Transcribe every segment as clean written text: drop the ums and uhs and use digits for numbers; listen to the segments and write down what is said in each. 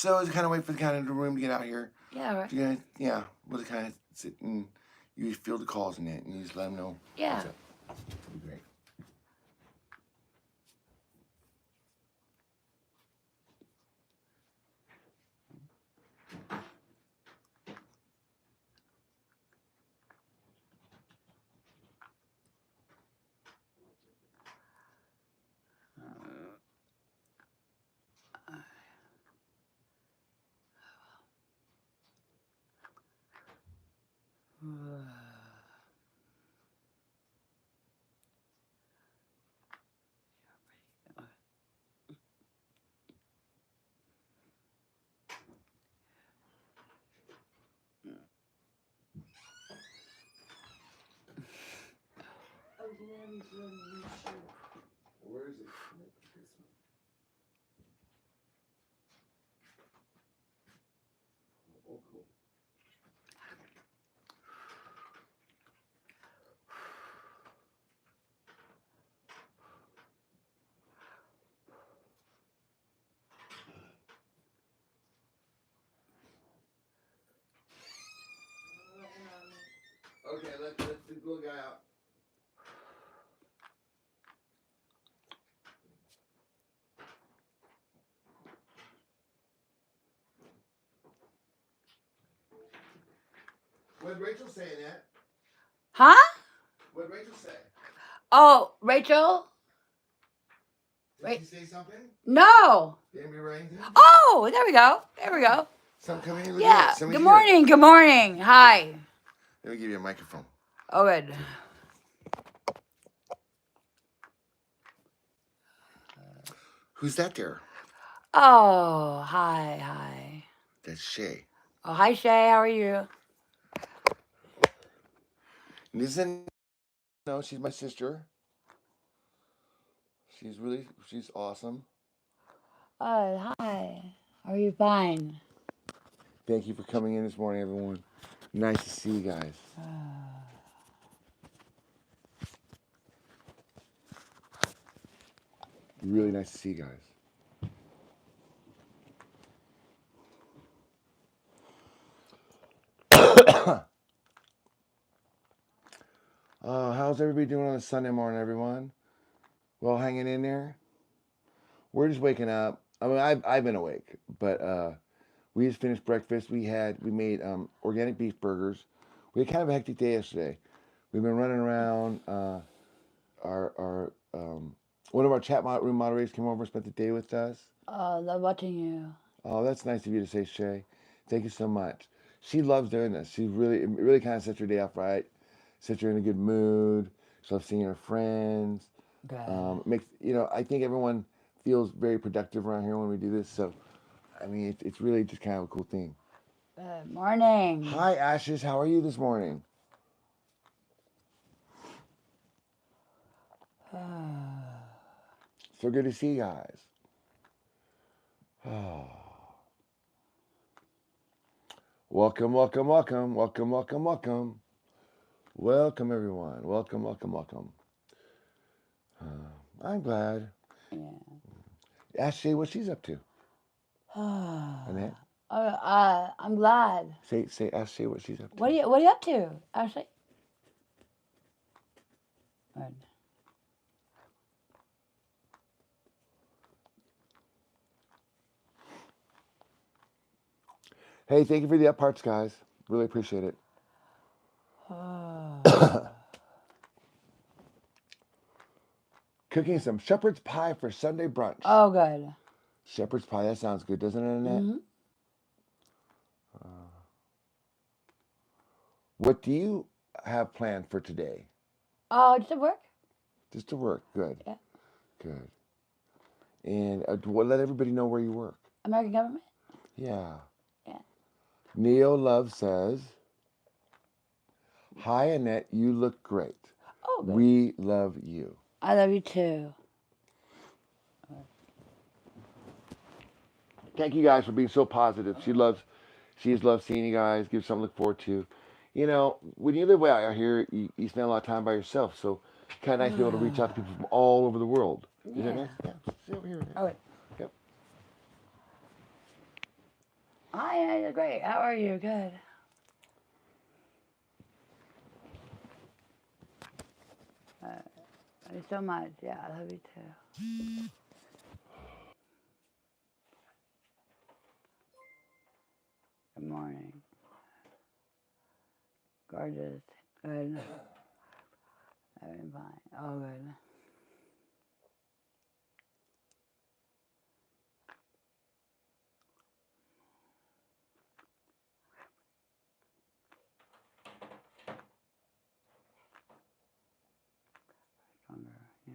So I was kind of wait for the kind of the room to get out here. Yeah, right. Yeah, we'll kind of sit and you just field the calls in it and you just let them know. Yeah. What's up. It'll be great. Where is it? Oh, cool. Okay, let's the little guy out. What did Rachel say, Annette? Huh? What did Rachel say? Oh, Rachel? Did she say something? No. Didn't you write anything? Oh, there we go. There we go. Some coming in. Yeah. Good morning. Good morning. Hi. Let me give you a microphone. Oh, good. Who's that there? Oh, hi. That's Shay. Oh, hi, Shay. How are you? No, she's my sister. She's awesome. Oh, hi. Are you fine? Thank you for coming in this morning, everyone. Nice to see you guys. Really nice to see you guys. How's everybody doing on a Sunday morning, everyone? Well, hanging in there. We're just waking up. I mean, I've been awake, but we just finished breakfast. We made organic beef burgers. We had kind of a hectic day yesterday. We've been running around. Our one of our chat room moderators came over and spent the day with us. Oh, they're watching you. Oh, that's nice of you to say, Shay. Thank you so much. She loves doing this. It really kind of sets her day off right. Sets her in a good mood. She loves seeing her friends. Good. I think everyone feels very productive around here when we do this. So, I mean, it's really just kind of a cool thing. Good morning. Hi, Ashes. How are you this morning? So good to see you guys. Oh. Welcome. Welcome, everyone. I'm glad. Yeah. Ask Shay what she's up to. Annette? I'm glad. Ask Shay what she's up to. What are you up to, Ashley? Good. Hey, thank you for the up hearts, guys. Really appreciate it. Cooking some shepherd's pie for Sunday brunch. Oh, good. Shepherd's pie, that sounds good, doesn't it, Annette? Mm-hmm. What do you have planned for today? Oh, just at work? Just to work. Good. Yeah. Good. And let everybody know where you work. American government? Yeah. Yeah. Neo Love says, hi, Annette. You look great. Oh, good. We love you. I love you too. Thank you guys for being so positive. She loves seeing you guys. Gives something to look forward to. You know, when you live way out here, you spend a lot of time by yourself. So, kind of nice to be able to reach out to people from all over the world. Isn't that nice? Yeah. See over here. Oh, wait. Yep. Hi, Annette. Great. How are you? Good. Love you so much. Yeah, I love you too. Good morning. Gorgeous. Good. Having fine. Oh, good. Stronger. Yeah.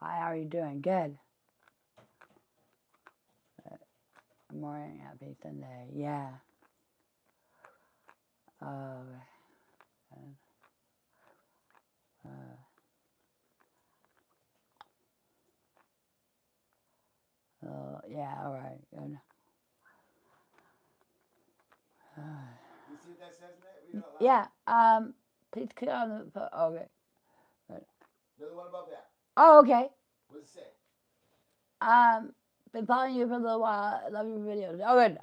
Hi, how are you doing? Good. Good morning. Happy Sunday. Yeah. Oh, yeah, all right. Good. You see what that says, Annette? Read it out loud. Yeah. Please click on the. Okay. Good. Another one above that. Oh, okay. What does it say? Been following you for a little while. I love your videos. Oh, good.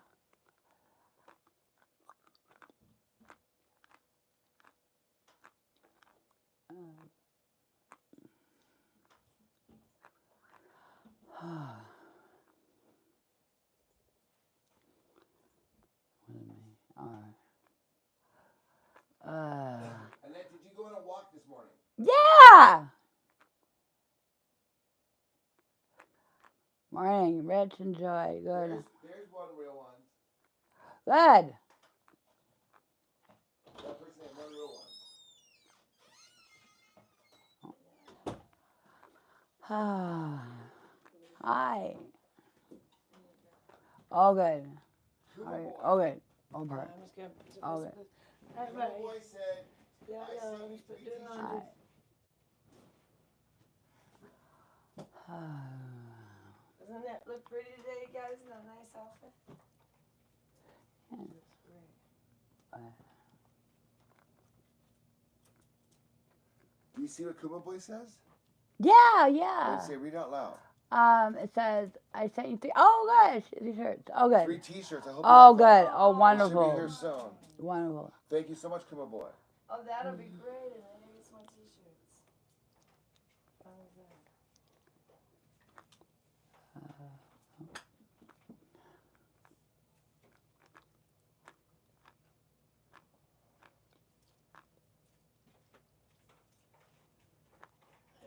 All right. Annette, did you go on a walk this morning? Yeah. Morning, Rich and Joy. Good. There's one real one. Good. That person had one real one. Hi. All good. All good. All right. All good. My boy said, I sent you 3 t-shirts. Doesn't that look pretty today, guys? In a nice outfit? Looks great. Do you see what Kuma Boy says? Yeah, What yeah. did it say? Read it out loud. It says I sent you 3. Oh, good. T-shirts. Oh, good. 3 t-shirts. I hope Oh, you good. Oh, It should wonderful. be here soon. Wonderful. Thank you so much, Kuma Boy. Oh, that'll be great. And I need some t-shirts. Fun as that.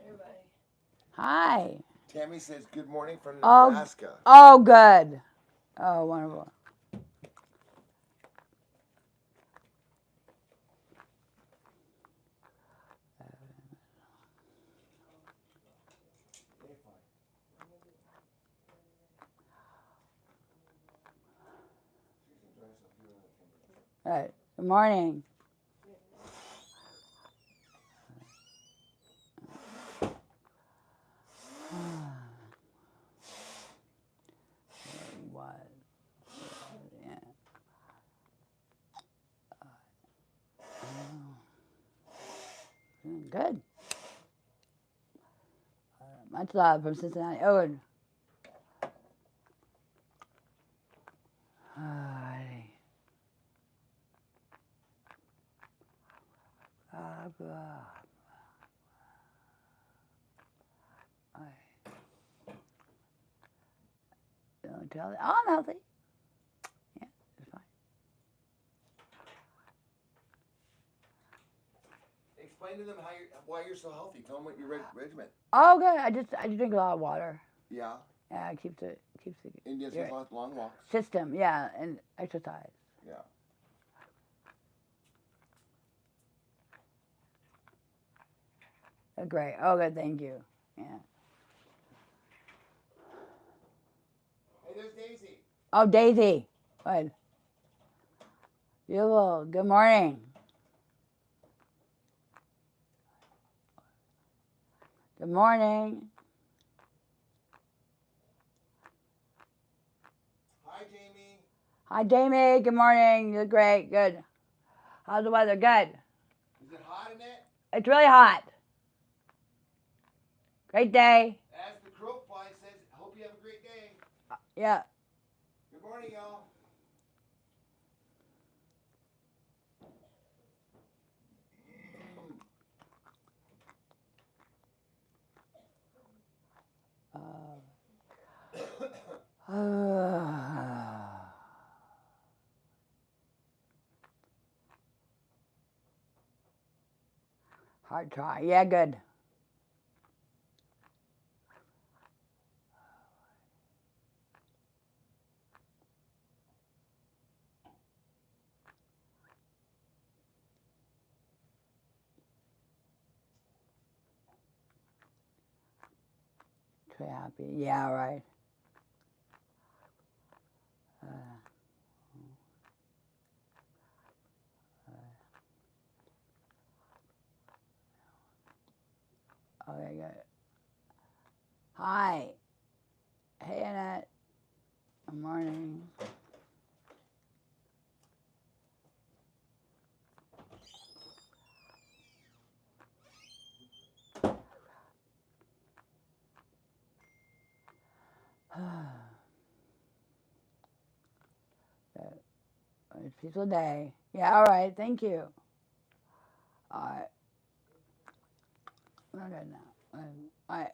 Everybody. Hi. Tammy says, good morning from Oh, Nebraska. oh, good. Oh, wonderful. All right. Good morning. What? Yeah. Good. Much love from Cincinnati. Oh, good. Alrighty. Don't tell it. Oh, I'm healthy. Yeah, it's fine. Explain to them why you're so healthy. Tell them what your regimen. Oh, good. I just drink a lot of water. Yeah. Yeah, it keeps the Indians your take long walks. system. Yeah, and exercise. Yeah. Oh, great. Oh, good. Thank you. Yeah. Hey, there's Daisy. Oh, Daisy. Good. Beautiful. Good morning. Good morning. Hi, Jamie. Hi, Jamie. Good morning. You're great. Good. How's the weather? Good. Is it hot in it? It's really hot. Great day. As the crow fly says, hope you have a great day. Yeah. Good morning, y'all. Hard try. Yeah, good. Too happy. Yeah, right. Okay, good. Hi. Hey, Annette. Good morning. It's a peaceful day. Yeah, all right. Thank you. All right. We're good now. All right.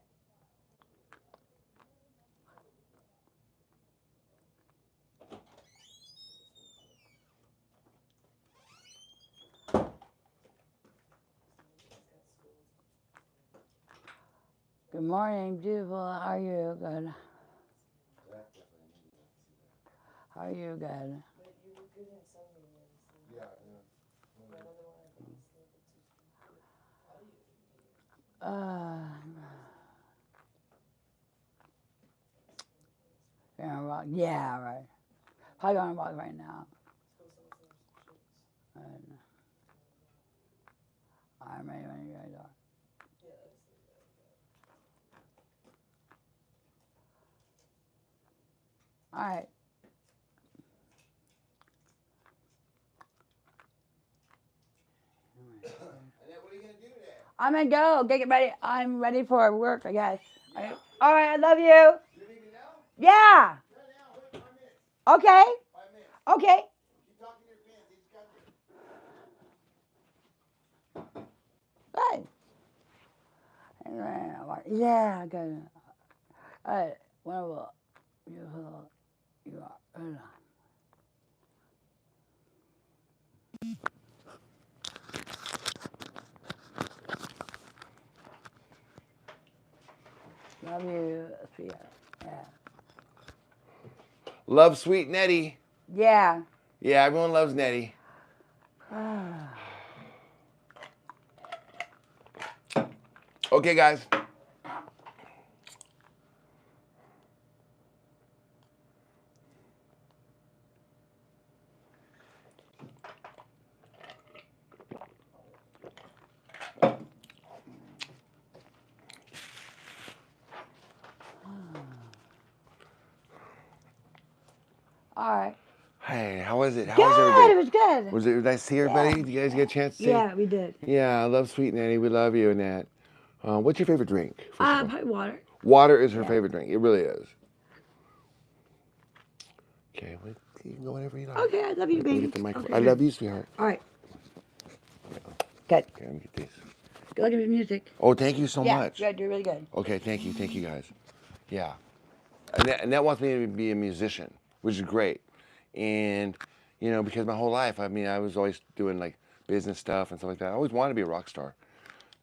Good morning, beautiful. How are you? Good. How are you? Good. But you look good in some mediums. Yeah. My other one, I think, is a little bit too small. How do you? Gonna walk. Yeah, right. Probably gonna walk right now. And I'm ready when you guys are. All right. Annette, what are you going to do today? I'm gonna go. Get ready. I'm ready for work, I guess. Yeah. All right. I love you. You're leaving now? Yeah. Yeah, now. Wait 5 minutes. Okay. 5 minutes. Okay. Keep talking to your fans. They just got there. Good. Yeah. Good. All right. Wonderful. Beautiful. You are. Good. Love you, sweetheart. Yeah. Love sweet Nettie. Yeah. Yeah, everyone loves Nettie. Okay, guys. All right. Hey, how was it? How Good. was everybody? It was good. Was it nice to see everybody? Did you guys get a chance to see? Yeah, we did. Yeah, I love sweet Nettie. We love you, Annette. What's your favorite drink? First of all? Probably water. Water is her Yeah. favorite drink. It really is. Okay, well, you can go whenever you like. Okay, I love you, Let me baby. get the microphone. Okay, I good. love you, sweetheart. All right. Good. Okay, let me get this. Good luck with music. Oh, thank you so much. Yeah, you're really good. Okay, thank you guys. Yeah. Annette wants me to be a musician, which is great. And, you know, because my whole life, I mean, I was always doing like business stuff and stuff like that. I always wanted to be a rock star.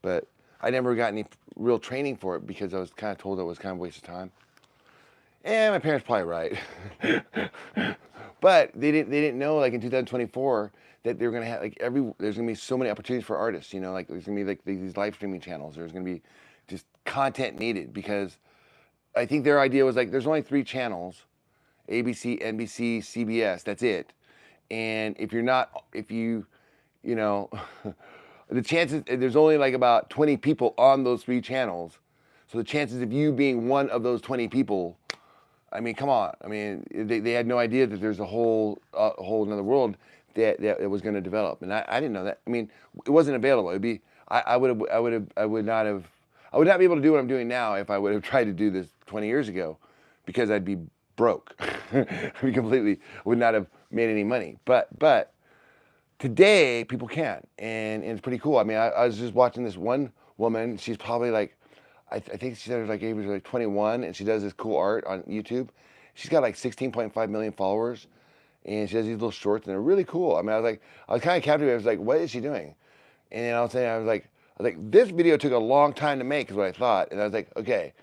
But I never got any real training for it because I was kind of told it was kind of a waste of time. And my parents probably right. But they didn't know, like in 2024 that they're gonna have there's gonna be so many opportunities for artists, you know, like there's gonna be like these live streaming channels. There's gonna be just content needed because I think their idea was like there's only 3 channels, ABC, NBC, CBS. That's it. And if you know, the chances there's only like about 20 people on those 3 channels, so the chances of you being one of those 20 people, I mean, come on. I mean, they had no idea that there's a whole another world that was going to develop, and I didn't know that. I mean, it wasn't available. It'd be I would not have. I would not be able to do what I'm doing now if I would have tried to do this 20 years ago, because I'd be broke. We completely would not have made any money. But today people can, and it's pretty cool. I mean, I was just watching this one woman. She's probably like, I think she said her like age was like 21, and she does this cool art on YouTube. She's got like 16.5 million followers, and she does these little shorts, and they're really cool. I mean, I was kind of captivated. I was like, what is she doing? And then I was saying, I was like, this video took a long time to make, is what I thought. And I was like, okay.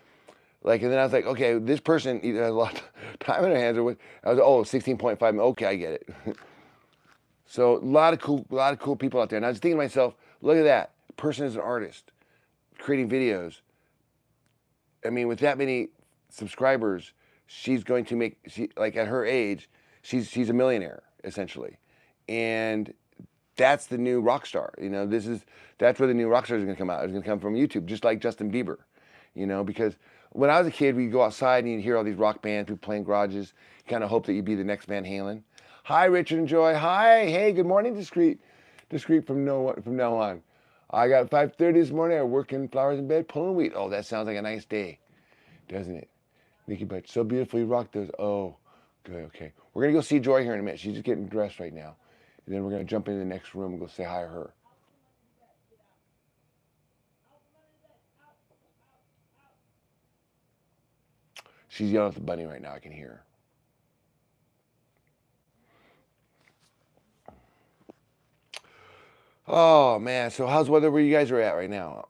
Like, and then I was like, okay, this person either has a lot of time in their hands, or what? I was, oh, 16.5. Okay, I get it. So a lot of cool people out there. And I was thinking to myself, look at that. The person is an artist, creating videos. I mean, with that many subscribers, she's going to make, like at her age, she's a millionaire, essentially. And that's the new rock star. You know, that's where the new rock stars are going to come out. It's going to come from YouTube, just like Justin Bieber. You know, because when I was a kid, we'd go outside and you'd hear all these rock bands, people playing garages. You kind of hope that you'd be the next Van Halen. Hi, Richard and Joy. Hi, hey, good morning, Discreet from now on. I got 5:30 this morning. I work in flowers in bed, pulling wheat. Oh, that sounds like a nice day, doesn't it? Nikki Butch, so beautifully rock those. Oh, good, okay. We're going to go see Joy here in a minute. She's just getting dressed right now. And then we're going to jump into the next room and go say hi to her. She's yelling at the bunny right now. I can hear her. Oh, man. So how's the weather where you guys are at right now?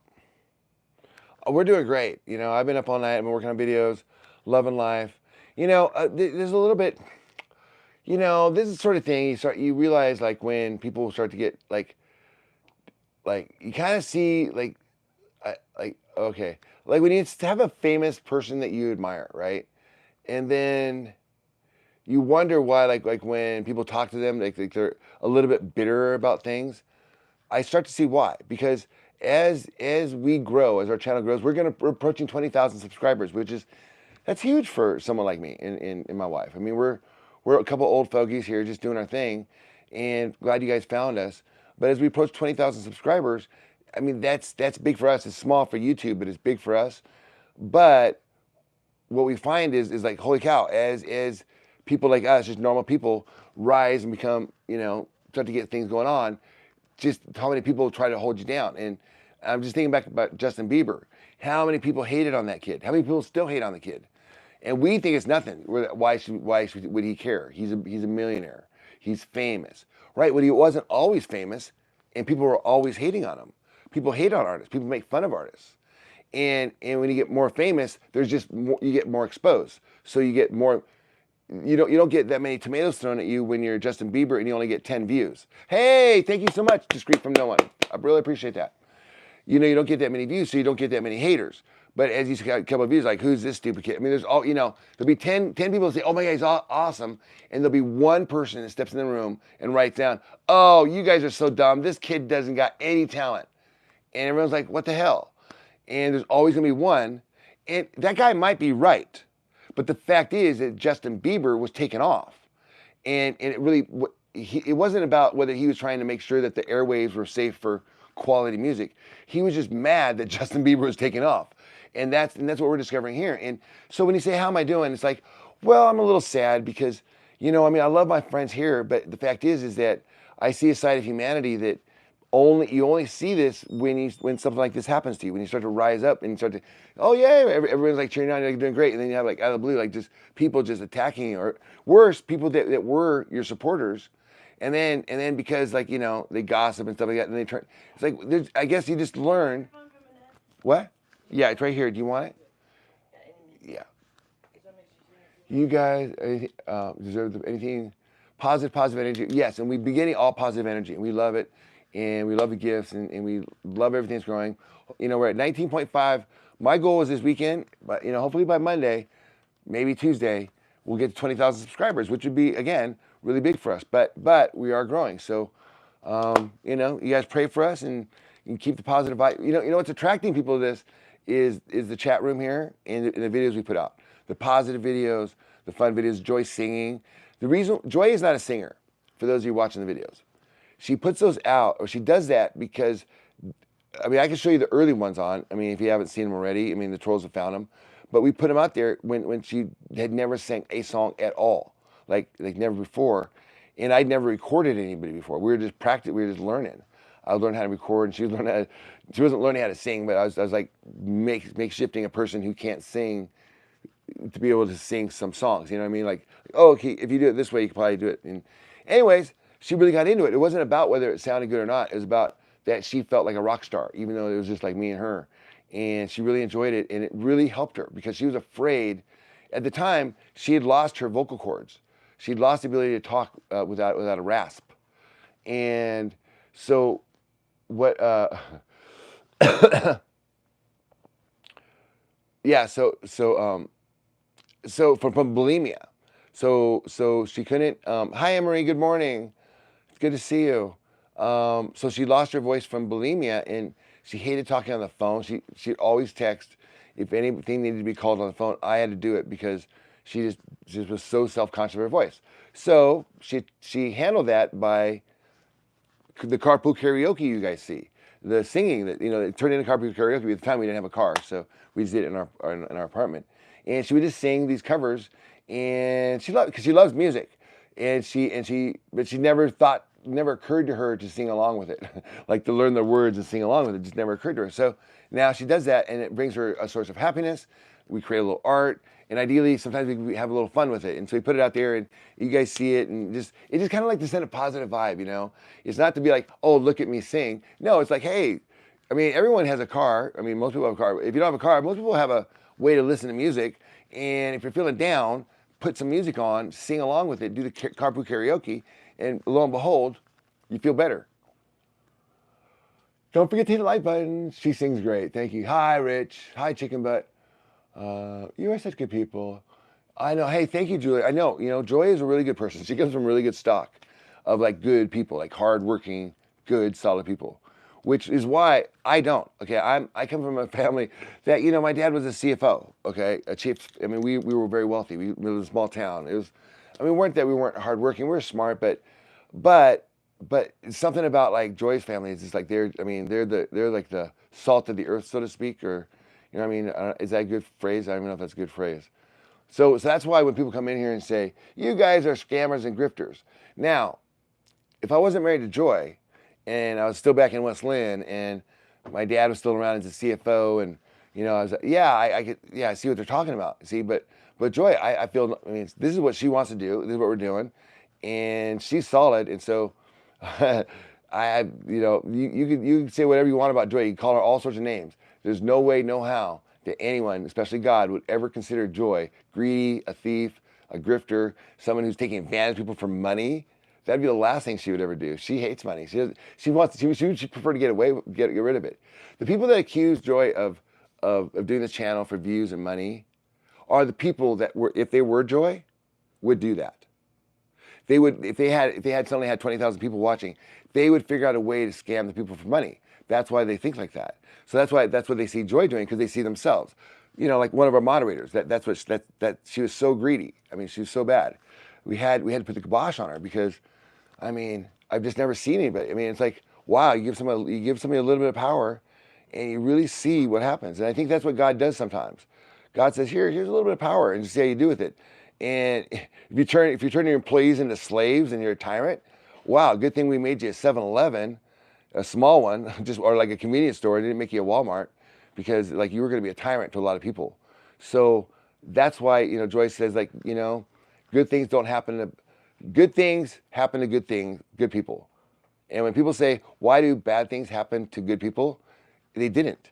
Oh, we're doing great. You know, I've been up all night. I've been working on videos, loving life. You know, there's a little bit, you know, this is the sort of thing you realize, like, when people start to get like you kind of see okay, like when you have a famous person that you admire, right? And then you wonder why, like when people talk to them, like they're a little bit bitter about things. I start to see why, because as we grow, as our channel grows, we're approaching 20,000 subscribers, that's huge for someone like me and my wife. I mean, we're a couple old fogies here just doing our thing, and glad you guys found us. But as we approach 20,000 subscribers, I mean, that's big for us. It's small for YouTube, but it's big for us. But what we find is like, holy cow, as people like us, just normal people, rise and become, you know, start to get things going on, just how many people try to hold you down. And I'm just thinking back about Justin Bieber. How many people hated on that kid? How many people still hate on the kid? And we think it's nothing. Why would he care? He's a millionaire. He's famous, right? When he wasn't always famous, and people were always hating on him. People hate on artists. People make fun of artists. And when you get more famous, there's just more, you get more exposed. So you get more. You don't get that many tomatoes thrown at you when you're Justin Bieber and you only get 10 views. Hey, thank you so much, Discreet from No One. I really appreciate that. You know, you don't get that many views, so you don't get that many haters. But as you got a couple of views, like, who's this stupid kid? I mean, there's all, you know, there'll be 10 people that say, oh my God, he's awesome. And there'll be one person that steps in the room and writes down, oh, you guys are so dumb. This kid doesn't got any talent. And everyone's like, what the hell? And there's always going to be one. And that guy might be right. But the fact is that Justin Bieber was taken off. And it really, it wasn't about whether he was trying to make sure that the airwaves were safe for quality music. He was just mad that Justin Bieber was taken off. And that's what we're discovering here. And so when you say, how am I doing? It's like, well, I'm a little sad because, you know, I mean, I love my friends here, but the fact is that I see a side of humanity that you only see this when something like this happens to you, when you start to rise up and you start to, oh yeah, everyone's like cheering on you, like doing great, and then you have like out of the blue, like just people just attacking you, or worse, people that were your supporters, and then because, like, you know, they gossip and stuff like that, and they turn. It's like, I guess you just learn. What? Yeah, it's right here. Do you want it? Yeah. You guys deserve anything positive energy. Yes, and we've been getting all positive energy, and we love it. And we love the gifts, and we love everything that's growing. You know, we're at 19.5. My goal is this weekend, but, you know, hopefully by Monday, maybe Tuesday, we'll get to 20,000 subscribers, which would be, again, really big for us. But we are growing. So, you know, you guys pray for us and keep the positive vibe. You know what's attracting people to this is the chat room here and the videos we put out. The positive videos, the fun videos, Joy singing. The reason Joy is not a singer, for those of you watching the videos. She puts those out, or she does that because I mean, I can show you the early ones on. I mean, if you haven't seen them already, I mean, the trolls have found them. But we put them out there when she had never sang a song at all, like never before, and I'd never recorded anybody before. We were just practicing. We were just learning. I was learning how to record, and she was learning how to, she wasn't learning how to sing, but I was like makeshifting a person who can't sing to be able to sing some songs. You know what I mean? Like, oh, okay, if you do it this way, you can probably do it. And anyways, she really got into it. It wasn't about whether it sounded good or not. It was about that she felt like a rock star, even though it was just like me and her. And she really enjoyed it, and it really helped her because she was afraid. At the time, she had lost her vocal cords. She'd lost the ability to talk without a rasp. And so what? Yeah. So from bulimia. So she couldn't. Hi, Emery. Good morning. It's good to see you. So she lost her voice from bulimia, and she hated talking on the phone. She'd always text. If anything needed to be called on the phone, I had to do it because she just was so self-conscious of her voice. So she handled that by the carpool karaoke you guys see, the singing that it turned into carpool karaoke. At the time we didn't have a car, so we just did it in our apartment, and she would just sing these covers, and she loved because she loves music, but she never occurred to her to sing along with it, like to learn the words and sing along with it. Just never occurred to her. So now she does that, and it brings her a source of happiness. We create a little art, and ideally, sometimes we have a little fun with it. And so we put it out there, and you guys see it, and it's just kind of like to send a positive vibe. It's not to be like, oh, look at me sing. No, it's like, hey, I mean, everyone has a car. I mean, most people have a car. If you don't have a car, most people have a way to listen to music. And if you're feeling down, put some music on, sing along with it, do the carpool karaoke, and lo and behold, you feel better. Don't forget to hit the like button. She sings great. Thank you. Hi, Rich. Hi, Chicken Butt. You are such good people. I know. Hey, thank you, Julie. I know. Joy is a really good person. She comes from really good stock of like good people, like hardworking, good, solid people, which is why I don't. Okay, I come from a family that my dad was a CFO. Okay, a chief. I mean, we were very wealthy. We lived in a small town. It was, I mean, we weren't hardworking. We were smart, but it's something about like Joy's family is just like they're like the salt of the earth, so to speak, or what I mean. Is that a good phrase? I don't even know if that's a good phrase. So that's why when people come in here and say, you guys are scammers and grifters. Now, if I wasn't married to Joy and I was still back in West Lynn and my dad was still around as a CFO and, I was like, I see what they're talking about. See, but Joy, I feel, I mean, this is what she wants to do. This is what we're doing. And she's solid. And so you can say whatever you want about Joy. You can call her all sorts of names. There's no way, no how that anyone, especially God, would ever consider Joy greedy, a thief, a grifter, someone who's taking advantage of people for money. That'd be the last thing she would ever do. She hates money. She would prefer to get rid of it. The people that accuse Joy of doing this channel for views and money are the people that were, if they were Joy, would do that. They would, if they had suddenly had 20,000 people watching, they would figure out a way to scam the people for money. That's why they think like that. So that's what they see Joy doing, because they see themselves. Like one of our moderators, that she was so greedy. I mean, she was so bad. We had to put the kibosh on her because, I mean, I've just never seen anybody. I mean, it's like, wow, you give somebody a little bit of power, and you really see what happens. And I think that's what God does sometimes. God says, here's a little bit of power, and just see how you do with it. And if you turn your employees into slaves and you're a tyrant, wow, good thing we made you a 7-Eleven, a small one, or like a convenience store. It didn't make you a Walmart, because like you were going to be a tyrant to a lot of people. So that's why Joyce says, like, good things happen to good people. And when people say, why do bad things happen to good people? They didn't.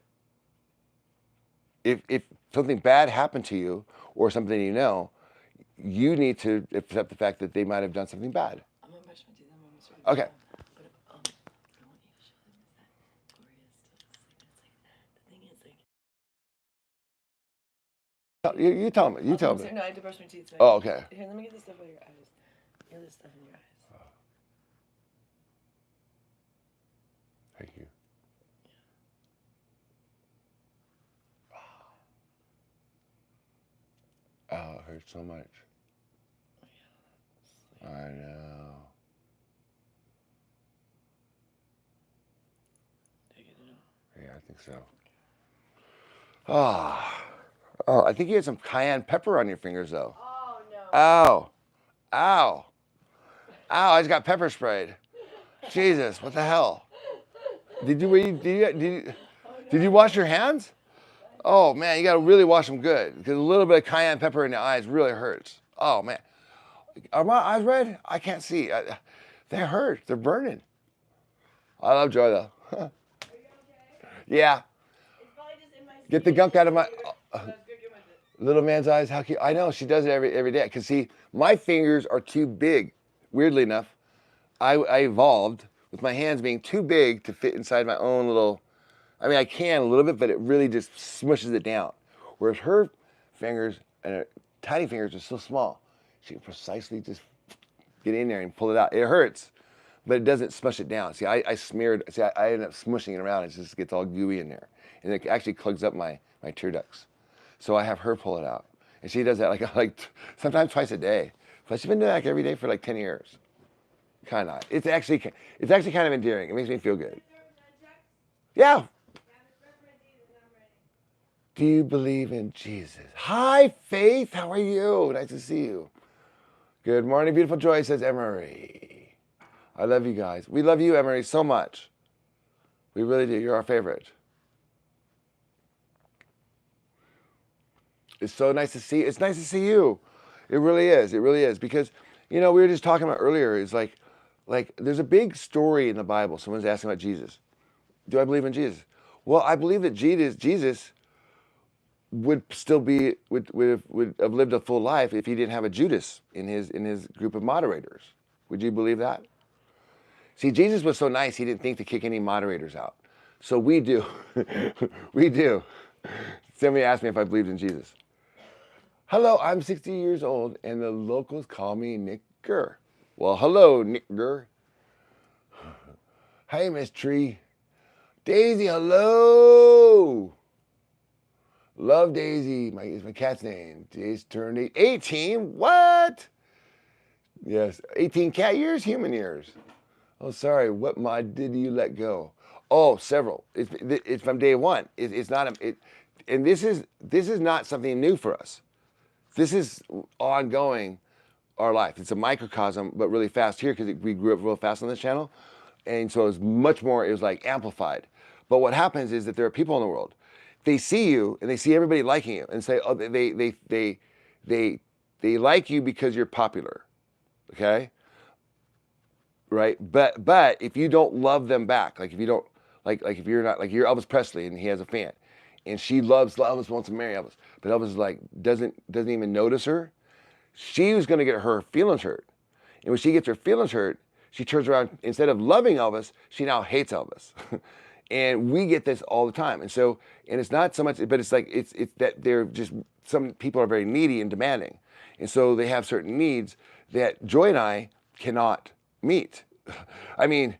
If something bad happened to you or something you need to accept the fact that they might have done something bad. I'm gonna brush my teeth. I'm almost ready. Okay. But I want you to show them that Gloria is still asleep. It's like the thing is like. You tell me. You tell me. No, I have to brush my teeth. So Oh, okay. Here, let me get this stuff out of your eyes. Get this stuff in your eyes. Thank you. Oh, it hurts so much. I know. Take it out. think so. Oh, I think you had some cayenne pepper on your fingers, though. Oh no. Ow. Ow. Ow, I just got pepper sprayed. Jesus, what the hell? Did you wash your hands? Oh man, you gotta really wash them good because a little bit of cayenne pepper in the eyes really hurts. Oh man, are my eyes red? I can't see. They hurt. They're burning. I love Joy though. Are you okay? Yeah, It's probably just in my get the gunk out of my That's good. Get my little man's eyes. How cute! I know she does it every day. Cause see, my fingers are too big. Weirdly enough, I evolved with my hands being too big to fit inside my own little. I mean, I can a little bit, but it really just smushes it down. Whereas her fingers and her tiny fingers are so small, she can precisely just get in there and pull it out. It hurts, but it doesn't smush it down. See, I end up smushing it around. It just gets all gooey in there. And it actually plugs up my tear ducts. So I have her pull it out. And she does that like sometimes twice a day. But she's been doing that like every day for like 10 years. Kind of. It's actually kind of endearing. It makes me feel good. Yeah. Do you believe in Jesus? Hi, Faith. How are you? Nice to see you. Good morning, beautiful Joy, says Emery. I love you guys. We love you, Emery, so much. We really do. You're our favorite. It's so nice to see. It's nice to see you. It really is. It really is. Because, we were just talking about earlier, is like there's a big story in the Bible. Someone's asking about Jesus. Do I believe in Jesus? Well, I believe that Jesus would still be would have lived a full life if he didn't have a Judas in his group of moderators. Would you believe that? See, Jesus was so nice he didn't think to kick any moderators out. So we do. We do. Somebody asked me if I believed in Jesus. Hello, I'm 60 years old and the locals call me Nick Gurr. Well, hello, Nick Gurr. Hey, Miss Tree. Daisy, hello. Love Daisy. Is my cat's name. Daisy turned 18. What? Yes, 18 cat years, human years. Oh, sorry. What mod did you let go? Oh, several. It's from day one. It's not and this is not something new for us. This is ongoing our life. It's a microcosm, but really fast here because we grew up real fast on this channel, and so it was like amplified. But what happens is that there are people in the world. They see you and they see everybody liking you and say, oh, they like you because you're popular, okay? Right? But if you don't love them back, like if you don't, like if you're not, like you're Elvis Presley and he has a fan, and she loves Elvis, wants to marry Elvis, but Elvis like doesn't even notice her, she was gonna get her feelings hurt, and when she gets her feelings hurt, she turns around, instead of loving Elvis, she now hates Elvis. And we get this all the time. And so, and it's not so much, but it's like, it's that they're just, some people are very needy and demanding. And so they have certain needs that Joy and I cannot meet. I mean,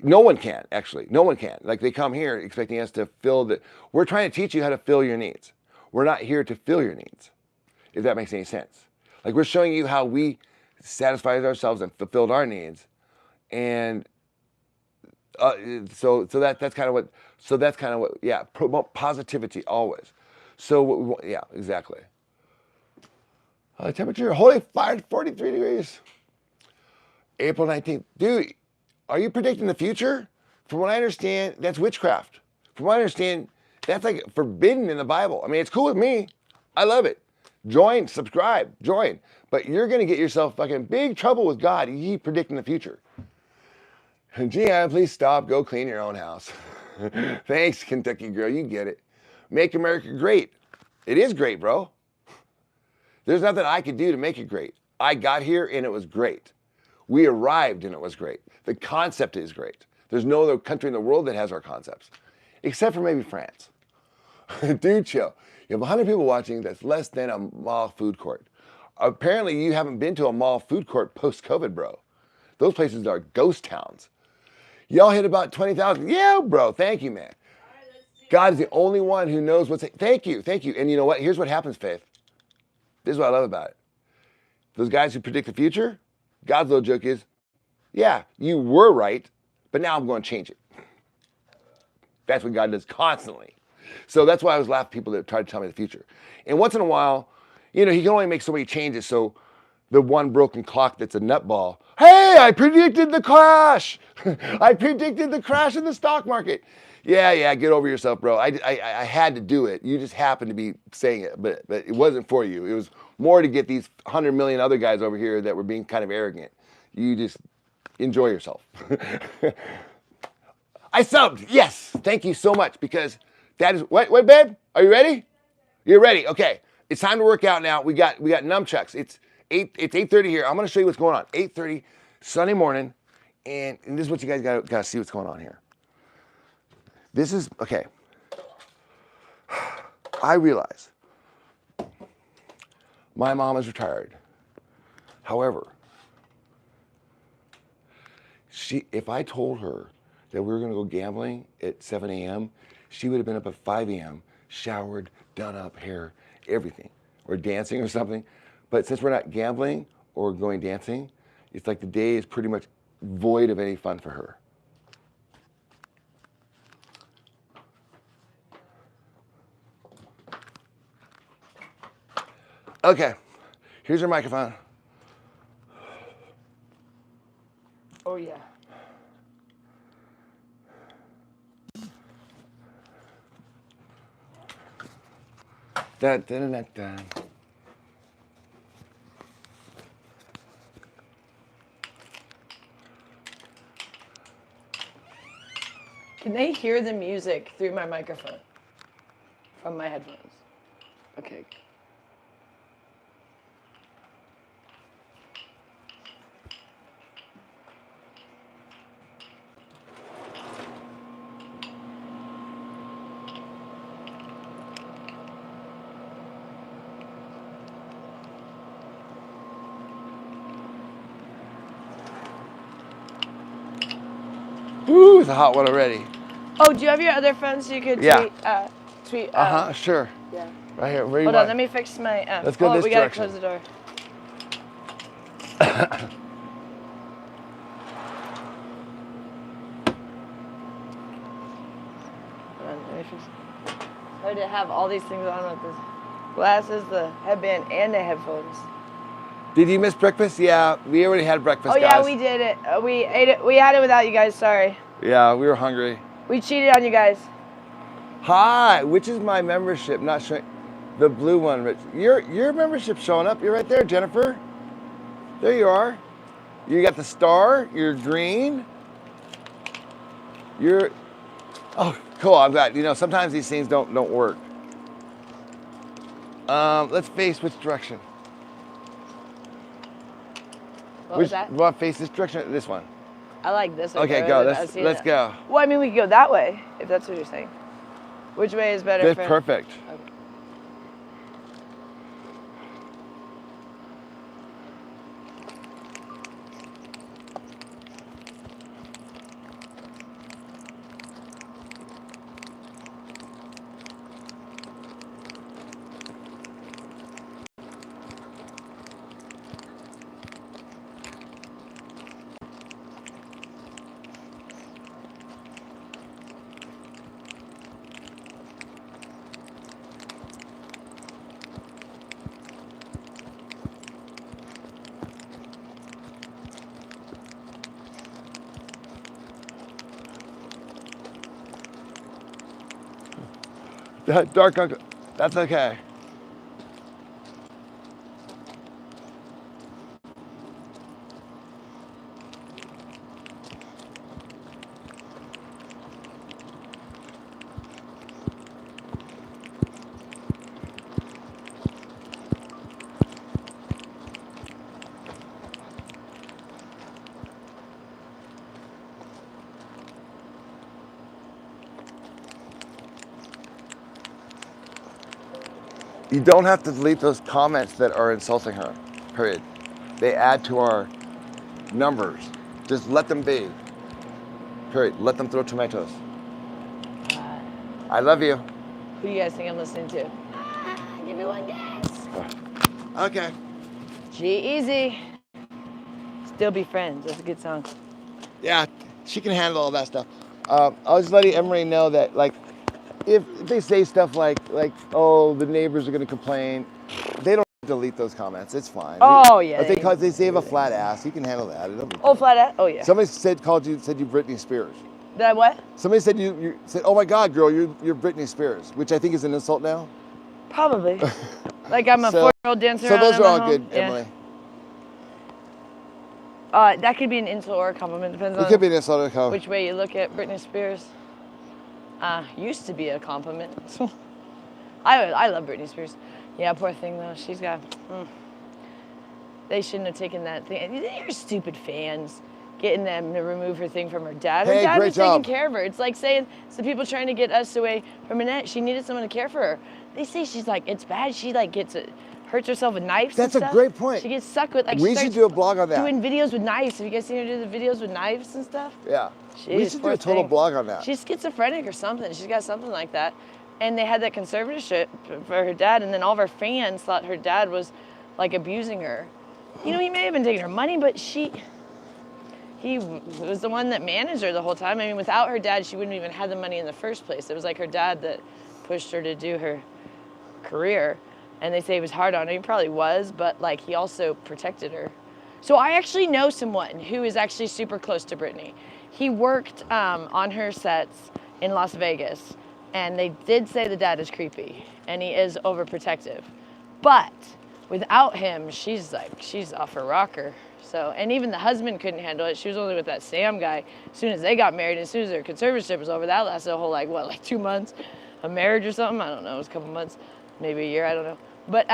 no one can, actually. No one can. Like, they come here expecting us to fill the, we're trying to teach you how to fill your needs. We're not here to fill your needs, if that makes any sense. Like, we're showing you how we satisfied ourselves and fulfilled our needs. And so that's kind of what, yeah, promote positivity always. So yeah, exactly. Temperature, holy fire, 43 degrees. April 19th. Dude, are you predicting the future? From what I understand, that's witchcraft. From what I understand, that's like forbidden in the Bible. I mean, it's cool with me. I love it. Join, subscribe, join. But you're going to get yourself fucking big trouble with God. You keep predicting the future. Gia, please stop. Go clean your own house. Thanks, Kentucky girl. You get it. Make America great. It is great, bro. There's nothing I could do to make it great. I got here and it was great. We arrived and it was great. The concept is great. There's no other country in the world that has our concepts, except for maybe France. Dude, chill. You have 100 people watching. That's less than a mall food court. Apparently, you haven't been to a mall food court post-COVID, bro. Those places are ghost towns. Y'all hit about 20,000. Yeah, bro. Thank you, man. God is the only one who knows what's... Thank you. Thank you. And you know what? Here's what happens, Faith. This is what I love about it. Those guys who predict the future, God's little joke is, yeah, you were right, but now I'm going to change it. That's what God does constantly. So that's why I always laugh at people that try to tell me the future. And once in a while, you know, he can only make so many changes. So the one broken clock that's a nutball. Hey, I predicted the crash. I predicted the crash in the stock market. Yeah, get over yourself, bro. I had to do it. You just happened to be saying it, but it wasn't for you. It was more to get these 100 million other guys over here that were being kind of arrogant. You just enjoy yourself. I subbed. Yes, thank you so much because that is what, babe? Are you ready? You're ready. Okay, it's time to work out now. We got nunchucks. It's 8:30 here. I'm gonna show you what's going on. 8:30 Sunday morning, and this is what you guys gotta see what's going on here. This is okay. I realize my mom is retired. However, if I told her that we were gonna go gambling at 7 a.m., she would have been up at 5 a.m., showered, done up, hair, everything, or dancing or something. But since we're not gambling or going dancing, it's like the day is pretty much void of any fun for her. Okay, here's your microphone. Oh, yeah. Da, da, da, da, da. Can they hear the music through my microphone? From my headphones? Okay. Ooh, it's a hot one already. Oh, do you have your other phone so you could Yeah. tweet? Sure. Yeah. Right here. Where you Hold want? on, let me fix my. Let's go this we direction. gotta close the door. Hold on, let me fix. Hard to have all these things on with this glasses, the headband, and the headphones. Did you miss breakfast? Yeah, we already had breakfast, Oh guys. yeah, we did it. We ate it. We had it without you guys. Sorry. Yeah, we were hungry. We cheated on you guys. Hi, which is my membership? Not showing. The blue one, Rich. Your membership's showing up. You're right there, Jennifer. There you are. You got the star. You're green. Oh, cool. I'm glad. You know, sometimes these things don't work. Let's face which direction? What was that? What face this direction? This one. I like this. Okay, go. Let's go. Well, I mean, we could go that way if that's what you're saying. Which way is better? That's perfect. Okay. Dark uncle. That's okay. You don't have to delete those comments that are insulting her, period. They add to our numbers. Just let them be, period. Let them throw tomatoes. I love you. Who do you guys think I'm listening to? Give me one guess. Okay. G-Eazy. Still Be Friends. That's a good song. Yeah, she can handle all that stuff. I was letting Emery know that, like, if they say stuff like, oh, the neighbors are going to complain, they don't delete those comments. It's fine. Oh, yeah. If they say you have a flat ass, you can handle that. It'll be Oh, good. flat ass? Oh, yeah. Somebody said you Britney Spears. Did I what? Somebody said you said, oh my God, girl, you're Britney Spears, which I think is an insult now. Probably. Like I'm a So- 4-year-old dancer. So those in are my all home. good, Yeah. Emily. That could be an insult or a compliment. Depends It on could be an insult. which way you look at Britney Spears. Used to be a compliment. I love Britney Spears. Yeah, poor thing though. She's got. They shouldn't have taken that thing. They're stupid fans. Getting them to remove her thing from her dad. Her Hey, dad great was taking job. care of her. It's like saying some people trying to get us away from Annette. She needed someone to care for her. They say she's like, it's bad. She like hurts herself with knives. That's and a stuff. great point. She gets stuck with like. We she should starts do a blog on that. Doing videos with knives. Have you guys seen her do the videos with knives and stuff? Yeah. We Jeez, should do poor a total thing. blog on that. She's schizophrenic or something. She's got something like that. And they had that conservatorship for her dad, and then all of her fans thought her dad was like abusing her. You know, he may have been taking her money, but he was the one that managed her the whole time. I mean, without her dad, she wouldn't even have the money in the first place. It was like her dad that pushed her to do her career. And they say he was hard on her. He probably was, but like he also protected her. So I actually know someone who is actually super close to Britney. He worked on her sets in Las Vegas, and they did say the dad is creepy, and he is overprotective. But without him, she's off her rocker. So, and even the husband couldn't handle it. She was only with that Sam guy. As soon as they got married, as soon as their conservatorship was over, that lasted a whole like 2 months of marriage or something. I don't know. It was a couple months, maybe a year. I don't know. But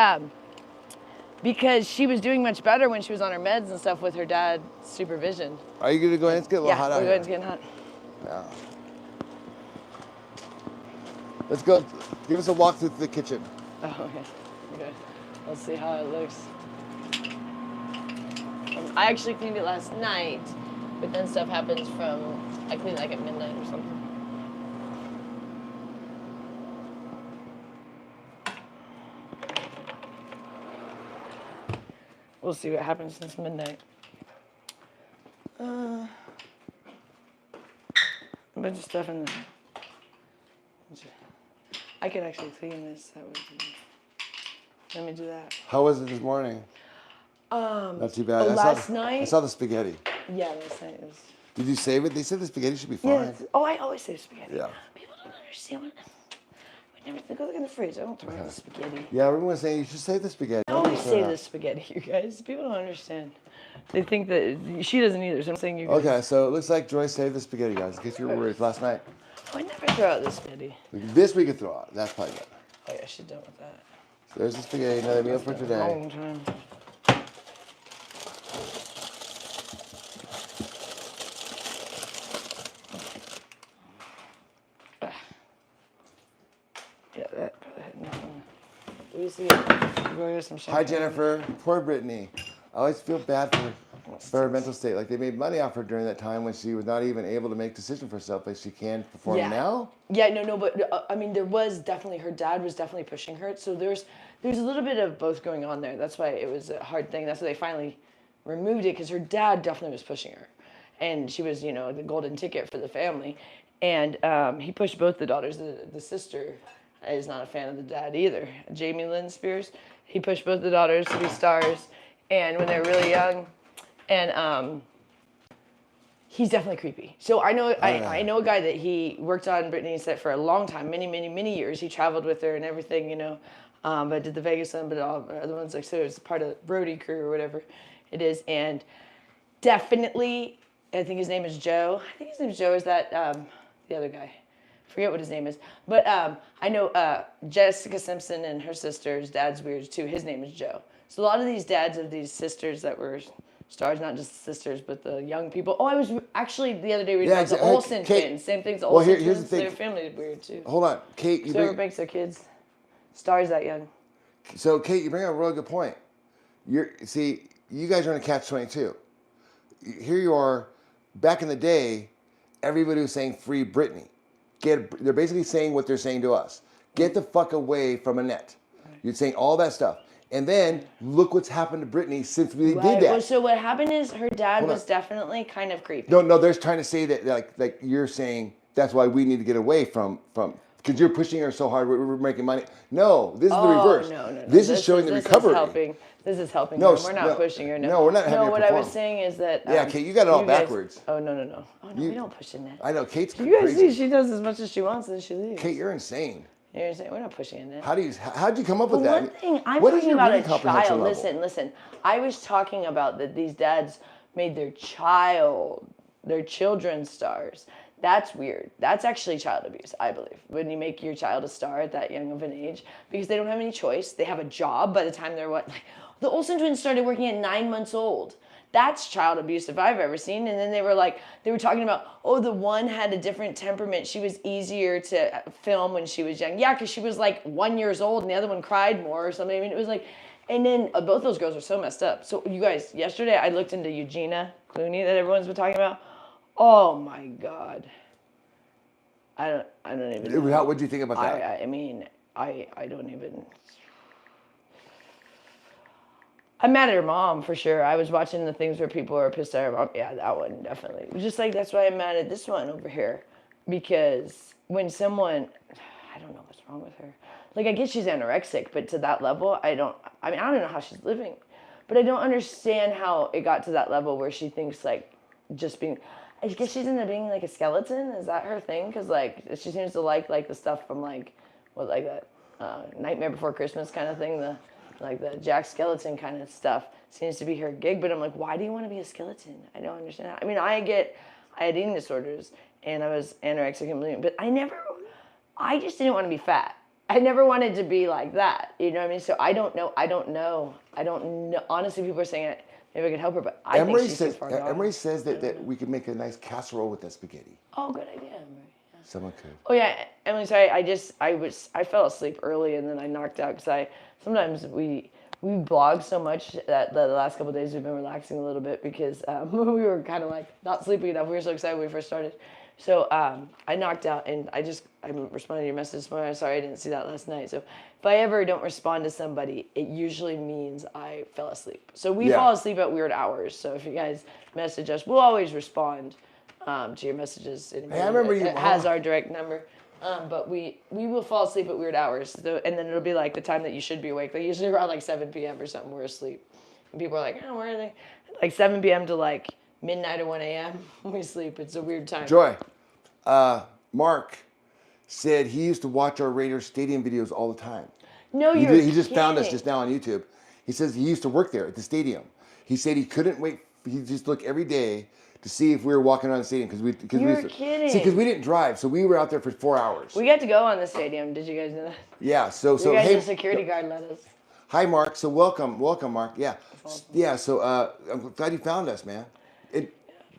because she was doing much better when she was on her meds and stuff with her dad's supervision. Are you going to go ahead? It's getting a little hot out we're here. going. It's getting hot. Yeah. Let's go. Give us a walk through the kitchen. Oh, okay. Okay. Let's see how it looks. I actually cleaned it last night, but then stuff happens I cleaned like at midnight or something. We'll see what happens since midnight. A bunch of stuff in there. I could actually clean this. Let me do that. How was it this morning? Not too bad. Last night? I saw the spaghetti. Yeah, last night was. Did you save it? They said the spaghetti should be fine. Yeah. I always save spaghetti. Yeah. People don't understand what. We never go look in the fridge. I don't throw out the spaghetti. Yeah, everyone's saying you should save the spaghetti. I always Don't throw it save out. the spaghetti, you guys. People don't understand. They think that she doesn't either. So I'm saying you guys. Okay, so it looks like Joy saved the spaghetti, guys, in case you were worried last night. Oh, I never throw out the spaghetti. This we could throw out. That's probably good. Oh yeah, she's done with that. So there's the spaghetti, another meal for today. Long time. Yeah, that probably had nothing. Do you see it? Go get some Hi, champagne. Jennifer. Poor Brittany. I always feel bad for her mental state. Like they made money off her during that time when she was not even able to make decisions for herself, like she can perform Yeah. now. Yeah, no, but I mean, there was definitely her dad was definitely pushing her. So there's a little bit of both going on there. That's why it was a hard thing. That's why they finally removed it because her dad definitely was pushing her, and she was the golden ticket for the family, and he pushed both the daughters. The sister is not a fan of the dad either. Jamie Lynn Spears. He pushed both the daughters to be stars, and when they were really young, and he's definitely creepy. So I know I know a guy that he worked on Britney's set for a long time, many years. He traveled with her and everything, but did the Vegas one, but all the other ones so it was part of the Brody crew or whatever it is, and definitely I think his name is Joe. I think his name is Joe. Is that the other guy? Forget what his name is, but I know Jessica Simpson and her sister's dad's weird too. His name is Joe. So a lot of these dads of these sisters that were stars, not just the sisters, but the young people. Oh, I was actually the other day reading about the Olsen twins. Same thing. The Olsen twins. Here's the thing. Their family is weird too. Hold on, Kate. Whoever makes their kids stars that young. So Kate, you bring up a really good point. You guys are in a catch-22. Here you are. Back in the day, everybody was saying free Britney. They're basically saying what they're saying to us. Get the fuck away from Annette. You're saying all that stuff. And then look what's happened to Britney since we did that. Well, so what happened is her dad was definitely kind of creepy. No, they're trying to say that like you're saying that's why we need to get away from because you're pushing her so hard. We're making money. No, this is the reverse. No. This is showing the recovery. This is helping No, her. We're not pushing her. No, we're not having her what I was perform. saying is that. Yeah, Kate, you got it all guys- backwards. Oh no. Oh no, we don't push Annette. I know, Kate's You guys crazy. see, she does as much as she wants, and then she leaves. Kate, you're insane. You're saying we're not pushing Annette. How'd you come up with that? One thing, I'm What is talking your about reading a comprehension child. level? Listen. I was talking about that these dads made their children stars. That's weird. That's actually child abuse, I believe. When you make your child a star at that young of an age, because they don't have any choice. They have a job by the time they're the Olsen twins started working at 9 months old. That's child abuse if I've ever seen. And then they were talking about, oh, the one had a different temperament. She was easier to film when she was young. Yeah, because she was 1 year old and the other one cried more or something. I mean, it was and then both those girls are so messed up. So you guys, yesterday I looked into Eugenia Clooney that everyone's been talking about. Oh my God. I don't even know. What do you think about that? I mean, I don't even. I'm mad at her mom for sure. I was watching the things where people are pissed at her mom. Yeah, that one definitely. Just that's why I'm mad at this one over here. Because when someone, I don't know what's wrong with her. I guess she's anorexic, but to that level, I don't know how she's living. But I don't understand how it got to that level where she thinks just being, I guess she's into being a skeleton. Is that her thing? Because she seems to like the stuff from that Nightmare Before Christmas kind of thing. The Jack Skeleton kind of stuff seems to be her gig. But I'm why do you want to be a skeleton? I don't understand. I mean, I had eating disorders and I was anorexic and bulimic, but I just didn't want to be fat. I never wanted to be like that. You know what I mean? So I don't know. Honestly, people are saying maybe I could help her, but I think she's too far gone. Emery says that we could make a nice casserole with that spaghetti. Oh, good idea, Emery. Yeah. Someone could. Oh yeah, Emily. Sorry, I fell asleep early and then I knocked out because sometimes we blog so much that the last couple of days we've been relaxing a little bit because we were kind of not sleeping enough. We were so excited when we first started. So I knocked out and I responded to your message this morning. I'm sorry I didn't see that last night. So if I ever don't respond to somebody, it usually means I fell asleep. So we fall asleep at weird hours. So if you guys message us, we'll always respond to your messages. Hey, I remember you. It has our direct number. But we will fall asleep at weird hours. So, and then it'll be the time that you should be awake. Usually around 7 p.m. or something, we're asleep. And people are oh, where are they? 7 p.m. to midnight or 1 a.m. we sleep. It's a weird time. Joy, Mark said he used to watch our Raiders stadium videos all the time. No, He just found us just now on YouTube. He says he used to work there at the stadium. He said he couldn't wait. He just look every day to see if we were walking around the stadium kidding. because we didn't drive, so we were out there for 4 hours. We got to go on the stadium. Did you guys know that? Yeah. So you guys, hey, the security guard let us. Hi, Mark. So welcome, Mark. Yeah, yeah. So I'm glad you found us, man.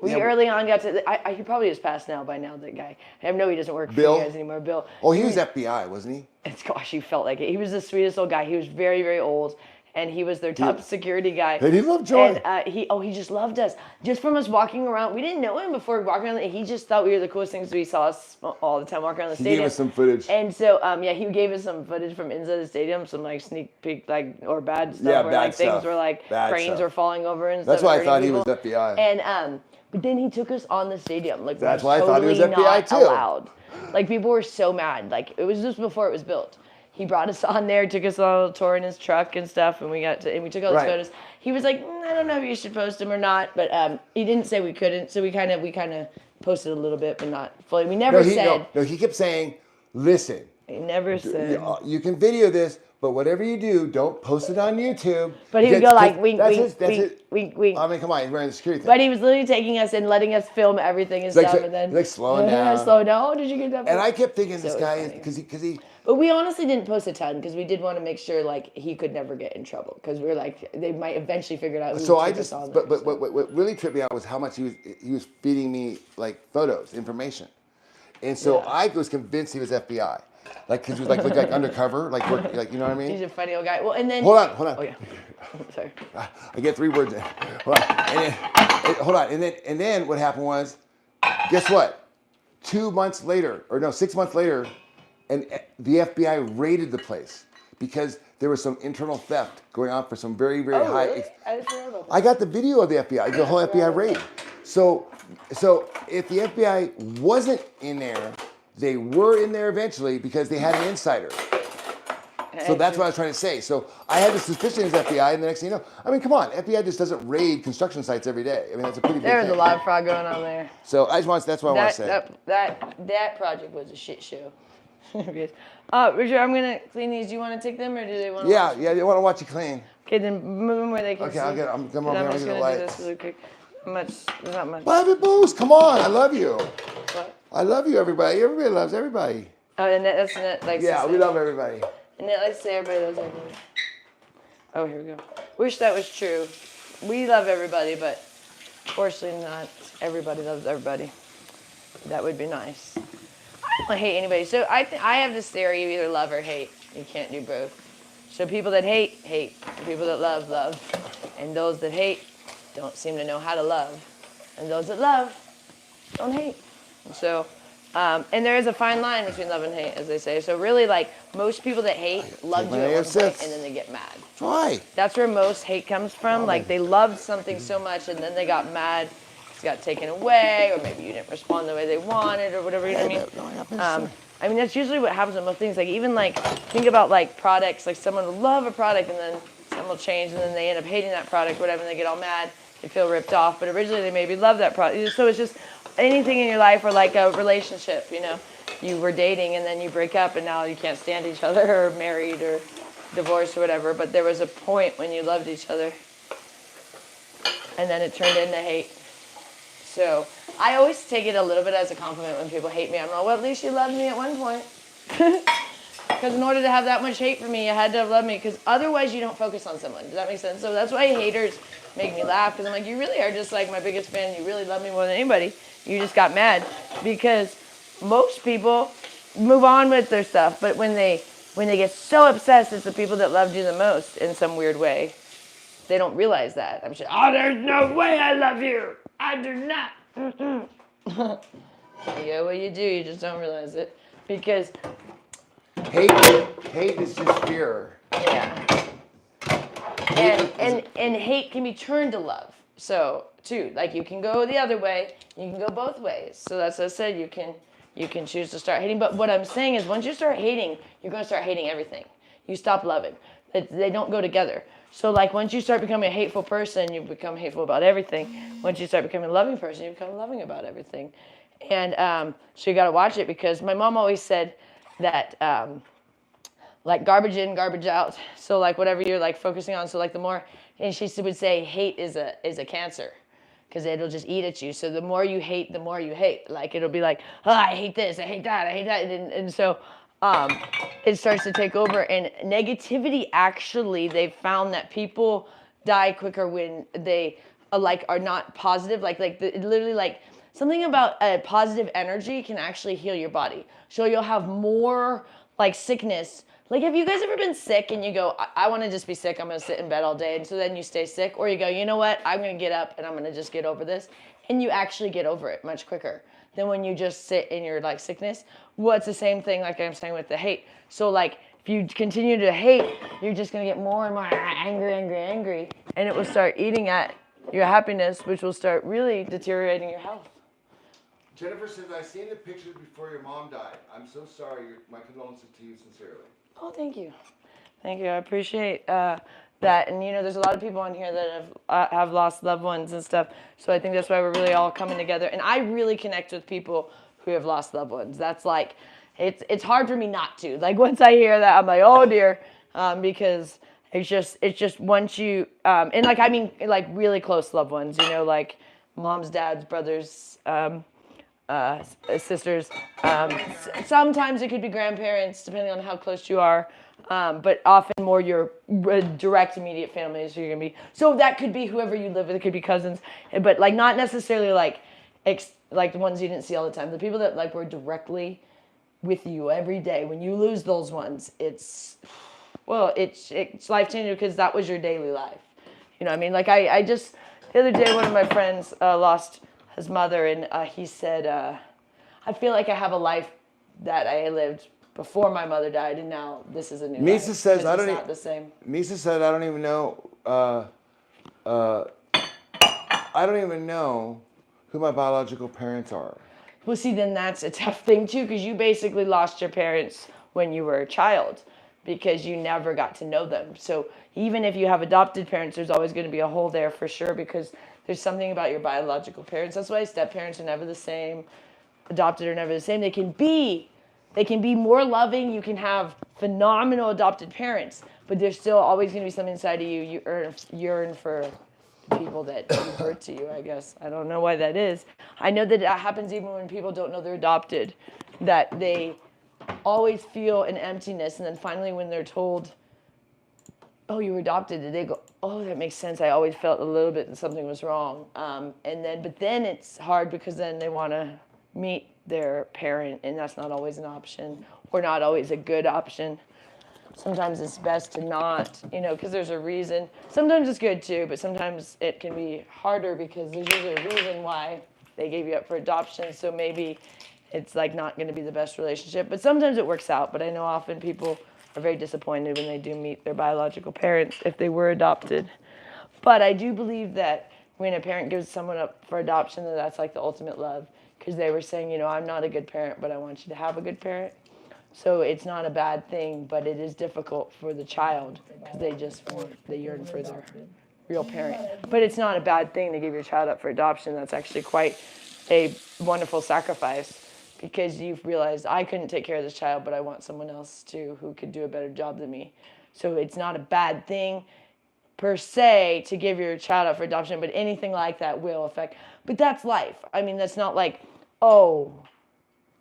We early on got to. He probably is passed now by now. That guy. I know he doesn't work Bill? for you guys anymore. Bill. Oh, he was FBI, wasn't he? Gosh, he felt like it. He was the sweetest old guy. He was very, very old, and he was their top security guy. And he loved Joy. And he just loved us. Just from us walking around, we didn't know him before walking around. He just thought we were the coolest things. We saw us all the time walking around the stadium. He gave us some footage. And so he gave us some footage from inside the stadium, some sneak peek or bad stuff. Yeah, where, bad things stuff. were Bad cranes stuff. were falling over and That's stuff. why I thought he people. was FBI. And but then he took us on the stadium. That's why I thought he was totally FBI not too. Allowed. People were so mad. It was just before it was built. He brought us on there, took us on a little tour in his truck and stuff, and we took all these photos. He was like, I don't know if you should post them or not, but he didn't say we couldn't, so we kind of posted a little bit, but not fully. We never said. No, he kept saying, listen. He never said. You can video this, but whatever you do, don't post it on YouTube. But he would go wink, wink. I mean, come on, he's wearing the security thing. But he was literally taking us and letting us film everything and stuff, and then slowing down. Slow down. Oh, did you get that? And I kept thinking this So guy funny. is because he. But we honestly didn't post a ton because we did want to make sure he could never get in trouble because we were they might eventually figure it out. Who So I took just, us on but there, what really tripped me out was how much he was feeding me photos, information, and so I was convinced he was FBI, because he was looked like undercover, you know what I mean? He's a funny old guy. Well, and then Hold on. Oh yeah, sorry. I get 3 words in. Hold on, and then what happened was, guess what? 6 months later, and the FBI raided the place because there was some internal theft going on for some very, very high. Really? I didn't know about that. I got the video of the FBI, the whole FBI raid. So So if the FBI wasn't in there, they were in there eventually because they had an insider. So that's what I was trying to say. So I had the suspicion it's FBI, and the next thing you know, I mean, come on, FBI just doesn't raid construction sites every day. I mean, that's a pretty big There was thing. a lot of fraud going on there. So that's what I want to say. That project was a shit show. Richard, I'm gonna clean these. Do you want to take them, or do they want to? Yeah, they want to watch you clean. Okay, then move them where they can Okay, see. I'm I'm over just here. gonna do this really quick. There's not much. Private Boost, come on, I love you. What? I love you, everybody. Everybody loves everybody. Oh, that's Annette likes to Yeah, say. we love everybody. Annette likes to say everybody loves everybody. Oh, here we go. Wish that was true. We love everybody, but fortunately not everybody loves everybody. That would be nice. I don't hate anybody. So I have this theory: you either love or hate. You can't do both. So people that hate, hate. People that love, love. And those that hate don't seem to know how to love. And those that love don't hate. So, and there is a fine line between love and hate, as they say. So really, like, most people that hate loved you at one point, and then they get mad. Why? That's where most hate comes from. Like, they loved something so much, and then they got mad. It got taken away, or maybe you didn't respond the way they wanted, or whatever. You know what I mean? I mean, that's usually what happens with most things. Like, even, like, think about, like, products. Like, someone will love a product, and then something will change, and then they end up hating that product, whatever, and they get all mad. They feel ripped off. But originally, they maybe loved that product. So it's just anything in your life, or, like, a relationship, you know. You were dating, and then you break up, and now you can't stand each other, or married, or divorced, or whatever. But there was a point when you loved each other, and then it turned into hate. So I always take it a little bit as a compliment when people hate me. I'm like, well, at least you loved me at one point. Because in order to have that much hate for me, you had to have loved me. Because otherwise, you don't focus on someone. Does that make sense? So that's why haters make me laugh. Because I'm like, you really are just like my biggest fan. You really love me more than anybody. You just got mad. Because most people move on with their stuff. But when they get so obsessed, it's the people that loved you the most in some weird way. They don't realize that. I'm sure, oh, there's no way I love you. I do not. Yeah, well, you do. You just don't realize it. Because hate is just fear. yeah. And hate can be turned to love. So, too, like you can go the other way, you can go both ways. So that's what I said, you can choose to start hating. But what I'm saying is once you start hating, you're going to start hating everything. You stop loving. They don't go together. So, like, once you start becoming a hateful person, you become hateful about everything. Once you start becoming a loving person, you become loving about everything. And so you got to watch it, because my mom always said that, like, garbage in, garbage out. So, like, whatever you're, like, focusing on. So, like, the more, and she would say hate is a cancer, because it'll just eat at you. So the more you hate, the more you hate. Like, it'll be like, oh, I hate this, I hate that, I hate that. And so it starts to take over. And negativity, actually, they've found that people die quicker when they are not positive. Literally, like, something about a positive energy can actually heal your body. So you'll have more, like, sickness. Like, have you guys ever been sick and you go, I want to just be sick, I'm going to sit in bed all day, and so then you stay sick? Or you go, you know what, I'm going to get up and I'm going to just get over this. And you actually get over it much quicker than when you just sit in your, like, sickness. Well, it's the same thing, like I'm saying, with the hate. So, like, if you continue to hate, you're just going to get more and more angry, and it will start eating at your happiness, which will start really deteriorating your health. Jennifer says, I seen the pictures before your mom died. I'm so sorry. My condolences to you sincerely. Oh, thank you. Thank you. I appreciate that. And, you know, there's a lot of people on here that have lost loved ones and stuff. So I think that's why we're really all coming together. And I really connect with people who have lost loved ones. That's like, it's hard for me not to. Like, once I hear that, I'm like, oh, dear. Because it's just once you, and, like, I mean, like, really close loved ones, you know, like moms, dads, brothers, sisters. Sometimes it could be grandparents, depending on how close you are. But often more your direct immediate family is who you're gonna be. So that could be whoever you live with. It could be cousins, but, like, not necessarily like the ones you didn't see all the time. The people that, like, were directly with you every day. When you lose those ones, it's life changing, because that was your daily life. You know what I mean? Like, I just the other day, one of my friends lost his mother, and he said, I feel like I have a life that I lived before my mother died, and now this is a new life. Nisa says, it's not the same. Nisa said, I don't even know. I don't even know who my biological parents are. Well, see, then that's a tough thing too, because you basically lost your parents when you were a child because you never got to know them. So even if you have adopted parents, there's always going to be a hole there for sure, because there's something about your biological parents. That's why step parents are never the same. Adopted are never the same. They can be more loving. You can have phenomenal adopted parents, but there's still always going to be something inside of you. You yearn for people that give birth to you, I guess. I don't know why that is. I know that happens even when people don't know they're adopted, that they always feel an emptiness, and then finally when they're told, oh, you were adopted, they go, oh, that makes sense. I always felt a little bit that something was wrong. But then it's hard because then they want to meet their parent, and that's not always an option, or not always a good option. Sometimes it's best to not, because there's a reason. Sometimes it's good too, but sometimes it can be harder because there's usually a reason why they gave you up for adoption. So maybe it's like not going to be the best relationship, but sometimes it works out. But I know often people are very disappointed when they do meet their biological parents if they were adopted. But I do believe that when a parent gives someone up for adoption, that's like the ultimate love, because they were saying, I'm not a good parent, but I want you to have a good parent. So it's not a bad thing, but it is difficult for the child because they yearn for their real parent. But it's not a bad thing to give your child up for adoption. That's actually quite a wonderful sacrifice, because you've realized, I couldn't take care of this child, but I want someone else who could do a better job than me. So it's not a bad thing per se to give your child up for adoption, but anything like that will affect. But that's life. I mean, that's not like, oh,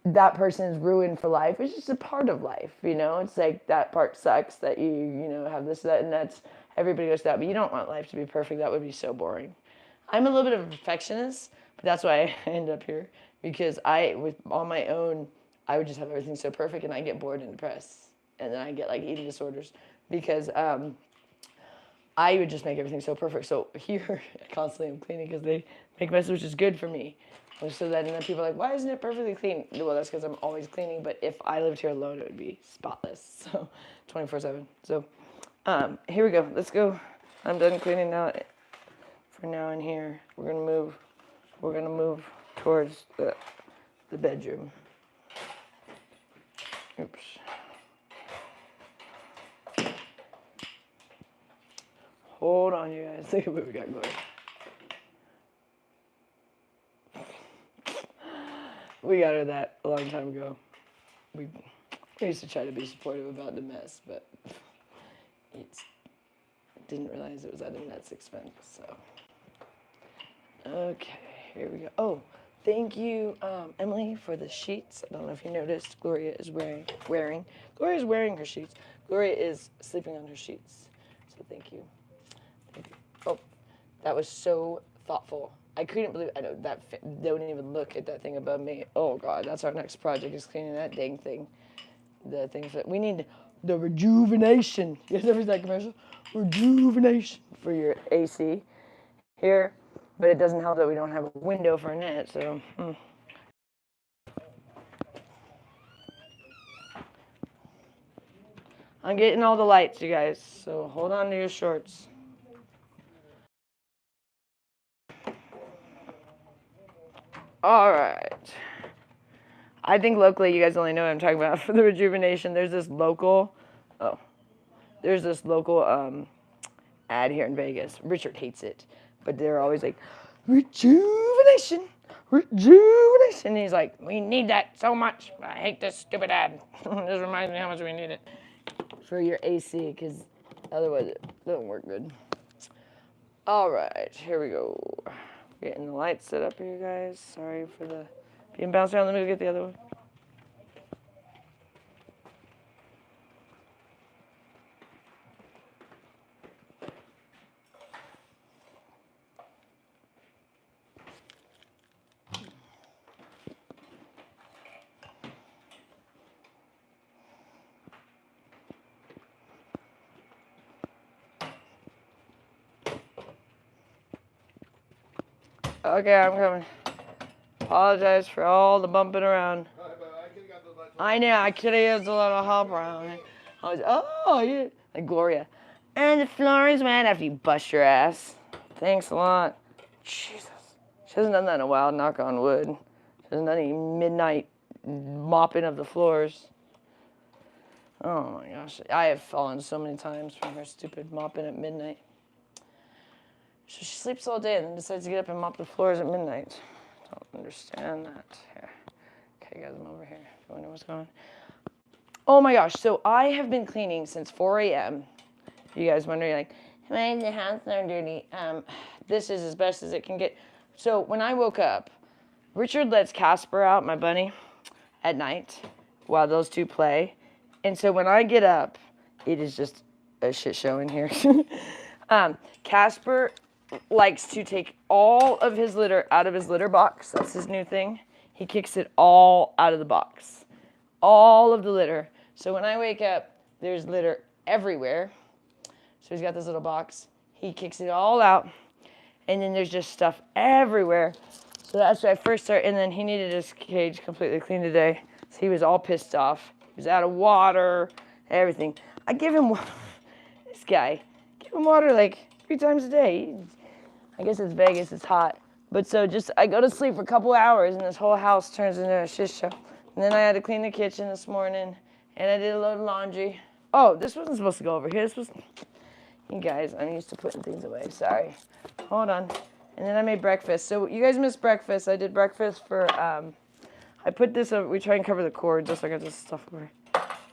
that person is ruined for life. It's just a part of life, It's like that part sucks that you have this, that, and that's, everybody goes through that. But you don't want life to be perfect. That would be so boring. I'm a little bit of a perfectionist, but that's why I end up here, because with on my own, I would just have everything so perfect, and I get bored and depressed, and then I get like eating disorders because I would just make everything so perfect. So here, constantly I'm cleaning because they make messes, which is good for me. So then people are like, why isn't it perfectly clean? Well, that's because I'm always cleaning. But if I lived here alone, it would be spotless. So 24/7. So here we go. Let's go. I'm done cleaning now. For now in here, we're gonna move towards the bedroom. Oops. Hold on, you guys. Look at what we got going. We got her that a long time ago. We used to try to be supportive about the mess, but didn't realize it was at Annette's expense. So, okay, here we go. Oh, thank you, Emily, for the sheets. I don't know if you noticed, Gloria is wearing her sheets. Gloria is sleeping on her sheets. So thank you. Oh, that was so thoughtful. I couldn't believe, I know that, don't even look at that thing above me. Oh God, that's our next project, is cleaning that dang thing. The things that, we need the rejuvenation. You guys ever see that commercial? Rejuvenation for your AC here. But it doesn't help that we don't have a window for Annette, so. I'm getting all the lights, you guys, so hold on to your shorts. All right. I think locally, you guys only know what I'm talking about for the rejuvenation. There's this local ad here in Vegas. Richard hates it, but they're always like, rejuvenation. And he's like, we need that so much. I hate this stupid ad. This reminds me how much we need it for your AC, because otherwise it doesn't work good. All right, here we go. Getting the lights set up here, guys. Sorry for the being bounced around. Let me go get the other one. Okay, I'm coming. Apologize for all the bumping around. I know, I could have used a little help around here. I was, yeah, like Gloria. And the floor is wet after you bust your ass. Thanks a lot. Jesus. She hasn't done that in a while, knock on wood. She hasn't done any midnight mopping of the floors. Oh my gosh, I have fallen so many times from her stupid mopping at midnight. So she sleeps all day and then decides to get up and mop the floors at midnight. Don't understand that. Here. Okay, guys, I'm over here. If you wonder what's going on. Oh my gosh, so I have been cleaning since 4 a.m. You guys wondering, like, why is the house so dirty? This is as best as it can get. So when I woke up, Richard lets Casper out, my bunny, at night while those two play. And so when I get up, it is just a shit show in here. Casper likes to take all of his litter out of his litter box. That's his new thing. He kicks it all out of the box. All of the litter. So when I wake up, there's litter everywhere. So he's got this little box. He kicks it all out. And then there's just stuff everywhere. So that's why I first started. And then he needed his cage completely cleaned today. So he was all pissed off. He was out of water, everything. I give him, this guy, give him water like 3 times a day. I guess it's Vegas, it's hot. But so just, I go to sleep for a couple hours and this whole house turns into a shit show. And then I had to clean the kitchen this morning and I did a load of laundry. Oh, this wasn't supposed to go over here. This was, you guys, I'm used to putting things away, sorry. Hold on. And then I made breakfast. So you guys missed breakfast. I did breakfast for, I put this over, we try and cover the cord just so I got this stuff over.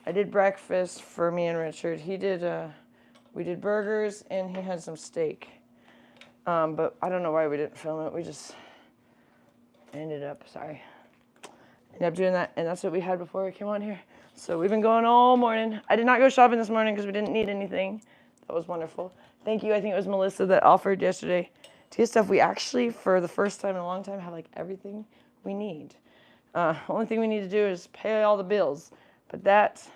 I did breakfast for me and Richard. He did, we did burgers and he had some steak. But I don't know why we didn't film it. We just ended up doing that. And that's what we had before we came on here. So we've been going all morning. I did not go shopping this morning because we didn't need anything. That was wonderful. Thank you. I think it was Melissa that offered yesterday to get stuff. We actually, for the first time in a long time, have like everything we need. Only thing we need to do is pay all the bills. But that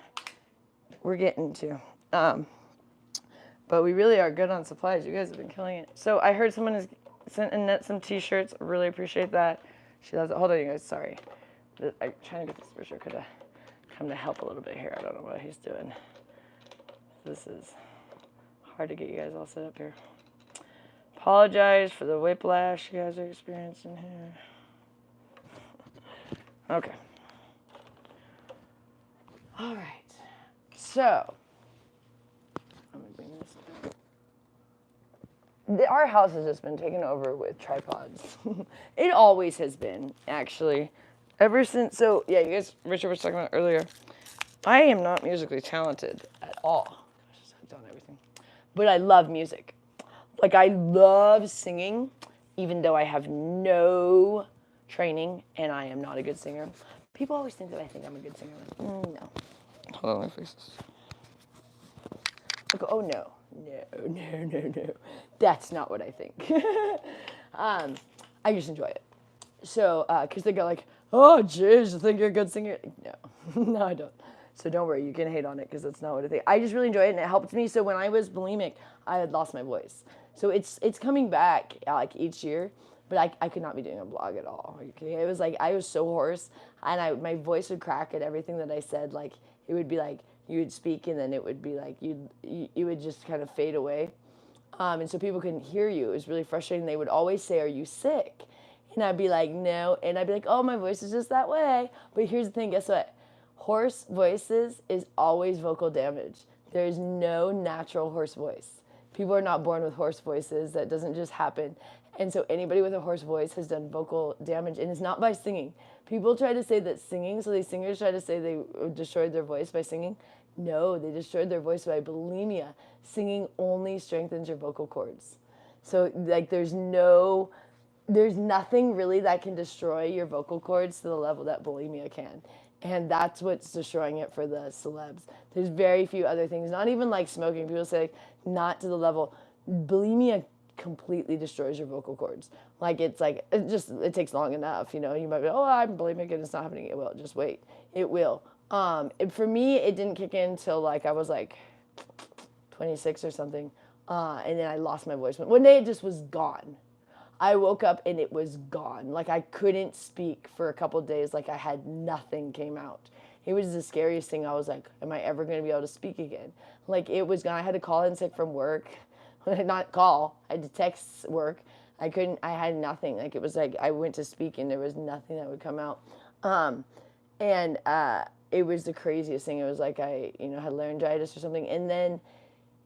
we're getting to. But we really are good on supplies. You guys have been killing it. So I heard someone has sent Annette some t-shirts. I really appreciate that. She loves it. Hold on, you guys. Sorry. I'm trying to get this picture. Could have come to help a little bit here. I don't know what he's doing. This is hard to get you guys all set up here. Apologize for the whiplash you guys are experiencing here. Okay. All right. So, let me bring this down. Our house has just been taken over with tripods. It always has been, actually. Ever since, so yeah, you guys, Richard was talking about earlier. I am not musically talented at all. I just hooked on everything. But I love music. Like, I love singing, even though I have no training and I am not a good singer. People always think that I think I'm a good singer. No. Hold on, let me fix this. Like, oh no. No. That's not what I think. I just enjoy it. So, because they go like, oh, jeez, you think you're a good singer? No, no, I don't. So don't worry, you can hate on it because that's not what I think. I just really enjoy it and it helped me. So when I was bulimic, I had lost my voice. So it's coming back like each year, but I could not be doing a blog at all. Okay? It was like, I was so hoarse and my voice would crack at everything that I said. Like, it would be like, you would speak and then it would be like, you would just kind of fade away. And so people couldn't hear you. It was really frustrating. They would always say, are you sick? And I'd be like, no. And I'd be like, oh, my voice is just that way. But here's the thing, guess what? Hoarse voices is always vocal damage. There's no natural hoarse voice. People are not born with hoarse voices. That doesn't just happen. And so anybody with a hoarse voice has done vocal damage. And it's not by singing. People try to say that singing, so these singers try to say they destroyed their voice by singing. No, they destroyed their voice by bulimia. Singing only strengthens your vocal cords. So like there's nothing really that can destroy your vocal cords to the level that bulimia can. And that's what's destroying it for the celebs. There's very few other things, not even like smoking. People say not to the level. Bulimia completely destroys your vocal cords. Like it takes long enough, you know. You might be, oh, I'm bulimic and it's not happening. It will. Just wait. It will. For me, it didn't kick in till like I was like 26 or something. And then I lost my voice. One day it just was gone. I woke up and it was gone. Like I couldn't speak for a couple of days. Like I had nothing came out. It was the scariest thing. I was like, am I ever going to be able to speak again? Like it was gone. I had to call in sick from work. Not call. I had to text work. I had nothing. Like, it was like I went to speak and there was nothing that would come out. And it was the craziest thing. It was like I, had laryngitis or something. And then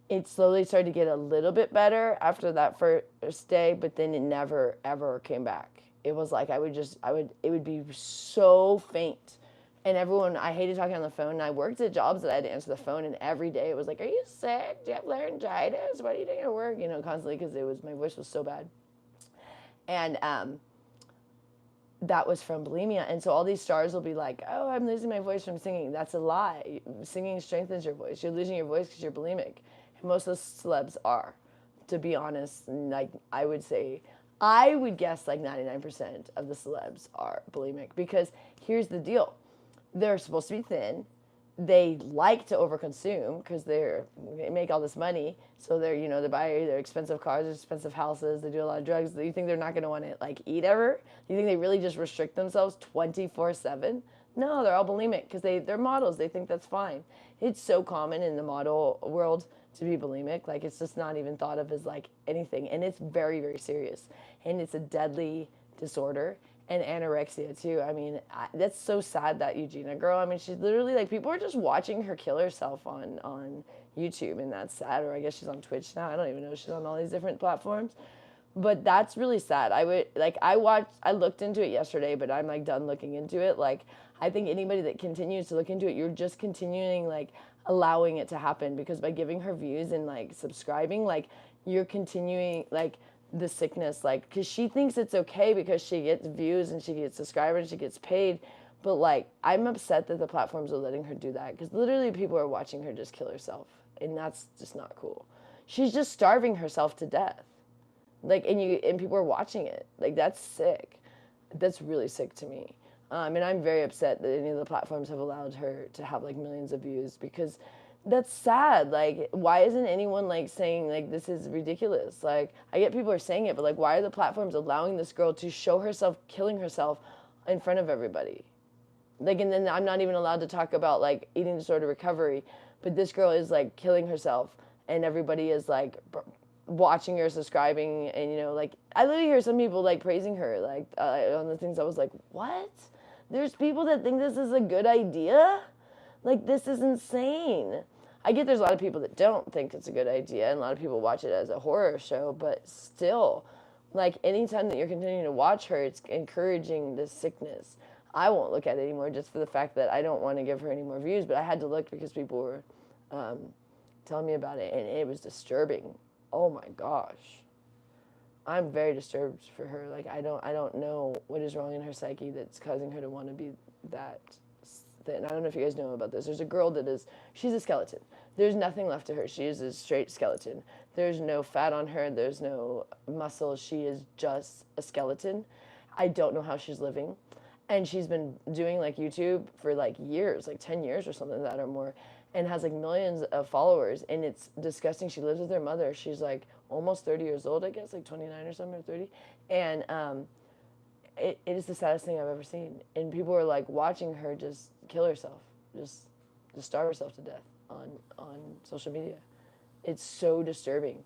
it slowly started to get a little bit better after that first day, but then it never, ever came back. It was like it would be so faint. And everyone, I hated talking on the phone. And I worked at jobs that I had to answer the phone, and every day it was like, "Are you sick? Do you have laryngitis? What are you doing at work?" Constantly, because my voice was so bad. And that was from bulimia. And so all these stars will be like, "Oh, I'm losing my voice from singing." That's a lie. Singing strengthens your voice. You're losing your voice because you're bulimic. And most of the celebs are, to be honest. Like, I would guess like 99% of the celebs are bulimic, because here's the deal. They're supposed to be thin. They like to overconsume because they make all this money. So they buy their expensive cars, expensive houses. They do a lot of drugs. You think they're not going to want to like eat ever? You think they really just restrict themselves 24/7? No, they're all bulimic because they're models. They think that's fine. It's so common in the model world to be bulimic. Like, it's just not even thought of as like anything. And it's very, very serious. And it's a deadly disorder. And anorexia too. I mean, that's so sad, that Eugenia girl. I mean, she's literally like, people are just watching her kill herself on YouTube, and that's sad. Or I guess she's on Twitch now. I don't even know. She's on all these different platforms. But that's really sad. I looked into it yesterday, but I'm like done looking into it. Like, I think anybody that continues to look into it, you're just continuing like allowing it to happen, because by giving her views and like subscribing, like you're continuing like the sickness, like, because she thinks it's okay because she gets views and she gets subscribers and she gets paid. But like, I'm upset that the platforms are letting her do that, because literally people are watching her just kill herself, and that's just not cool. She's just starving herself to death. Like, and people are watching it. Like, that's sick. That's really sick to me. And I'm very upset that any of the platforms have allowed her to have like millions of views, because that's sad. Like, why isn't anyone like saying like, this is ridiculous? Like, I get people are saying it, but like, why are the platforms allowing this girl to show herself killing herself in front of everybody? Like, and then I'm not even allowed to talk about like eating disorder recovery, but this girl is like killing herself, and everybody is like watching her, subscribing, and like, I literally hear some people like praising her, like on the things. I was like, what? There's people that think this is a good idea? Like, this is insane. I get there's a lot of people that don't think it's a good idea, and a lot of people watch it as a horror show, but still, like, anytime that you're continuing to watch her, it's encouraging this sickness. I won't look at it anymore, just for the fact that I don't want to give her any more views, but I had to look because people were telling me about it, and it was disturbing. Oh my gosh. I'm very disturbed for her. Like, I don't know what is wrong in her psyche that's causing her to want to be that thin. I don't know if you guys know about this. There's a girl she's a skeleton. There's nothing left to her. She is a straight skeleton. There's no fat on her. There's no muscle. She is just a skeleton. I don't know how she's living. And she's been doing like YouTube for like years, like 10 years or something like that or more, and has like millions of followers. And it's disgusting. She lives with her mother. She's like almost 30 years old, I guess, like 29 or something, or 30. And it is the saddest thing I've ever seen. And people are like watching her just kill herself, just starve herself to death on social media. It's so disturbing.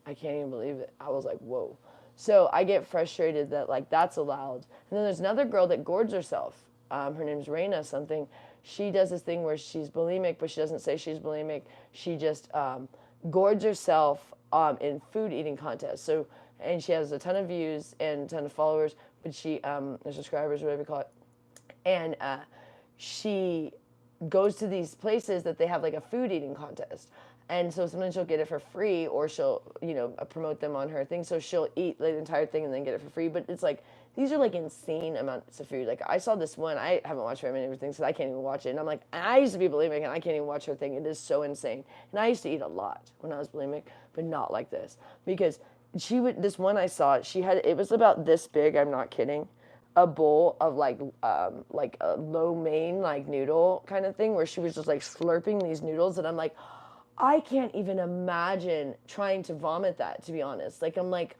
I can't even believe it. I was like, whoa. So I get frustrated that like that's allowed. And then there's another girl that gourds herself. Her name's Raina something. She does this thing where she's bulimic, but she doesn't say she's bulimic. She just gourds herself in food eating contests. So, and she has a ton of views and a ton of followers, but she, subscribers, whatever you call it. And she goes to these places that they have like a food eating contest. And so sometimes she'll get it for free, or she'll, promote them on her thing. So she'll eat like the entire thing and then get it for free. But it's like, these are like insane amounts of food. Like, I saw this one, I haven't watched very many of her things because I can't even watch it. And I'm like, I used to be bulimic and I can't even watch her thing. It is so insane. And I used to eat a lot when I was bulimic, but not like this. Because this one I saw, it was about this big, I'm not kidding, a bowl of like a lo mein, like noodle kind of thing, where she was just like slurping these noodles. And I'm like, I can't even imagine trying to vomit that, to be honest. Like, I'm like,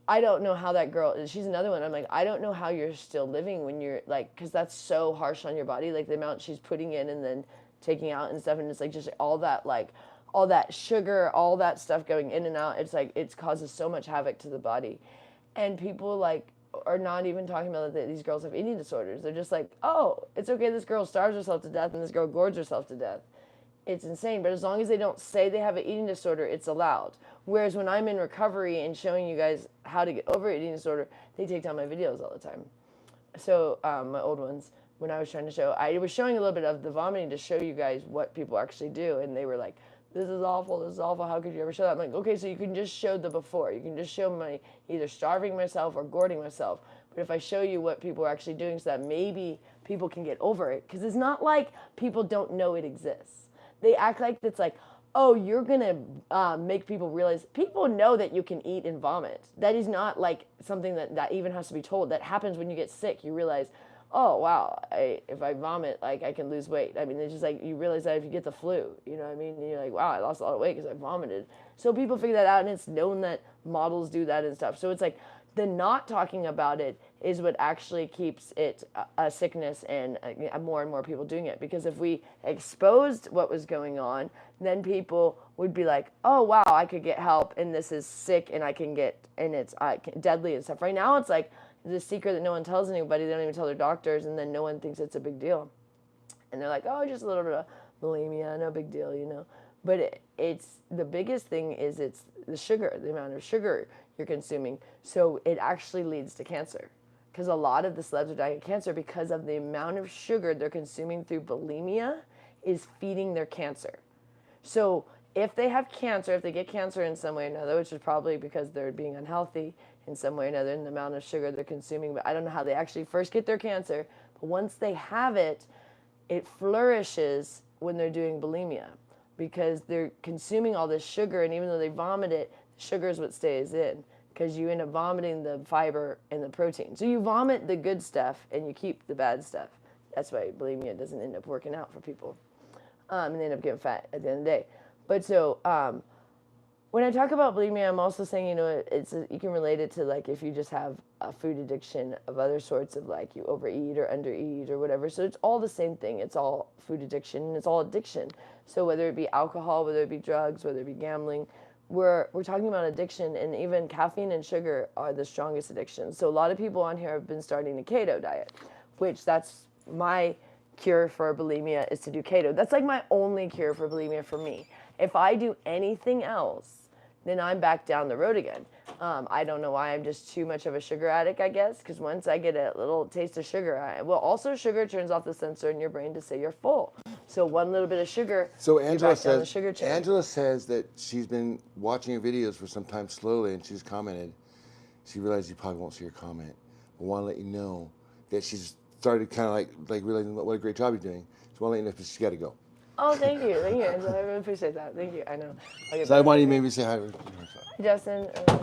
I don't know how that girl is. She's another one. I'm like, I don't know how you're still living when you're like, because that's so harsh on your body. Like, the amount she's putting in and then taking out and stuff. And it's like just all all that sugar, all that stuff going in and out. It's like, it causes so much havoc to the body. And people like are not even talking about that these girls have eating disorders. They're just like, oh, it's okay, this girl starves herself to death and this girl gorges herself to death. It's insane. But as long as they don't say they have an eating disorder, it's allowed. Whereas when I'm in recovery and showing you guys how to get over eating disorder, they take down my videos all the time. So my old ones, when I was trying to show, I was showing a little bit of the vomiting to show you guys what people actually do. And they were like, this is awful, how could you ever show that? I'm like, okay, so you can just show the before. You can just show my either starving myself or gording myself. But if I show you what people are actually doing so that maybe people can get over it, because it's not like people don't know it exists. They act like it's like, oh, you're going to make people realize. People know that you can eat and vomit. That is not like something that even has to be told. That happens when you get sick. You realize, oh, wow, if I vomit, like, I can lose weight. I mean, it's just like, you realize that if you get the flu, you know what I mean? And you're like, wow, I lost a lot of weight because I vomited. So people figure that out, and it's known that models do that and stuff. So it's like, the not talking about it is what actually keeps it a sickness and more and more people doing it. Because if we exposed what was going on, then people would be like, oh, wow, I could get help, and this is sick, and I can get, and it's deadly and stuff. Right now, it's like, the secret that no one tells anybody. They don't even tell their doctors, and then no one thinks it's a big deal. And they're like, oh, just a little bit of bulimia, no big deal, you know. But it's the biggest thing is it's the sugar, the amount of sugar you're consuming. So it actually leads to cancer, because a lot of the celebs are dying of cancer because of the amount of sugar they're consuming through bulimia is feeding their cancer. So if they have cancer, if they get cancer in some way or another, which is probably because they're being unhealthy in some way or another, in the amount of sugar they're consuming, but I don't know how they actually first get their cancer, but once they have it, it flourishes when they're doing bulimia, because they're consuming all this sugar, and even though they vomit it, sugar is what stays in, because you end up vomiting the fiber and the protein. So you vomit the good stuff, and you keep the bad stuff. That's why bulimia doesn't end up working out for people, and they end up getting fat at the end of the day. But so, when I talk about bulimia, I'm also saying, you know, you can relate it to, like, if you just have a food addiction of other sorts of, like, you overeat or undereat or whatever. So it's all the same thing. It's all food addiction, and it's all addiction. So whether it be alcohol, whether it be drugs, whether it be gambling, we're talking about addiction, and even caffeine and sugar are the strongest addictions. So a lot of people on here have been starting the keto diet, which that's my cure for bulimia, is to do keto. That's like my only cure for bulimia for me. If I do anything else, then I'm back down the road again. I don't know why. I'm just too much of a sugar addict, I guess, because once I get a little taste of sugar, also sugar turns off the sensor in your brain to say you're full. So one little bit of sugar, So you're Angela back down the says, sugar chain. Angela says that she's been watching your videos for some time slowly, and she's commented. She realized you probably won't see her comment, but want to let you know that she's started kind of like realizing what a great job you're doing. So want to let you know if she's got to go. Oh, thank you, Angela. I really appreciate that. Thank you. I know. So I want you to maybe say hi. Hi, Justin. Yeah,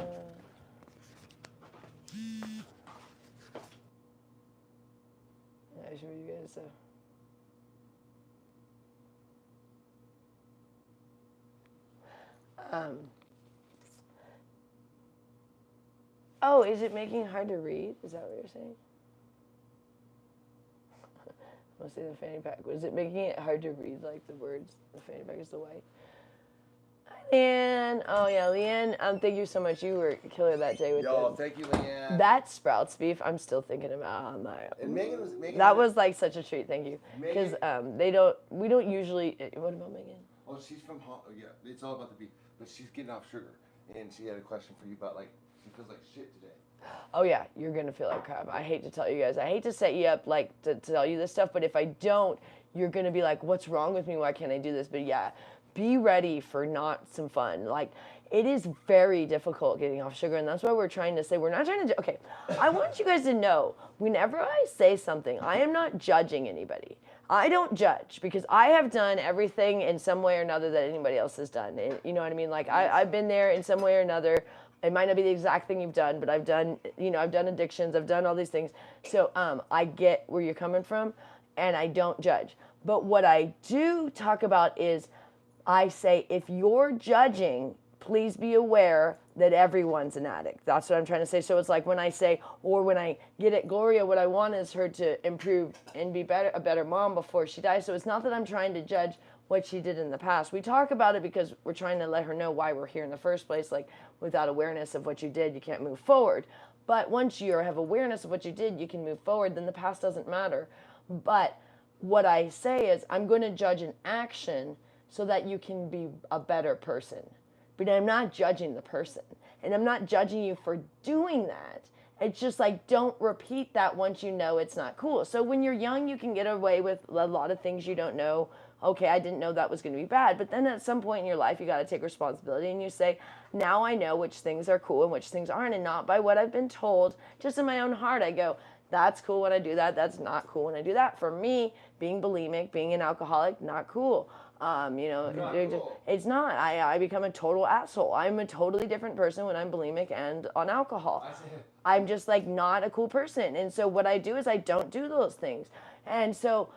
sure you guys. Oh, is it making it hard to read? Is that what you're saying? Let's see the fanny pack. Was it making it hard to read, like the words? The fanny pack is the white. Hi, Leanne. Oh yeah, Leanne. Thank you so much. You were a killer that day with Thank you, Leanne. that Sprouts beef. I'm still thinking about that. And Megan That was like such a treat. Thank you. Because we don't usually. What about Megan? Oh, she's from yeah. It's all about the beef, but she's getting off sugar, and she had a question for you about, like, she feels like shit today. Oh yeah, you're gonna feel like crap. I hate to tell you guys. I hate to set you up, like, to tell you this stuff, but if I don't, you're gonna be like, what's wrong with me? Why can't I do this? But yeah, be ready for not some fun. Like, it is very difficult getting off sugar, and that's why we're trying to say, we're not trying to okay, I want you guys to know, whenever I say something, I am not judging anybody. I don't judge, because I have done everything in some way or another that anybody else has done. You know what I mean? Like, I've been there in some way or another. It might not be the exact thing you've done, but I've done addictions, I've done all these things. So I get where you're coming from, and I don't judge. But what I do talk about is, I say, if you're judging, please be aware that everyone's an addict. That's what I'm trying to say. So it's like when I say, or when I get at Gloria, what I want is her to improve and be a better mom before she dies. So it's not that I'm trying to judge what she did in the past. We talk about it because we're trying to let her know why we're here in the first place. Like, without awareness of what you did, you can't move forward. But once you have awareness of what you did, you can move forward. Then the past doesn't matter. But what I say is, I'm going to judge an action so that you can be a better person. But I'm not judging the person. And I'm not judging you for doing that. It's just like, don't repeat that once you know it's not cool. So when you're young, you can get away with a lot of things you don't know. Okay, I didn't know that was going to be bad. But then at some point in your life, you got to take responsibility and you say, now I know which things are cool and which things aren't. And not by what I've been told, just in my own heart, I go, that's cool when I do that. That's not cool when I do that. For me, being bulimic, being an alcoholic, not cool. It's not. I become a total asshole. I'm a totally different person when I'm bulimic and on alcohol. I'm just like not a cool person. And so what I do is I don't do those things. And so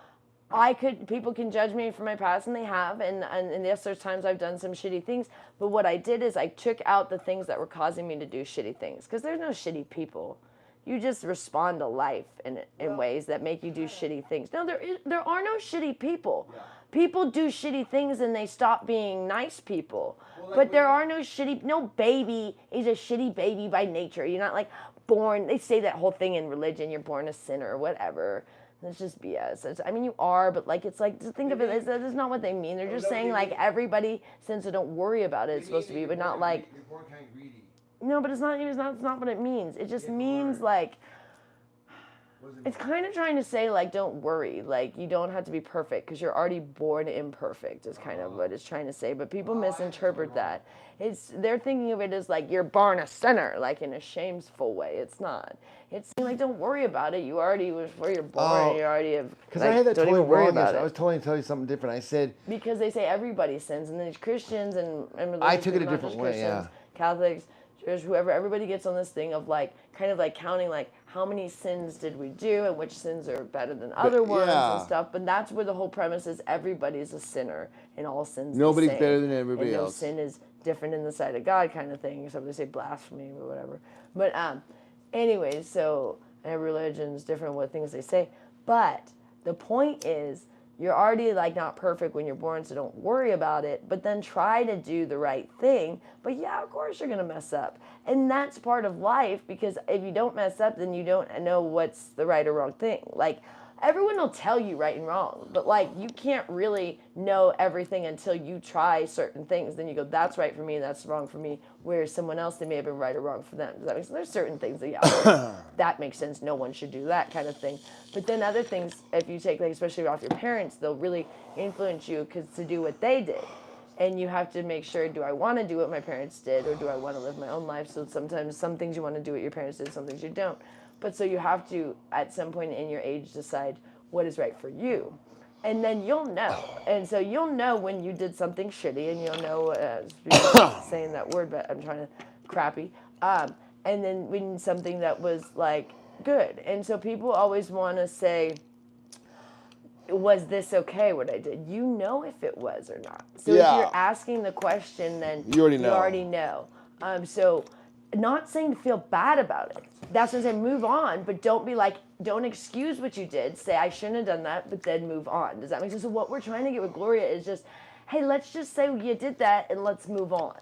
people can judge me for my past, and they have, and yes, there's times I've done some shitty things, but what I did is I took out the things that were causing me to do shitty things, because there's no shitty people. You just respond to life in ways that make you do shitty things. No, there are no shitty people. Yeah. People do shitty things and they stop being nice people. Well, but there are no baby is a shitty baby by nature. You're not like born, they say that whole thing in religion, you're born a sinner or whatever. That's just BS. You are, but like, it's like, just think of it as that's not what they mean. They're just saying like everybody sins, so don't worry about it. It's supposed to be, but not like. You're born kind of greedy. No, but it's not what it means. It just means like, it's kind of trying to say like, don't worry. Like, you don't have to be perfect because you're already born imperfect is kind of what it's trying to say. But people misinterpret that. They're thinking of it as like, you're born a sinner, like in a shameful way. It's not. It's like, don't worry about it. You already was where you're born. You already have. Because I had that totally wrong. I was totally tell you something different. I said. Because they say everybody sins, and then there's Christians and I took it a different way. Yeah. Catholics. Whoever, everybody gets on this thing of like, kind of like counting like how many sins did we do and which sins are better than other ones and stuff. But that's where the whole premise is, everybody's a sinner and all sins Nobody's the same. Better than everybody and else. No sin is different in the sight of God kind of thing. Some they say blasphemy or whatever. But anyways, so every religion's different what things they say. But the point is, you're already like not perfect when you're born, so don't worry about it, but then try to do the right thing. But yeah, of course you're gonna mess up. And that's part of life, because if you don't mess up, then you don't know what's the right or wrong thing. Like, everyone will tell you right and wrong, but like, you can't really know everything until you try certain things. Then you go, that's right for me, that's wrong for me. Whereas someone else, they may have been right or wrong for them. Does that make sense? There's certain things that, yeah, that makes sense. No one should do that kind of thing. But then other things, if you take, like, especially off your parents, they'll really influence you to do what they did. And you have to make sure, do I want to do what my parents did, or do I want to live my own life? So sometimes some things you want to do what your parents did, some things you don't. But so you have to, at some point in your age, decide what is right for you. And then you'll know. And so you'll know when you did something shitty, and you'll know, saying that word, but I'm trying to, crappy. And then when something that was like good. And so people always want to say, was this okay what I did? You know if it was or not. So if you're asking the question, then you already know. So not saying to feel bad about it. That's what I'm saying, move on, but don't be like, don't excuse what you did. Say, I shouldn't have done that, but then move on. Does that make sense? So what we're trying to get with Gloria is just, hey, let's just say you did that and let's move on.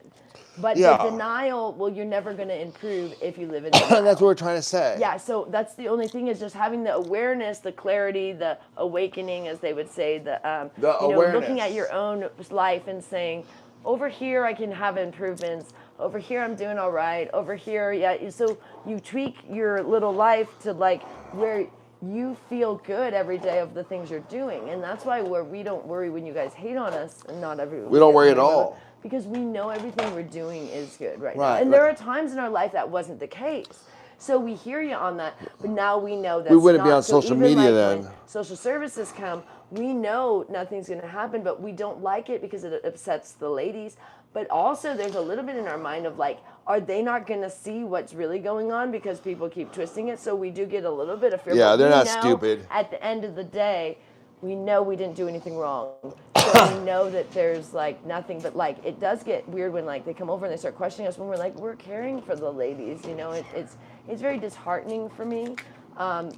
But the denial, well, you're never going to improve if you live in denial. That's what we're trying to say. Yeah, so that's the only thing, is just having the awareness, the clarity, the awakening, as they would say, the looking at your own life and saying, over here I can have improvements. Over here I'm doing all right. Over here, so you tweak your little life to like where you feel good every day of the things you're doing. And that's why we don't worry when you guys hate on us, and not everyone. We don't worry at all. Because we know everything we're doing is good right now. And there are times in our life that wasn't the case. So we hear you on that, but now we know that we wouldn't be on social media then. When social services come, we know nothing's going to happen, but we don't like it because it upsets the ladies. But also there's a little bit in our mind of like, are they not going to see what's really going on because people keep twisting it? So we do get a little bit of fear. Yeah, they're not stupid. At the end of the day, we know we didn't do anything wrong. So we know that there's like nothing, but like it does get weird when like they come over and they start questioning us when we're like, we're caring for the ladies, you know. It's very disheartening for me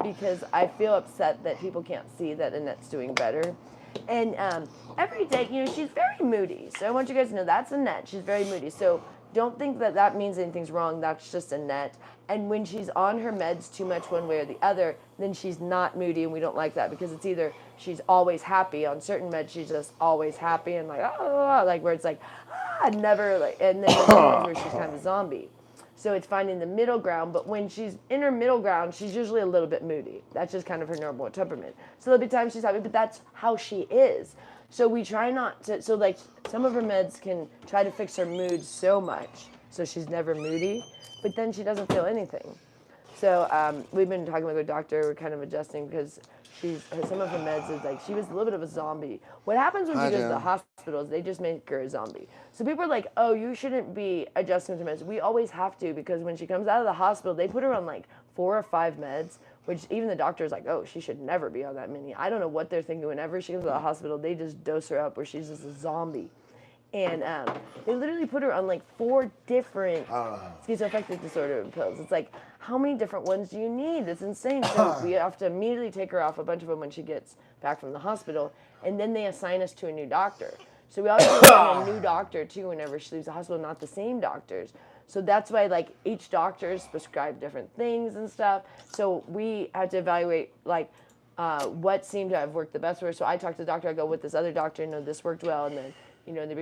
because I feel upset that people can't see that Annette's doing better. And every day, she's very moody. So I want you guys to know that's Annette. She's very moody. So don't think that that means anything's wrong. That's just Annette. And when she's on her meds too much one way or the other, then she's not moody, and we don't like that because it's either she's always happy on certain meds, she's just always happy and like like where it's like never like, and then there's times where she's kind of a zombie. So it's finding the middle ground, but when she's in her middle ground, she's usually a little bit moody. That's just kind of her normal temperament. So there'll be times she's happy, but that's how she is. So we try not to, so like some of her meds can try to fix her mood so much, so she's never moody, but then she doesn't feel anything. So we've been talking with her doctor, we're kind of adjusting because some of her meds is like, she was a little bit of a zombie. What happens when she goes to the hospital is they just make her a zombie. So people are like, oh, you shouldn't be adjusting to meds. We always have to, because when she comes out of the hospital, they put her on like 4 or 5 meds, which even the doctor is like, oh, she should never be on that many. I don't know what they're thinking. Whenever she comes to the hospital, they just dose her up where she's just a zombie. And they literally put her on like 4 different schizoaffective disorder pills. It's like, how many different ones do you need? It's insane. So we have to immediately take her off a bunch of them when she gets back from the hospital. And then they assign us to a new doctor. So we always assign a new doctor too whenever she leaves the hospital, not the same doctors. So that's why like each doctor's prescribe different things and stuff. So we had to evaluate like what seemed to have worked the best for her. So I talked to the doctor, I go with this other doctor, this worked well, and then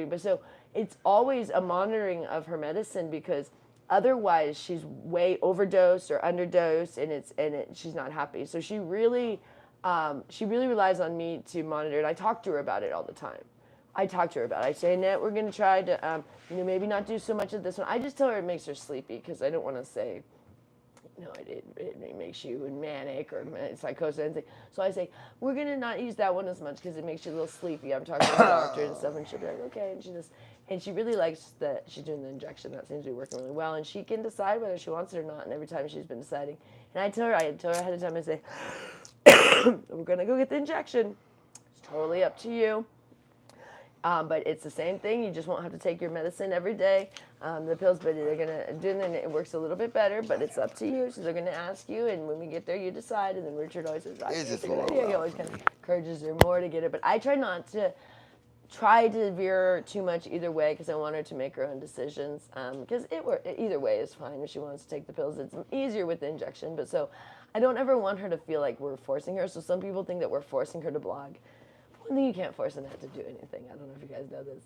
but so it's always a monitoring of her medicine, because otherwise she's way overdosed or underdosed, and she's not happy. So she really relies on me to monitor it. I talk to her about it all the time. I say, Annette, we're going to try to maybe not do so much of this one. I just tell her it makes her sleepy, because I don't want to say it makes you manic or psychosis or anything. So I say, we're going to not use that one as much because it makes you a little sleepy. I'm talking to the doctor and stuff, and she'll be like, okay. And she really likes that she's doing the injection. That seems to be working really well. And she can decide whether she wants it or not. And every time she's been deciding. And I tell her ahead of time, I say, we're going to go get the injection. It's totally up to you. But it's the same thing. You just won't have to take your medicine every day. The pills, but they're going to do it, and it works a little bit better, but it's up to you. So they're going to ask you, and when we get there, you decide. And then Richard always says, it's a good idea. He always kind of encourages her more to get it. But I try not to veer her too much either way, because I want her to make her own decisions. Because either way is fine if she wants to take the pills. It's easier with the injection. But so I don't ever want her to feel like we're forcing her. So some people think that we're forcing her to blog. One thing you can't force Annette to do anything. I don't know if you guys know this.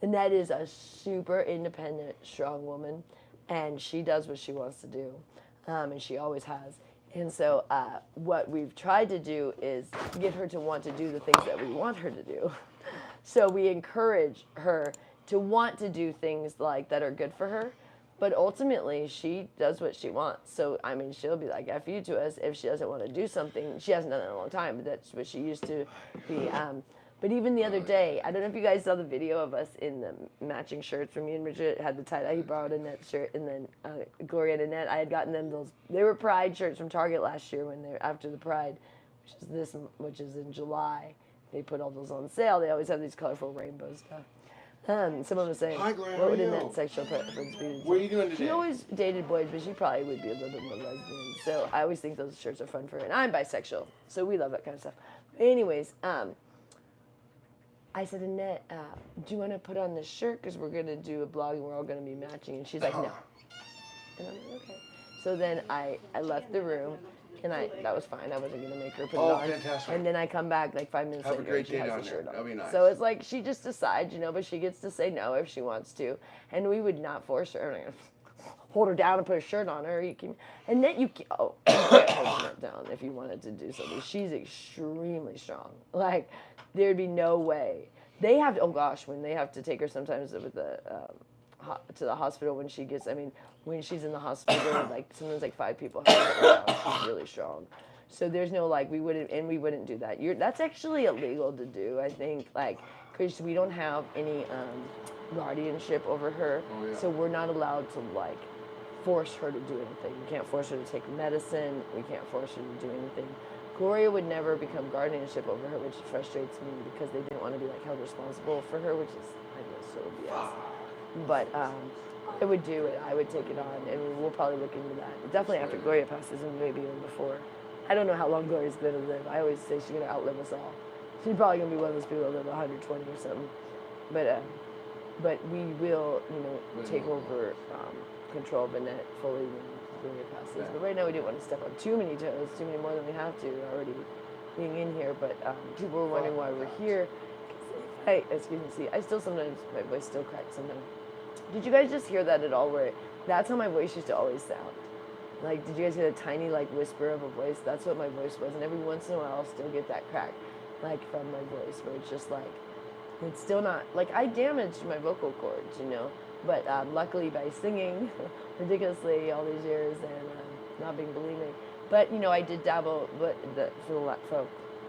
Annette is a super independent, strong woman, and she does what she wants to do, and she always has. And so what we've tried to do is get her to want to do the things that we want her to do. So we encourage her to want to do things like that are good for her, but ultimately she does what she wants. So, she'll be like, F you to us if she doesn't want to do something. She hasn't done it in a long time, but that's what she used to be. But even the other day, I don't know if you guys saw the video of us in the matching shirts. For me and Richard had the tie-dye. He borrowed Annette's shirt, and then Gloria and Annette, I had gotten them those. They were Pride shirts from Target last year after the Pride, which is in July. They put all those on sale. They always have these colorful rainbow stuff. Someone was saying, Hi, Gloria, what would how are Annette's sexual preference be? What are you doing today? She always dated boys, but she probably would be a little bit more lesbian. So I always think those shirts are fun for her. And I'm bisexual, so we love that kind of stuff. Anyways, I said, Annette, do you want to put on this shirt? Because we're going to do a blog and we're all going to be matching. And she's like, no. And I'm like, okay. So then I left the room, and that was fine. I wasn't going to make her put it on. Fantastic. And then I come back like 5 minutes later, and she has the shirt on. That'll be nice. So it's like she just decides, but she gets to say no if she wants to. And we would not force her. I'm not going to hold her down and put a shirt on her. And then you can't hold her down if you wanted to do something. She's extremely strong. Like, there'd be no way. They have to, when they have to take her sometimes with to the hospital when she gets, when she's in the hospital, like sometimes like 5 people have her around. She's really strong. So there's no we wouldn't do that. That's actually illegal to do, I think, because we don't have any guardianship over her. Oh, yeah. So we're not allowed to force her to do anything. We can't force her to take medicine. We can't force her to do anything. Gloria would never become guardianship over her, which frustrates me because they didn't want to be held responsible for her, which is so BS. But I would do it. I would take it on, and we'll probably look into that. Definitely after Gloria passes, and maybe even before. I don't know how long Gloria's going to live. I always say she's going to outlive us all. She's probably gonna be one of those people that are 120 or something. But we will, take over control of Annette fully when it passes. But right now we didn't want to step on too many toes, too many more than we have to already being in here. But people were wondering why we're here. I still sometimes, my voice still cracks sometimes. Did you guys just hear that at all? Where that's how my voice used to always sound. Like, did you guys hear the tiny, like, whisper of a voice? That's what my voice was. And every once in a while, I'll still get that crack, like, from my voice, where it's just like, it's still not, like, I damaged my vocal cords, But luckily, by singing ridiculously all these years and not being bulimic. But, I did dabble,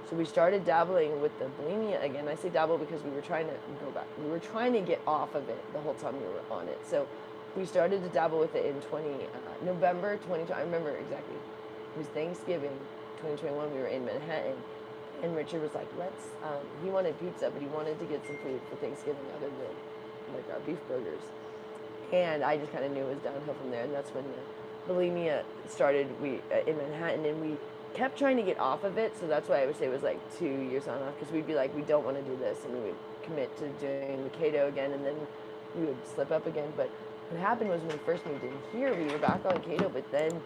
so we started dabbling with the bulimia again. I say dabble because we were trying to go back. We were trying to get off of it the whole time we were on it. So we started to dabble with it in November 2020. I remember exactly. It was Thanksgiving 2021. We were in Manhattan. And Richard was like, he wanted pizza, but he wanted to get some food for Thanksgiving other than, like, our beef burgers. And I just kind of knew it was downhill from there. And that's when the bulimia started in Manhattan. And we kept trying to get off of it. So that's why I would say it was like 2 years on off. Because we'd be like, we don't want to do this. And we would commit to doing the keto again. And then we would slip up again. But what happened was when we first moved in here, we were back on keto. But then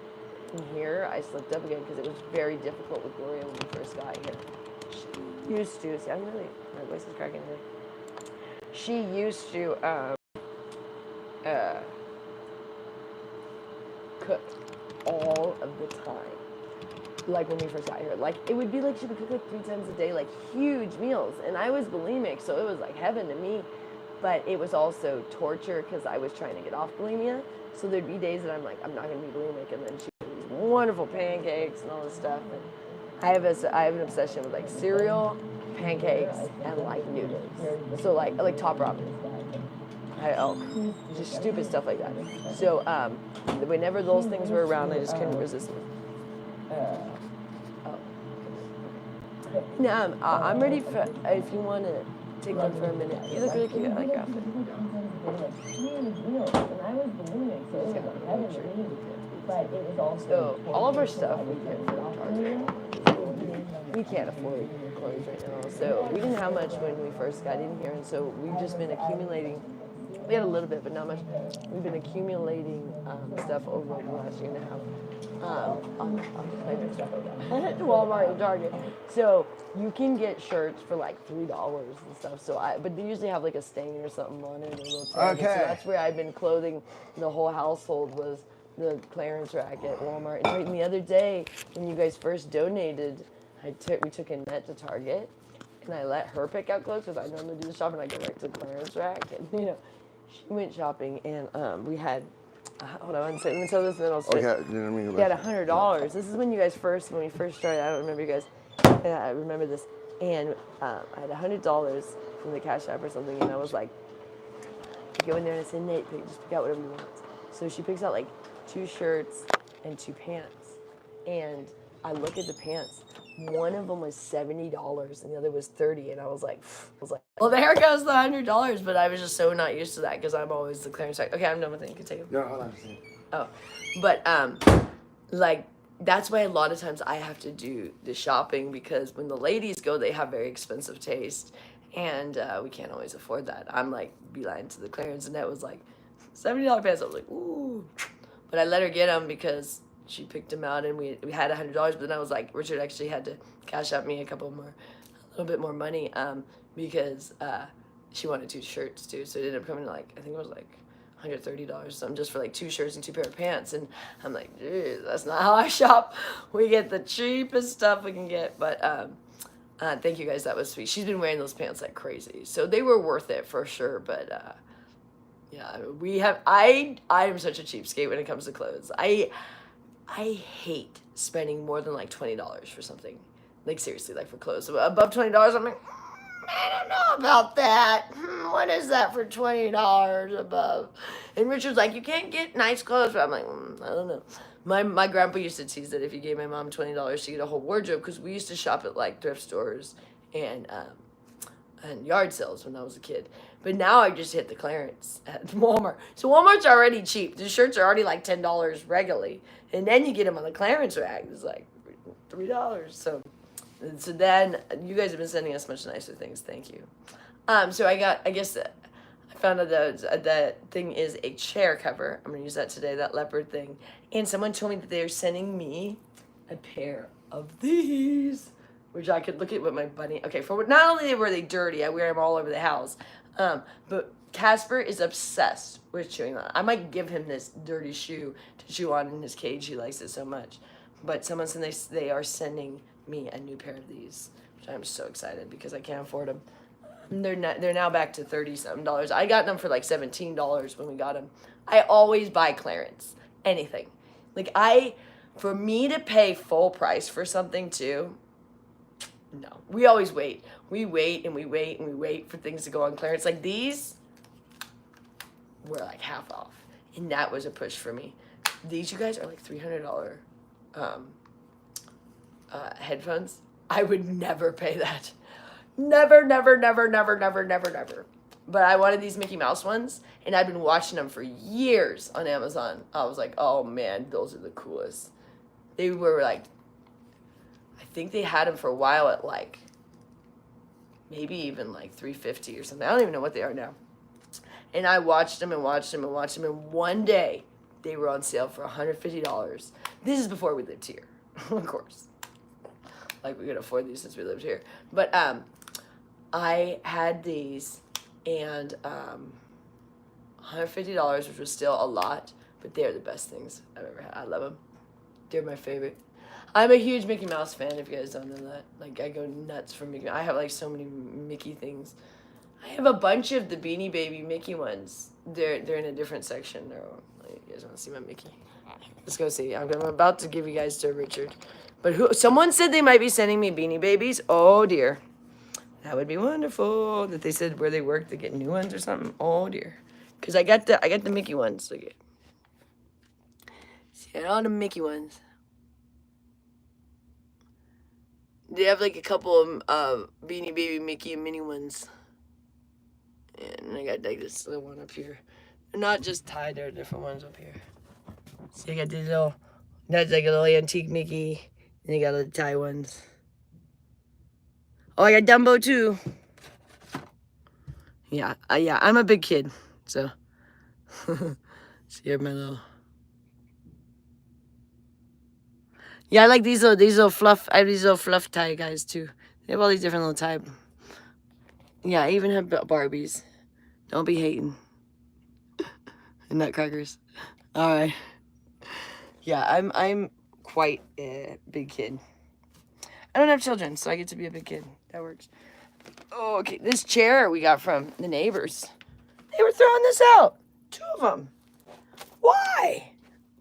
in here, I slipped up again because it was very difficult with Gloria when we first got here. She used to, my voice is cracking today. She used to cook all of the time. Like when we first got here. Like it would be like she would cook like 3 times a day, like huge meals. And I was bulimic, so it was like heaven to me. But it was also torture because I was trying to get off bulimia. So there'd be days that I'm like, I'm not going to be bulimic. And then she would do these wonderful pancakes and all this stuff. And I have an obsession with like cereal, pancakes, and like noodles. So like top ramen. Just stupid stuff like that. So whenever those things were around, I just couldn't resist them. Now I'm ready for if you want to take them for a minute. You look really cute. I like your outfit. So all of our stuff we get from Target. We can't afford clothes right now, so we didn't have much when we first got in here, and so we've just been accumulating. We had a little bit, but not much. We've been accumulating stuff over the last year and a half. At Walmart and Target. So you can get shirts for like $3 and stuff. But they usually have like a stain or something on it. Okay. So that's where I've been clothing the whole household was the clearance rack at Walmart. And the other day when you guys first donated, we took Annette to Target, and I let her pick out clothes because I normally do the shopping. I go right to the clearance rack, and she went shopping, and we had. Hold on, let me tell this middle story. Okay, we had $100. This is when we first started. I don't remember you guys. I remember this, and I had $100 from the Cash App or something, and I was like, go in there and I said, Nate, just pick out whatever you want. So she picks out like 2 shirts and 2 pants, and I look at the pants. One of them was $70 and the other was $30, and I was like, well, there goes the $100. But I was just so not used to that because I'm always the clearance rack. Okay, I'm done with it. You can take it. No, hold on. Oh, but like that's why a lot of times I have to do the shopping because when the ladies go, they have very expensive taste, and we can't always afford that. I'm like beeline to the clearance, and that was like $70 pants. I was like, ooh, but I let her get them because she picked them out, and we had $100. But then I was like, Richard actually had to cash out me a little bit more money, because she wanted 2 shirts too. So it ended up coming to like I think it was like $130 or something just for like 2 shirts and 2 pair of pants. And I'm like, dude, that's not how I shop. We get the cheapest stuff we can get. But thank you guys, that was sweet. She's been wearing those pants like crazy, so they were worth it for sure. But yeah, I am such a cheapskate when it comes to clothes. I hate spending more than like $20 for something. Like seriously, like for clothes. Above $20, I'm like, I don't know about that. What is that for $20 above? And Richard's like, you can't get nice clothes. But I'm like, I don't know. My grandpa used to tease that if you gave my mom $20 to get a whole wardrobe, because we used to shop at like thrift stores and yard sales when I was a kid. But now I just hit the clearance at Walmart. So Walmart's already cheap. The shirts are already like $10 regularly. And then you get them on the clearance rack. It's like $3. So And so then you guys have been sending us much nicer things. Thank you. So I guess I found out that thing is a chair cover. I'm gonna use that today, that leopard thing. And someone told me that they're sending me a pair of these, which I could look at what my bunny. Okay, for not only were they dirty, I wear them all over the house. But Casper is obsessed with chewing on. I might give him this dirty shoe to chew on in his cage. He likes it so much. But someone said they are sending me a new pair of these, which I'm so excited because I can't afford them. They're now back to $30-something. I got them for like $17 when we got them. I always buy clearance, anything. Like for me to pay full price for something too. No, we always wait. We wait and we wait and we wait for things to go on clearance. Like these were like half off, and that was a push for me. These, you guys, are like $300 headphones. I would never pay that. Never, never, never, never, never, never, never. But I wanted these Mickey Mouse ones, and I've been watching them for years on Amazon. I was like, oh man, those are the coolest. They were like, I think they had them for a while at like, maybe even like $350 or something. I don't even know what they are now. And I watched them and watched them and watched them, and one day they were on sale for $150. This is before we lived here, of course. Like we could afford these since we lived here. But I had these, and $150, which was still a lot, but they're the best things I've ever had. I love them. They're my favorite. I'm a huge Mickey Mouse fan, if you guys don't know that. Like, I go nuts for Mickey. I have, like, so many Mickey things. I have a bunch of the Beanie Baby Mickey ones. They're in a different section. You guys want to see my Mickey? Let's go see. I'm about to give you guys to Richard. But someone said they might be sending me Beanie Babies. Oh, dear. That would be wonderful. That they said where they work to get new ones or something. Oh, dear. Because I got the Mickey ones. Look at. See, all the Mickey ones. They have like a couple of Beanie Baby Mickey and Minnie ones. And I got like this little one up here. They're not just tied, there are different ones up here. See, I got these little, that's like a little antique Mickey. And you got the tie ones. Oh, I got Dumbo too. Yeah, I'm a big kid, so. See, here my little. Yeah, I like these little fluff. I have these little fluff tie guys too. They have all these different little tie. Yeah, I even have Barbies. Don't be hating. And nutcrackers. All right. Yeah, I'm quite a big kid. I don't have children, so I get to be a big kid. That works. Oh, okay. This chair we got from the neighbors. They were throwing this out. 2 of them. Why?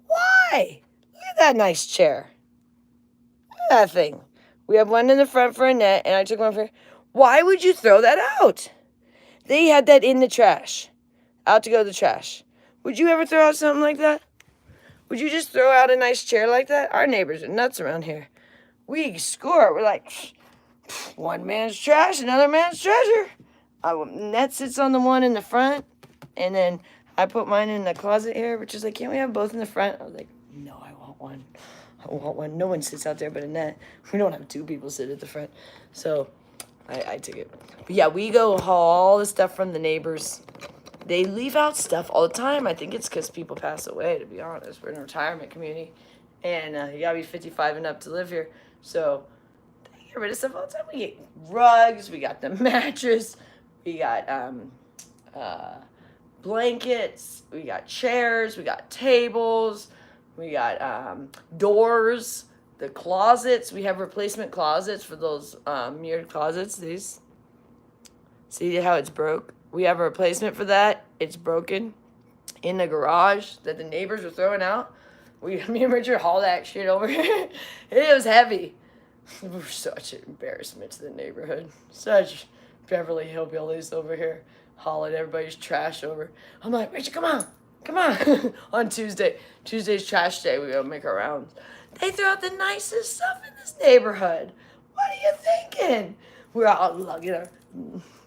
Why? Look at that nice chair. Look at that thing. We have one in the front for Annette, and I took one for. Why would you throw that out? They had that in the trash. Out to go to the trash. Would you ever throw out something like that? Would you just throw out a nice chair like that? Our neighbors are nuts around here. We score. We're like, one man's trash, another man's treasure. Annette sits on the one in the front, and then I put mine in the closet here, which is like, can't we have both in the front? I was like, no, I want one. I want one. No one sits out there but Annette. We don't have 2 people sit at the front. So I took it. But yeah, we go haul all the stuff from the neighbors. They leave out stuff all the time. I think it's because people pass away, to be honest. We're in a retirement community, and you gotta be 55 and up to live here. So they get rid of stuff all the time. We get rugs, we got the mattress, we got blankets, we got chairs, we got tables, we got doors, the closets. We have replacement closets for those mirrored closets. These. See how it's broke? We have a replacement for that. It's broken in the garage that the neighbors were throwing out. Me and Richard hauled that shit over here. It was heavy. We're such an embarrassment to the neighborhood. Such Beverly Hillbillies over here hauling everybody's trash over. I'm like, Richard, come on. Come on. On Tuesday. Tuesday's trash day. We go make our rounds. They throw out the nicest stuff in this neighborhood. What are you thinking? We're all lugging our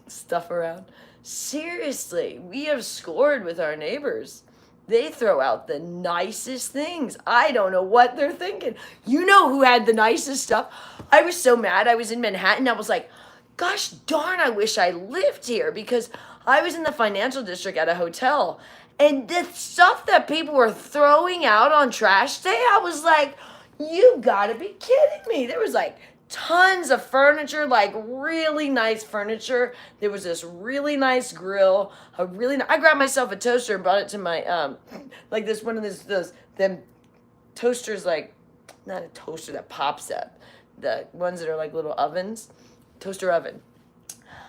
stuff around. Seriously, we have scored with our neighbors. they throw out the nicest things. I don't know what they're thinking. You know who had the nicest stuff? I was so mad. I was in Manhattan. I was like, gosh darn, I wish I lived here, because I was in the financial district at a hotel. And the stuff that people were throwing out on trash day, I was like, you gotta be kidding me. There was like tons of furniture, like really nice furniture. There was this really nice grill, I grabbed myself a toaster and brought it to my like this one of those them toasters, like not a toaster that pops up, the ones that are like little ovens, toaster oven.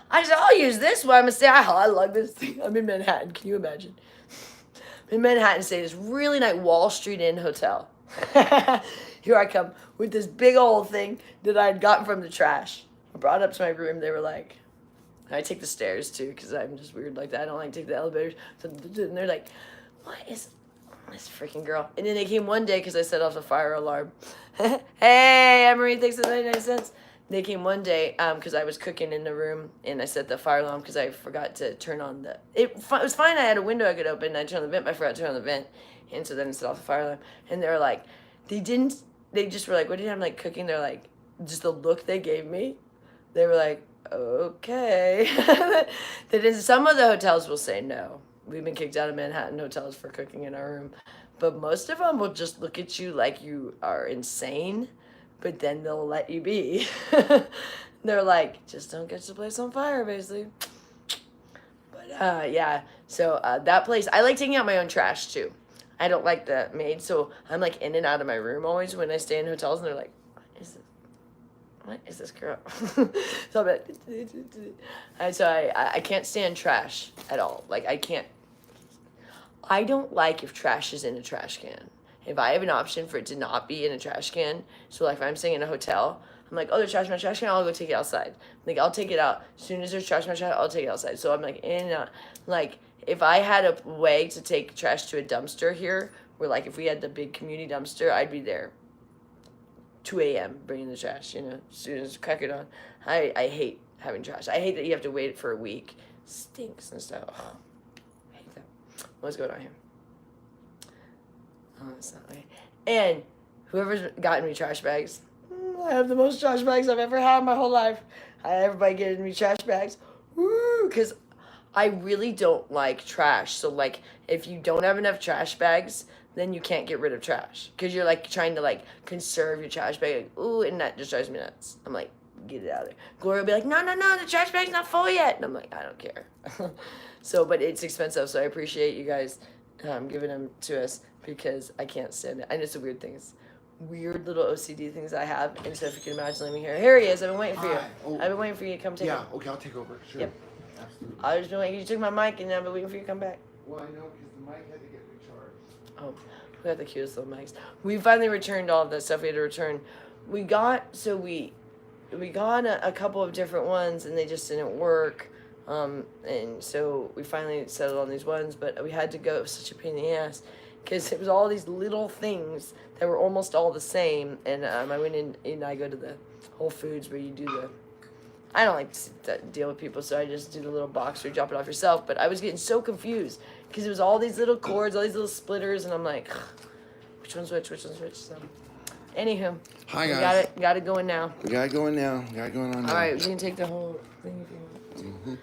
I said, I'll use this one. I'm gonna say, oh, I love this thing. I'm in Manhattan. Can you imagine? I'm in Manhattan, stay this really nice Wall Street Inn hotel. Here I come with this big old thing that I had gotten from the trash. I brought it up to my room. They were like, I take the stairs too, because I'm just weird like that. I don't like to take the elevators. And they're like, what is this freaking girl? And then they came one day because I set off the fire alarm. Hey, Anne-Marie, thanks for the 99 cents. They came one day because I was cooking in the room, and I set the fire alarm because I forgot to turn on the... It was fine. I had a window I could open, and I turned on the vent, but I forgot to turn on the vent. And so then I set off the fire alarm. And they were like, they just were like, what did you have, like, cooking? They're like, just the look they gave me. They were like, okay. Some of the hotels will say no. We've been kicked out of Manhattan hotels for cooking in our room. But most of them will just look at you like you are insane, but then they'll let you be. They're like, just don't get the place on fire, basically. But yeah, so that place, I like taking out my own trash too. I don't like the maid, so I'm like in and out of my room always when I stay in hotels, and they're like, what is this girl? So I'm like, and so I can't stand trash at all. Like, I don't like if trash is in a trash can. If I have an option for it to not be in a trash can, so like if I'm staying in a hotel, I'm like, oh, there's trash in my trash can, I'll go take it outside. Like, I'll take it out. As soon as there's trash in my trash, I'll take it outside. So I'm like in and out. Like, if I had a way to take trash to a dumpster here, where like if we had the big community dumpster, I'd be there 2 a.m. bringing the trash, you know, as soon as crack it on. I hate having trash. I hate that you have to wait for a week. Stinks and stuff. Oh, I hate that. What's going on here? Oh, that's not right. And whoever's gotten me trash bags, I have the most trash bags I've ever had in my whole life. Everybody getting me trash bags. Woo! Because I really don't like trash. So, like, if you don't have enough trash bags, then you can't get rid of trash. Because you're, like, trying to, like, conserve your trash bag. Like, ooh, and that just drives me nuts. I'm like, get it out of there. Gloria will be like, no, the trash bag's not full yet. And I'm like, I don't care. So, but it's expensive, so I appreciate you guys giving them to us, because I can't stand it. I know it's a weird things. Weird little OCD things I have. And so if you can imagine, let me hear. Here he is. I've been waiting for you. Oh. I've been waiting for you to come take it. Yeah, okay, I'll take over. Sure. Yep. Absolutely. I was doing, you took my mic, and I've been waiting for you to come back. Well, I know, because the mic had to get recharged. Oh, we got the cutest little mics. We finally returned all of that stuff we had to return. We got a couple of different ones, and they just didn't work. And so we finally settled on these ones, but we had to go. It was such a pain in the ass, because it was all these little things that were almost all the same. And I went in, and I go to the Whole Foods where you do the... I don't like to deal with people, so I just do the little box where you drop it off yourself. But I was getting so confused, because it was all these little cords, all these little splitters, and I'm like, which one's which? So, anywho, Hi, guys. Got it going now. We got it going now. Got it going on now. All right, we can take the whole thing if you want.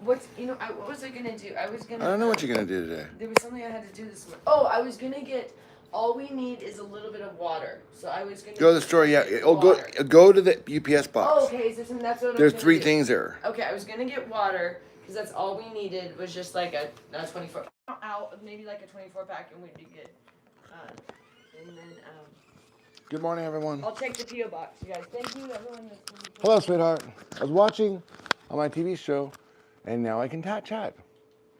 What was I gonna do? I don't know what you're going to do today. There was something I had to do this morning. Oh, I was gonna get. All we need is a little bit of water. So I was gonna Go to the store, yeah. Oh, go to the UPS box. Oh, okay. So that's what There's I was 3 do. things there. Okay, I was gonna get water because that's all we needed was just like a 24 out, maybe like a 24 pack, and we'd be good. And then Good morning, everyone. I'll check the PO box, you guys. Thank you, everyone. Hello, sweetheart. I was watching on my TV show, and now I can chat.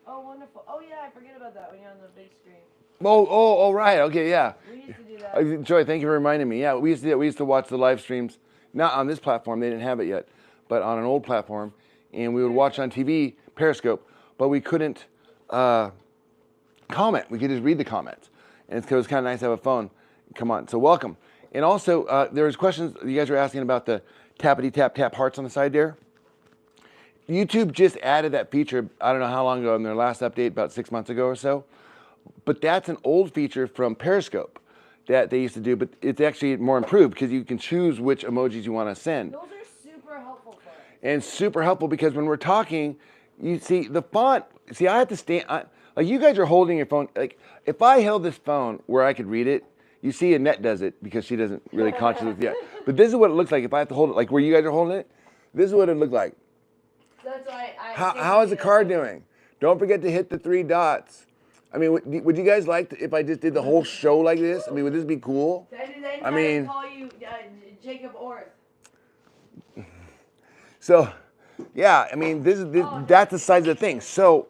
Oh, wonderful. Oh yeah, I forget about that when you're on the big screen. Oh, right. Okay, yeah. We used to do that. Joy, thank you for reminding me. Yeah, we used to do that. We used to watch the live streams, not on this platform, they didn't have it yet, but on an old platform, and we would watch on TV, Periscope, but we couldn't comment. We could just read the comments, and it was kind of nice to have a phone. Come on, so welcome. And also, there was questions you guys were asking about the tappity tap tap hearts on the side there. YouTube just added that feature, I don't know how long ago, in their last update, about 6 months ago or so. but that's an old feature from Periscope that they used to do, but it's actually more improved because you can choose which emojis you want to send. Those are super helpful for us. And super helpful because when we're talking, you see the font. See, I have to stand. Like you guys are holding your phone. Like if I held this phone where I could read it, you see Annette does it because she doesn't really consciously yet. But this is what it looks like if I have to hold it. Like where you guys are holding it, this is what it looked like. That's why How is the car doing? Don't forget to hit the 3 dots. I mean, would you guys like if I just did the whole show like this? I mean, would this be cool? Then I mean, call you Jacob Orth. So, yeah, I mean, that's the size of the thing. So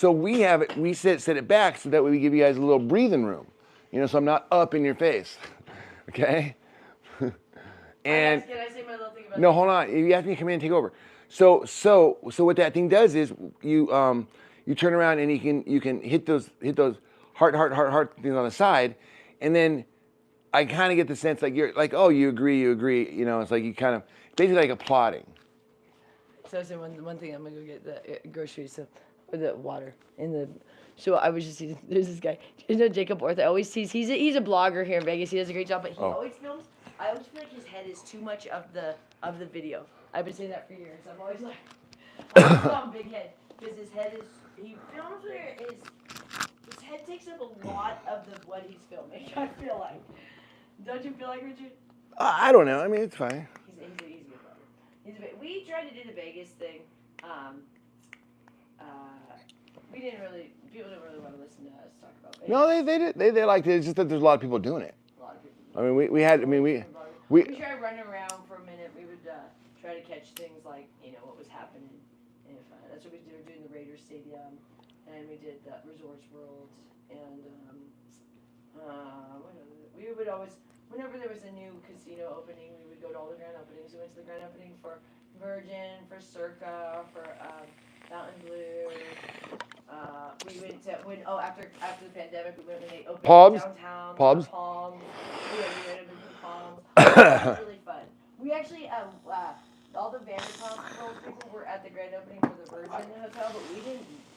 we have it. We set it back so that way we give you guys a little breathing room. You know, so I'm not up in your face. Okay. And Can I say my little thing about no, hold on. You have me to come in and take over. So what that thing does is you turn around and you can hit those heart things on the side, and then I kind of get the sense like you're like, oh, you agree. You know, it's like you kind of basically like applauding. So I said one thing. I'm gonna go get the groceries, or the water in the. So I was just there's this guy, Jacob Orth. I always see he's a blogger here in Vegas. He does a great job, but he always films. I always feel like his head is too much of the video. I've been saying that for years. I'm always like, I always call him big head because his head is. He films where his head takes up a lot of what he's filming. I feel like. Don't you feel like, Richard? I don't know. I mean, it's fine. He's a good blogger. We tried to do the Vegas thing. People didn't really want to listen to us talk about Vegas. No, they did. They liked it. It's just that there's a lot of people doing it. A lot of people. I mean, we tried running around for a minute. We would try to catch things like, what was happening. And that's what we did. We were doing the Raiders Stadium, and we did the Resorts World, and we would always, whenever there was a new casino opening, we would go to all the grand openings. We went to the grand opening for Virgin, for Circa, for Mountain Blue. We went to after the pandemic, we went when they opened downtown. Palms. We went to Palms. It was really fun. We actually all the Vanderpump Rules people were at the grand opening for the Virgin Hotel, but we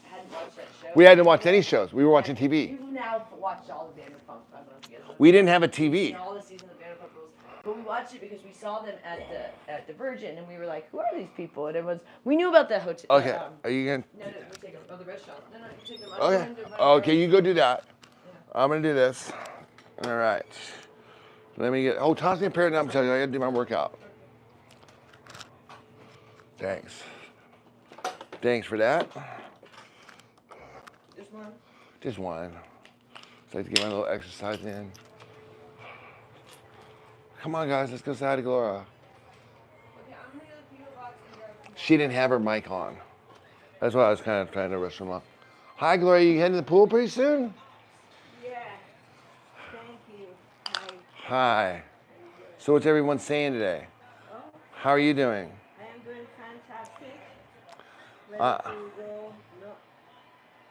hadn't watched that show. We hadn't watched any shows. We were watching TV. You've now watched all the Vanderpump. I don't know if you guys know. We didn't have a TV. All the seasons of Vanderpump Rules, but we watched it because we saw them at the Virgin, and we were like, "Who are these people?" And we knew about the hotel. Okay, are you gonna? No, we take them. Oh, the restaurant. No, you take them. Okay. Okay, you go do that. Yeah. I'm gonna do this. All right. Let me get. Oh, toss me a pair of numbers. I gotta do my workout. Thanks. Thanks for that. Just one. Just one. So I have to get my little exercise in. Come on, guys, let's go say hi to Gloria. Okay, I'm gonna go to the PO box and grab. She didn't have her mic on. That's why I was kind of trying to rush them up. Hi, Gloria, you heading to the pool pretty soon? Yeah. Thank you. Hi. Hi. So what's everyone saying today? Oh, How are you doing? I am doing fantastic. Ready to go.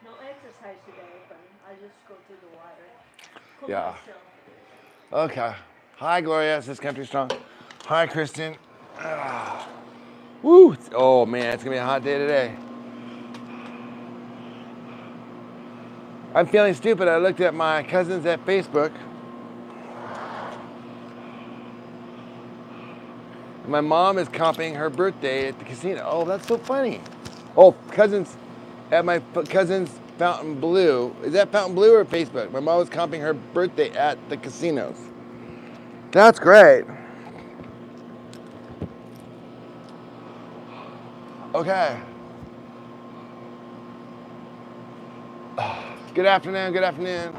No exercise today, but I just go to the water. Cool Yeah. myself. Okay. Hi, Gloria. This is Country Strong. Hi, Kristen. Woo! Oh man, it's gonna be a hot day today. I'm feeling stupid. I looked at my cousins at Facebook. My mom is comping her birthday at the casino. Oh, that's so funny. Oh, cousins at my cousin's Fountain Blue. Is that Fountain Blue or Facebook? My mom was comping her birthday at the casinos. That's great. Okay. Good afternoon, good afternoon.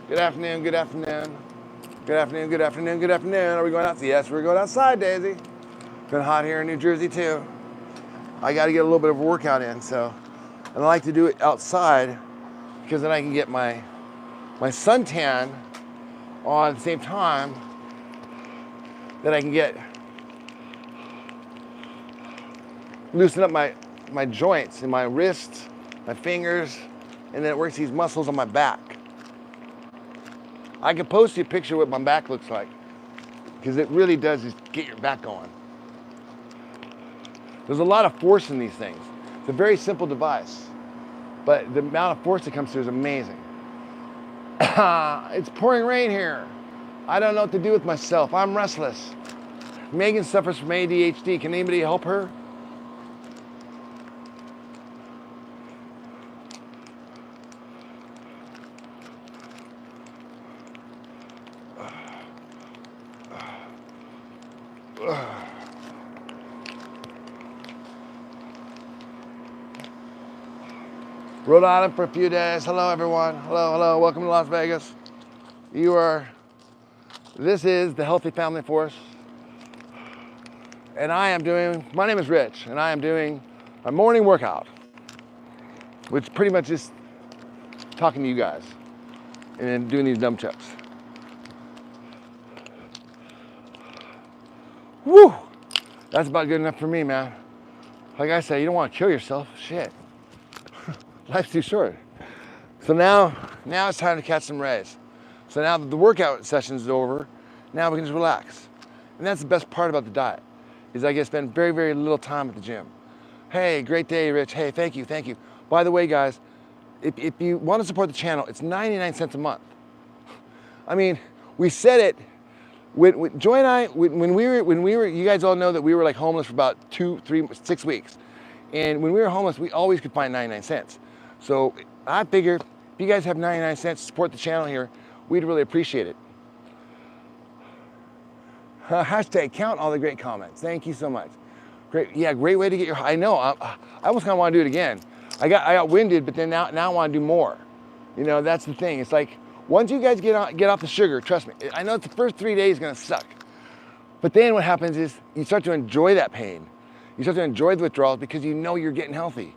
Good afternoon, good afternoon. Good afternoon, good afternoon, good afternoon. Are we going out? Yes, we're going outside, Daisy. Been hot here in New Jersey too. I got to get a little bit of a workout in, so. And I like to do it outside because then I can get my suntan on at the same time that I can loosen up my joints and my wrists, my fingers, and then it works these muscles on my back. I can post you a picture of what my back looks like because it really does just get your back going. There's a lot of force in these things. It's a very simple device, but the amount of force that comes through is amazing. It's pouring rain here. I don't know what to do with myself. I'm restless. Megan suffers from ADHD. Can anybody help her? Rhode Island for a few days. Hello, everyone. Hello, hello. Welcome to Las Vegas. This is the Healthy Family Force. And my name is Rich, and I am doing a morning workout, which pretty much is talking to you guys and then doing these dumb chucks. Woo! That's about good enough for me, man. Like I said, you don't want to kill yourself. Shit. Life's too short. So now it's time to catch some rays. So now that the workout session is over, now we can just relax. And that's the best part about the diet, is I get to spend very, very little time at the gym. Hey, great day, Rich. Hey, thank you, thank you. By the way, guys, if you want to support the channel, it's 99 cents a month. I mean, we said it, when Joy and I, when we were, you guys all know that we were like homeless for about 2, 3, 6 weeks. And when we were homeless, we always could find 99 cents. So I figured if you guys have 99 cents to support the channel here, we'd really appreciate it. Hashtag count all the great comments. Thank you so much. Great, yeah, great way to get your, I know, I almost kind of want to do it again. I got winded, but then now I want to do more. You know, that's the thing. It's like, once you guys get off the sugar, trust me, I know the first 3 days is gonna suck. But then what happens is you start to enjoy that pain. You start to enjoy the withdrawals because you know you're getting healthy.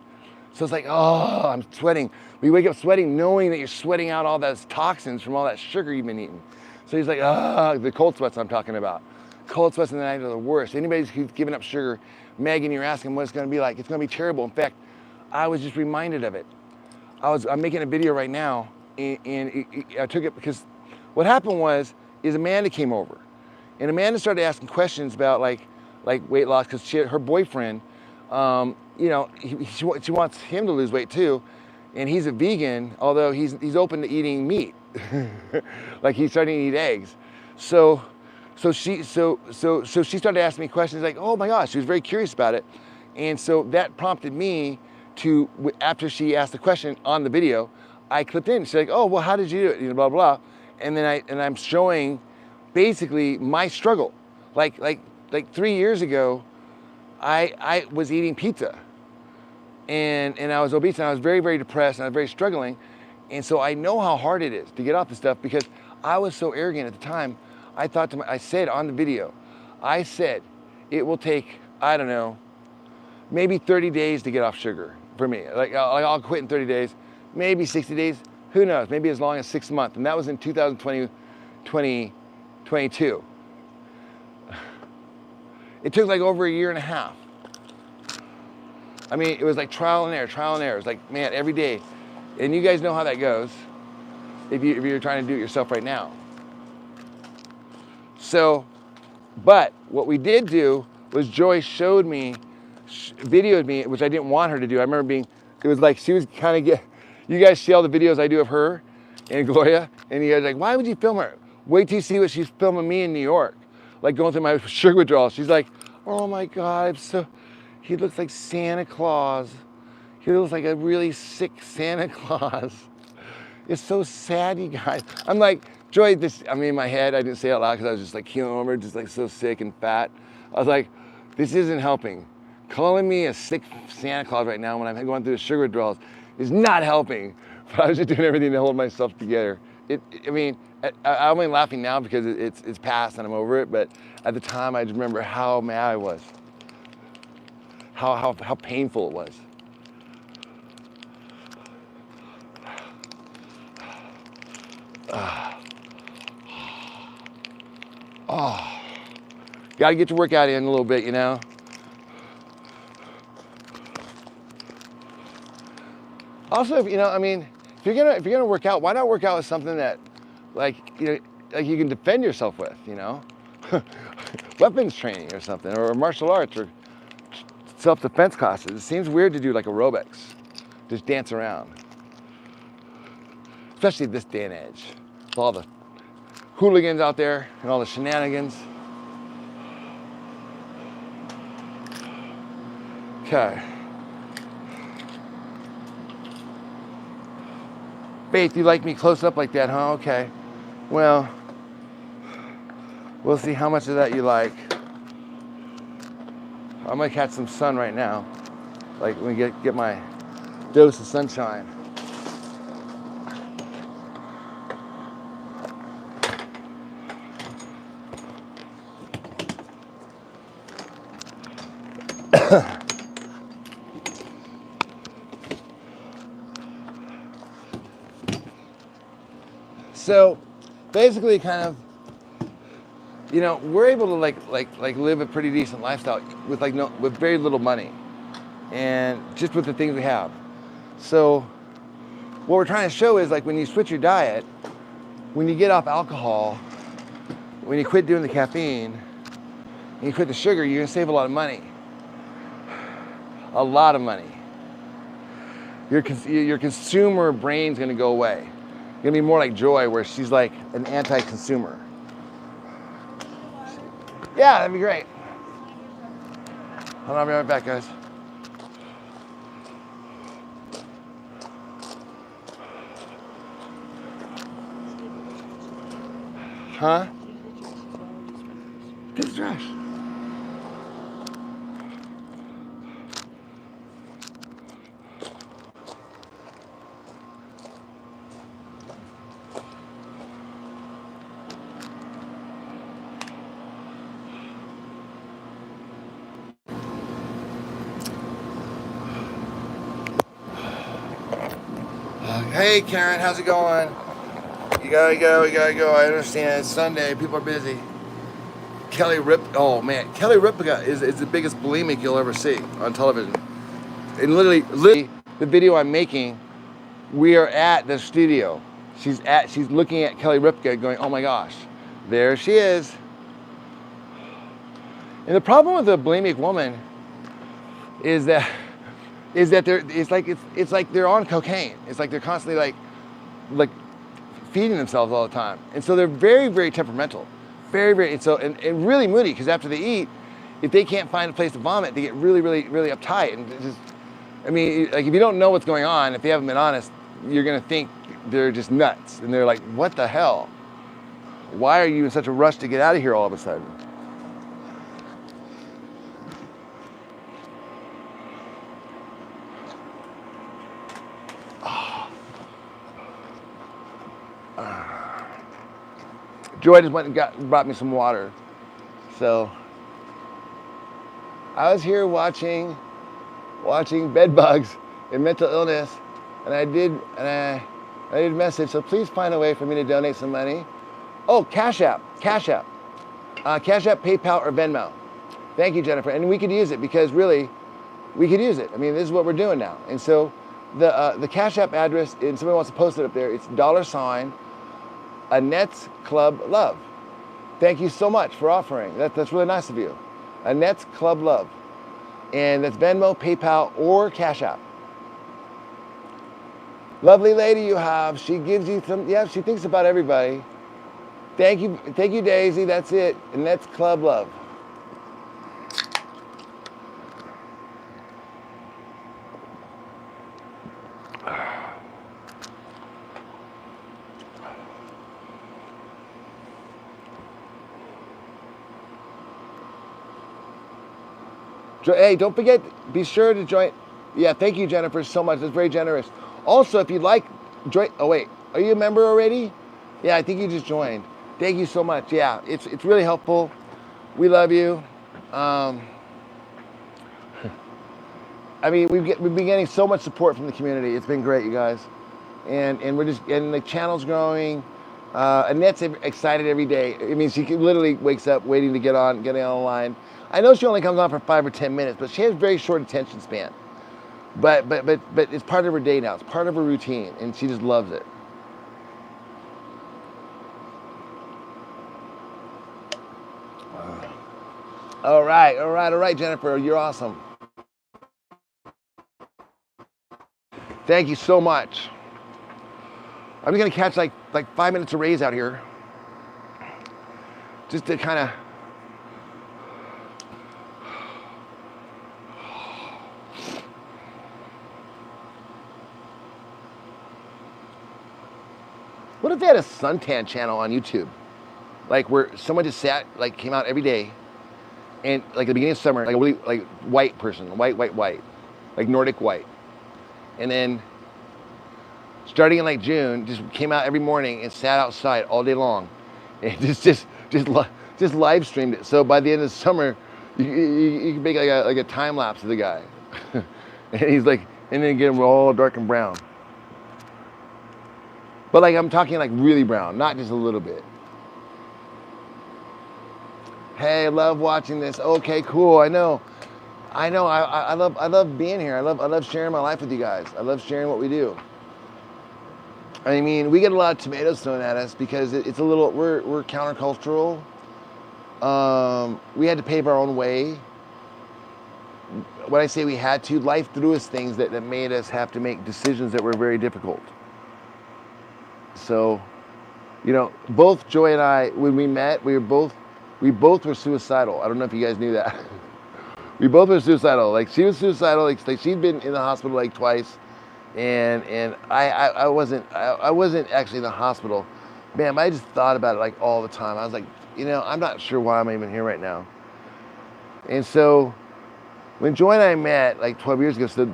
So it's like, oh, I'm sweating. We wake up sweating knowing that you're sweating out all those toxins from all that sugar you've been eating. So he's like, the cold sweats I'm talking about. Cold sweats in the night are the worst. Anybody who's giving up sugar, Megan, you're asking what it's gonna be like. It's gonna be terrible. In fact, I was just reminded of it. I'm making a video right now, and I took it because what happened is Amanda came over. And Amanda started asking questions about like weight loss, because her boyfriend, you know, she wants him to lose weight too, and he's a vegan, although he's open to eating meat, like he's starting to eat eggs. So she started asking me questions like, oh my gosh, she was very curious about it, and so that prompted me to, after she asked the question on the video, I clipped in. She's like, oh well, how did you do it? You know, blah blah, and then I'm showing basically my struggle, like 3 years ago. I was eating pizza and I was obese and I was very, very depressed and I was very struggling. And so I know how hard it is to get off the stuff because I was so arrogant at the time. I said on the video, I said, it will take, I don't know, maybe 30 days to get off sugar for me. Like I'll quit in 30 days, maybe 60 days, who knows, maybe as long as 6 months. And that was in 2022. It took like over a year and a half. I mean, it was like trial and error. It was like, man, every day. And you guys know how that goes if you're trying to do it yourself right now. So, but what we did do was Joy showed me, videoed me, which I didn't want her to do. I remember it was like she was kind of you guys see all the videos I do of her and Gloria, and you guys are like, why would you film her? Wait till you see what she's filming me in New York. Like going through my sugar withdrawal. She's like, oh my God, he looks like Santa Claus. He looks like a really sick Santa Claus. It's so sad, you guys. I'm like, Joy, in my head, I didn't say it out loud because I was just like keeling over, just like so sick and fat. I was like, this isn't helping. Calling me a sick Santa Claus right now when I'm going through the sugar withdrawals is not helping. But I was just doing everything to hold myself together. I'm only laughing now because it's past and I'm over it, but at the time I just remember how mad I was, how painful it was. Oh, gotta get your workout in a little bit, you know. Also, if you're gonna work out, why not work out with something that, like you can defend yourself with, you know, weapons training or something, or martial arts or self-defense classes. It seems weird to do like aerobics, just dance around. especially this day and age. With all the hooligans out there and all the shenanigans. Okay. Faith, you like me close up like that, huh? Okay. Well, we'll see how much of that you like. I'm gonna catch some sun right now. Like, let me get my dose of sunshine. So basically, kind of, you know, we're able to like live a pretty decent lifestyle with with very little money, and just with the things we have. So what we're trying to show is, like, when you switch your diet, when you get off alcohol, when you quit doing the caffeine, and you quit the sugar, you're gonna save a lot of money. A lot of money. Your consumer brain's gonna go away. You're gonna be more like Joy, where she's like an anti-consumer. Yeah, that'd be great. Hold on, I'll be right back, guys. Huh? Get the trash. Hey Karen, how's it going? You gotta go, I understand, it's Sunday, people are busy. Oh man, Kelly Ripa is the biggest bulimic you'll ever see on television. And literally, the video I'm making, we are at the studio. She's looking at Kelly Ripa going, oh my gosh, there she is. And the problem with a bulimic woman is that it's like they're on cocaine. It's like they're constantly like feeding themselves all the time. And so they're very, very temperamental. Very, very, and really moody, because after they eat, if they can't find a place to vomit, they get really, really, really uptight. And just, I mean, like, if you don't know what's going on, if you haven't been honest, you're gonna think they're just nuts. And they're like, what the hell? Why are you in such a rush to get out of here all of a sudden? Joy just went and brought me some water. So I was here watching bed bugs and mental illness, and I did a message. So please find a way for me to donate some money. Oh, Cash App, PayPal, or Venmo. Thank you, Jennifer. And we could use it, because really, we could use it. I mean, this is what we're doing now. And so the Cash App address, and somebody wants to post it up there, it's $ AnnettesClubLove. Thank you so much for offering. That's really nice of you. AnnettesClubLove. And that's Venmo, PayPal, or Cash App. Lovely lady you have. She gives you some, yeah, she thinks about everybody. Thank you, Daisy. That's it. AnnettesClubLove. Hey, don't forget, be sure to join. Yeah, thank you, Jennifer, so much. That's very generous. Also, if you'd like, join. Oh, wait, are you a member already? Yeah, I think you just joined. Thank you so much. Yeah, it's really helpful. We love you. I mean, we've been getting so much support from the community. It's been great, you guys. And the channel's growing. Annette's excited every day. I mean, she literally wakes up waiting to getting online. I know she only comes on for 5 or 10 minutes, but she has very short attention span. But it's part of her day now. It's part of her routine, and she just loves it. All right, Jennifer, you're awesome. Thank you so much. I'm just gonna catch like 5 minutes of rays out here, just to kind of. What if they had a suntan channel on YouTube, like where someone just sat, like came out every day, and like at the beginning of summer, like a really like white person, white, like Nordic white, and then starting in like June, just came out every morning and sat outside all day long, and just live streamed it. So by the end of the summer, you can make like a time lapse of the guy, and he's like, and then get him all dark and brown. But like I'm talking like really brown, not just a little bit. Hey, I love watching this. Okay, cool. I know. I love being here. I love sharing my life with you guys. I love sharing what we do. I mean, we get a lot of tomatoes thrown at us because it's a little. We're countercultural. We had to pave our own way. When I say we had to, life threw us things that made us have to make decisions that were very difficult. So, you know, both Joy and I, when we met, we both were suicidal. I don't know if you guys knew that. We both were suicidal. Like she was suicidal. Like she'd been in the hospital like twice, and I wasn't actually in the hospital. Man, I just thought about it like all the time. I was like, you know, I'm not sure why I'm even here right now. And so, when Joy and I met like 12 years ago, so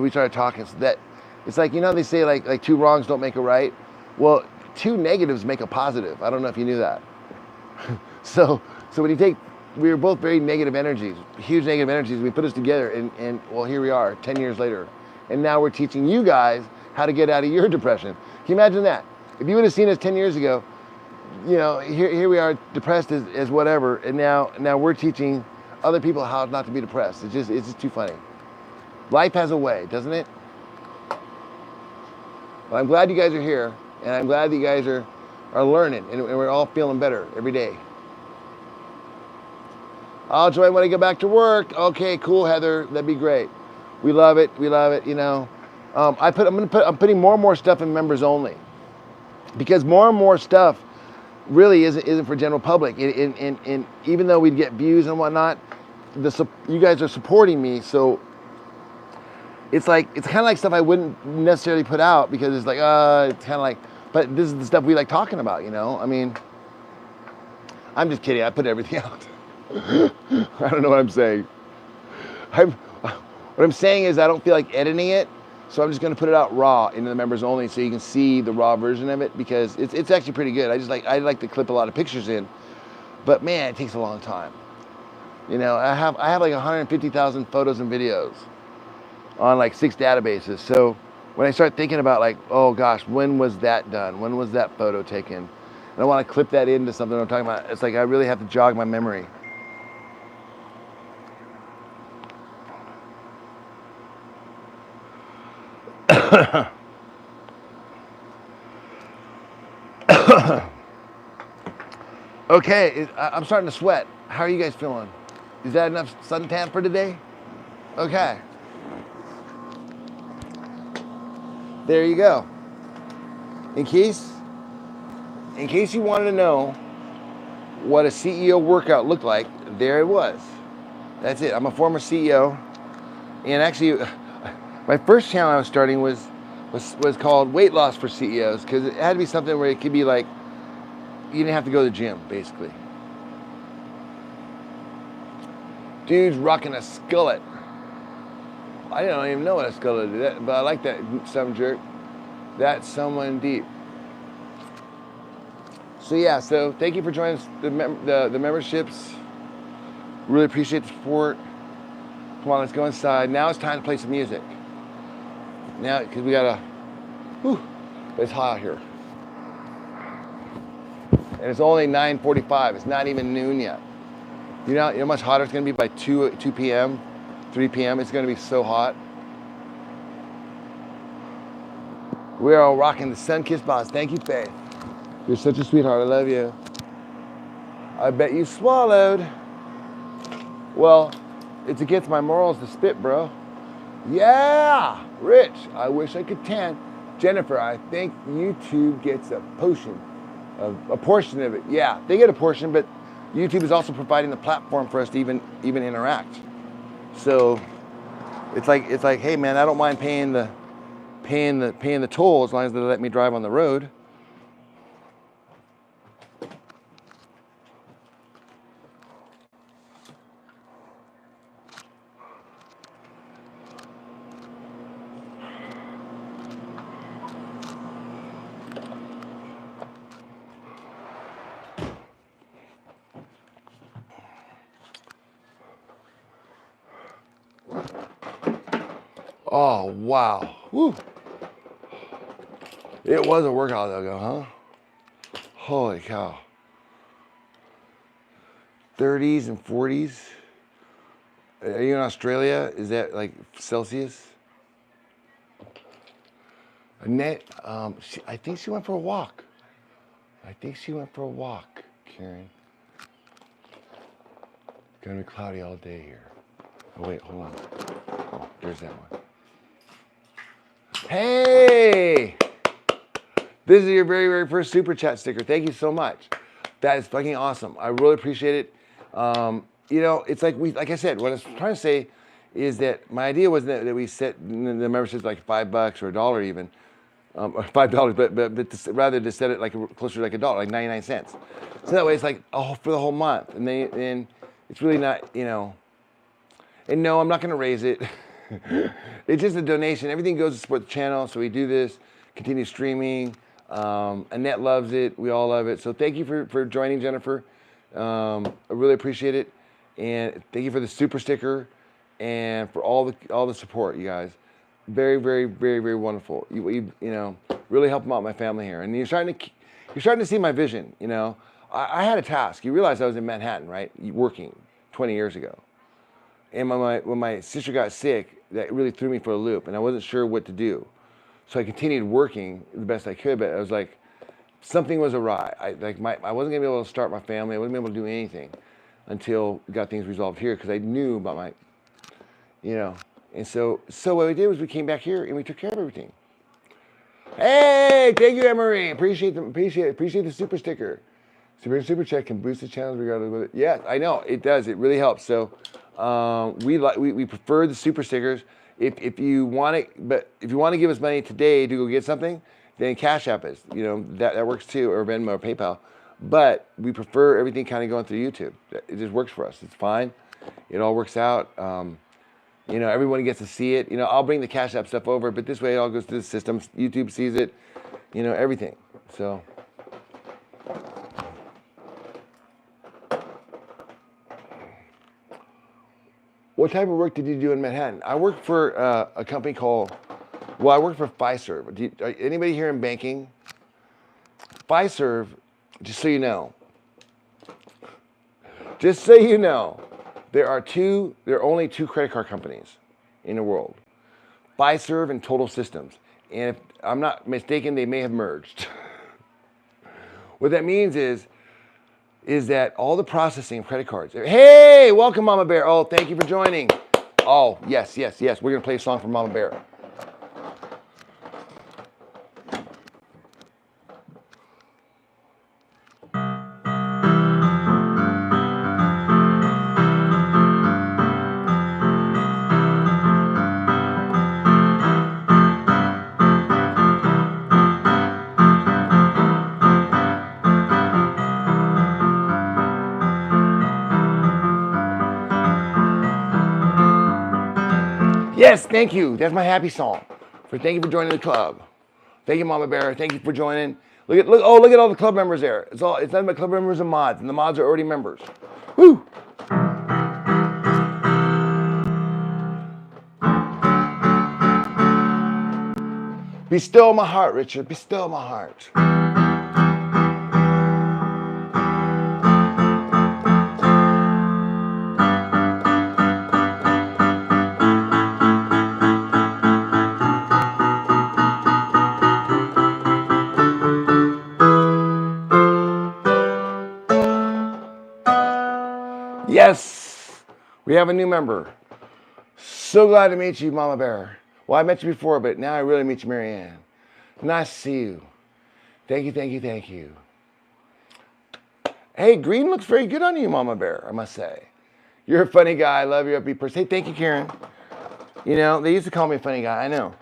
we started talking. So that it's like, you know, they say like two wrongs don't make a right. Well, two negatives make a positive. I don't know if you knew that. So when you take, we were both very negative energies, huge negative energies. We put us together, and well, here we are 10 years later. And now we're teaching you guys how to get out of your depression. Can you imagine that? If you would have seen us 10 years ago, you know, here we are depressed as whatever, and now we're teaching other people how not to be depressed. It's just too funny. Life has a way, doesn't it? Well, I'm glad you guys are here, and I'm glad that you guys are learning, and we're all feeling better every day. Oh, Joy, when I go back to work. Okay, cool, Heather. That'd be great. We love it. We love it. You know, I'm putting more and more stuff in members only, because more and more stuff really isn't for general public. And even though we'd get views and whatnot, you guys are supporting me, so it's kind of like stuff I wouldn't necessarily put out because it's like it's kind of like. But this is the stuff we like talking about, you know. I mean, I'm just kidding. I put everything out. I don't know what I'm saying. What I'm saying is I don't feel like editing it, so I'm just going to put it out raw into the members only, so you can see the raw version of it, because it's actually pretty good. I like to clip a lot of pictures in, but man, it takes a long time. You know, I have like 150,000 photos and videos on like 6 databases. So when I start thinking about like, oh gosh, when was that done? When was that photo taken? And I want to clip that into something I'm talking about. It's like I really have to jog my memory. Okay, I'm starting to sweat. How are you guys feeling? Is that enough suntan for today? Okay. There you go. In case you wanted to know what a CEO workout looked like, there it was. That's it. I'm a former CEO, and actually, my first channel I was starting was called Weight Loss for CEOs, because it had to be something where it could be like you didn't have to go to the gym, basically. Dude's rocking a skullet. I don't even know what a skullet is, but I like that, some jerk. That's someone deep. So yeah, so thank you for joining us, the memberships. Really appreciate the support. Come on, let's go inside. Now it's time to play some music. Now, because we gotta, it's hot out here. And it's only 9:45. It's not even noon yet. You know how much hotter it's gonna be by 2 p.m., 3 p.m.? It's gonna be so hot. We are all rocking the Sun-Kissed Boss. Thank you, Faith. You're such a sweetheart. I love you. I bet you swallowed. Well, it's against my morals to spit, bro. Yeah, Rich. I wish I could tan. Jennifer, I think YouTube gets a portion of it. Yeah, they get a portion, but YouTube is also providing the platform for us to even interact. So it's like, hey man, I don't mind paying the toll as long as they let me drive on the road. Oh, wow. Woo. It was a workout though, huh? Holy cow. 30s and 40s. Are you in Australia? Is that like Celsius? Annette, I think she went for a walk. Karen. Gonna be cloudy all day here. Oh wait, hold on. Oh, there's that one. Hey! This is your very, very first super chat sticker. Thank you so much. That is fucking awesome. I really appreciate it. It's like I said, what I was trying to say is that my idea was that we set the memberships like $5 or $1 even, or $5, but rather to set it like closer to like $1, like 99 cents. So that way it's like for the whole month, and then it's really not, And no, I'm not going to raise it. It's just a donation. Everything goes to support the channel, so we do this, continue streaming. Annette loves it. We all love it. So thank you for joining, Jennifer. I really appreciate it. And thank you for the super sticker and for all the support, you guys. Very, very, very, very wonderful. You really helping out my family here. And you're starting to see my vision, I had a task. You realize I was in Manhattan, right? Working 20 years ago. And when my sister got sick, that really threw me for a loop, and I wasn't sure what to do. So I continued working the best I could, but I was like, something was awry. I wasn't gonna be able to start my family. I wasn't gonna be able to do anything until we got things resolved here, because I knew about my, And so what we did was we came back here and we took care of everything. Hey, thank you, Emery. Appreciate the super sticker. Super check can boost the channels regardless of it. Yeah, I know it does. It really helps. So we prefer the super stickers. If you want to give us money today to go get something, then Cash App is. That works too, or Venmo or PayPal. But we prefer everything kind of going through YouTube. It just works for us. It's fine. It all works out. Everyone gets to see it. I'll bring the Cash App stuff over, but this way it all goes through the system. YouTube sees it. Everything. So. What type of work did you do in Manhattan? I worked for a company I worked for Fiserv. Anybody here in banking? Fiserv, just so you know, there are only two credit card companies in the world, Fiserv and Total Systems. And if I'm not mistaken, they may have merged. What that means is that all the processing of credit cards. Hey, welcome, Mama Bear. Oh, thank you for joining. Oh, yes. We're going to play a song from Mama Bear. Yes, thank you. That's my happy song. Thank you for joining the club. Thank you, Mama Bear. Thank you for joining. Look at all the club members there. It's nothing but club members and mods, and the mods are already members. Woo! Be still my heart, Richard. Be still my heart. Yes, we have a new member. So glad to meet you, Mama Bear. Well, I met you before, but now I really meet you, Marianne. Nice to see you. Thank you, thank you, thank you. Hey, green looks very good on you, Mama Bear, I must say. You're a funny guy. I love your upbeat person. Hey, thank you, Karen. You know, they used to call me a funny guy. I know.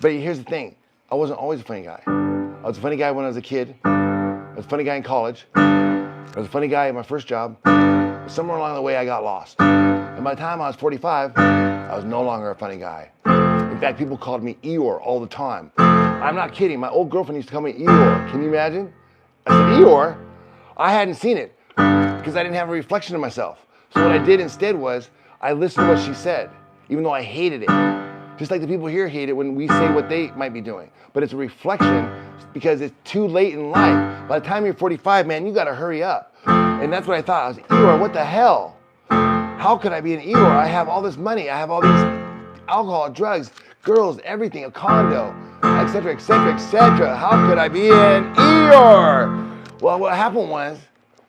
But here's the thing. I wasn't always a funny guy. I was a funny guy when I was a kid. I was a funny guy in college. I was a funny guy at my first job. But somewhere along the way, I got lost. And by the time I was 45, I was no longer a funny guy. In fact, people called me Eeyore all the time. I'm not kidding. My old girlfriend used to call me Eeyore. Can you imagine? I said, Eeyore? I hadn't seen it because I didn't have a reflection of myself. So what I did instead was I listened to what she said, even though I hated it. Just like the people here hate it when we say what they might be doing. But it's a reflection because it's too late in life. By the time you're 45, man, you got to hurry up. And that's what I thought. I was, Eeyore, what the hell? How could I be an Eeyore? I have all this money. I have all these alcohol, drugs, girls, everything, a condo, etc., etc., etc. How could I be an Eeyore? Well, what happened was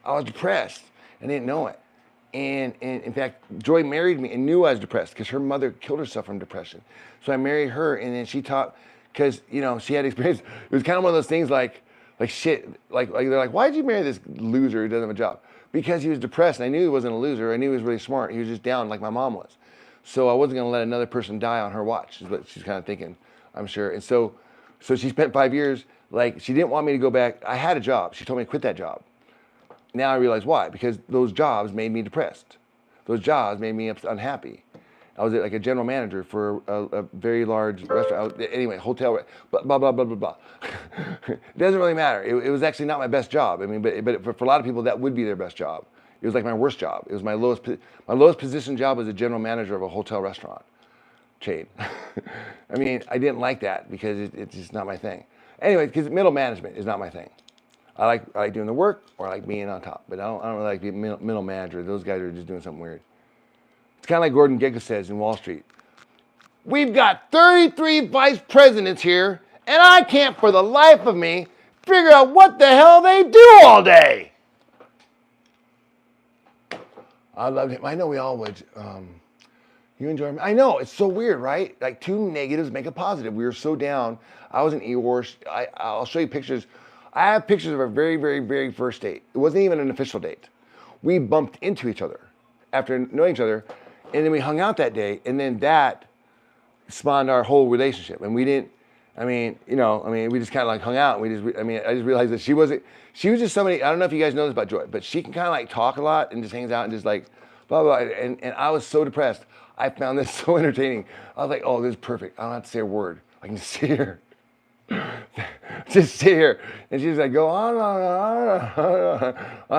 I was depressed and didn't know it. And in fact, Joy married me and knew I was depressed because her mother killed herself from depression. So I married her, and then she taught, because, you know, she had experience. It was kind of one of those things like shit, like they're like, why did you marry this loser who doesn't have a job? Because he was depressed, and I knew he wasn't a loser. I knew he was really smart. He was just down like my mom was. So I wasn't going to let another person die on her watch, is what she's kind of thinking, I'm sure. And so she spent 5 years, like, she didn't want me to go back. I had a job. She told me to quit that job. Now I realize why. Because those jobs made me depressed. Those jobs made me unhappy. I was like a general manager for a very large restaurant. Anyway, hotel, blah, blah, blah, blah, blah, blah. It doesn't really matter. It was actually not my best job. I mean, but for a lot of people, that would be their best job. It was like my worst job. It was my lowest position job was a general manager of a hotel restaurant chain. I mean, I didn't like that because it's just not my thing. Anyway, because middle management is not my thing. I like doing the work, or I like being on top, but I don't really like being middle manager. Those guys are just doing something weird. It's kind of like Gordon Gekko says in Wall Street. We've got 33 vice presidents here, and I can't for the life of me figure out what the hell they do all day. I loved him. I know we all would. You enjoy him? I know, it's so weird, right? Like, two negatives make a positive. We were so down. I was an Eeyore. I'll show you pictures. I have pictures of our very, very, very first date. It wasn't even an official date. We bumped into each other after knowing each other, and then we hung out that day, and then that spawned our whole relationship. And we didn't, we just kind of like hung out. And I just realized that she was just somebody, I don't know if you guys know this about Joy, but she can kind of like talk a lot and just hangs out and just like, blah, blah, and I was so depressed. I found this so entertaining. I was like, oh, this is perfect. I don't have to say a word. I can just sit here. Just sit here. And she's like, go on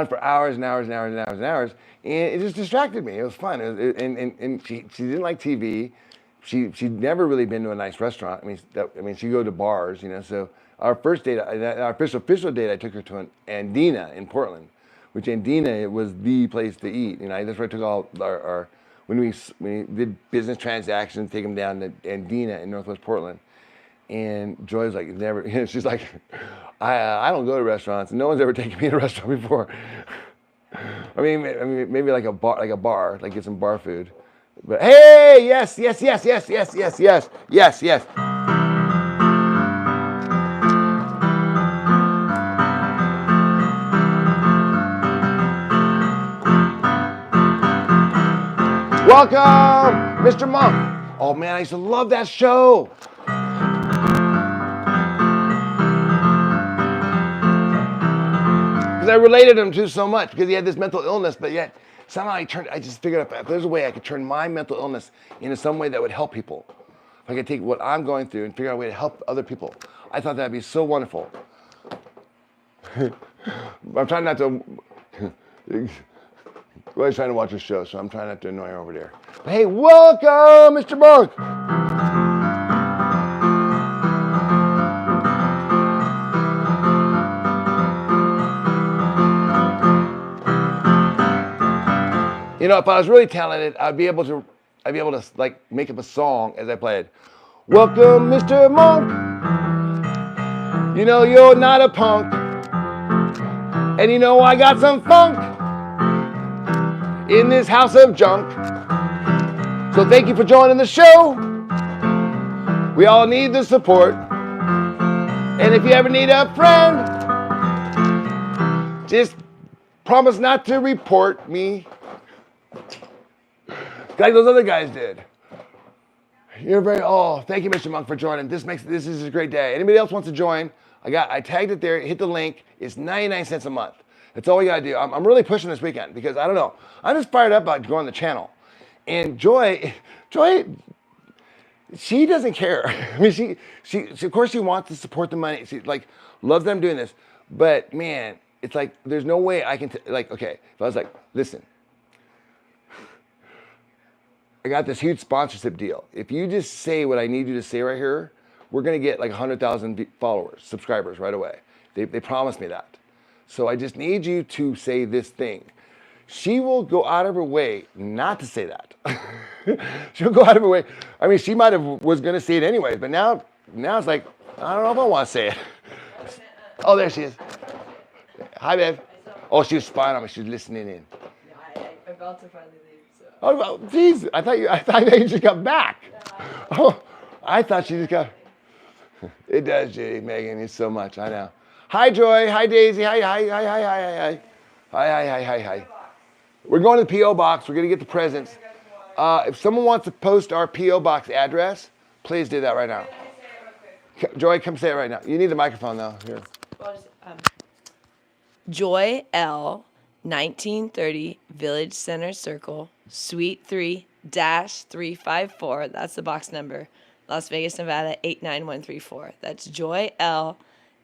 for hours and hours and hours and hours and hours. And it just distracted me. It was fun. And she didn't like TV. She'd never really been to a nice restaurant. She'd go to bars, you know. So our first date, our official date, I took her to an Andina in Portland, which Andina was the place to eat. You know, that's where I took all our when we did business transactions, take them down to Andina in Northwest Portland. And Joy's like, never, you know, she's like, I don't go to restaurants. No one's ever taken me to a restaurant before. I mean, maybe like a bar, like get some bar food. But hey, yes. Welcome, Mr. Monk. Oh man, I used to love that show. Because I related him to so much, because he had this mental illness, but yet somehow I just figured out if there's a way I could turn my mental illness into some way that would help people. If I could take what I'm going through and figure out a way to help other people. I thought that'd be so wonderful. I'm trying not to, well, he's trying to watch a show, so I'm trying not to annoy her over there. But hey, welcome, Mr. Monk. You know, if I was really talented, I'd be able to like make up a song as I played. Welcome, Mr. Monk. You know you're not a punk, and you know I got some funk in this house of junk. So thank you for joining the show. We all need the support. And if you ever need a friend, just promise not to report me like those other guys did. You're very, thank you, Mr. Monk, for joining. This is a great day. Anybody else wants to join? I tagged it there, hit the link. It's 99 cents a month. That's all we gotta do. I'm really pushing this weekend because I don't know. I'm just fired up about growing the channel. And Joy, she doesn't care. I mean, she of course she wants to support the money. She like loves them doing this. But man, it's like there's no way I can okay, if I was like, listen, I got this huge sponsorship deal. If you just say what I need you to say right here, we're gonna get like 100,000 followers, subscribers right away. They promised me that. So I just need you to say this thing. She will go out of her way not to say that. She'll go out of her way. I mean, she might have was gonna say it anyways, but now it's like, I don't know if I want to say it. Oh, there she is. Hi, babe. Oh, she was spying on me. She was listening in. Yeah, I'm about to finally leave. So. Oh, well, geez. I thought you just got back. Oh, I thought she just got. It does, Jay, Megan. It's so much. I know. Hi, Joy. Hi, Daisy. Hi. We're going to the P.O. box. We're going to get the presents. If someone wants to post our P.O. box address, please do that right now. Joy, come say it right now. You need the microphone, though. Here. Joy L, 1930 Village Center Circle, Suite 3-354. That's the box number. Las Vegas, Nevada, 89134. That's Joy L,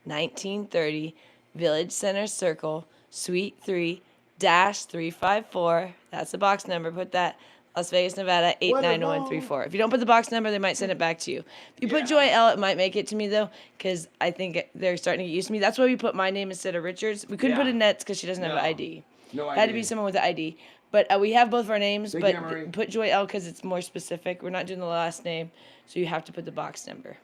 1930 Village Center Circle, Suite 3-354. That's the box number. Put that. Las Vegas, Nevada, 89134. If you don't put the box number, they might send it back to you. If you put Joy L, it might make it to me, though, because I think they're starting to get used to me. That's why we put my name instead of Richard's. We couldn't put Annette's because she doesn't have an ID. No It had to be someone with an ID. But we have both of our names, Thank but you, Anne-Marie. put Joy L because it's more specific. We're not doing the last name, so you have to put the box number.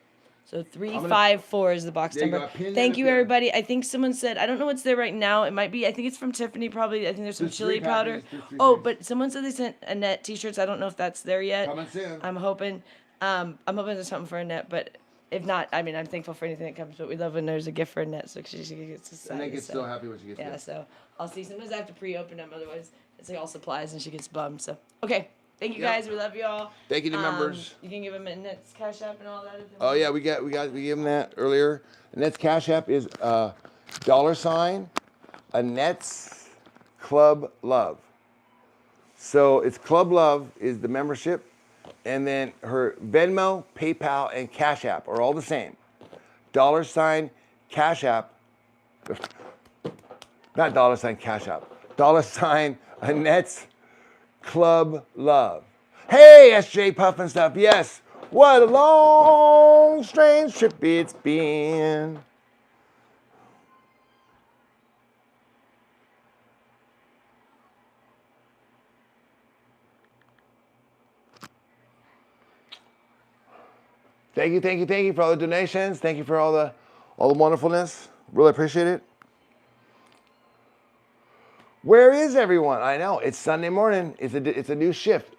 So 354 is the box There you number. go. Pin Thank that you, up there. everybody. I think someone said, I don't know what's there right now. It might be, I think it's from Tiffany probably. I think there's some There's chili three powder. packages, there's three Oh, things. but someone said they sent Annette t-shirts. I don't know if that's there yet. Coming soon. I'm hoping there's something for Annette, but if not, I mean, I'm thankful for anything that comes, but we love when there's a gift for Annette, so she gets excited. And they get so happy when she gets Yeah, it. so I'll see. Sometimes I have to pre-open them, otherwise it's like all supplies and she gets bummed. So okay, thank you Yep. guys. We love you all. Thank you to members. You can give them Annette's Cash App and all that. If they Oh want. yeah, we gave them that earlier. Annette's Cash App is $ Annette's Club Love. So it's Club Love is the membership, and then her Venmo, PayPal, and Cash App are all the same. $ Cash App, not $ Cash App. $ Annette's Club Love. Hey, SJ Puff and stuff. Yes. What a long, strange trip it's been. Thank you for all the donations. Thank you for all the wonderfulness. Really appreciate it. Where is everyone? I know it's Sunday morning. It's a new shift.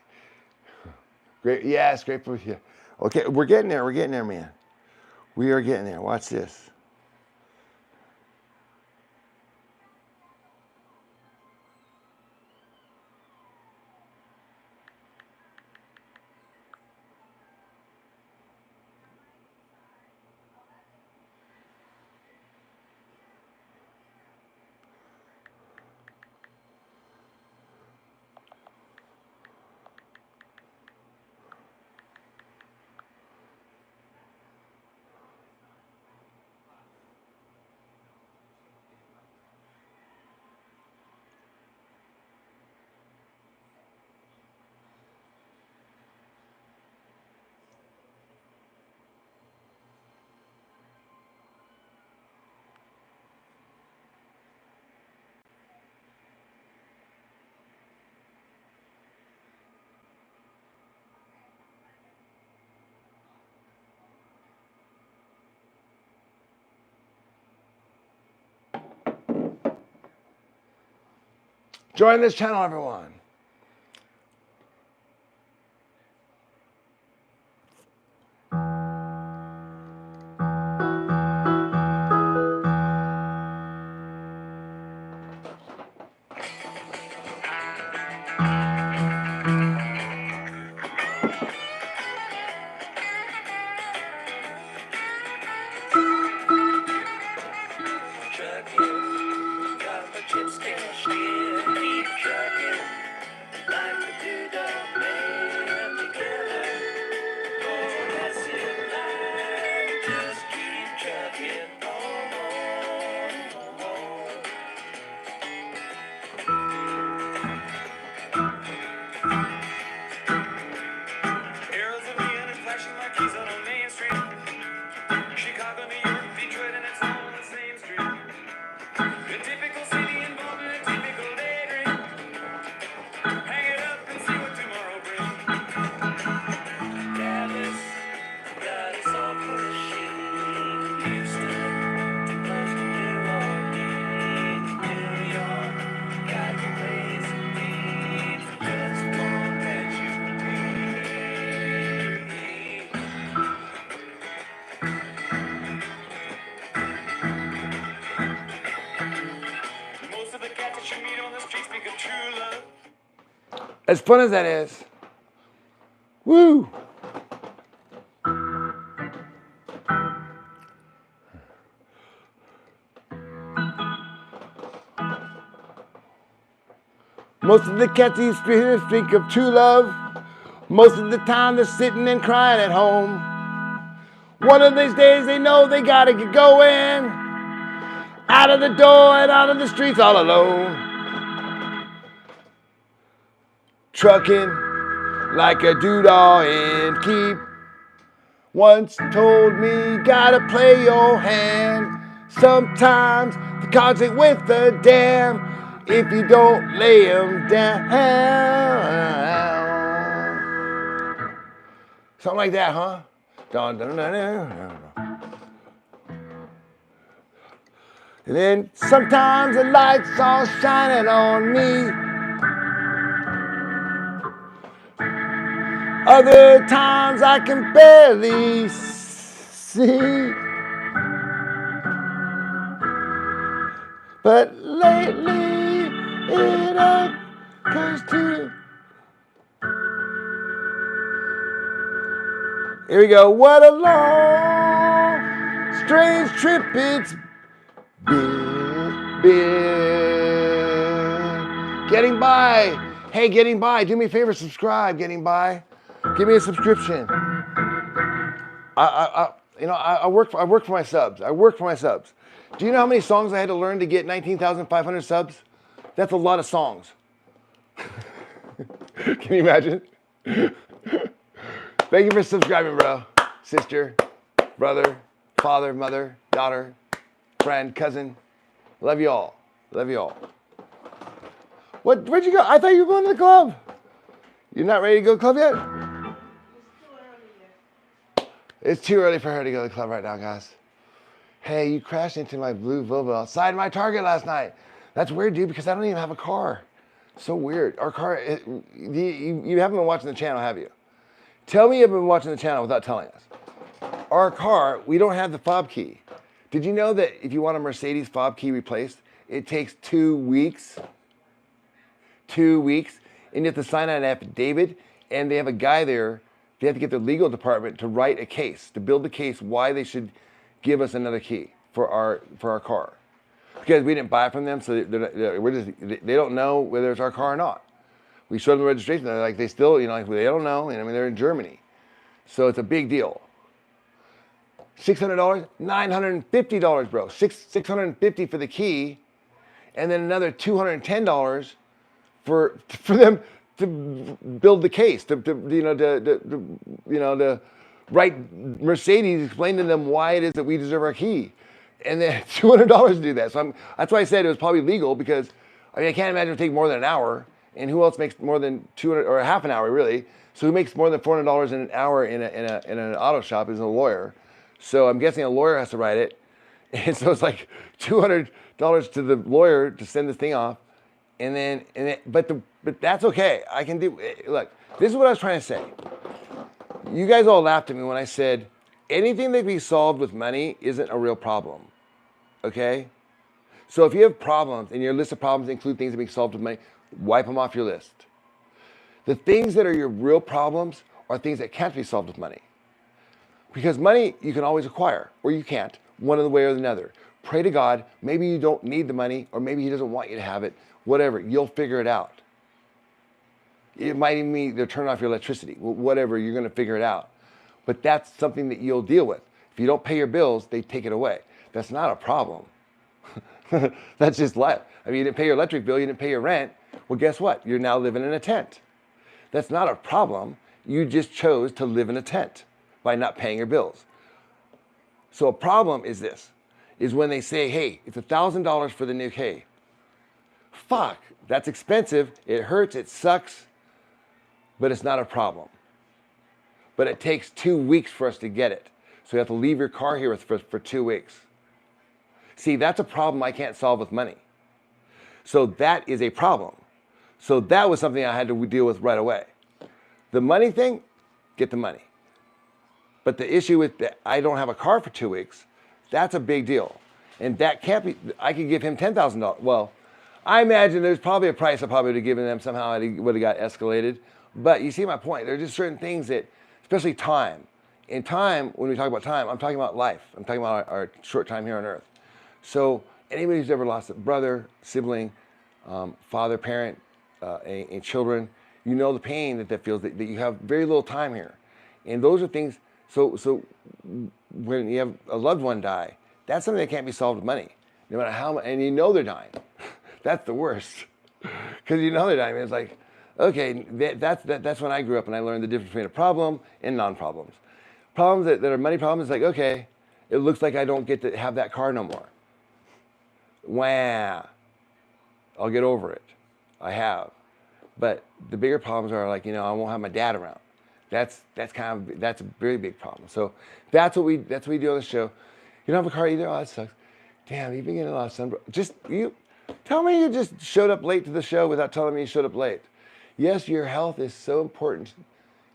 Great, yes, great for you. Okay, we're getting there. We're getting there, man. We are getting there. Watch this. Join this channel, everyone. As fun as that is, woo! Most of the cats these streets think of true love. Most of the time they're sitting and crying at home. One of these days they know they gotta get going. Out of the door and out of the streets all alone. Trucking like a doodah and keep. Once told me gotta play your hand. Sometimes the cards ain't worth a damn if you don't lay them down. Something like that, huh? Dun, dun, dun, dun, dun. And then sometimes the lights all shining on me. Other times I can barely see. But lately it occurs to. Here we go. What a long, strange trip it's been. Getting by. Hey, getting by. Do me a favor, subscribe. Getting by. Give me a subscription. I work for my subs. I work for my subs. Do you know how many songs I had to learn to get 19,500 subs? That's a lot of songs. Can you imagine? Thank you for subscribing, bro. Sister, brother, father, mother, daughter, friend, cousin. Love you all. Love you all. Where'd you go? I thought you were going to the club. You're not ready to go to the club yet? It's too early for her to go to the club right now, guys. Hey, you crashed into my blue Volvo outside my Target last night. That's weird, dude, because I don't even have a car. So weird. Our car, you haven't been watching the channel, have you? Tell me you've been watching the channel without telling us. Our car, we don't have the fob key. Did you know that if you want a Mercedes fob key replaced, it takes 2 weeks? 2 weeks. And you have to sign out an affidavit, and they have a guy there. They have to get the legal department to write a case, to build the case why they should give us another key for our car. Because we didn't buy it from them, so they don't know whether it's our car or not. We showed them the registration, they're like, they still, they don't know. I mean, they're in Germany. So it's a big deal. $600, $950, bro. $650 for the key, and then another $210 for them to build the case, to write Mercedes, explain to them why it is that we deserve our key, and then $200 to do that. So that's why I said it was probably legal, because I can't imagine it would take more than an hour, and who else makes more than 200 or half an hour really? So who makes more than $400 in an hour in an auto shop is a lawyer. So I'm guessing a lawyer has to write it, and so it's like $200 to the lawyer to send this thing off, but that's okay. I can do. Look, this is what I was trying to say. You guys all laughed at me when I said anything that can be solved with money isn't a real problem. Okay? So if you have problems and your list of problems include things that can be solved with money, wipe them off your list. The things that are your real problems are things that can't be solved with money. Because money you can always acquire, or you can't, one in the way or another. Pray to God, maybe you don't need the money, or maybe He doesn't want you to have it, whatever, you'll figure it out. It might even mean they're turning off your electricity, whatever, you're gonna figure it out. But that's something that you'll deal with. If you don't pay your bills, they take it away. That's not a problem. That's just life. I mean, you didn't pay your electric bill, you didn't pay your rent, well, guess what? You're now living in a tent. That's not a problem. You just chose to live in a tent by not paying your bills. So a problem is this, is when they say, hey, it's $1,000 for the new K. Fuck, that's expensive, it hurts, it sucks, but it's not a problem. But it takes 2 weeks for us to get it. So you have to leave your car here for 2 weeks. See, that's a problem I can't solve with money. So that is a problem. So that was something I had to deal with right away. The money thing, get the money. But the issue with that I don't have a car for 2 weeks, that's a big deal. And that can't be, I could give him $10,000. Well, I imagine there's probably a price I probably would have given them somehow. It would have got escalated. But you see my point. There are just certain things that, especially time. In time, when we talk about time, I'm talking about life. I'm talking about our short time here on Earth. So anybody who's ever lost a brother, sibling, father, parent, and children, you know the pain that feels, that you have very little time here. And those are things, so when you have a loved one die, that's something that can't be solved with money. No matter how much, and you know they're dying. That's the worst. Because you know they're dying. It's like, okay, that's when I grew up and I learned the difference between a problem and non-problems. Problems that are money problems, like, okay, it looks like I don't get to have that car no more. Wah. I'll get over it. I have. But the bigger problems are like, I won't have my dad around. That's a very big problem. So that's what we do on the show. You don't have a car either? Oh, that sucks. Damn, you've been getting a lot of sun. Tell me you just showed up late to the show without telling me you showed up late. Yes, your health is so important,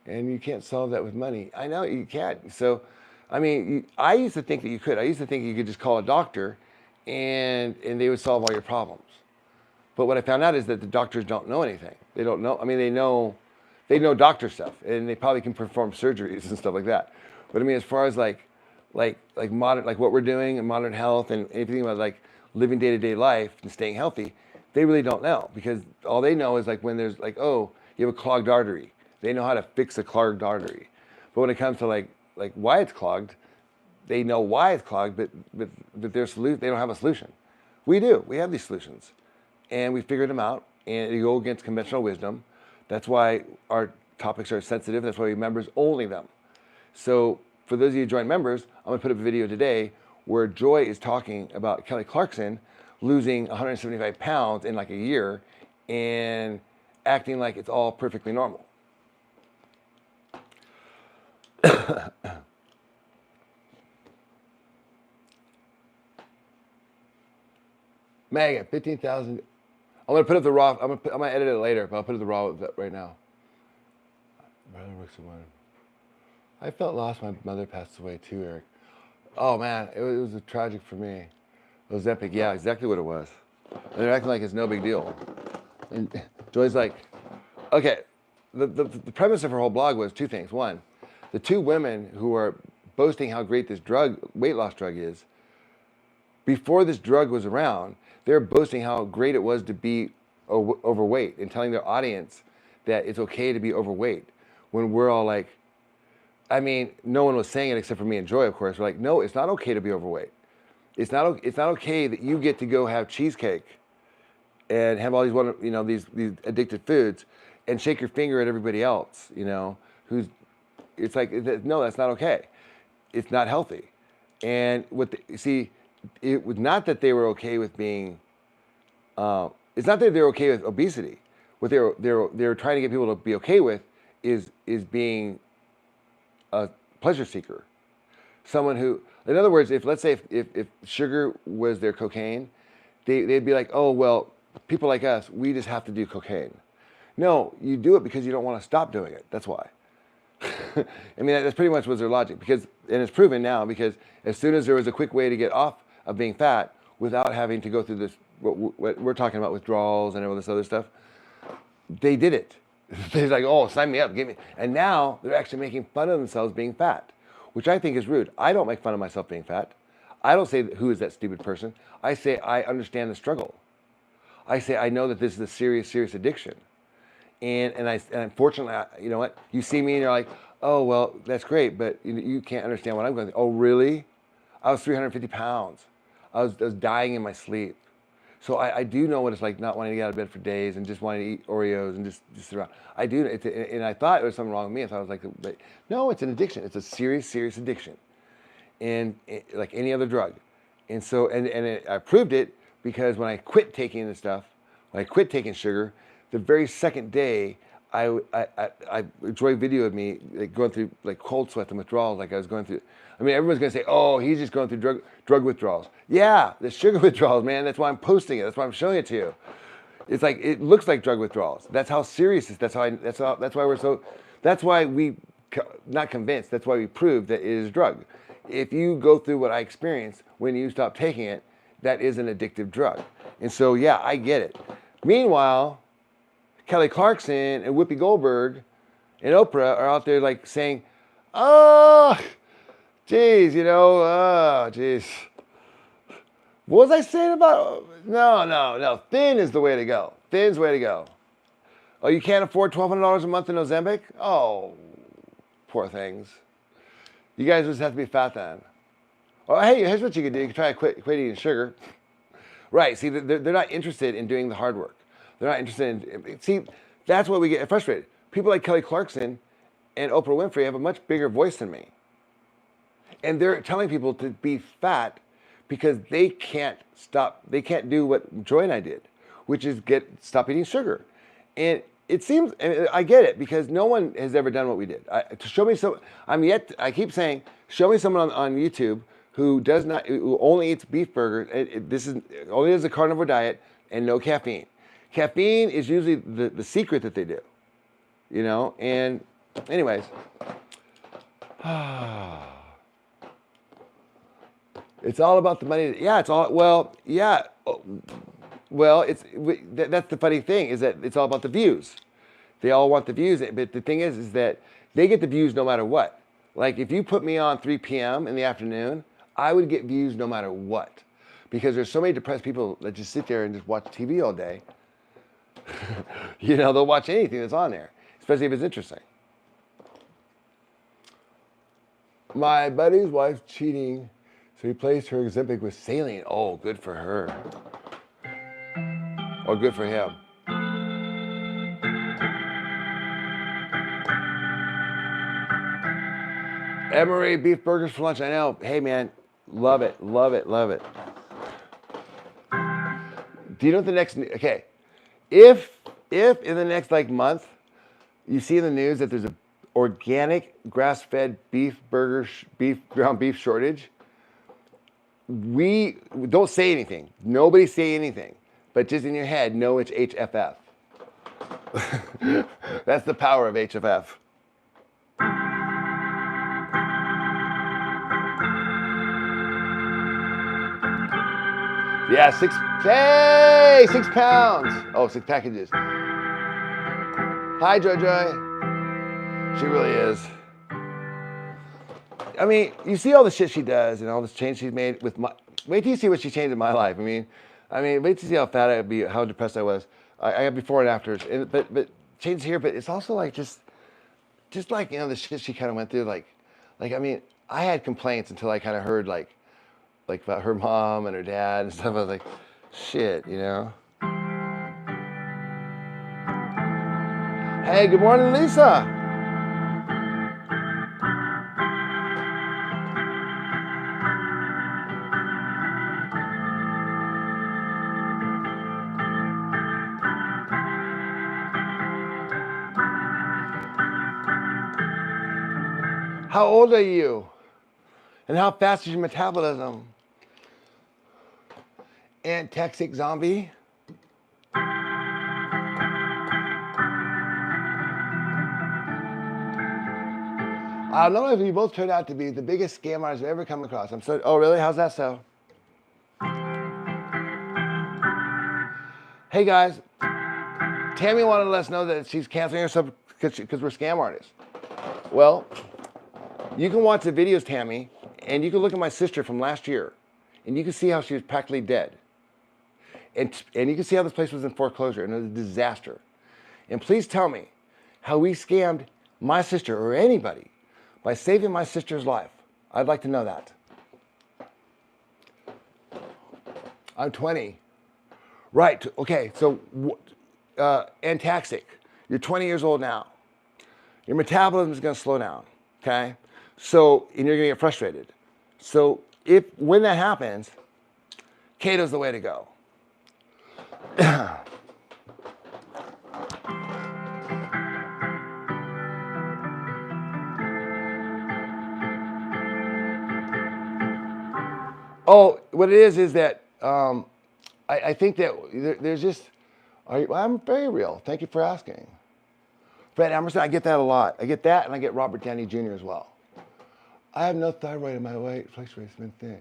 and you can't solve that with money. I know you can't. So, I mean, I used to think that you could. I used to think you could just call a doctor, and they would solve all your problems. But what I found out is that the doctors don't know anything. They don't know. I mean, they know doctor stuff, and they probably can perform surgeries and stuff like that. But I mean, as far as like modern, like what we're doing in modern health and anything about like living day-to-day life and staying healthy, they really don't know, because all they know is like when there's like, oh, you have a clogged artery. They know how to fix a clogged artery. But when it comes to like why it's clogged, they know why it's clogged, but their solution, they don't have a solution. We do. We have these solutions, and we figured them out, and they go against conventional wisdom. That's why our topics are sensitive. That's why we members only them. So for those of you who join members, I'm going to put up a video today where Joy is talking about Kelly Clarkson losing 175 pounds in like a year and acting like it's all perfectly normal. Megan, 15,000. I'm going to put up the raw. I'm going to edit it later, but I'll put up the raw right now. Brother works at one. I felt lost. My mother passed away too, Eric. Oh man, it was tragic for me. It was epic. Yeah, exactly what it was. And they're acting like it's no big deal. And Joy's like, okay, the premise of her whole blog was two things. One, the two women who are boasting how great this weight loss drug is, before this drug was around, they're boasting how great it was to be overweight and telling their audience that it's okay to be overweight, when we're all like, I mean, no one was saying it except for me and Joy, of course. We're like, no, it's not okay to be overweight. It's not okay that you get to go have cheesecake and have all these these addictive foods and shake your finger at everybody else, it's like, no, that's not okay. It's not healthy. And it was not that they were okay with being, it's not that they're okay with obesity. What they were trying to get people to be okay with is being a pleasure seeker. Someone who, in other words, let's say if sugar was their cocaine, they'd be like, oh, well, people like us, we just have to do cocaine. No, you do it because you don't want to stop doing it. That's why. I mean, that's pretty much was their logic, and it's proven now, because as soon as there was a quick way to get off of being fat without having to go through this, what we're talking about, withdrawals and all this other stuff, they did it. They're like, oh, sign me up, give me. And now they're actually making fun of themselves being fat, which I think is rude. I don't make fun of myself being fat. I don't say, who is that stupid person? I say, I understand the struggle. I say, I know that this is a serious, serious addiction. And unfortunately, you know what? You see me and you're like, oh, well, that's great, but you can't understand what I'm going through. Oh, really? I was 350 pounds. I was dying in my sleep. So I do know what it's like not wanting to get out of bed for days and just wanting to eat Oreos and just sit around. I do, and I thought there was something wrong with me. I thought I was like, but no, it's an addiction. It's a serious, serious addiction, and like any other drug. And so, I proved it because when I quit taking the stuff, when I quit taking sugar, the very second day, Joy videoed me like going through like cold sweats and withdrawals, like I was going through. I mean, everyone's gonna say, "Oh, he's just going through drug withdrawals." Yeah, the sugar withdrawals, man. That's why I'm posting it. That's why I'm showing it to you. It's like it looks like drug withdrawals. That's how serious it is. That's why we're so. That's why we not convinced. That's why we proved that it is a drug. If you go through what I experienced when you stop taking it, that is an addictive drug. And so, yeah, I get it. Meanwhile, Kelly Clarkson and Whoopi Goldberg and Oprah are out there like saying, oh, geez, geez. What was I saying about, no, thin is the way to go. Thin's the way to go. Oh, you can't afford $1,200 a month in Ozempic? Oh, poor things. You guys just have to be fat then. Oh, hey, here's what you could do. You can try to quit eating sugar. Right, see, they're not interested in doing the hard work. They're not interested in, see, that's what we get frustrated. People like Kelly Clarkson and Oprah Winfrey have a much bigger voice than me. And they're telling people to be fat because they can't do what Joy and I did, which is stop eating sugar. And it seems, and I get it, because no one has ever done what we did. I keep saying, show me someone on YouTube who only eats beef burgers. Only does a carnivore diet and no caffeine. Caffeine is usually the secret that they do, and anyways. It's all about the money. Yeah, it's all, well, yeah. Well, that's the funny thing, is that it's all about the views. They all want the views, but the thing is that they get the views no matter what. Like, if you put me on 3 p.m. in the afternoon, I would get views no matter what. Because there's so many depressed people that just sit there and just watch TV all day. They'll watch anything that's on there, especially if it's interesting. My buddy's wife's cheating, so he replaced her Ozempic with saline. Oh, good for her. Or good for him. Emery, beef burgers for lunch. I know. Hey, man, love it, love it, love it. Do you know what the next? Okay, if in the next month you see in the news that there's an organic grass-fed ground beef shortage, we don't say anything. Nobody say anything, but just in your head, know it's HFF. That's the power of HFF. Yeah, 6 pounds. Oh, 6 packages. Hi, Joy. She really is. I mean, you see all the shit she does and all this change she's made with wait till you see what she changed in my life. I mean, wait till you see how fat I'd be, how depressed I was. I got before and afters. But change here, but it's also like just like, the shit she kind of went through. I had complaints until I kind of heard like about her mom and her dad and stuff. I was like, shit, Hey, good morning, Lisa. How old are you? And how fast is your metabolism? And Toxic Zombie. I don't know if you both turned out to be the biggest scam artists I've ever come across. Oh, really? How's that so? Hey, guys. Tammy wanted to let us know that she's canceling herself because we're scam artists. Well, you can watch the videos, Tammy, and you can look at my sister from last year, and you can see how she was practically dead. And you can see how this place was in foreclosure, and it was a disaster. And please tell me how we scammed my sister or anybody by saving my sister's life. I'd like to know that. I'm 20. Right, okay, so antaxic. You're 20 years old now. Your metabolism is gonna slow down, okay? So, and you're gonna get frustrated. So when that happens, keto's the way to go. Oh, what it is that I think that there's just, I'm very real. Thank you for asking. Fred Emerson, I get that a lot. I get that, and I get Robert Downey Jr. as well. I have no thyroid in my weight. Fluctuates been thin.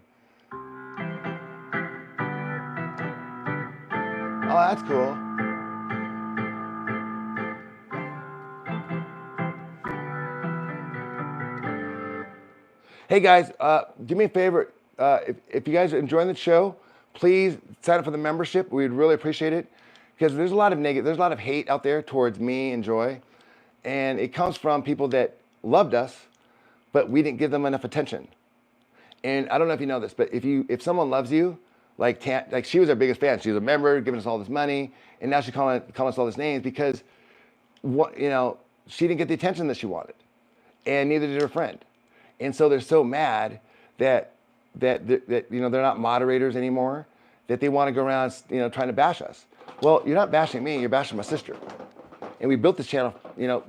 Oh, that's cool. Hey guys, do me a favor. If you guys are enjoying the show, please sign up for the membership. We'd really appreciate it because there's a lot of there's a lot of hate out there towards me and Joy, and it comes from people that loved us, but we didn't give them enough attention. And I don't know if you know this, but if someone loves you, like she was our biggest fan. She was a member, giving us all this money, and now she's calling us all these names because she didn't get the attention that she wanted, and neither did her friend. And so they're so mad that they're not moderators anymore, that they want to go around trying to bash us. Well, you're not bashing me, you're bashing my sister. And we built this channel,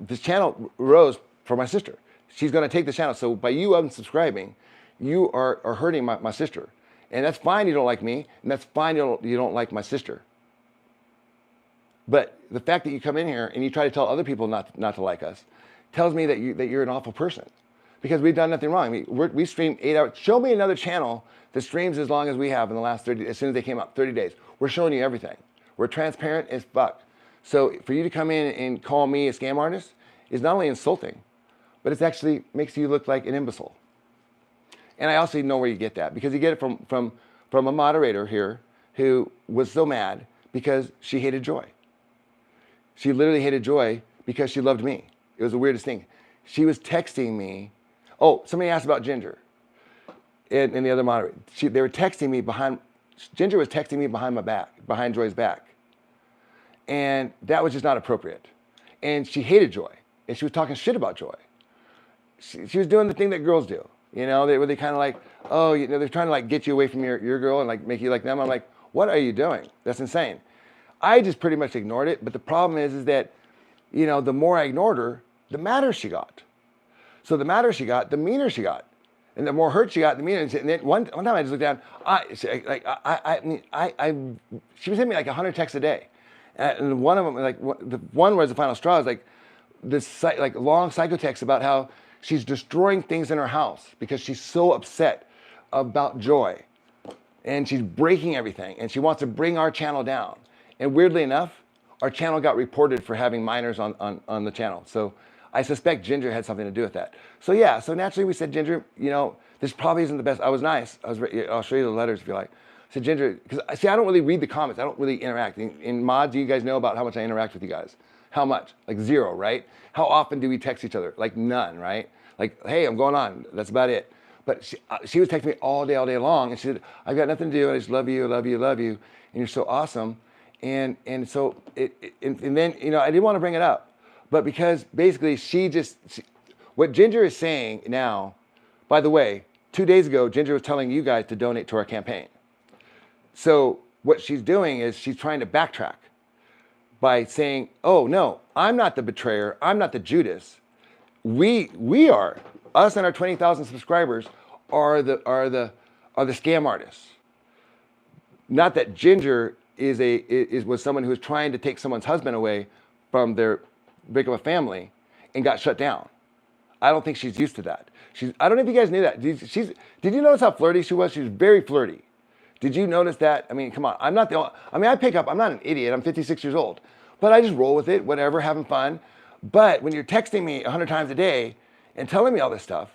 this channel rose for my sister. She's going to take the channel. So by you unsubscribing, you are hurting my sister. And that's fine you don't like me, and that's fine you don't like my sister. But the fact that you come in here and you try to tell other people not to like us tells me that you're an awful person. Because we've done nothing wrong. I mean, we stream 8 hours. Show me another channel that streams as long as we have in the last 30, as soon as they came out, 30 days. We're showing you everything. We're transparent as fuck. So for you to come in and call me a scam artist is not only insulting, but it actually makes you look like an imbecile. And I also know where you get that, because you get it from a moderator here who was so mad because she hated Joy. She literally hated Joy because she loved me. It was the weirdest thing. She was texting me. Oh, somebody asked about Ginger and the other moderator. They were texting me Ginger was texting me behind my back, behind Joy's back. And that was just not appropriate. And she hated Joy. And she was talking shit about Joy. She was doing the thing that girls do. They kind of like, oh, they're trying to like get you away from your girl and like make you like them. I'm like, what are you doing? That's insane. I just pretty much ignored it. But the problem is that, the more I ignored her, the madder she got. So the madder she got, the meaner she got. And the more hurt she got, the meaner. And then one time I just looked down, she was hitting me like 100 texts a day. And one of them, like the one was the final straw, is like this like long psycho text about how she's destroying things in her house because she's so upset about Joy. And she's breaking everything. And she wants to bring our channel down. And weirdly enough, our channel got reported for having minors on the channel. So I suspect Ginger had something to do with that. So yeah, so naturally we said, Ginger, this probably isn't the best. I was nice. I'll show you the letters if you like. I said, Ginger, because I don't really read the comments. I don't really interact. In mods, you guys know about how much I interact with you guys. How much? Like 0, right? How often do we text each other? Like none, right? Like, hey, I'm going on. That's about it. But she was texting me all day long. And she said, I've got nothing to do. I just love you, love you, love you. And you're so awesome. And so, and then, I didn't want to bring it up. But because basically what Ginger is saying now, by the way, 2 days ago, Ginger was telling you guys to donate to our campaign. So what she's doing is she's trying to backtrack by saying, oh no, I'm not the betrayer. I'm not the Judas. We are, us and our 20,000 subscribers are the scam artists. Not that Ginger was someone who was trying to take someone's husband away from their break up a family and got shut down. I don't think she's used to that. I don't know if you guys knew that. Did you notice how flirty she was? She was very flirty. Did you notice that? I mean, come on. I'm not I'm not an idiot. I'm 56 years old. But I just roll with it, whatever, having fun. But when you're texting me 100 times a day and telling me all this stuff,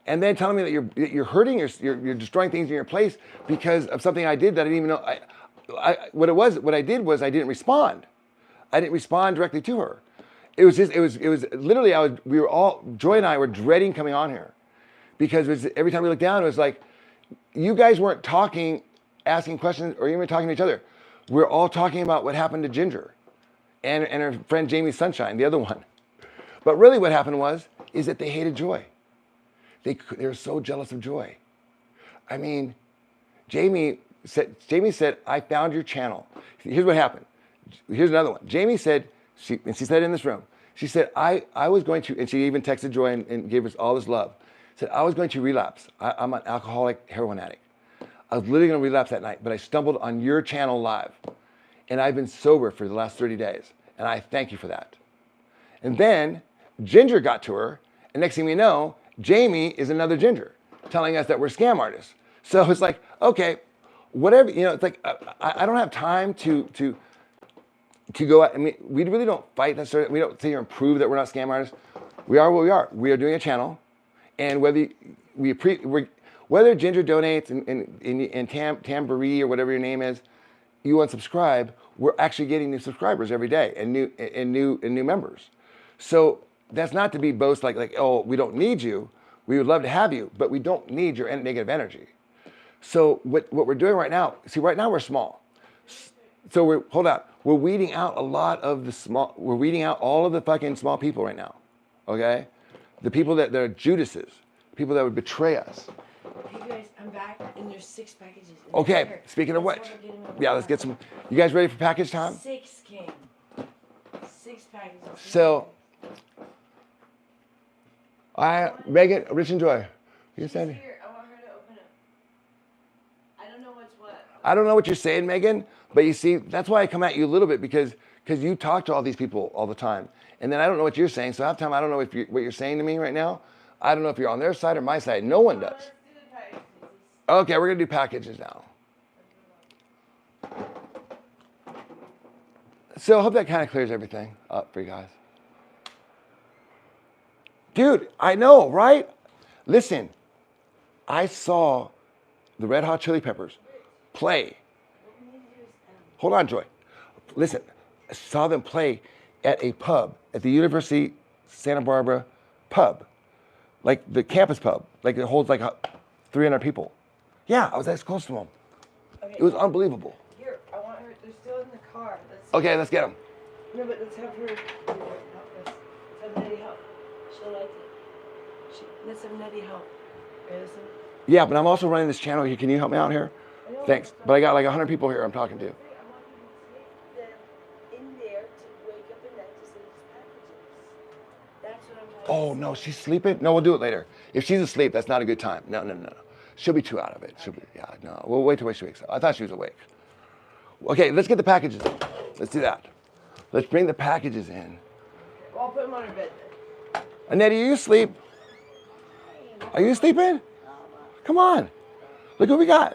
and then telling me that you're hurting, you're destroying things in your place because of something I did that I didn't even know. What I did was I didn't respond. I didn't respond directly to her. It was literally, Joy and I were dreading coming on here because every time we looked down, it was like, you guys weren't talking, asking questions, or even talking to each other. We're all talking about what happened to Ginger and her friend Jamie Sunshine, the other one. But really what happened is that they hated Joy. They were so jealous of Joy. I mean, Jamie said, I found your channel. Here's what happened. Here's another one. Jamie said, she said in this room, she said, I was going to, and she even texted Joy and gave us all this love, said, I was going to relapse. I'm an alcoholic heroin addict. I was literally going to relapse that night, but I stumbled on your channel live. And I've been sober for the last 30 days. And I thank you for that. And then Ginger got to her. And next thing we know, Jamie is another Ginger telling us that we're scam artists. So it's like, okay, whatever, it's like, I don't have time to to go out. I mean, we really don't fight necessarily. We don't sit here and prove that we're not scam artists. We are what we are. We are doing a channel, and whether whether Ginger donates and Tamboree or whatever your name is, you unsubscribe, we're actually getting new subscribers every day and new members. So that's not to be boast like oh, we don't need you. We would love to have you, but we don't need your negative energy. So what we're doing right now, see, right now we're small. So we're weeding out a lot of the small, we're weeding out all of the fucking small people right now. Okay? The people that are Judases, people that would betray us. Hey guys, I'm back and there's 6 packages. Okay, speaking of which, yeah, let's get some. You guys ready for package time? 6 came. 6 packages. So, Megan, Rich and Joy, you standing? Here, I want her to open it. I don't know what's what. I don't know what you're saying, Megan, but you see, that's why I come at you a little bit because you talk to all these people all the time, and then I don't know what you're saying. So half the time, I don't know what you're saying to me right now. I don't know if you're on their side or my side. No one does. Okay, we're gonna do packages now. So I hope that kind of clears everything up for you guys. Dude, I know, right? Listen, I saw the Red Hot Chili Peppers play. Hold on, Joy. Listen, I saw them play at a pub, at the University Santa Barbara pub. Like the campus pub. Like it holds like 300 people. Yeah, I was that close to them. Okay, It was unbelievable. Here, I want her. They're still in the car. Okay, let's get them. No, but let's have her. Help us. Let's have Nettie help. She'll like it. Let's have Nettie help. Okay, listen. Yeah, but I'm also running this channel here. Can you help me out here? Thanks. But I got like 100 people here I'm talking to. I want you to take them in there to wake up Annette to say these packages. That's what I'm trying to say. Oh, no, she's sleeping? No, we'll do it later. If she's asleep, that's not a good time. No. She'll be too out of it. No. We'll wait till she wakes up. I thought she was awake. Okay, let's get the packages in. Let's do that. Let's bring the packages in. Well, I'll put them on her bed then. Annette, are you asleep? Are you sleeping? Come on. Look what we got.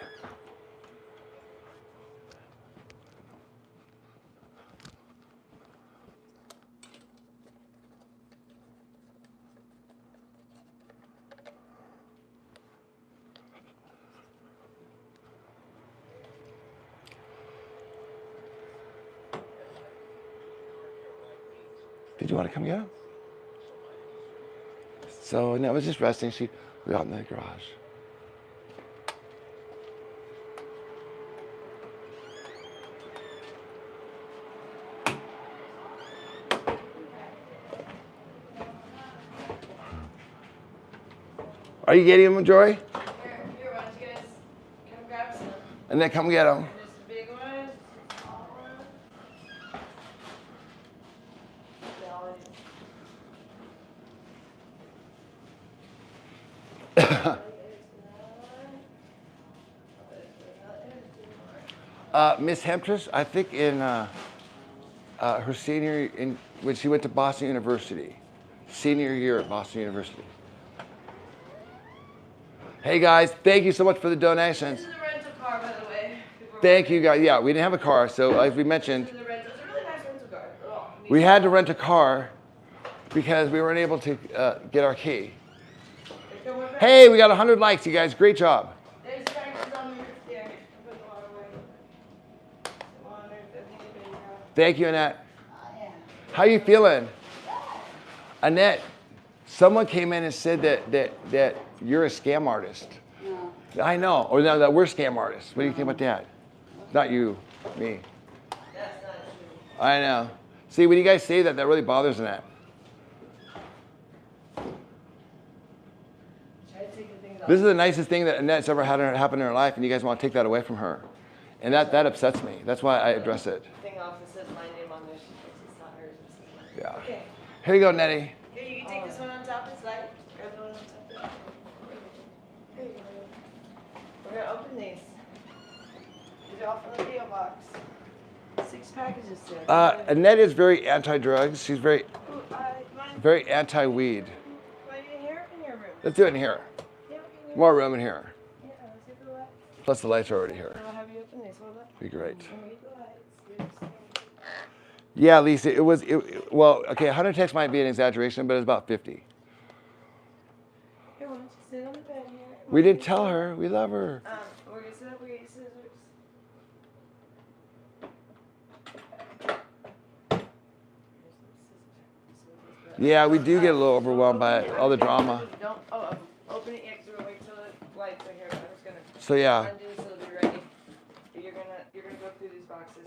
Did you want to come get him? So Annette was just resting. She was out in the garage. Are you getting him, Joy? Here, why don't you guys come grab some? And then come get him. There's a big one, small one. Miss Hemptress, I think in her senior, when she went to Boston University, senior year at Boston University. Hey guys, thank you so much for the donations. This is a rental car, by the way. Thank you guys. Yeah, we didn't have a car, so as we mentioned, It's a really nice rental car. Oh, we had to rent a car because we weren't able to get our key. Hey, we got 100 likes, you guys. Great job. There's packages on the roof there. Put the water away. Thank you, Annette. How you feeling? Annette, someone came in and said that you're a scam artist. No. I know. Or no, that we're scam artists. What do you think about that? Not you, me. That's not true. I know. See, when you guys say that, that really bothers Annette. Try to take the things off. This is the nicest thing that Annette's ever had happen in her life, and you guys want to take that away from her. And that upsets me. That's why I address it. Thing off that says my name on there. She thinks it's not hers. It's Yeah. okay. Here you go, Nettie. Here, you can take this one on top. It's light. Grab the one on top. Here you go. We're gonna open these. These are all from the PO box. 6 packages there. Annette is very anti-drugs. She's very Mine anti-weed. in here in your room. Let's do it in here. Yeah, in your More room in here. Yeah, let's get the lights. Plus the lights are already here. I'll have you open these. Hold up. Be great. Let me get the lights. Yeah, Lisa, well, okay, 100 texts might be an exaggeration, but it's about 50. Here, why don't you sit on the bed here? We didn't tell her. We love her. We're gonna sit up. We're gonna get scissors. Yeah, we do get a little overwhelmed by all the drama. Don't open it yet, 'cause we're gonna wait till the lights are here. But I'm just gonna So yeah, undo so they'll be ready. You're gonna go through these boxes.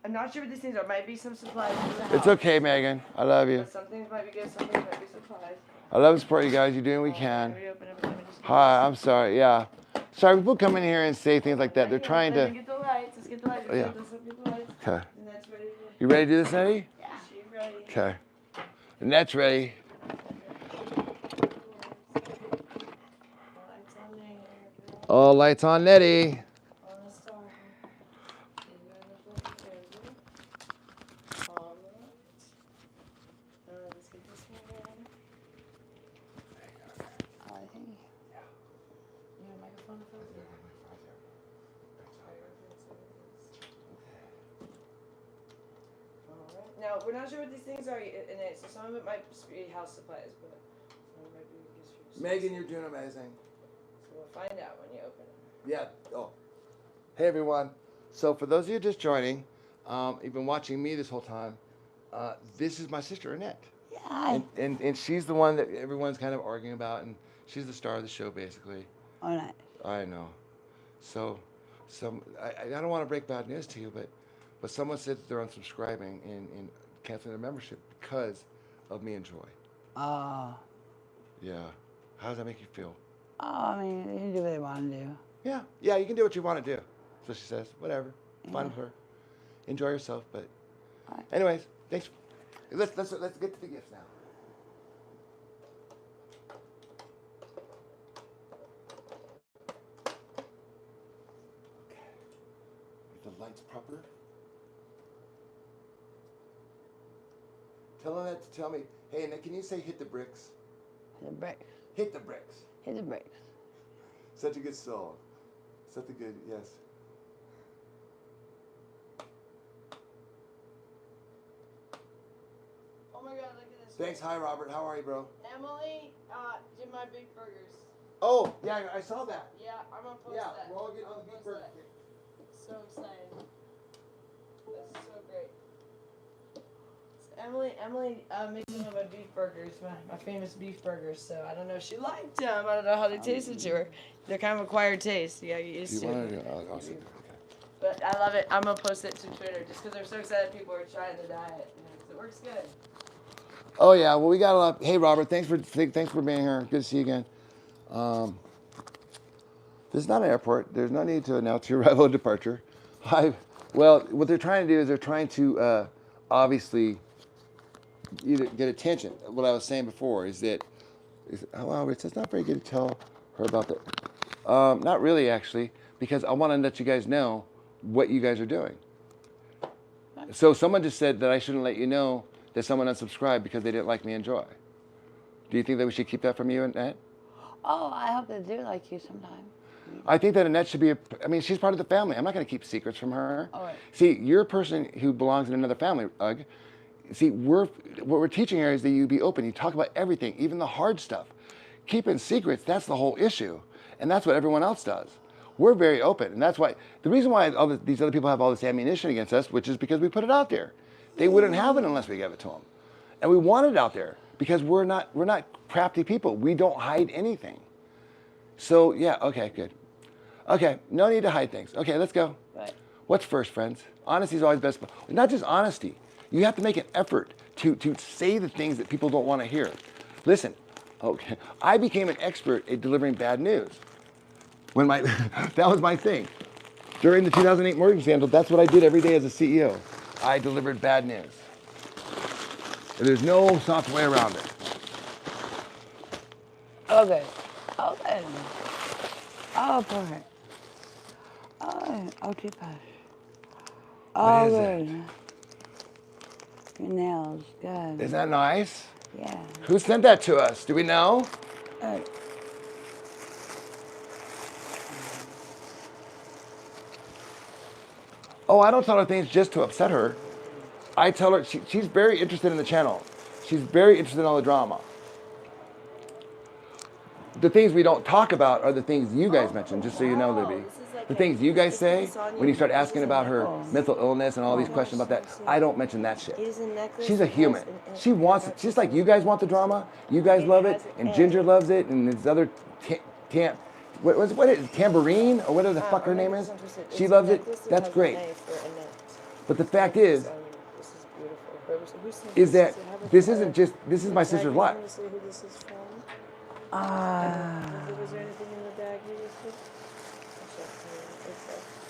I'm not sure what these things are. Might be some supplies for the house. it's okay, Megan. I love you. But some things might be good. Some things might be supplies. I love and support you guys. You're doing what we can. Let me open it. Let me just- Hi, I'm sorry. Yeah, sorry. People come in here and say things like that. They're trying Let to. me get the lights. Let's get the lights. Yeah. Let's get the lights. Okay. And that's ready. You ready to do this, Nettie? Yeah. She's ready. Okay. And that's ready. Lights on there. All lights on Nettie. On the star. All right. Let's get this one going. Oh, I think. You have a microphone to fill? Alright. Now, we're not sure what these things are in it, so some of it might just be house supplies, but some of it might be just for Megan, you're doing amazing. So we'll find out when you open it. Yeah. Oh. Hey, everyone. So for those of you just joining, you've been watching me this whole time. This is my sister, Annette. Yeah. And she's the one that everyone's kind of arguing about, and she's the star of the show, basically. Oh, nice. I know. So, I don't want to break bad news to you, but someone said that they're unsubscribing and canceling their membership because of me and Joy. Oh. Yeah. How does that make you feel? Oh, I mean, they can do what they want to do. Yeah, you can do what you want to do. So she says, whatever, fine with her. Enjoy yourself, but Alright. anyways, thanks. Let's get to the gifts now. Okay. Get the lights proper. Tell Annette to tell me, hey Annette, can you say hit the bricks? Hit the brakes. Hit the bricks. Hit the brakes. Such a good song. Such a good, yes. Oh my god, look at this. Thanks. Hi, Robert. How are you, bro? Emily did my beef burgers. Oh, yeah, I saw that. Yeah, I'm gonna post Yeah, that. we're all getting on the beef Post burger. that. So excited. This is so great. So Emily made some of my beef burgers, my famous beef burgers. So I don't know if she liked them. I don't know how they tasted to her. They're kind of acquired taste. You gotta get used to it. Do it? I'll see. Okay. But I love it. I'm gonna post it to Twitter just because they're so excited people are trying the diet. You know, 'cause it works good. Oh yeah, well we got a lot. Hey Robert, thanks for being here. Good to see you again. This is not an airport. There's no need to announce your arrival or departure. Well, what they're trying to do is they're trying to obviously either get attention. What I was saying before is that it's not very good to tell her about that. Not really actually, because I want to let you guys know what you guys are doing. So someone just said that I shouldn't let you know that someone unsubscribed because they didn't like me and Joy. Do you think that we should keep that from you, Annette? Oh, I hope they do like you sometime. I think that Annette should be she's part of the family. I'm not going to keep secrets from her. All right. See, you're a person who belongs in another family, Ugg. See, what we're teaching her is that you be open. You talk about everything, even the hard stuff. Keeping secrets, that's the whole issue. And that's what everyone else does. We're very open. And that's why, the reason why these other people have all this ammunition against us, which is because we put it out there. They wouldn't have it unless we gave it to them. And we want it out there because we're not crafty people. We don't hide anything. So, yeah, okay, good. Okay, no need to hide things. Okay, let's go. Right. What's first, friends? Honesty is always best. Not just honesty. You have to make an effort to say the things that people don't want to hear. Listen, okay, I became an expert at delivering bad news. That was my thing. During the 2008 mortgage scandal, that's what I did every day as a CEO. I delivered bad news. There's no soft way around it. Okay. Okay. Oh, perfect. Oh, toothbrush. Oh, What is good. Your nails, good. Isn't that nice? Yeah. Who sent that to us? Do we know? Oh, I don't tell her things just to upset her. I tell her she's very interested in the channel. She's very interested in all the drama. The things we don't talk about are the things you guys mentioned, just so you know, Libby. The things you guys say when you start asking about her mental illness and all these questions about that, I don't mention that shit. She's a human. She wants it, just like you guys want the drama. You guys love it, and Ginger loves it, and this other what is it, Tambourine, or whatever the fuck her name is? She loves it. That's great. But the fact is that this isn't just, this is my sister's life. Was there anything in the bag you just did?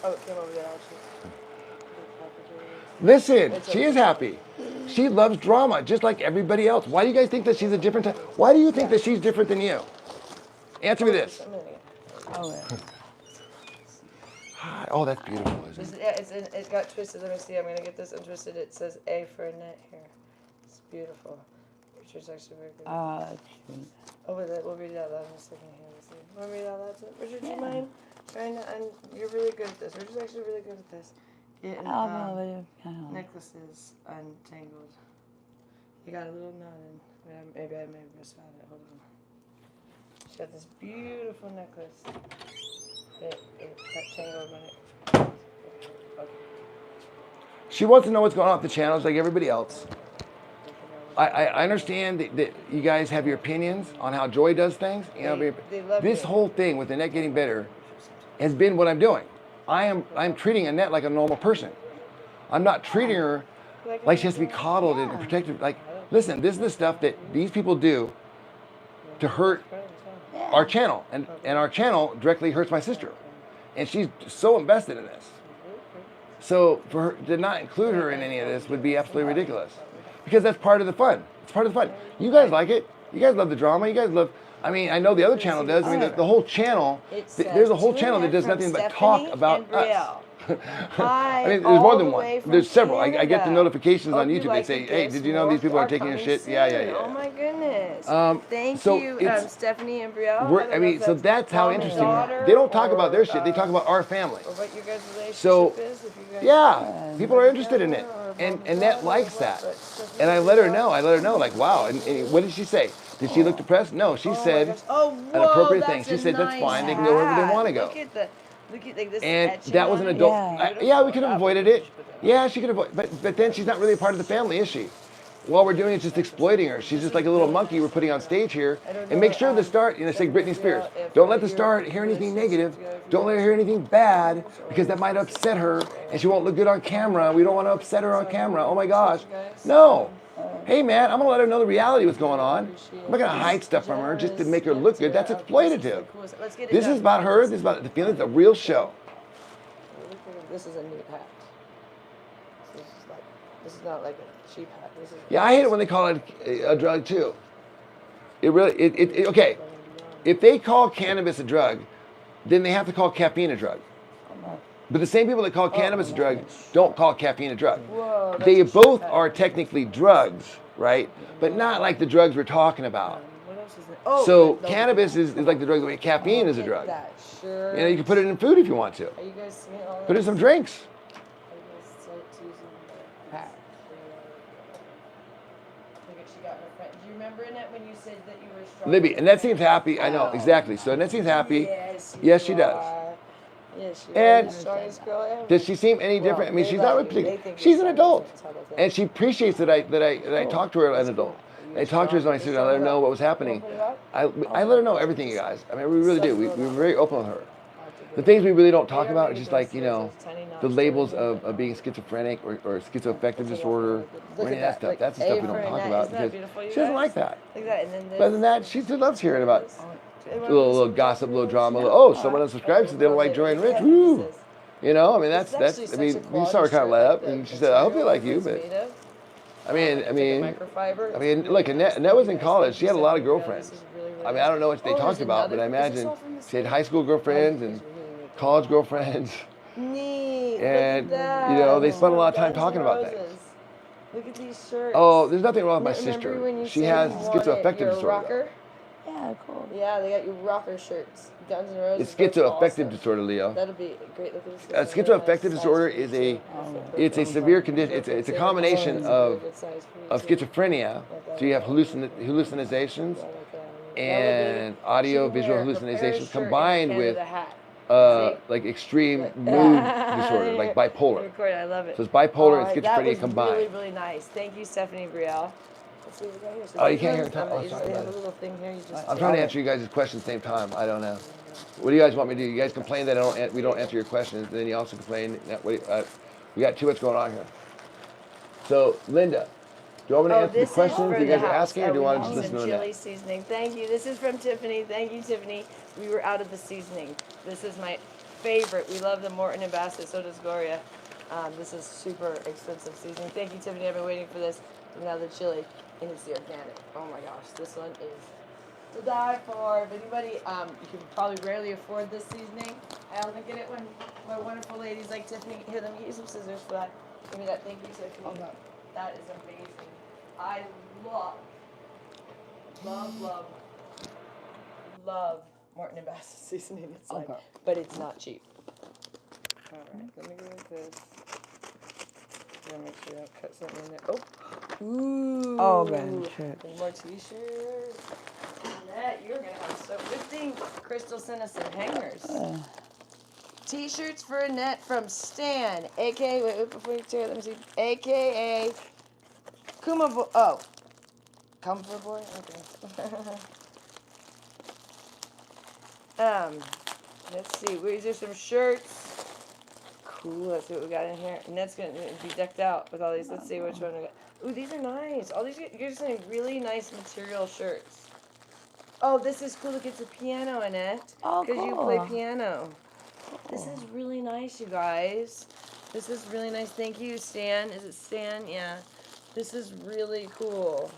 Oh, it came over there actually. Listen, she is happy. She loves drama, just like everybody else. Why do you guys think that she's a different type? Why do you think that she's different than you? Answer me this. Oh, that's beautiful, isn't it? It got twisted. Let me see. I'm going to get this untwisted. It says A for Annette here. It's beautiful. Picture's actually very good. Oh, we'll read it out loud in a second here. Let's see. Want to read it out loud? Richard, do you mind? And you're really good at this. Richard's actually really good at this. Getting necklaces untangled. You got a little knot in. Maybe I may have misfound it. Hold on. She got this beautiful necklace. It got tangled when it. Okay. She wants to know what's going on with the channels like everybody else. I understand that you guys have your opinions on how Joy does things. You know, this whole thing with Annette getting better has been what I'm doing. I'm treating Annette like a normal person. I'm not treating her like she has to be coddled and protected. Like, listen, this is the stuff that these people do to hurt our channel, and our channel directly hurts my sister, and she's so invested in this. So for her to not include her in any of this would be absolutely ridiculous, because that's part of the fun. It's part of the fun. You guys like it. You guys love the drama. You guys love. I mean, I know the other channel does. I mean, the whole channel. There's a whole channel that does nothing but talk about us. I mean, there's more than one. There's several. I get the notifications on YouTube. They say, "Hey, did you know these people are taking your shit?" Yeah. Oh my goodness. Thank you, Stephanie and Brielle. I mean, so that's how interesting. They don't talk about their shit. They talk about our family. Or what your guys' relationship So, is. If you guys yeah, people are interested in it, and Annette likes that. And I let her know. Like, wow. And what did she say? Did she look depressed? No, she said an appropriate thing. She said that's fine. They can go wherever they want to go. Look at like this. And that was an adult. We could have avoided it. Yeah, she could have. But then she's not really a part of the family, is she? All we're doing is just exploiting her. She's just like a little monkey we're putting on stage here. And make sure the start, it's like Britney Spears. Don't let the start hear anything negative. Don't let her hear anything bad, because that might upset her and she won't look good on camera. We don't want to upset her on camera. Oh my gosh. No. Hey man, I'm going to let her know the reality of what's going on. I'm not going to hide stuff from her just to make her look good. That's exploitative. This is about her. This is about the feeling. It's a real show. This is a neat hat. This is not like a cheap hat. Yeah, I hate it when they call it a drug too. It really, okay. If they call cannabis a drug, then they have to call caffeine a drug. But the same people that call cannabis a drug don't call caffeine a drug. They both are technically drugs, right? But not like the drugs we're talking about. So cannabis is like the drug that caffeine is a drug. You know, you can put it in food if you want to. Put it in some drinks. Libby, Annette seems happy. I know, exactly. So Annette seems happy. Yes, she does. And does she seem any different? I mean, she's not particular. She's an adult, and she appreciates that I talked to her as an adult. I talked to her as my sister. I let her know what was happening. I let her know everything, you guys. I mean, we really do. We were very open with her. The things we really don't talk about are just like, you know, the labels of being schizophrenic or schizoaffective disorder or any of that stuff. That's the stuff we don't talk about because she doesn't like that. But other than that, she still loves hearing about a little gossip, a little drama. Someone unsubscribes because they don't like Joy and Rich. Woo! You know, I mean, that's. I mean, you saw her kind of let up, and she said, "I hope they like you," but. I mean, look, Annette was in college. She had a lot of girlfriends. I mean, I don't know what they talked about, but I imagine she had high school girlfriends and college girlfriends. Neat. And, you know, they spent a lot of time talking about things. Look at these shirts. Oh, there's nothing wrong with my sister. She has schizoaffective disorder. Yeah, cool. Yeah, they got your rocker shirts. Guns N' Roses. It's those schizoaffective awesome. disorder, Leo. That'll be great. Look at this. This is a really Schizoaffective nice disorder size for is you, a, too. Perfect, it's a perfect. severe condition. It's Perfect. a Say combination it's a very of good size for you, too. schizophrenia. Like So you have that. hallucinations Yeah, like that. and She audio can visual wear her hallucinations Paris shirt and a combined with Canada hat. See? like extreme Like- mood disorder, like You're bipolar. recording. I love it. So it's bipolar and Alright, that schizophrenia was combined. really, really nice. Thank you, Stephanie Brielle. Let's see what we got here. So Oh, you these can't hear ones, it. Oh, you just sorry have about a it. little thing here. You just I'm trying to answer you guys' questions at the same time. I don't know. What do you guys want me to do? You guys complain that we don't answer your questions, and then you also complain that we got too much going on here. So, Linda, do you want me to answer the this is questions for you the guys are house. asking, or do you we want to need just listen some to chili that? seasoning. Thank you. This is from Tiffany. Thank you, Tiffany. We were out of the seasoning. This is my favorite. We love the Morton and Bassett. So does Gloria. This is super expensive seasoning. Thank you, Tiffany. I've been waiting for this. Now the chili, and it's the organic. Oh my gosh, this one is to die for. If anybody, you can probably rarely afford this seasoning. I only get it when my wonderful ladies like Tiffany. Here, let me get you some scissors for that. Give me that. Thank you, Tiffany. That is amazing. I love Morton and Bassett seasoning. It's like, but it's not cheap. All right, let me go with this. Gotta make sure I don't cut something in there. Oh, ooh. Oh, man, shit. There's more t-shirts. Annette, you're gonna have so good thing. Crystal sent us some hangers. T-shirts for Annette from Stan, aka wait before you tear it, let me see, aka Kuma Boy. Oh, Comfort Boy. Okay. Let's see. These are some shirts. Cool. Let's see what we got in here. Annette's gonna be decked out with all these. Let's see which one we got. Ooh, these are nice. All these, you're just saying really nice material shirts. Oh, this is cool. Look, it's a piano, Annette. Oh, Because you cool. play piano. This is really nice, you guys. This is really nice. Thank you, Stan. Is it Stan? Yeah. This is really cool.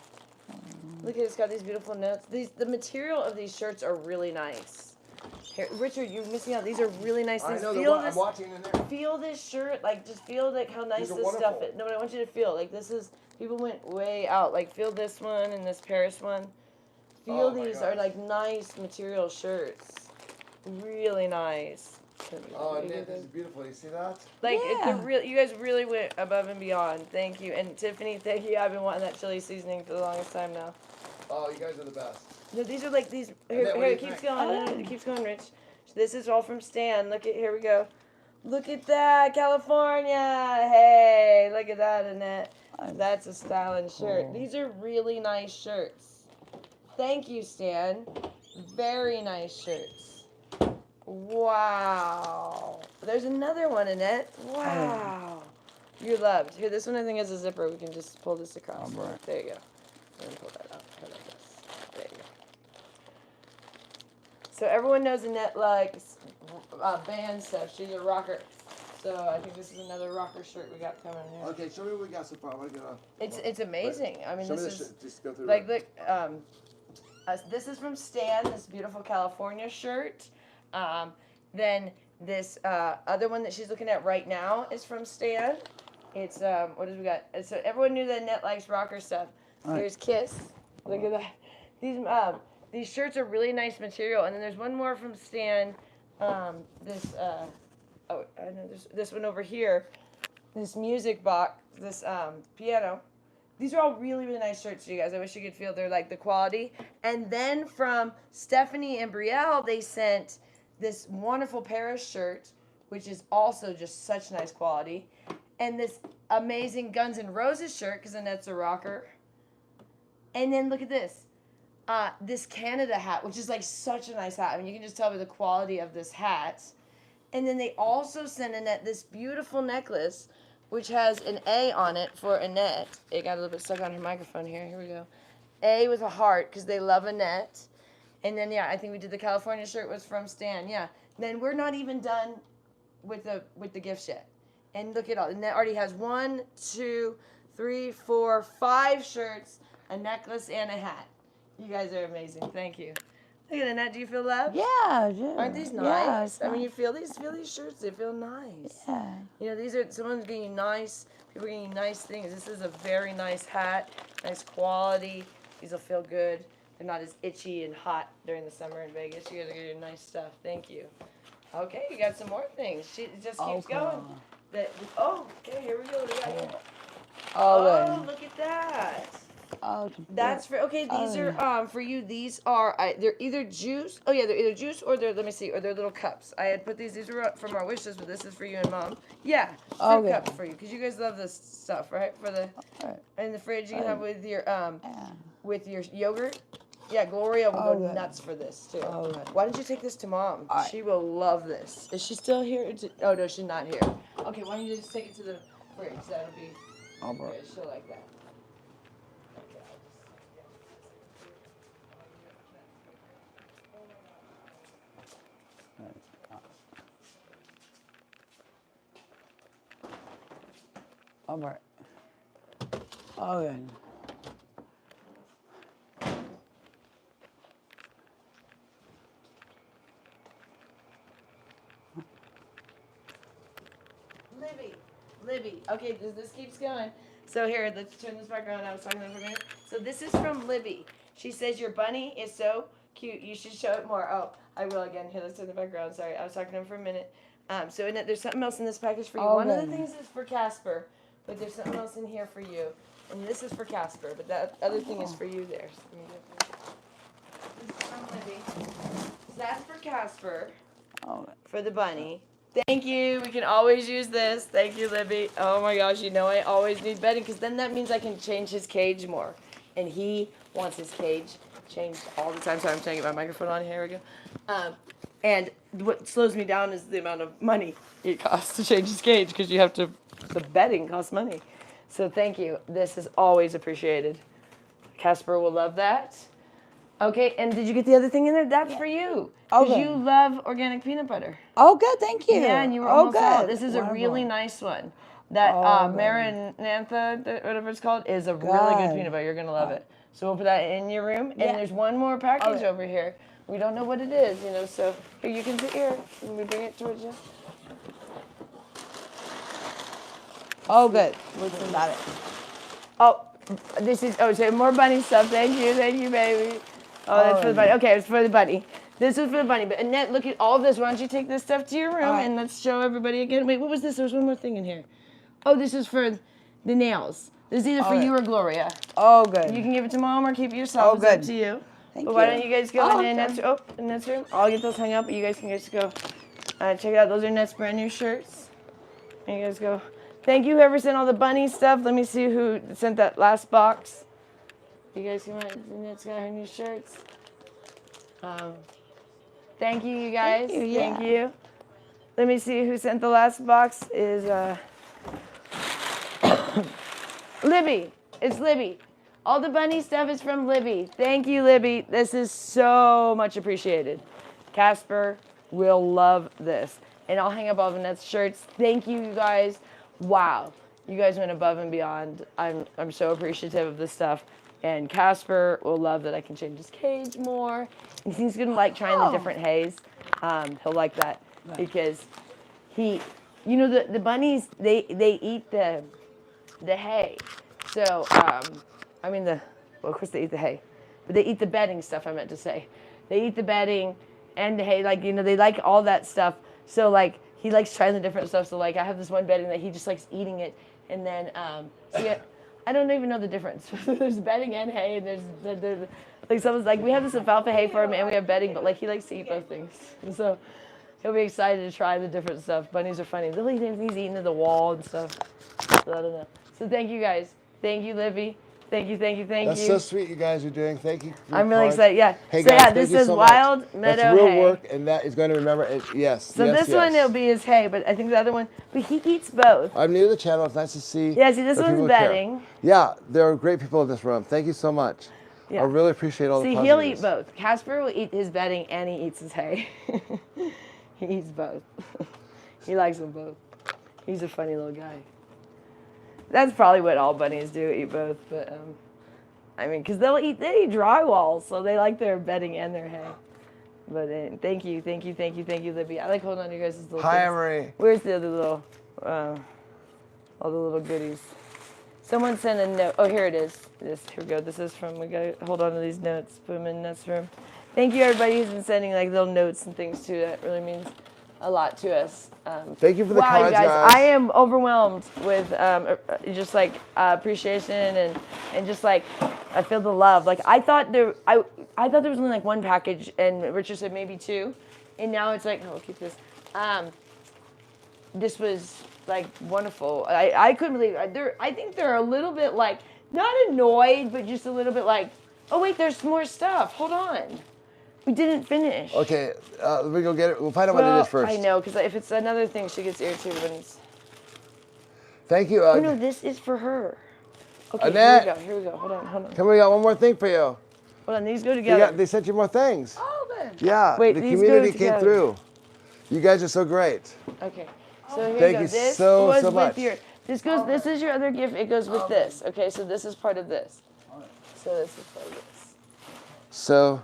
Look at it. It's got these beautiful notes. The material of these shirts are really nice. Here, Richard, you're missing out. These are really nice things. I'm watching in there. Feel this shirt, like just feel like how nice These are this stuff wonderful. is. No, but I want you to feel like this is. People went way out. Like feel this one and this Paris one. Feel Oh my these are gosh. like nice material shirts. Really nice. Oh, Annette, this is beautiful. You see that? Like Yeah. you guys really went above and beyond. Thank you, and Tiffany, thank you. I've been wanting that chili seasoning for the longest time now. Oh, you guys are the best. No, these are like these. Here, Annette, what do here you it keeps think? going. No, it keeps going, Rich. This is all from Stan. Look at here we go. Look at that, California. Hey, look at that, Annette. That's a styling shirt. These are really nice shirts. Thank you, Stan. Very nice shirts. Wow. There's another one, Annette. Wow. You're loved. Here, this one I think has a zipper. We can just pull this across. There you go. Let me pull that out. How about this? There you go. So everyone knows Annette likes band stuff. She's a rocker. So I think this is another rocker shirt we got coming here. Okay, show me what we got so far. I'm gonna get off. It's amazing. I mean, Show me this this is shit. Just go through like it. look. This is from Stan. This beautiful California shirt. Then this other one that she's looking at right now is from Stan. It's what did we got? So everyone knew that Annette likes rocker stuff. Here's Kiss. Look at that. These shirts are really nice material. And then there's one more from Stan. I know there's this one over here. This music box. This piano. These are all really, really nice shirts, you guys. I wish you could feel they're like the quality. And then from Stephanie and Brielle, they sent this wonderful Paris shirt, which is also just such nice quality. And this amazing Guns N' Roses shirt, because Annette's a rocker. And then look at this. This Canada hat, which is like such a nice hat. I mean, you can just tell by the quality of this hat. And then they also sent Annette this beautiful necklace, which has an A on it for Annette. It got a little bit stuck on her microphone here. Here we go. A with a heart, because they love Annette. And then, yeah, I think we did the California shirt was from Stan. Yeah. Then we're not even done with the gifts yet. And look at all. Annette already has 1, 2, 3, 4, 5 shirts, a necklace, and a hat. You guys are amazing. Thank you. Look at Annette. Do you feel loved? Yeah, Aren't these nice? Yeah, it's I mean, you nice. feel these shirts. They feel nice. Yeah. You know, these are someone's getting you nice. People are getting you nice things. This is a very nice hat, nice quality. These will feel good. they're not as itchy and hot during the summer in Vegas. You guys are getting nice stuff. Thank you. Okay, you got some more things. It just keeps going. Okay, here we go. What do we got here? Oh, look at that. That's for these are for you. These are they're either juice. Oh yeah, they're either juice or they're or they're little cups. I had put these were from our wish list, but this is for you and Mom. Yeah, fruit cups for you because you guys love this stuff, right? For the in the fridge you can have with your yogurt. Yeah, Gloria will go nuts for this too. Why don't you take this to Mom? She will love this. Is she still here? Oh no, she's not here. Okay, why don't you just take it to the fridge? That'll be good. She'll like that. All right. Okay. Libby. Okay, this keeps going. So here, let's turn this back around. I was talking to her for a minute. So this is from Libby. She says, your bunny is so cute. You should show it more. Oh, I will again. Here, let's turn the background. Sorry, I was talking to him for a minute. So Annette, there's something else in this package for you. One of the things is for Casper, but there's something else in here for you. And this is for Casper, but that other thing is for you there. So this is from Libby. So that's for Casper, for the bunny. Thank you. We can always use this. Thank you, Libby. Oh my gosh, you know I always need bedding because then that means I can change his cage more. And he wants his cage changed all the time. Sorry, I'm trying to get my microphone on. Here we go. And what slows me down is the amount of money it costs to change his cage because the bedding costs money. So thank you. This is always appreciated. Casper will love that. Okay, and did you get the other thing in there? That's for you. Because you love organic peanut butter. Oh, good. Thank you. Yeah, and you were almost out. This is a really nice one. That Maranatha, whatever it's called, is a really good peanut butter. You're going to love it. So we'll put that in your room. And there's one more package over here. We don't know what it is, so here, you can sit here. Let me bring it towards you. Oh, good. What's about it? Oh, so more bunny stuff. Thank you, baby. Oh, that's for the bunny. Okay, it's for the bunny. This is for the bunny. But Annette, look at all this. Why don't you take this stuff to your room and let's show everybody again. Wait, what was this? There was one more thing in here. Oh, this is for the nails. This is either for you or Gloria. Oh, good. You can give it to Mom or keep it yourself. It's up to you. Thank you. Why don't you guys go in Annette's room? I'll get those hung up. You guys can just go check it out. Those are Annette's brand new shirts. And you guys go. Thank you, whoever sent all the bunny stuff. Let me see who sent that last box. You guys come on. Annette's got her new shirts. Thank you, you guys. Thank you. Let me see who sent the last box. Is Libby. It's Libby. All the bunny stuff is from Libby. Thank you, Libby. This is so much appreciated. Casper will love this. And I'll hang up all of Annette's shirts. Thank you, you guys. Wow. You guys went above and beyond. I'm so appreciative of this stuff. And Casper will love that I can change his cage more. And he's going to like trying the different hays. He'll like that because the bunnies, they eat the hay. So, of course they eat the hay, but they eat the bedding stuff, I meant to say. They eat the bedding and the hay, they like all that stuff. So, he likes trying the different stuff. So, I have this one bedding that he just likes eating it. And then, I don't even know the difference. There's bedding and hay, and there's someone's we have this alfalfa hay for him and we have bedding, but, he likes to eat both things. And so, he'll be excited to try the different stuff. Bunnies are funny. They'll eat things he's eating to the wall and stuff. So, I don't know. So, thank you, guys. Thank you, Libby. Thank you. That's so sweet you guys are doing. Thank you. I'm really excited. Yeah. Hey so guys, this thank you is so much. Wild Meadow That's real hay. work, and that is going to remember it. Yes. So this one it'll be his hay, but I think the other one. But he eats both. I'm new to the channel. It's nice to see. Yeah. See, this one's bedding. Yeah, there are great people in this room. Thank you so much. Yeah. I really appreciate all the See, positives. he'll eat both. Casper will eat his bedding and he eats his hay. He eats both. He likes them both. He's a funny little guy. That's probably what all bunnies do, eat both. But because they eat drywall, so they like their bedding and their hay. But thank you, Libby. I like holding on to you guys' little Hi, things. Marie. Where's the other little, all the little goodies? Someone sent a note. Oh, here it is. Here we go. This is from, we gotta hold on to these notes. Put them in Annette's room. Thank you, everybody who's been sending like little notes and things too. That really means a lot to us. Thank you for the wow, cards, you guys. guys. I am overwhelmed with just like appreciation and just like I feel the love. Like I thought there was only like one package, and Richard said maybe two, and now it's like, oh, keep this. This was like wonderful. I couldn't believe it. I think they're a little bit like not annoyed, but just a little bit like, oh wait, there's more stuff. Hold on, we didn't finish. Okay, let me go get it. We'll find out what it is first. I know, because if it's another thing, she gets irritated when it's. Thank you. Oh no, this is for her. Okay, Annette. Here we go. Hold on. Come, we got one more thing for you. Hold on, these go together. They sent you more things. Oh, then. Yeah, Wait, the these go community came together. through. You guys are so great. Okay, so here Thank you go. you This so was much. with your. This is your other gift. It goes with this. Okay, so this is part of this. So this is part of this. So,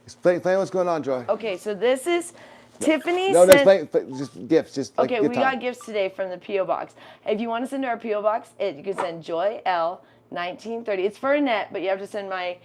explain what's going on, Joy. Okay, so this is Tiffany No, sent. explain, just gifts, just like Okay, good we time. got gifts today from the P.O. Box. If you want to send to our P.O. Box, you can send Joy L 1930. It's for Annette, but you have to send my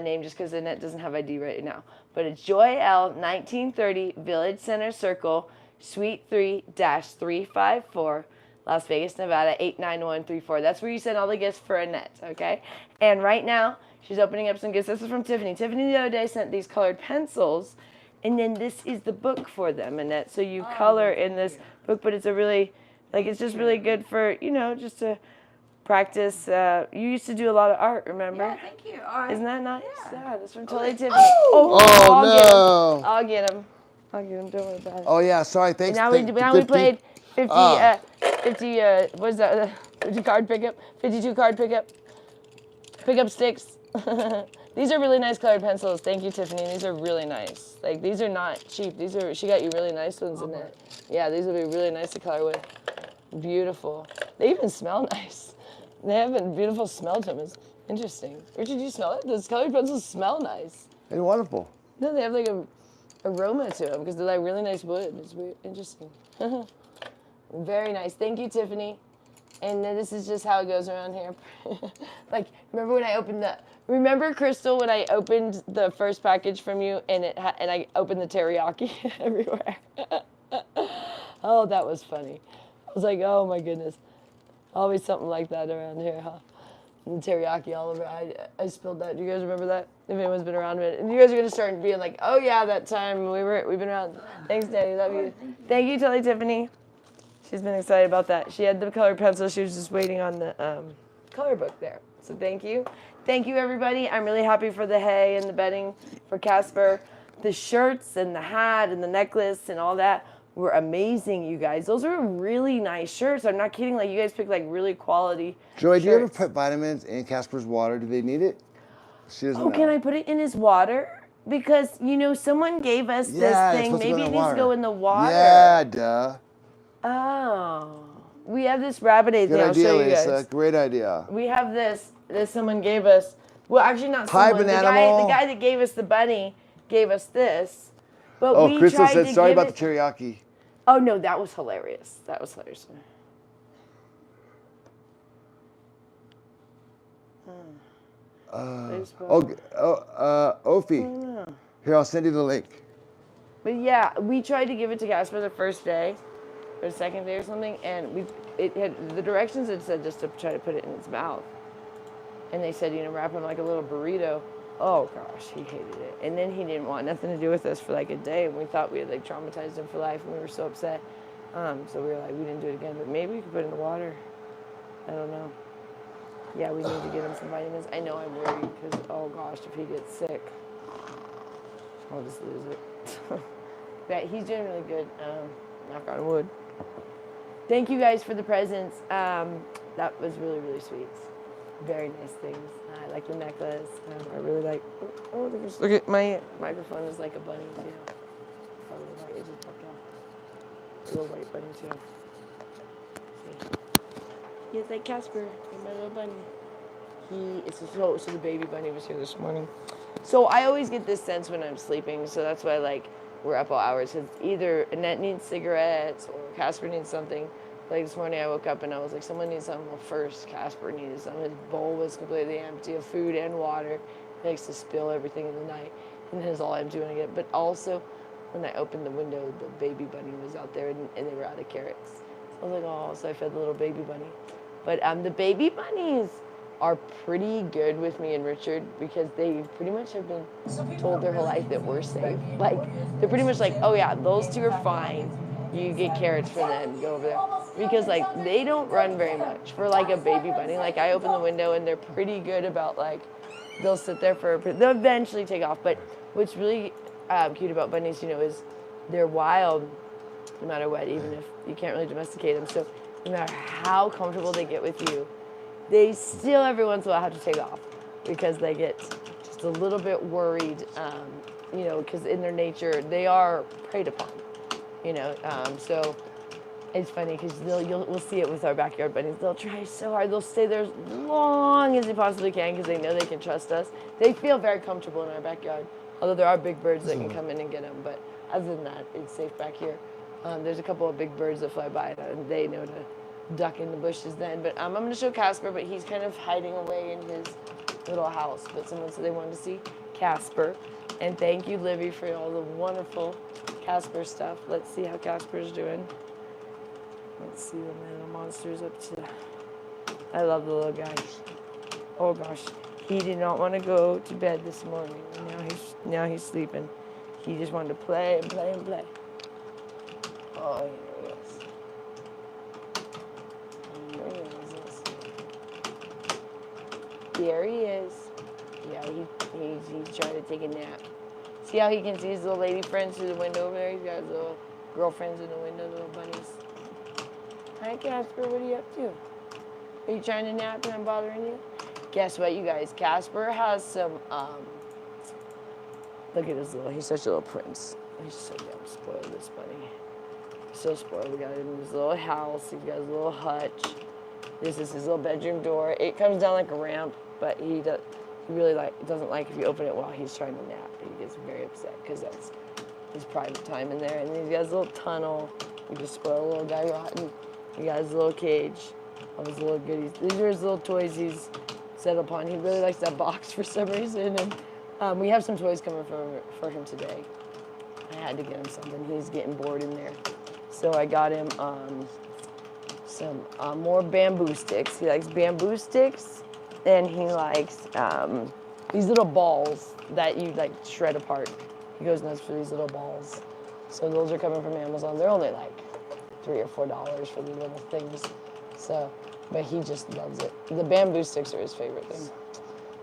name just because Annette doesn't have ID right now. But it's Joy L 1930, Village Center Circle, Suite 3-354, Las Vegas, Nevada 89134. That's where you send all the gifts for Annette, okay? And right now, she's opening up some gifts. This is from Tiffany. Tiffany the other day sent these colored pencils, and then this is the book for them, Annette. So you color in this book, but it's a really, like, it's just really good for, just to practice. You used to do a lot of art, remember? Yeah, thank you. All right. Isn't that nice? Yeah. That's from Totally Tiffany. Oh, no. I'll get him. Don't worry about it. Oh, yeah, sorry, thanks. And now we played 50, what is that? 50 card pickup? 52 card pickup? Pickup sticks. These are really nice colored pencils. Thank you, Tiffany. These are really nice. Like, these are not cheap. She got you really nice ones in there. Yeah, these will be really nice to color with. Beautiful. They even smell nice. They have a beautiful smell to them. It's interesting. Richard, do you smell it? Those colored pencils smell nice. They're wonderful. No, they have like a aroma to them because they're like really nice wood. It's weird, interesting. Very nice. Thank you, Tiffany. And then this is just how it goes around here. Like, remember Crystal when I opened the first package from you and I opened the teriyaki everywhere. Oh, that was funny. I was like, oh my goodness. Always something like that around here, huh? And teriyaki all over. I spilled that. Do you guys remember that? If anyone's been around a minute. And you guys are gonna start being like, oh yeah, that time we've been around. Thanks, Daddy. Love you. Thank you, Totally Tiffany. She's been excited about that. She had the colored pencil. She was just waiting on the color book there. So thank you. Thank you, everybody. I'm really happy for the hay and the bedding for Casper. The shirts and the hat and the necklace and all that were amazing, you guys. Those are really nice shirts. I'm not kidding. Like, you guys picked like really quality Joy, shirts. do you ever put vitamins in Casper's water? Do they need it? She doesn't know. Can I put it in his water? Because, someone gave us this thing. Maybe it needs to go in the water. Yeah, duh. Oh. We have this rabbit thing. Good I'll idea, show you Lisa. guys. Great idea. We have this someone gave us. Well, actually not Hi, someone. The Bananimal. guy that gave us the bunny gave us this. But Oh, we Crystal tried said to sorry give about it- the teriyaki. Oh no, that was hilarious. Ophi. Here, I'll send you the link. But yeah, we tried to give it to Casper the first day, or the second day or something, and it had the directions had said just to try to put it in its mouth, and they said wrap him like a little burrito. Oh gosh, he hated it, and then he didn't want nothing to do with us for like a day, and we thought we had like traumatized him for life, and we were so upset. So we were like, we didn't do it again, but maybe we could put it in the water. I don't know. Yeah, we need to get him some vitamins. I know I'm worried because oh gosh, if he gets sick, I'll just lose it. But he's doing really good. Knock on wood. Thank you guys for the presents. That was really, really sweet. Very nice things. I like the necklace. I really like. Oh, look at my microphone is like a bunny too. Oh, it just popped off. A little white bunny too. See? He's like Casper, my little bunny. So the baby bunny was here this morning. So I always get this sense when I'm sleeping, so that's why we're up all hours. Cause either Annette needs cigarettes or Casper needs something, Like this morning I woke up and I was like, someone needs some. Well, first Casper needed some. His bowl was completely empty of food and water. He likes to spill everything in the night, and his all empty when I get. But also, when I opened the window, the baby bunny was out there, and they were out of carrots. So I was like, oh, so I fed the little baby bunny. But the baby bunnies are pretty good with me and Richard because they pretty much have been told their whole life that we're safe. Like, they're pretty much like, oh yeah, those two are fine. You get carrots for them, go over there. Because like, they don't run very much for like a baby bunny. Like, I open the window and they're pretty good about like, they'll sit there they'll eventually take off. But what's really cute about bunnies, you know, is they're wild no matter what, even if you can't really domesticate them. So no matter how comfortable they get with you, they still every once in a while have to take off because they get just a little bit worried, you know, because in their nature, they are preyed upon, you know. So it's funny because we'll see it with our backyard bunnies. They'll try so hard. They'll stay there as long as they possibly can because they know they can trust us. They feel very comfortable in our backyard, although there are big birds that can come in and get them. But other than that, it's safe back here. There's a couple of big birds that fly by, and they know to duck in the bushes then. But I'm going to show Casper, but he's kind of hiding away in his little house. But someone said they wanted to see Casper. And thank you, Livy, for all the wonderful Casper stuff. Let's see how Casper's doing. Let's see what my little monster's up to. I love the little guy. Oh gosh, he did not want to go to bed this morning. Now he's sleeping. He just wanted to play and play and play. Oh, here he is. Where is this? There he is. Yeah, he's trying to take a nap. See how he can see his little lady friends through the window over there? He's got his little girlfriends in the window, little bunnies. Hi, Casper, what are you up to? Are you trying to nap and I'm bothering you? Guess what, you guys? Casper has some, look at his he's such a little prince. He's so damn spoiled, this bunny. So spoiled. We got him in his little house. He's got his little hutch. This is his little bedroom door. It comes down like a ramp, but he really doesn't like if you open it while he's trying to nap. He gets very upset because that's his private time in there. And then he's got his little tunnel. We just spoil a little guy rotten. He got his little cage of his little goodies. These are his little toys he's set upon. He really likes that box for some reason. And we have some toys coming for him today. I had to get him something. He's getting bored in there. So I got him some more bamboo sticks. He likes bamboo sticks, and he likes these little balls that you like shred apart. He goes nuts for these little balls. So those are coming from Amazon. They're only like $3 or $4 for these little things. So, but he just loves it. The bamboo sticks are his favorite thing.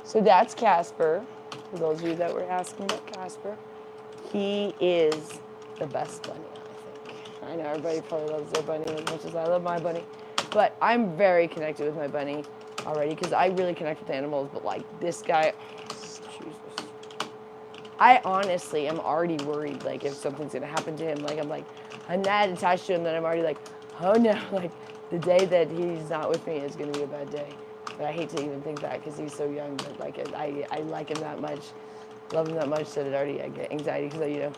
So that's Casper. For those of you that were asking about Casper, he is the best bunny. I know everybody probably loves their bunny as much as I love my bunny, but I'm very connected with my bunny already because I really connect with animals, but like this guy, Jesus. I honestly am already worried, like if something's gonna happen to him, like I'm that attached to him that I'm already like, oh no, like the day that he's not with me is gonna be a bad day. But I hate to even think that because he's so young, but like I like him that much, love him that much that I get anxiety because I,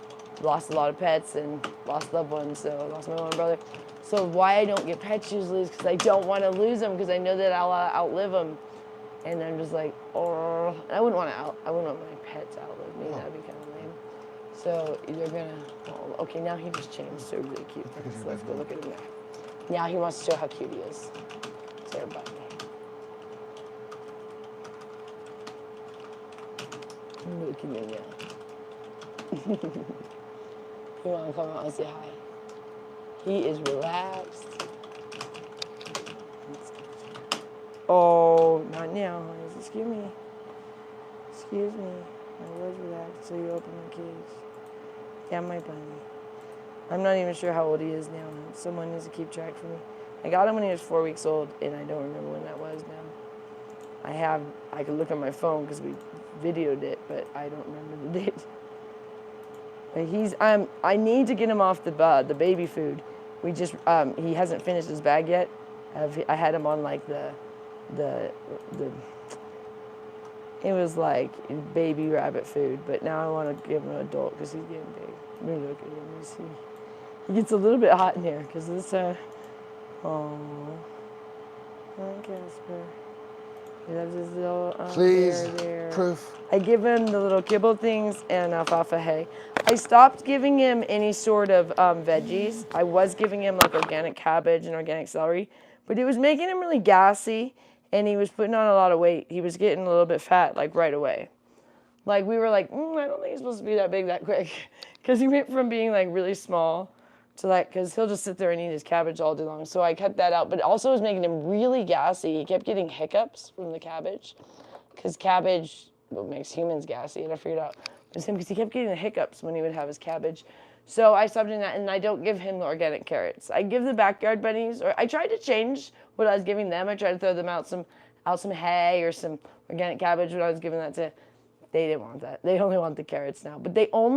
lost a lot of pets and lost loved ones, so I lost my one brother. So why I don't get pets usually is because I don't want to lose them because I know that I'll outlive them. And I'm just like, oh, I wouldn't want my pets to outlive me. That'd be kind of lame. So you're gonna, okay, now he just changed, so really cute. So let's go look at him now. Now he wants to show how cute he is to everybody. Look at me now. You want to come out and say hi? He is relaxed. Oh, not now, honey. Excuse me. Excuse me. I was relaxed, so you open the cage. Yeah, my bunny. I'm not even sure how old he is now. Someone needs to keep track for me. I got him when he was 4 weeks old, and I don't remember when that was now. I could look on my phone because we videoed it, but I don't remember the date. But he's, I need to get him off the baby food. We just, he hasn't finished his bag yet. I had him on like it was like baby rabbit food, but now I want to give him an adult because he's getting big. Let me look at him and see. He gets a little bit hot in here because Oh, hi Casper. He loves his little Please, bear there. proof. I give him the little kibble things and alfalfa hay. I stopped giving him any sort of veggies. I was giving him like organic cabbage and organic celery, but it was making him really gassy and he was putting on a lot of weight. He was getting a little bit fat like right away. Like we were like, I don't think he's supposed to be that big that quick. Because he went from being like really small to like, because he'll just sit there and eat his cabbage all day long. So I cut that out, but it also was making him really gassy. He kept getting hiccups from the cabbage because cabbage makes humans gassy. And I figured out it was him because he kept getting the hiccups when he would have his cabbage. So I stopped doing that, and I don't give him the organic carrots. I give the backyard bunnies, or I tried to change what I was giving them. I tried to throw them out some hay or some organic cabbage when I was giving that to. They didn't want that. They only want the carrots now. But they don't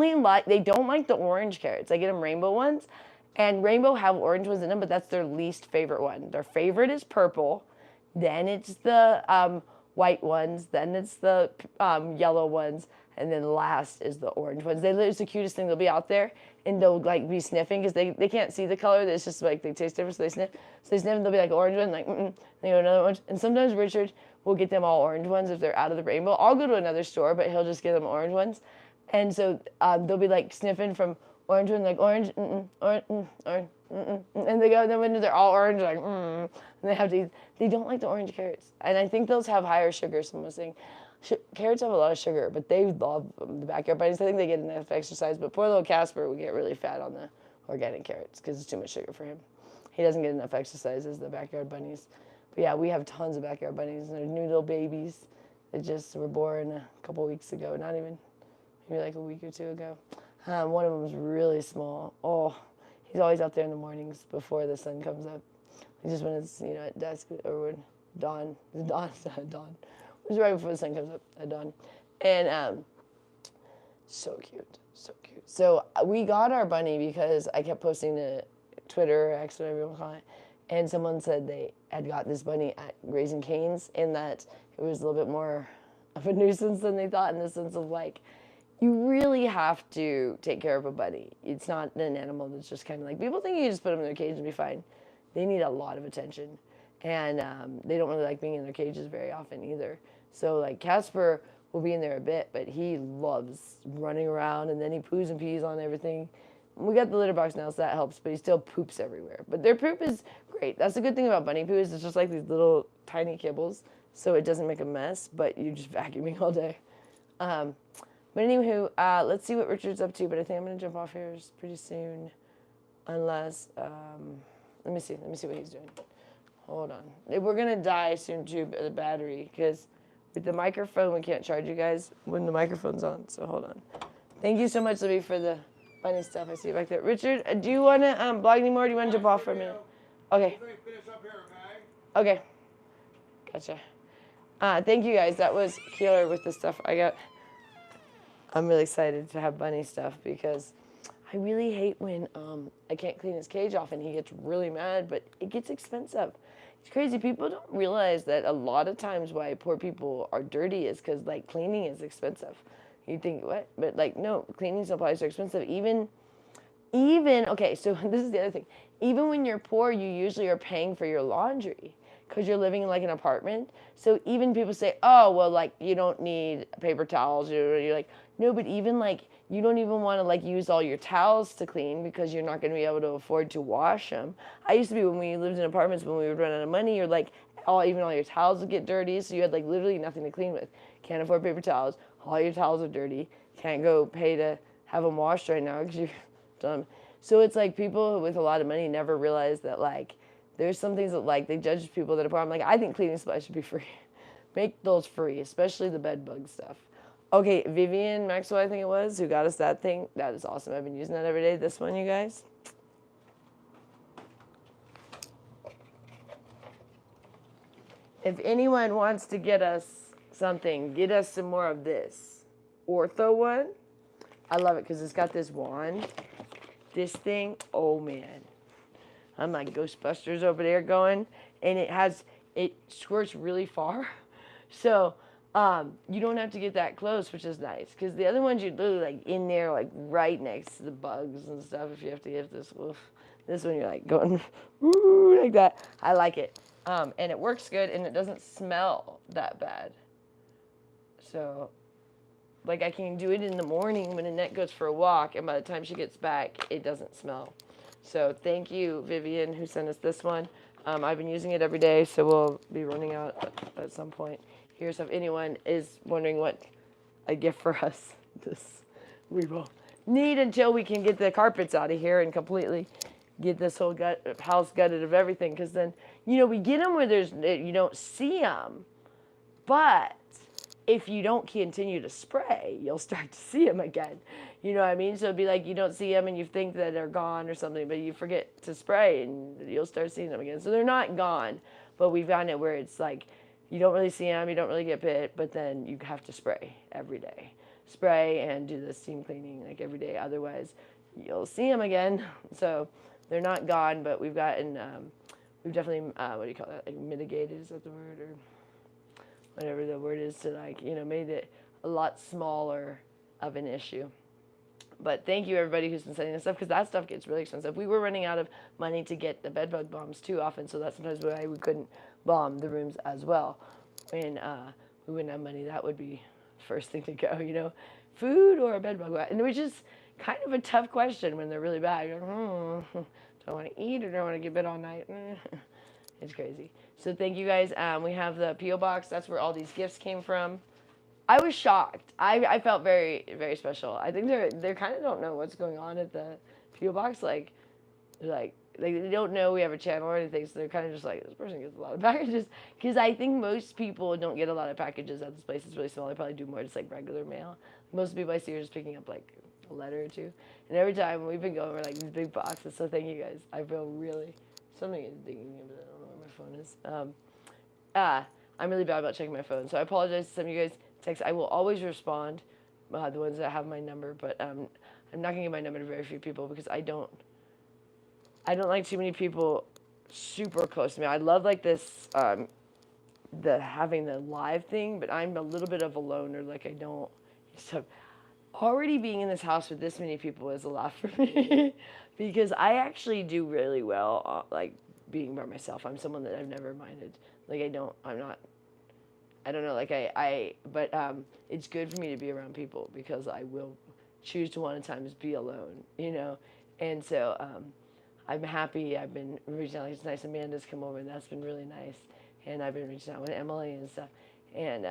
like the orange carrots. I get them rainbow ones. And rainbow have orange ones in them, but that's their least favorite one. Their favorite is purple. Then it's the white ones. Then it's the yellow ones. And then last is the orange ones. It's the cutest thing. They'll be out there and they'll like be sniffing because they can't see the color. It's just like they taste different, so they sniff. So they sniff and they'll be like orange one, like They go another one. And sometimes Richard will get them all orange ones if they're out of the rainbow. I'll go to another store, but he'll just get them orange ones. And so they'll be like sniffing from orange one, like orange, orange, orange, and they go. Then when they're all orange, like and they have to eat. They don't like the orange carrots, and I think those have higher sugar. Someone was saying. Carrots have a lot of sugar, but they love the backyard bunnies. I think they get enough exercise, but poor little Casper would get really fat on the organic carrots because it's too much sugar for him. He doesn't get enough exercise as the backyard bunnies. But yeah, we have tons of backyard bunnies, and they're new little babies that just were born a couple weeks ago, not even, maybe like a week or two ago. One of them was really small. Oh, he's always out there in the mornings before the sun comes up. Just when it's, at dusk or when dawn. It was right before the sun comes up at dawn. And so cute, so cute. So we got our bunny because I kept posting to Twitter or X, whatever you want to call it, and someone said they had got this bunny at Raising Cane's and that it was a little bit more of a nuisance than they thought in the sense of like, you really have to take care of a bunny. It's not an animal that's just kind of like, people think you just put them in their cage and be fine. They need a lot of attention. And they don't really like being in their cages very often either. So like Casper will be in there a bit, but he loves running around and then he poos and pees on everything. We got the litter box now, so that helps, but he still poops everywhere. But their poop is great. That's the good thing about bunny poo is it's just like these little tiny kibbles, so it doesn't make a mess, but you're just vacuuming all day. But anywho, let's see what Richard's up to, but I think I'm going to jump off here pretty soon, unless, let me see what he's doing. Hold on. We're going to die soon too, the battery, because with the microphone, we can't charge you guys when the microphone's on, so hold on. Thank you so much, Libby, for the funny stuff. I see you back there. Richard, do you want to blog anymore, or do you want to jump off for a minute? Okay. Okay. Gotcha. Thank you, guys. That was killer with the stuff I got. I'm really excited to have bunny stuff because I really hate when I can't clean his cage off and he gets really mad, but it gets expensive. It's crazy. People don't realize that a lot of times why poor people are dirty is because, like, cleaning is expensive. You think, what? But, like, no, cleaning supplies are expensive. Even, okay, so this is the other thing. Even when you're poor, you usually are paying for your laundry because you're living in, like, an apartment. So even people say, oh, well, like, you don't need paper towels. You're like, no, but even, like, you don't even want to, like, use all your towels to clean because you're not going to be able to afford to wash them. I used to be, when we lived in apartments, when we would run out of money, you're like, even all your towels would get dirty, so you had, like, literally nothing to clean with. Can't afford paper towels. All your towels are dirty. Can't go pay to have them washed right now because you're dumb. So it's like people with a lot of money never realize that, like, there's some things that, like, they judge people that are poor. I'm like, I think cleaning supplies should be free. Make those free, especially the bed bug stuff. Okay, Vivian Maxwell, I think it was, who got us that thing. That is awesome. I've been using that every day. This one, you guys. If anyone wants to get us something, get us some more of this ortho one. I love it because it's got this wand. This thing, oh man. I'm like Ghostbusters over there going. And it squirts really far. So You don't have to get that close, which is nice. Because the other ones, you're literally like in there, like right next to the bugs and stuff. If you have to get this, oof. This one you're like going woo, like that. I like it, and it works good, and it doesn't smell that bad. So, like I can do it in the morning when Annette goes for a walk, and by the time she gets back, it doesn't smell. So thank you, Vivian, who sent us this one. I've been using it every day, so we'll be running out at some point. Here's if anyone is wondering what a gift for us, this we will need until we can get the carpets out of here and completely get this whole house gutted of everything. Because then, we get them where you don't see them, but if you don't continue to spray, you'll start to see them again. You know what I mean? So it'd be like you don't see them and you think that they're gone or something, but you forget to spray and you'll start seeing them again. So they're not gone, but we've gotten it where it's like you don't really see them, you don't really get bit, but then you have to spray every day. Spray and do the steam cleaning like every day. Otherwise, you'll see them again. So they're not gone, but we've gotten, we've definitely, what do you call that? Like mitigated, is that the word? Or whatever the word is, to made it a lot smaller of an issue. But thank you everybody who's been sending us stuff, because that stuff gets really expensive. We were running out of money to get the bedbug bombs too often, so that's sometimes why we couldn't bomb the rooms as well. And we wouldn't have money, that would be first thing to go, food or a bedbug bat. And it was just kind of a tough question when they're really bad. You're like, do I want to eat or do I want to get bit all night? It's crazy. So thank you guys. We have the P.O. box. That's where all these gifts came from. I was shocked. I felt very, very special. I think they kind of don't know what's going on at the P.O. box. Like they don't know we have a channel or anything, so they're kind of just like, this person gets a lot of packages. Because I think most people don't get a lot of packages at this place. It's really small. They probably do more just like regular mail. Most people I see are just picking up like a letter or two. And every time we've been going over like these big boxes. So thank you guys. I feel really, something is dinging me, but I don't know where my phone is. I'm really bad about checking my phone. So I apologize to some of you guys. Text. I will always respond, the ones that have my number, but I'm not gonna give my number to very few people because I don't like too many people super close to me. I love like this, the having the live thing, but I'm a little bit of a loner. Like I don't. So already being in this house with this many people is a lot for me because I actually do really well, like being by myself. I'm someone that I've never minded. Like I don't know, like but it's good for me to be around people because I will choose to want to times be alone, and so I'm happy. I've been reaching out. It's nice Amanda's come over, and that's been really nice, and I've been reaching out with Emily and stuff, and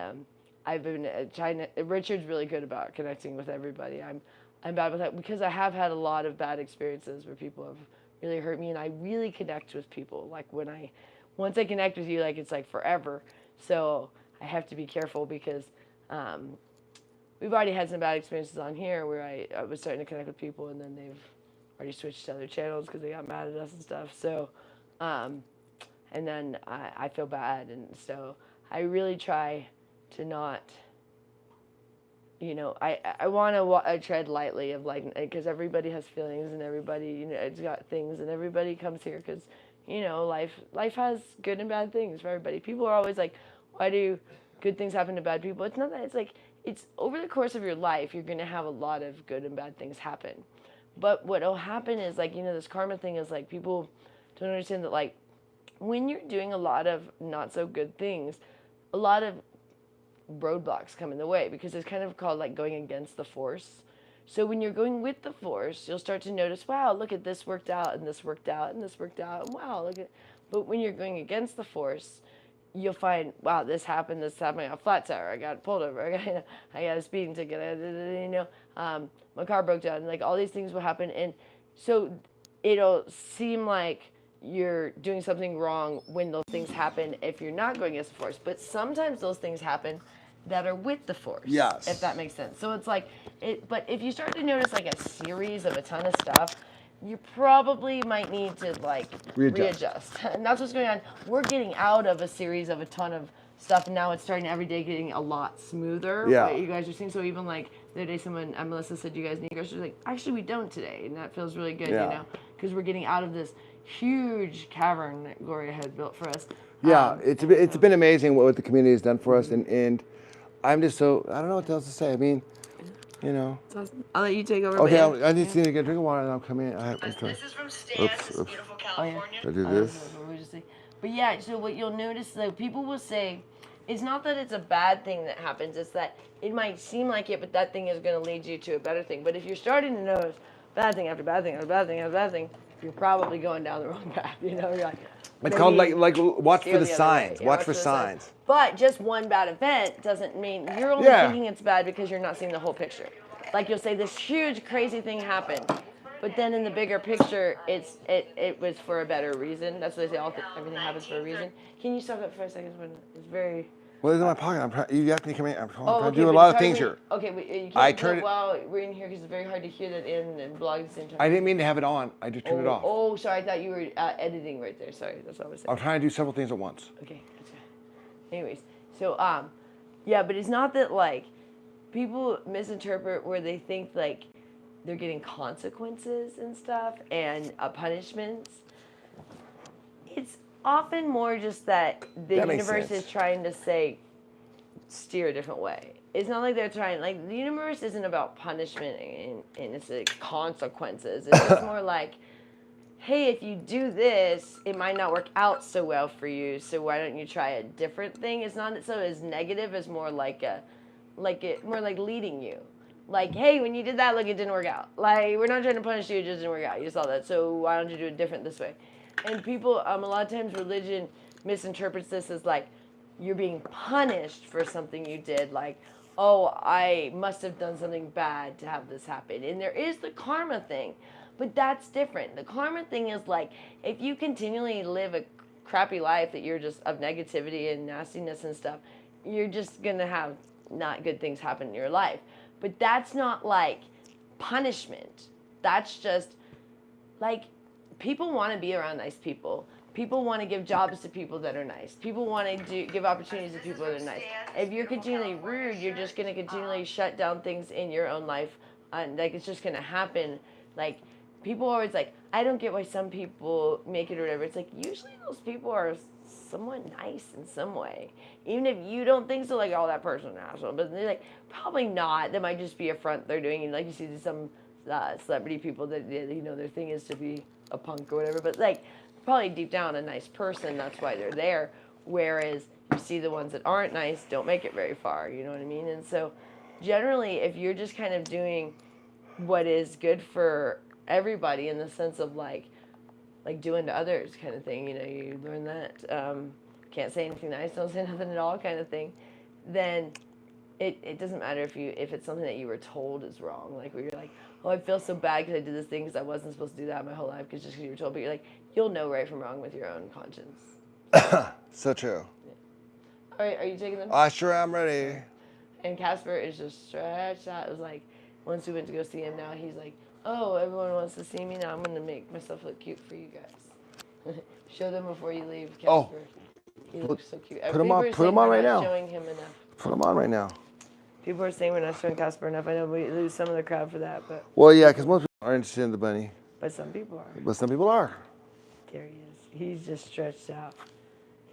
I've been trying to, Richard's really good about connecting with everybody. I'm bad with that because I have had a lot of bad experiences where people have really hurt me, and I really connect with people. Like once I connect with you, like it's like forever, so I have to be careful because we've already had some bad experiences on here where I was starting to connect with people and then they've already switched to other channels because they got mad at us and stuff. So, and then I feel bad. And so I really try to not, I want to tread lightly of like, because everybody has feelings and everybody, it's got things and everybody comes here because, life has good and bad things for everybody. People are always like, why do good things happen to bad people? It's not that. It's like, it's over the course of your life, you're going to have a lot of good and bad things happen. But what will happen is like, this karma thing is like, people don't understand that like, when you're doing a lot of not so good things, a lot of roadblocks come in the way because it's kind of called like going against the force. So when you're going with the force, you'll start to notice, wow, look at this worked out and this worked out and this worked out. And wow, look at, but when you're going against the force, you'll find, wow, this happened, I got a flat tire, I got pulled over, I got a speeding ticket, my car broke down, like all these things will happen. And so it'll seem like you're doing something wrong when those things happen if you're not going against the force. But sometimes those things happen that are with the force. Yes. If that makes sense. So it's like, but if you start to notice like a series of a ton of stuff, you probably might need to like readjust. And that's what's going on. We're getting out of a series of a ton of stuff, and now it's starting every day getting a lot smoother. Yeah. What you guys are seeing. So even like the other day, someone, Melissa said, "You guys need groceries." Like, actually, we don't today, and that feels really good, because we're getting out of this huge cavern that Gloria had built for us. Yeah, it's been amazing what the community has done for us, and I'm just so, I don't know what else to say. I mean, you know. It's awesome. I'll let you take over. Okay, but yeah. I need to get a drink of water and I'll come in. This is from Stan. Oops, This is oops. beautiful Oh, yeah. California. I do That's this. what we were just saying. But yeah, so what you'll notice, though, people will say, it's not that it's a bad thing that happens, it's that it might seem like it, but that thing is going to lead you to a better thing. But if you're starting to notice bad thing after bad thing after bad thing after bad thing, you're probably going down the wrong path, you know? You're like, It's called maybe like watch steer for the the other signs. way. Yeah, Watch for signs. But just one bad event doesn't mean you're only Yeah. thinking it's bad because you're not seeing the whole picture. Like you'll say this huge crazy thing happened, but then in the bigger picture, it was for a better reason. That's what they say. Everything happens for a reason. Can you stop that for a second? It's very. Well, it's in my pocket. You have to come in. I'm trying to Okay, do a but lot of charge things me- here. Okay, but you can't I do turned it it- while we're in here because it's very hard to hear that in and blog at the same time. I didn't mean to have it on. I just turned it off. Oh, sorry. I thought you were editing right there. Sorry, that's what I was saying. I'm trying to do several things at once. Okay, gotcha. Anyways, so yeah, but it's not that like people misinterpret where they think like they're getting consequences and stuff and punishments. It's often more just that the That makes universe sense. is trying to say steer a different way. It's not like they're trying like the universe isn't about punishment and it's like consequences. It's just more like, hey, if you do this, it might not work out so well for you. So why don't you try a different thing? It's not so as negative as more like more like leading you. Like, hey, when you did that, look, it didn't work out. Like, we're not trying to punish you, it just didn't work out. You saw that, so why don't you do it different this way? And people, a lot of times religion misinterprets this as like, you're being punished for something you did. Like, oh, I must have done something bad to have this happen. And there is the karma thing, but that's different. The karma thing is like, if you continually live a crappy life that you're just of negativity and nastiness and stuff, you're just going to have not good things happen in your life. But that's not like punishment. That's just like people want to be around nice people. People want to give jobs to people that are nice. People want to give opportunities to people that are nice. If you're continually rude, you're just going to continually shut down things in your own life. And like it's just going to happen. Like people are always like, I don't get why some people make it or whatever. It's like usually those people are somewhat nice in some way. Even if you don't think so, like, oh, that person's an asshole. But they're like, probably not. That might just be a front they're doing. And like you see some celebrity people that, you know, their thing is to be a punk or whatever. But like, probably deep down a nice person. That's why they're there. Whereas you see the ones that aren't nice don't make it very far. You know what I mean? And so generally, if you're just kind of doing what is good for everybody in the sense of like doing to others kind of thing, you know, you learn that can't say anything nice, don't say nothing at all kind of thing, then it doesn't matter if it's something that you were told is wrong, like where you're like, oh, I feel so bad because I did this thing because I wasn't supposed to do that my whole life because you were told, but you're like, you'll know right from wrong with your own conscience. So true. Yeah. All right, are you taking them? I sure am ready. And Casper is just stretched out. It was like, once we went to go see him, now he's like, oh, everyone wants to see me. Now I'm going to make myself look cute for you guys. Show them before you leave, Casper. Oh. He looks so cute. Put him on- People are put him saying on we're right not now. showing him enough. Put them on right now. People are saying we're not showing Casper enough. I know we lose some of the crowd for that, Well, yeah, because most people aren't interested in the bunny. but some people are. But some people are. There he is. He's just stretched out.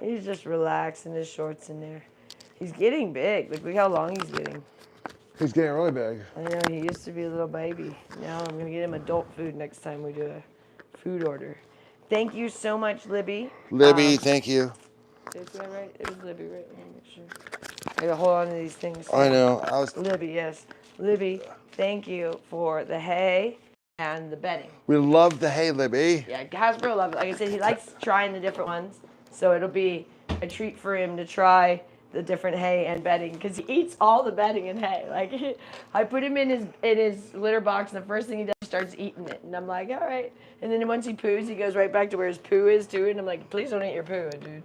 He's just relaxed in his shorts in there. He's getting big. Look how long he's getting. He's getting really big. I know, he used to be a little baby. Now I'm going to get him adult food next time we do a food order. Thank you so much, Libby. Libby, thank you. Did I right? It was Libby, right? Let me make sure. I gotta hold on to these things. I know. Libby, yes. Libby, thank you for the hay and the bedding. We love the hay, Libby. Yeah, Casper will love it. Like I said, he likes trying the different ones. So it'll be a treat for him to try the different hay and bedding because he eats all the bedding and hay. Like I put him in his litter box, and the first thing he does, he starts eating it, and I'm like, all right. And then once he poos, he goes right back to where his poo is too, and I'm like, please don't eat your poo, dude.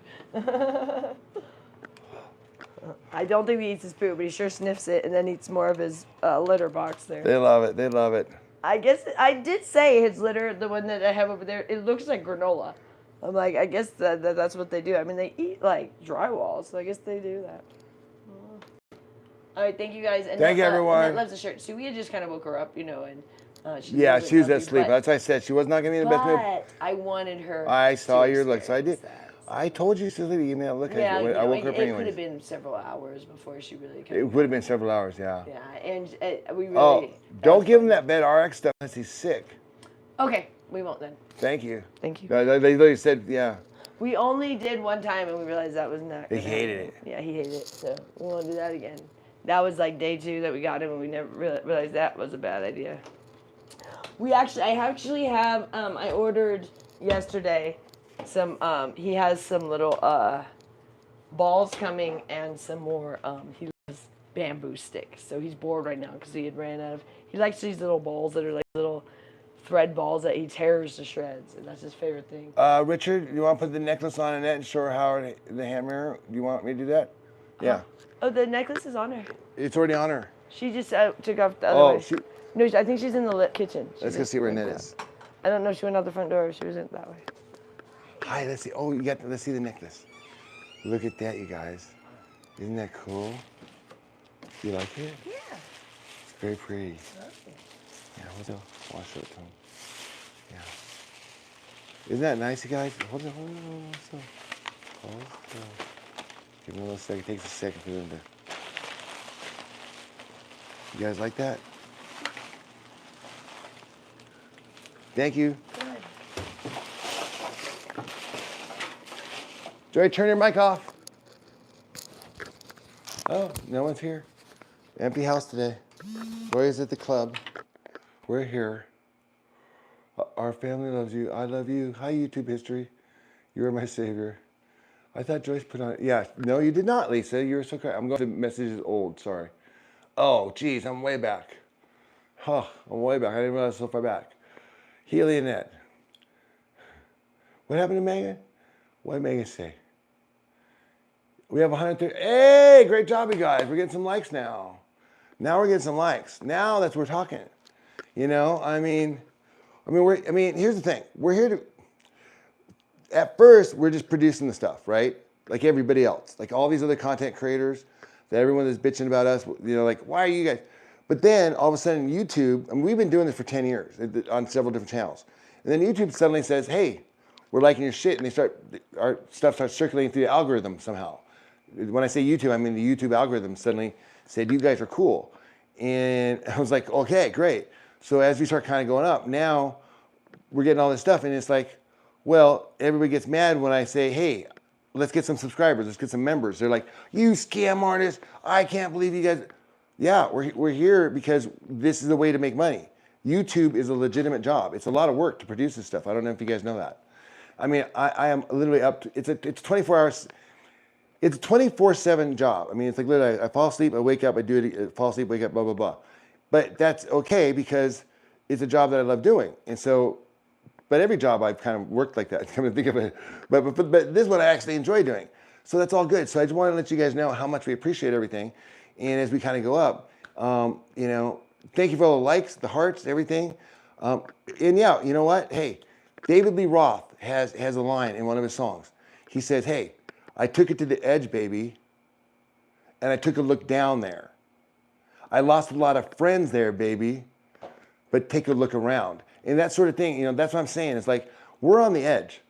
I don't think he eats his poo, but he sure sniffs it and then eats more of his litter box there. They love it. They love it. I guess I did say his litter, the one that I have over there, it looks like granola. I'm like, I guess that's what they do. I mean, they eat like drywall, so I guess they do that. All right, thank you guys. And Thank you, everyone. Annette loves the shirt. So we had just kind of woke her up, you know, and Yeah, she was healthy, asleep. but- That's why I said she was not going to be in the best mood. But I wanted her. I saw to your looks. I did. experience that. I told you to give me a look. Yeah, I woke her up it could anyways. have been several hours before she really It came. would have been several hours, yeah. Yeah, and we really. Oh, don't give him that bed RX stuff unless he's sick. Okay, we won't then. Thank you. Thank you. They literally said, yeah. We only did one time and we realized that was not. He hated it. Yeah, he hated it, so we won't do that again. That was like day 2 that we got him, and we never realized that was a bad idea. I actually have. I ordered yesterday some. He has some little balls coming and some more. He loves bamboo sticks, so he's bored right now because he had ran out of. He likes these little balls that are like little thread balls that he tears to shreds, and that's his favorite thing. Richard, you want to put the necklace on Annette and show her how the hand mirror? Do you want me to do that? Yeah. Oh, the necklace is on her. It's already on her. She just took off the other way. She, No, I think she's in the kitchen. let's go see where Annette is. I don't know if she went out the front door or if she was in that way. Hi, let's see. Oh, let's see the necklace. Look at that, you guys. Isn't that cool? You like it? Yeah. It's very pretty. Yeah, hold on. I'll show it to him. Yeah. Isn't that nice, you guys? Hold on. Hold on. Give me a little second. It takes a second for them to. You guys like that? Thank you. Good. Joy, turn your mic off. Oh, no one's here. Empty house today. Joy is at the club. We're here. Our family loves you. I love you. Hi, YouTube history. You are my savior. I thought Joyce put on. Yeah, no, you did not, Lisa. You were so kind. I'm going to messages old. Sorry. Oh, geez, I'm way back. Huh, I'm way back. I didn't realize I was so far back. Healy Annette. What happened to Megan? What did Megan say? We have 130. Hey, great job, you guys. We're getting some likes now. Now we're getting some likes. Now that's we're talking. You know, I mean, here's the thing. We're here to. At first, we're just producing the stuff, right? Like everybody else, like all these other content creators, that everyone is bitching about us. You know, like why are you guys? But then all of a sudden, YouTube. I mean, we've been doing this for 10 years on several different channels, and then YouTube suddenly says, "Hey, we're liking your shit," and our stuff starts circulating through the algorithm somehow. When I say YouTube, I mean the YouTube algorithm suddenly said, "You guys are cool," and I was like, "Okay, great." So as we start kind of going up, now we're getting all this stuff, and it's like, well, everybody gets mad when I say, "Hey, let's get some subscribers, let's get some members." They're like, "You scam artists! I can't believe you guys." Yeah, we're here because this is a way to make money. YouTube is a legitimate job. It's a lot of work to produce this stuff. I don't know if you guys know that. I mean, I am literally up to, it's 24 hours. It's a 24/7 job. I mean, it's like literally, I fall asleep, I wake up, I do it, I fall asleep, wake up, blah, blah, blah. But that's okay because it's a job that I love doing. And so, but every job I've kind of worked like that, come to think of it. But this is what I actually enjoy doing. So that's all good. So I just want to let you guys know how much we appreciate everything. And as we kind of go up, you know, thank you for all the likes, the hearts, everything. And yeah, you know what? Hey, David Lee Roth has a line in one of his songs. He says, "Hey, I took it to the edge, baby, and I took a look down there. I lost a lot of friends there, baby, but take a look around." And that sort of thing, you know, that's what I'm saying. It's like, we're on the edge.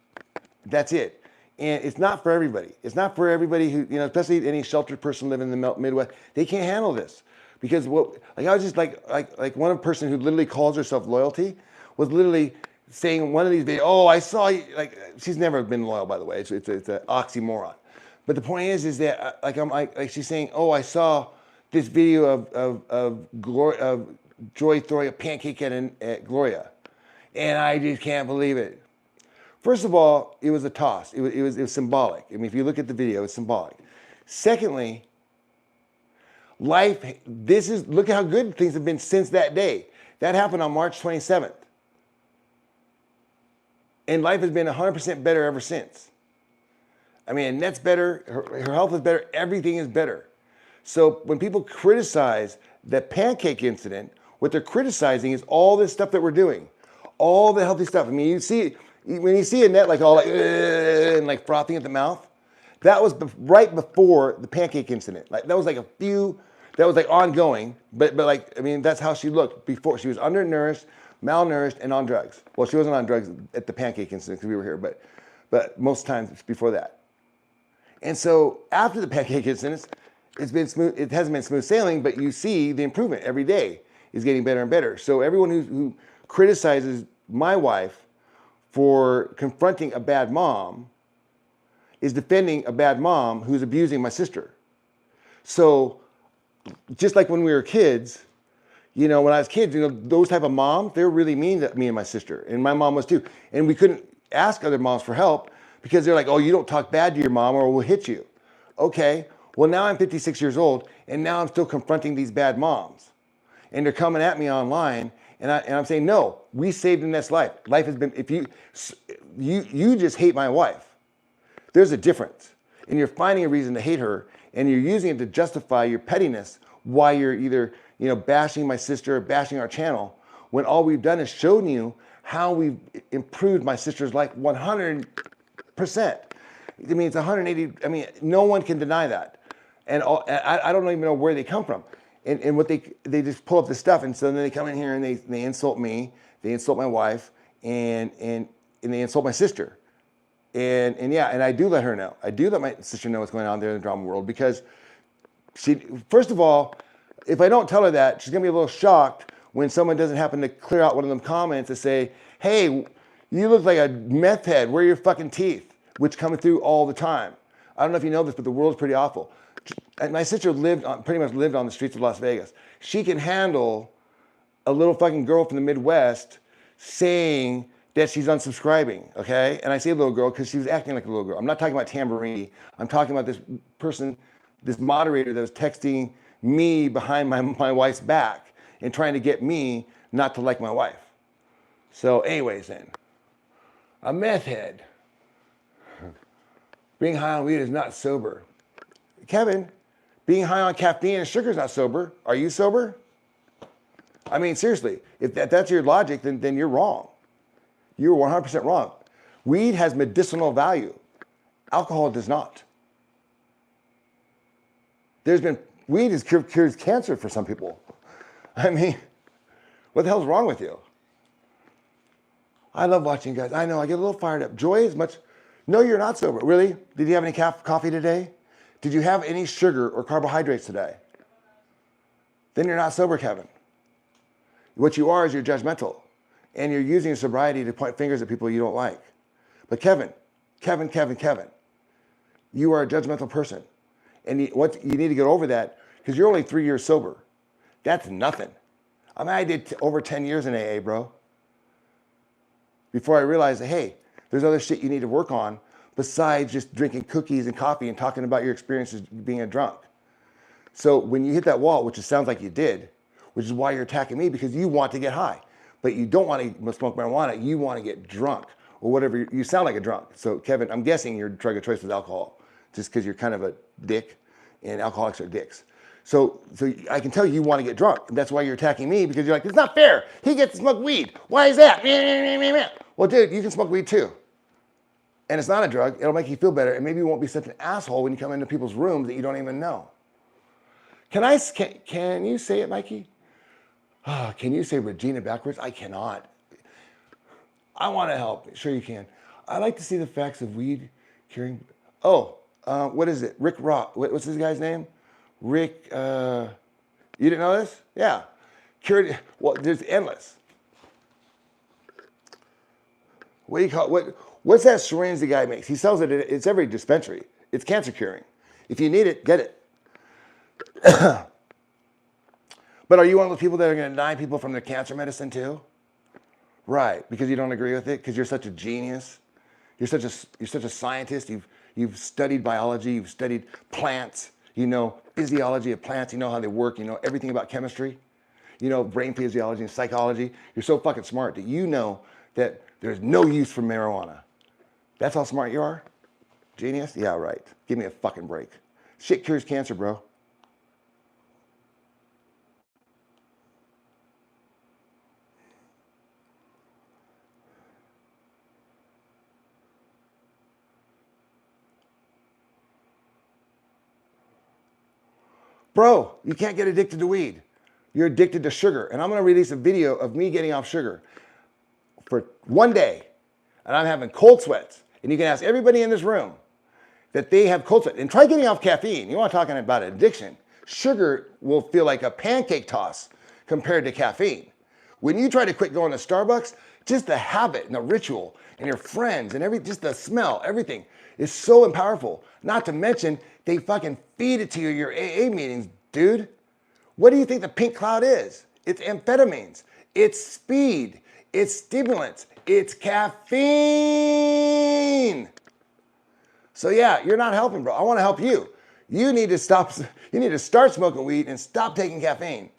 That's it. And it's not for everybody. It's not for everybody who, you know, especially any sheltered person living in the Midwest. They can't handle this. Because I was just like one person who literally calls herself loyalty was literally saying one of these videos, "Oh, I saw you," like, she's never been loyal, by the way. It's an oxymoron. But the point is that she's saying, "Oh, I saw this video of Joy throwing a pancake at Gloria, and I just can't believe it." First of all, it was a toss. It was symbolic. I mean, if you look at the video, it's symbolic. Secondly, look at how good things have been since that day. That happened on March 27th. And life has been 100% better ever since. I mean, Annette's better, her health is better, everything is better. So when people criticize the pancake incident, what they're criticizing is all this stuff that we're doing, all the healthy stuff. I mean, when you see Annette like all like, and like frothing at the mouth, that was right before the pancake incident. Like that was like ongoing, but like, I mean, that's how she looked before. She was undernourished, malnourished, and on drugs. Well, she wasn't on drugs at the pancake incident because we were here, but most times it's before that. And so after the pancake incident, it's been smooth. It hasn't been smooth sailing, but you see the improvement every day is getting better and better. So everyone who criticizes my wife for confronting a bad mom is defending a bad mom who's abusing my sister. So just like when we were kids, when I was kids, those type of moms, they're really mean to me and my sister. And my mom was too. And we couldn't ask other moms for help because they're like, oh, you don't talk bad to your mom or we'll hit you. Okay, well now I'm 56 years old and now I'm still confronting these bad moms. And they're coming at me online and I'm saying, no, we saved Annette's life. Life has been, if you just hate my wife. There's a difference. And you're finding a reason to hate her and you're using it to justify your pettiness why you're either bashing my sister or bashing our channel when all we've done is shown you how we've improved my sister's life 100%. I mean, it's 180. I mean, no one can deny that. And I don't even know where they come from. And what they just pull up this stuff. And so then they come in here and they insult me. They insult my wife and they insult my sister. And I do let her know. I do let my sister know what's going on there in the drama world because first of all, if I don't tell her that, she's gonna be a little shocked when someone doesn't happen to clear out one of them comments to say, hey, you look like a meth head, where are your fucking teeth? Which come through all the time. I don't know if you know this, but the world's pretty awful. My sister pretty much lived on the streets of Las Vegas. She can handle a little fucking girl from the Midwest saying that she's unsubscribing, okay? And I say little girl because she was acting like a little girl. I'm not talking about Tambourine. I'm talking about this person, this moderator that was texting me behind my wife's back and trying to get me not to like my wife. So anyways then, a meth head. Being high on weed is not sober. Kevin, being high on caffeine and sugar is not sober. Are you sober? I mean, seriously, if that's your logic, then you're wrong. You're 100% wrong. Weed has medicinal value. Alcohol does not. Weed cures cancer for some people. I mean, what the hell's wrong with you? I love watching you guys. I know, I get a little fired up. Joy is much, no, you're not sober. Really? Did you have any coffee today? Did you have any sugar or carbohydrates today? Then you're not sober, Kevin. What you are is you're judgmental. And you're using your sobriety to point fingers at people you don't like. But Kevin, you are a judgmental person. And you need to get over that because you're only 3 years sober. That's nothing. I mean, I did over 10 years in AA, bro. Before I realized that, hey, there's other shit you need to work on besides just drinking cookies and coffee and talking about your experiences being a drunk. So when you hit that wall, which it sounds like you did, which is why you're attacking me because you want to get high, but you don't want to smoke marijuana, you want to get drunk or whatever. You sound like a drunk. So Kevin, I'm guessing your drug of choice was alcohol just because you're kind of a dick and alcoholics are dicks. So I can tell you want to get drunk. That's why you're attacking me because you're like, it's not fair. He gets to smoke weed. Why is that? Well, dude, you can smoke weed too. And it's not a drug. It'll make you feel better. And maybe you won't be such an asshole when you come into people's rooms that you don't even know. Can you say it, Mikey? Can you say Regina backwards? I cannot. I want to help. Sure you can. I like to see the facts of weed curing. What is it? Rick Rock. What's this guy's name? Rick, you didn't know this? Yeah. Cured, well, there's endless. What do you call it? What's that syringe the guy makes? He sells it, it's every dispensary. It's cancer curing. If you need it, get it. But are you one of those people that are going to deny people from their cancer medicine too? Right, because you don't agree with it, because you're such a genius. You're such a scientist. You've studied biology. You've studied plants. You know physiology of plants. You know how they work. You know everything about chemistry. You know brain physiology and psychology. You're so fucking smart that you know that there's no use for marijuana. That's how smart you are? Genius? Yeah, right. Give me a fucking break. Shit cures cancer, bro. Bro, you can't get addicted to weed. You're addicted to sugar. And I'm going to release a video of me getting off sugar for one day. And I'm having cold sweats and you can ask everybody in this room that they have cultivated, and try getting off caffeine. You want to talk about addiction. Sugar will feel like a pancake toss compared to caffeine. When you try to quit going to Starbucks, just the habit and the ritual and your friends and just the smell, everything is so powerful. Not to mention, they fucking feed it to you at your AA meetings, dude. What do you think the pink cloud is? It's amphetamines. It's speed. It's stimulants. It's caffeine. So yeah, you're not helping, bro. I want to help you. You need to start smoking weed and stop taking caffeine.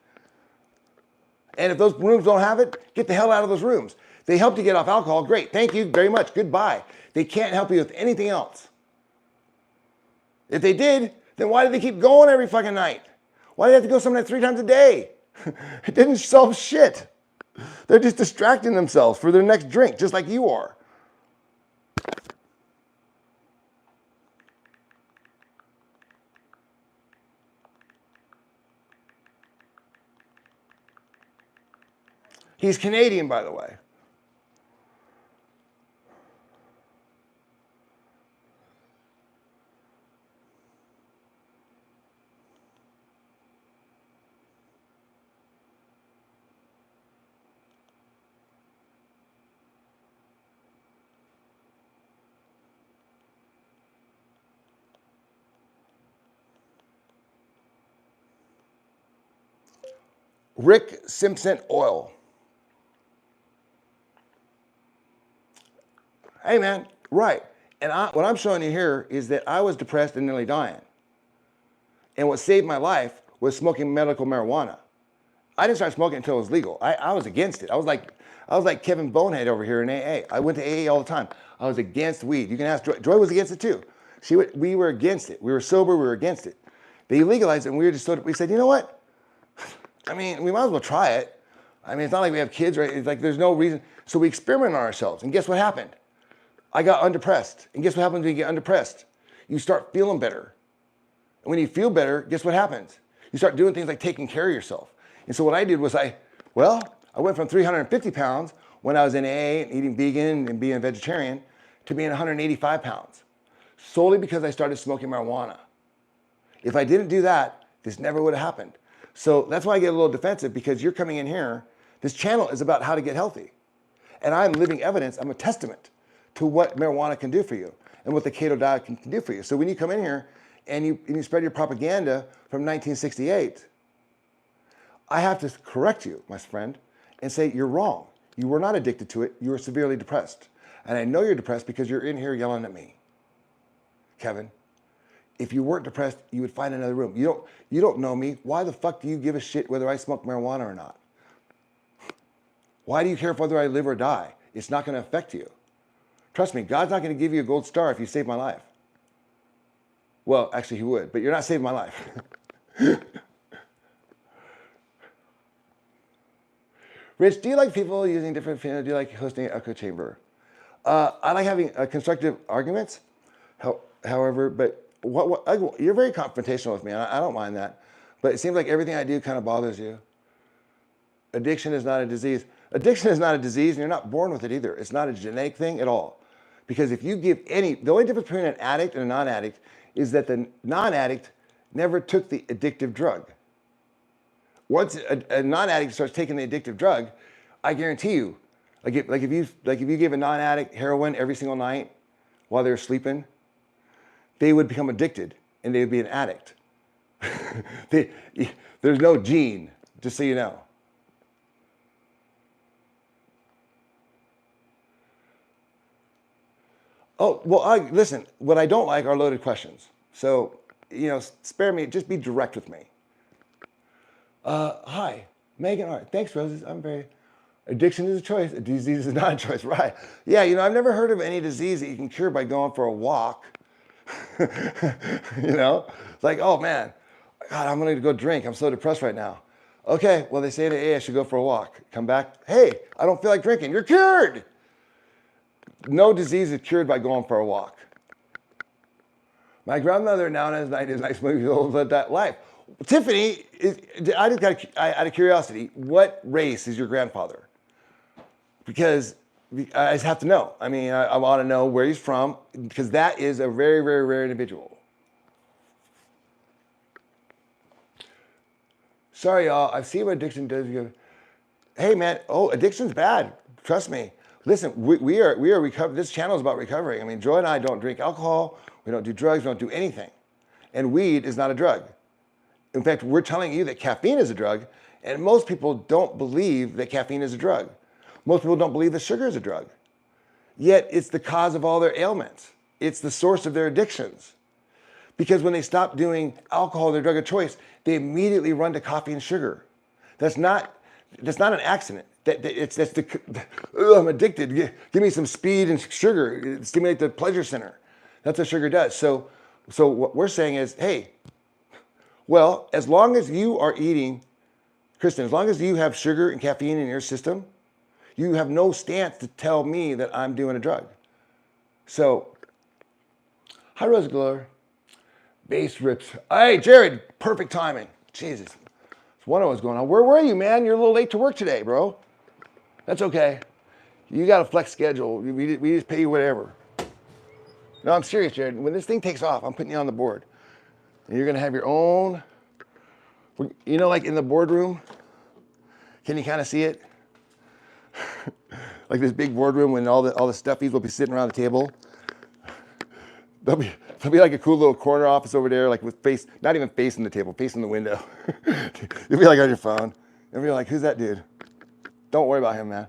And if those rooms don't have it, get the hell out of those rooms. They helped you get off alcohol, great. Thank you very much, goodbye. They can't help you with anything else. If they did, then why did they keep going every fucking night? Why do they have to go sometimes 3 times a day? It didn't solve shit. They're just distracting themselves for their next drink, just like you are. He's Canadian, by the way. Rick Simpson Oil. Hey man, right. And what I'm showing you here is that I was depressed and nearly dying. And what saved my life was smoking medical marijuana. I didn't start smoking until it was legal. I was against it. I was like Kevin Bonehead over here in AA. I went to AA all the time. I was against weed. You can ask Joy. Joy was against it too. We were against it. We were sober. We were against it. They legalized it, and we said, you know what? I mean, we might as well try it. I mean, it's not like we have kids, right? It's like there's no reason. So we experimented on ourselves, and guess what happened? I got undepressed. And guess what happens when you get undepressed? You start feeling better. And when you feel better, guess what happens? You start doing things like taking care of yourself. And so what I did was I went from 350 pounds when I was in AA and eating vegan and being a vegetarian to being 185 pounds, solely because I started smoking marijuana. If I didn't do that, this never would have happened. So that's why I get a little defensive, because you're coming in here. This channel is about how to get healthy. And I'm living evidence. I'm a testament to what marijuana can do for you and what the keto diet can do for you. So when you come in here and you spread your propaganda from 1968, I have to correct you, my friend, and say you're wrong. You were not addicted to it. You were severely depressed. And I know you're depressed because you're in here yelling at me. Kevin, if you weren't depressed, you would find another room. You don't know me. Why the fuck do you give a shit whether I smoke marijuana or not? Why do you care whether I live or die? It's not going to affect you. Trust me, God's not going to give you a gold star if you save my life. Well, actually he would, but you're not saving my life. Rich, do you like people using different, do you like hosting an echo chamber? I like having constructive arguments, however, but you're very confrontational with me, and I don't mind that. But it seems like everything I do kind of bothers you. Addiction is not a disease. Addiction is not a disease, and you're not born with it either. It's not a genetic thing at all. Because if you give the only difference between an addict and a non-addict is that the non-addict never took the addictive drug. Once a non-addict starts taking the addictive drug, I guarantee you, like if you give a non-addict heroin every single night while they're sleeping, they would become addicted and they would be an addict. There's no gene, just so you know. Oh, well, listen, what I don't like are loaded questions. So, spare me, just be direct with me. Hi, Megan, all right, thanks, Roses. Addiction is a choice, a disease is not a choice, right? Yeah, I've never heard of any disease that you can cure by going for a walk. It's like, oh man, God, I'm gonna go drink. I'm so depressed right now. Okay, well, they say to A, I should go for a walk. Come back, hey, I don't feel like drinking. You're cured. No disease is cured by going for a walk. My grandmother now is 96 years old, lived that life. Tiffany, out of curiosity, what race is your grandfather? Because I just have to know. I mean, I want to know where he's from because that is a very, very rare individual. Sorry, y'all. I see what addiction does. Hey, man. Oh, addiction's bad. Trust me. Listen, we are recovering. This channel is about recovering. I mean, Joy and I don't drink alcohol. We don't do drugs. We don't do anything. And weed is not a drug. In fact, we're telling you that caffeine is a drug, and most people don't believe that caffeine is a drug. Most people don't believe that sugar is a drug. Yet it's the cause of all their ailments. It's the source of their addictions. Because when they stop doing alcohol, their drug of choice, they immediately run to coffee and sugar. That's not an accident. I'm addicted. Give me some speed and sugar. Stimulate the pleasure center. That's what sugar does. So what we're saying is, hey, well, as long as you are eating, Kristen, as long as you have sugar and caffeine in your system, you have no stance to tell me that I'm doing a drug. So, hi, Rose Glower. Bass rips. Hey, Jared, perfect timing. Jesus. It's wondering what's going on. Where were you, man? You're a little late to work today, bro. That's okay. You got a flex schedule. We just pay you whatever. No, I'm serious, Jared. When this thing takes off, I'm putting you on the board. And you're going to have your own, you know, like in the boardroom, can you kind of see it? Like this big boardroom when all the stuffies will be sitting around the table. There'll be like a cool little corner office over there, like with not even facing the table, facing the window. You'll be like on your phone. You'll be like, who's that dude? Don't worry about him, man.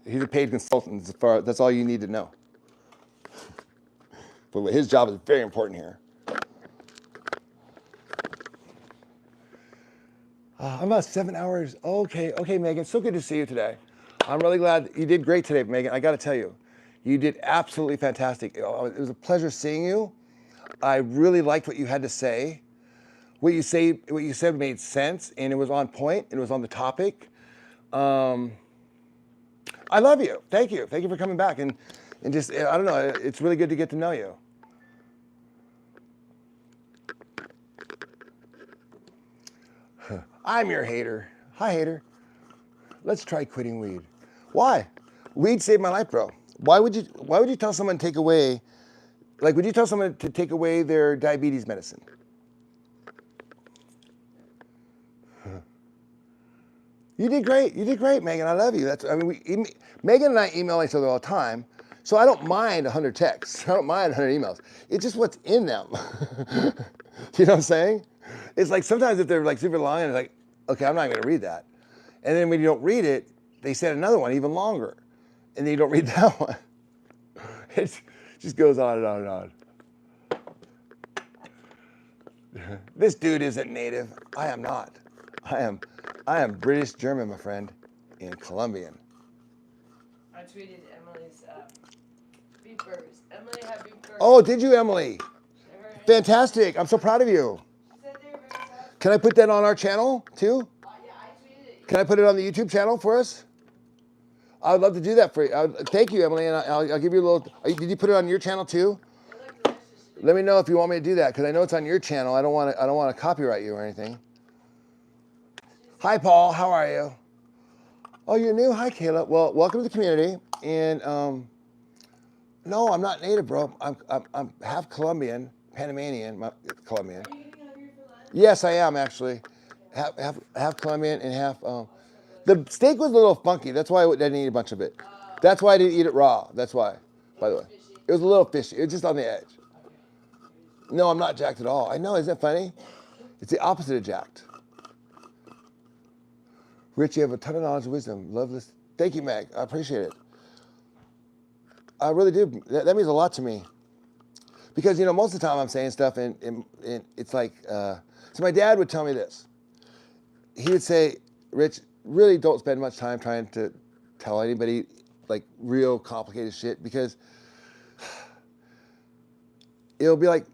He's a paid consultant. That's all you need to know. But his job is very important here. I'm about 7 hours. Okay, Megan. So good to see you today. I'm really glad you did great today, Megan. I got to tell you, you did absolutely fantastic. It was a pleasure seeing you. I really liked what you had to say. What you said made sense, and it was on point. It was on the topic. I love you. Thank you. Thank you for coming back. And just, I don't know, it's really good to get to know you. I'm your hater. Hi, hater. Let's try quitting weed. Why? Weed saved my life, bro. Why would you tell someone to take away, like, would you tell someone to take away their diabetes medicine? You did great. You did great, Megan. I love you. Megan and I email each other all the time, so I don't mind 100 texts. I don't mind 100 emails. It's just what's in them. You know what I'm saying? It's like sometimes if they're like super long, and it's like, okay, I'm not going to read that. And then when you don't read it, they send another one even longer, and then you don't read that one. It just goes on and on and on. This dude isn't native. I am not. I am British German, my friend, and Colombian. I tweeted Emily's beef burgers. Emily had beef burgers. Oh, did you, Emily? Fantastic. I'm so proud of you. Can I put that on our channel too? Yeah, I tweeted it. Can I put it on the YouTube channel for us? I would love to do that for you. Thank you, Emily, and I'll give you a little. Did you put it on your channel too? Let me know if you want me to do that because I know it's on your channel. I don't want to copyright you or anything. Hi, Paul. How are you? Oh, you're new. Hi, Kayla. Well, welcome to the community. And no, I'm not native, bro. I'm half Colombian, Panamanian, Colombian. Are you gonna have your for lunch? Yes, I am actually. Half Colombian and half. The steak was a little funky. That's why I didn't eat a bunch of it. That's why I didn't eat it raw. That's why. By the way, it was a little fishy. It was just on the edge. No, I'm not jacked at all. I know. Isn't it funny? It's the opposite of jacked. Rich, you have a ton of knowledge and wisdom. Love this. Thank you, Meg. I appreciate it. I really do. That means a lot to me. Because, most of the time I'm saying stuff and it's like, so my dad would tell me this. He would say, Rich, really don't spend much time trying to tell anybody like real complicated shit because it'll be like,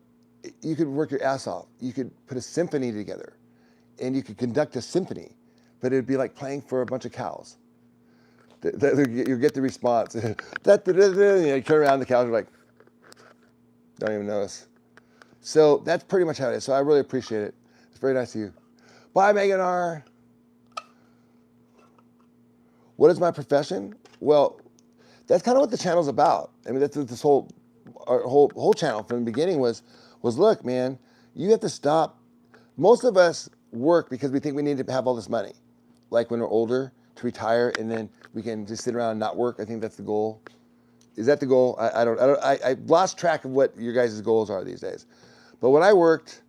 you could work your ass off. You could put a symphony together and you could conduct a symphony, but it'd be like playing for a bunch of cows. You get the response. You turn around the cows are like, don't even notice. So that's pretty much how it is. So I really appreciate it. It's very nice of you. Bye, Megan R. What is my profession? Well, that's kind of what the channel's about. I mean, that's what this whole channel from the beginning was look, man, you have to stop. Most of us work because we think we need to have all this money, like when we're older to retire, and then we can just sit around and not work. I think that's the goal. Is that the goal? I lost track of what your guys' goals are these days. But when I worked,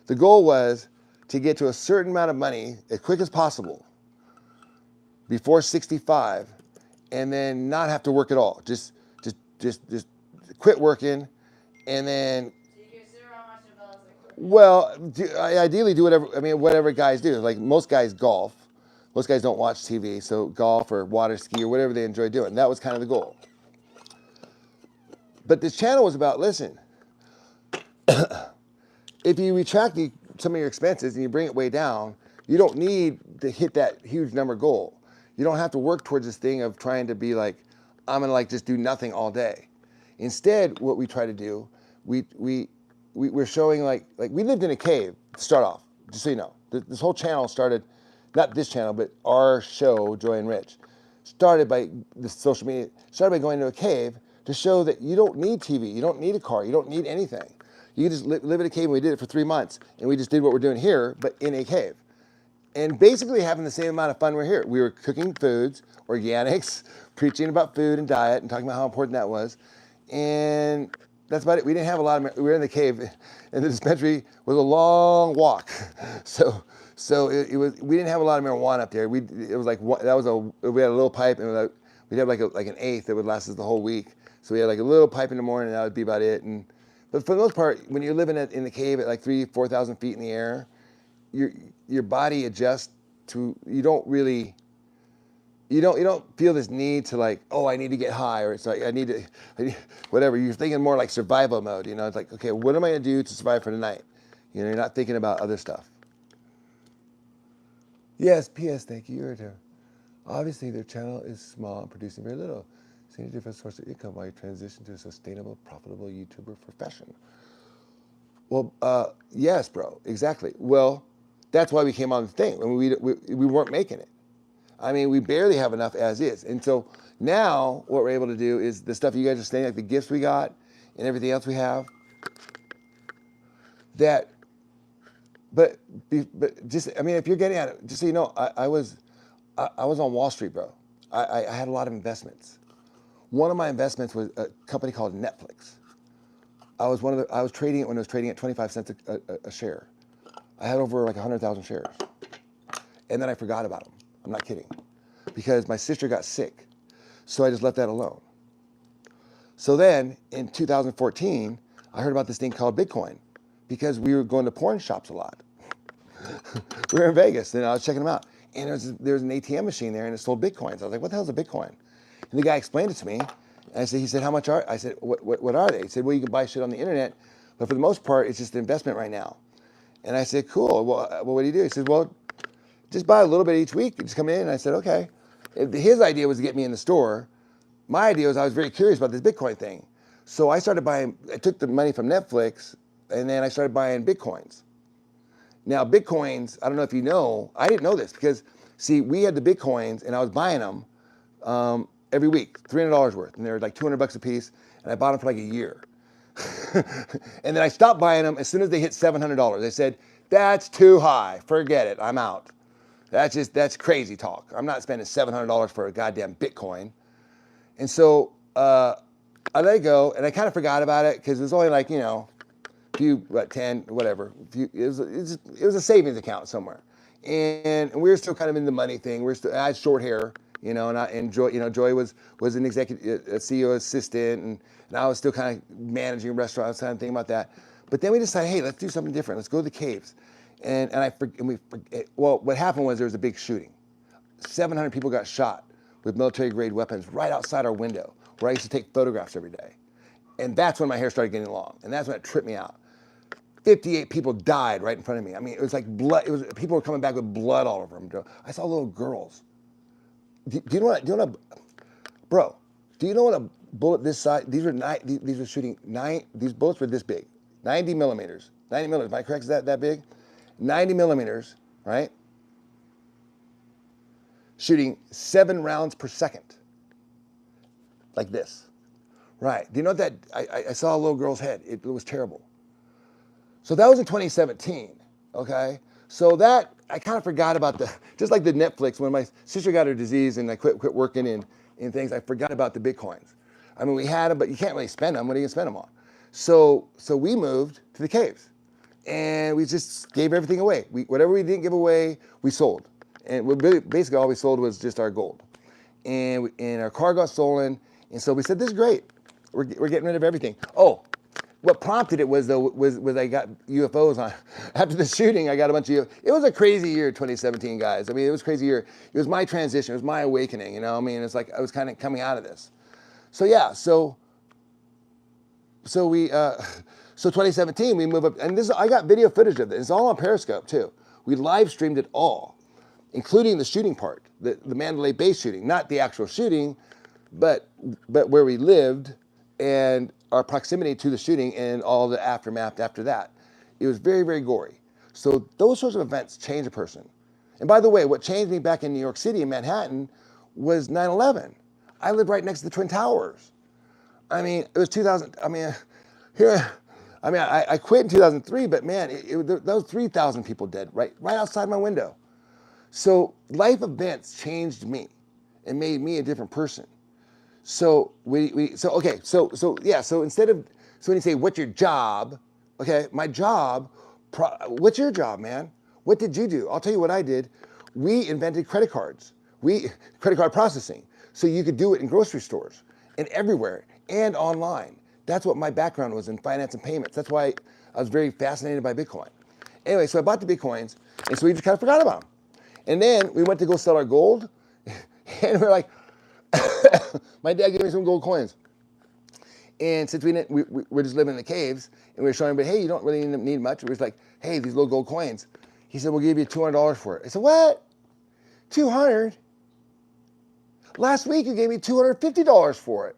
the goal was to get to a certain amount of money as quick as possible before 65, and then not have to work at all. Just quit working, and then. Well, ideally do whatever guys do. Like most guys golf. Most guys don't watch TV, so golf or water ski or whatever they enjoy doing. That was kind of the goal. But this channel was about, listen, if you retract some of your expenses and you bring it way down, you don't need to hit that huge number goal. You don't have to work towards this thing of trying to be like, I'm gonna like just do nothing all day. Instead, what we try to do, we're showing like we lived in a cave to start off, just so you know. This whole channel started, not this channel, but our show, Joy and Rich, started by the social media, started by going to a cave to show that you don't need TV, you don't need a car, you don't need anything. You can just live in a cave, and we did it for 3 months, and we just did what we're doing here, but in a cave. And basically having the same amount of fun we're here. We were cooking foods, organics, preaching about food and diet, and talking about how important that was. And that's about it. We didn't have a lot of, we were in the cave, and the dispensary was a long walk. So it was, we didn't have a lot of marijuana up there. We had a little pipe, and we'd have like an eighth that would last us the whole week. So we had like a little pipe in the morning, and that would be about it. But for the most part, when you're living in the cave at like 4,000 feet in the air, your body adjusts to, you don't feel this need to like, oh, I need to get high, or it's like I need whatever. You're thinking more like survival mode. It's like, okay, what am I gonna do to survive for the night? You're not thinking about other stuff. Yes, P.S. Thank you. Obviously, their channel is small and producing very little. See a different source of income while you transition to a sustainable, profitable YouTuber profession. Well, yes, bro, exactly. Well, that's why we came on the thing. I mean, we weren't making it. I mean, we barely have enough as is. And so now what we're able to do is the stuff you guys are saying, like the gifts we got and everything else we have, but just, I mean, if you're getting at it, just so you know, I was on Wall Street, bro. I had a lot of investments. One of my investments was a company called Netflix. I was trading it when it was trading at 25 cents a share. I had over like 100,000 shares. And then I forgot about them. I'm not kidding. Because my sister got sick. So I just left that alone. So then in 2014, I heard about this thing called Bitcoin because we were going to porn shops a lot. We were in Vegas and I was checking them out. And there was an ATM machine there and it sold Bitcoins. I was like, what the hell is a Bitcoin? And the guy explained it to me. And he said, how much are, I said, what are they? He said, well, you can buy shit on the internet, but for the most part, it's just an investment right now. And I said, cool. Well, what do you do? He said, well, just buy a little bit each week. Just come in. And I said, okay. His idea was to get me in the store. My idea was I was very curious about this Bitcoin thing. So I took the money from Netflix and then I started buying Bitcoins. Now, Bitcoins, I don't know if you know, I didn't know this because, see, we had the Bitcoins and I was buying them every week, $300 worth. And they were like $200 a piece. And I bought them for like a year. And then I stopped buying them as soon as they hit $700. I said, that's too high. Forget it. I'm out. That's crazy talk. I'm not spending $700 for a goddamn Bitcoin. And so I let it go, and I kind of forgot about it because it was only like, 10, whatever. It was a savings account somewhere. And we were still kind of in the money thing. I had short hair, and Joy was an executive, a CEO assistant, and I was still kind of managing restaurants, kind of thinking about that. But then we decided, hey, let's do something different. Let's go to the caves. What happened was there was a big shooting. 700 people got shot with military grade weapons right outside our window where I used to take photographs every day. And that's when my hair started getting long. And that's when it tripped me out. 58 people died right in front of me. I mean, it was like blood. People were coming back with blood all over them. I saw little girls. Do you know what a bullet this size, these were shooting these bullets were this big, 90 millimeters. 90 millimeters, am I correct? Is that big? 90 millimeters, right? Shooting 7 rounds per second. like this. Right. Do you know that? I saw a little girl's head. It was terrible. So that was in 2017. Okay. So that, I kind of forgot about just like the Netflix, when my sister got her disease and I quit working in things, I forgot about the Bitcoins. I mean, we had them, but you can't really spend them. What are you going to spend them on? So we moved to the caves and we just gave everything away. Whatever we didn't give away, we sold. And basically all we sold was just our gold. And our car got stolen. And so we said, this is great. We're getting rid of everything. Oh, what prompted it was I got UFOs on. After the shooting, I got a bunch of UFOs. It was a crazy year, 2017, guys. I mean, it was a crazy year. It was my transition. It was my awakening, you know? I mean, it's like I was kind of coming out of this. So yeah, so 2017, we move up, and I got video footage of this. It's all on Periscope too. We live streamed it all, including the shooting part, the Mandalay Bay shooting, not the actual shooting, but where we lived and our proximity to the shooting and all the aftermath after that. It was very, very gory. So those sorts of events change a person. And by the way, what changed me back in New York City, in Manhattan, was 9/11. I lived right next to the Twin Towers. I mean, it was 2000. I mean, I quit in 2003, but man, there was 3,000 people dead right outside my window. So life events changed me and made me a different person. So so instead of, so when you say, what's your job? Okay, my job, what's your job, man? What did you do? I'll tell you what I did. We invented credit cards. Credit card processing. So you could do it in grocery stores and everywhere and online. That's what my background was, in finance and payments. That's why I was very fascinated by Bitcoin. Anyway, so I bought the Bitcoins, and so we just kind of forgot about them. And then we went to go sell our gold, and we're like, my dad gave me some gold coins. And since we're just living in the caves, and we were showing him, but hey, you don't really need much. We was like, hey, these little gold coins. He said, we'll give you $200 for it. I said, what? 200? Last week you gave me $250 for it.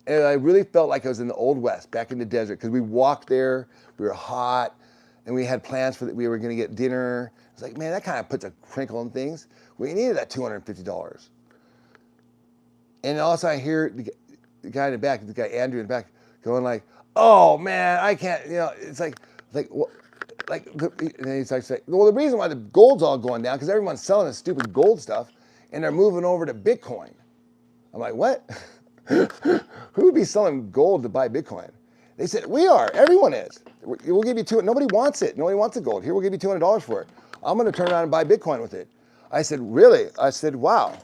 And I really felt like I was in the Old West, back in the desert, because we walked there, we were hot, and we had plans we were going to get dinner. It's like, man, that kind of puts a crinkle in things. We needed that $250. And also I hear the guy in the back, the guy Andrew in the back, going like, oh man, I can't, you know, it's like, and then he's like, well, the reason why the gold's all going down, because everyone's selling this stupid gold stuff, and they're moving over to Bitcoin. I'm like, what? Who would be selling gold to buy Bitcoin? They said, we are. Everyone is. We'll give you nobody wants it. Nobody wants the gold. Here, we'll give you $200 for it. I'm going to turn around and buy Bitcoin with it. I said, really? I said, wow.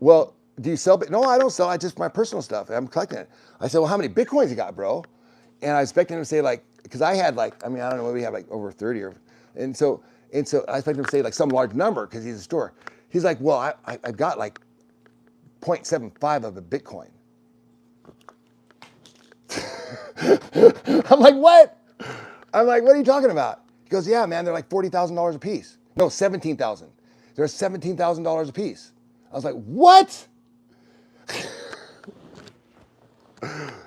Well, do you sell? No, I don't sell. I just my personal stuff. I'm collecting it. I said, well, how many Bitcoins you got, bro? And I was expecting him to say like, because I had like, I mean, I don't know, maybe we have like over 30 or, and so I expected him to say like some large number because he's a store. He's like, well, I've got like 0.75 of a Bitcoin. I'm like, what? I'm like, what are you talking about? He goes, yeah, man, they're like $40,000 a piece. No, 17,000. They're $17,000 a piece. I was like, what?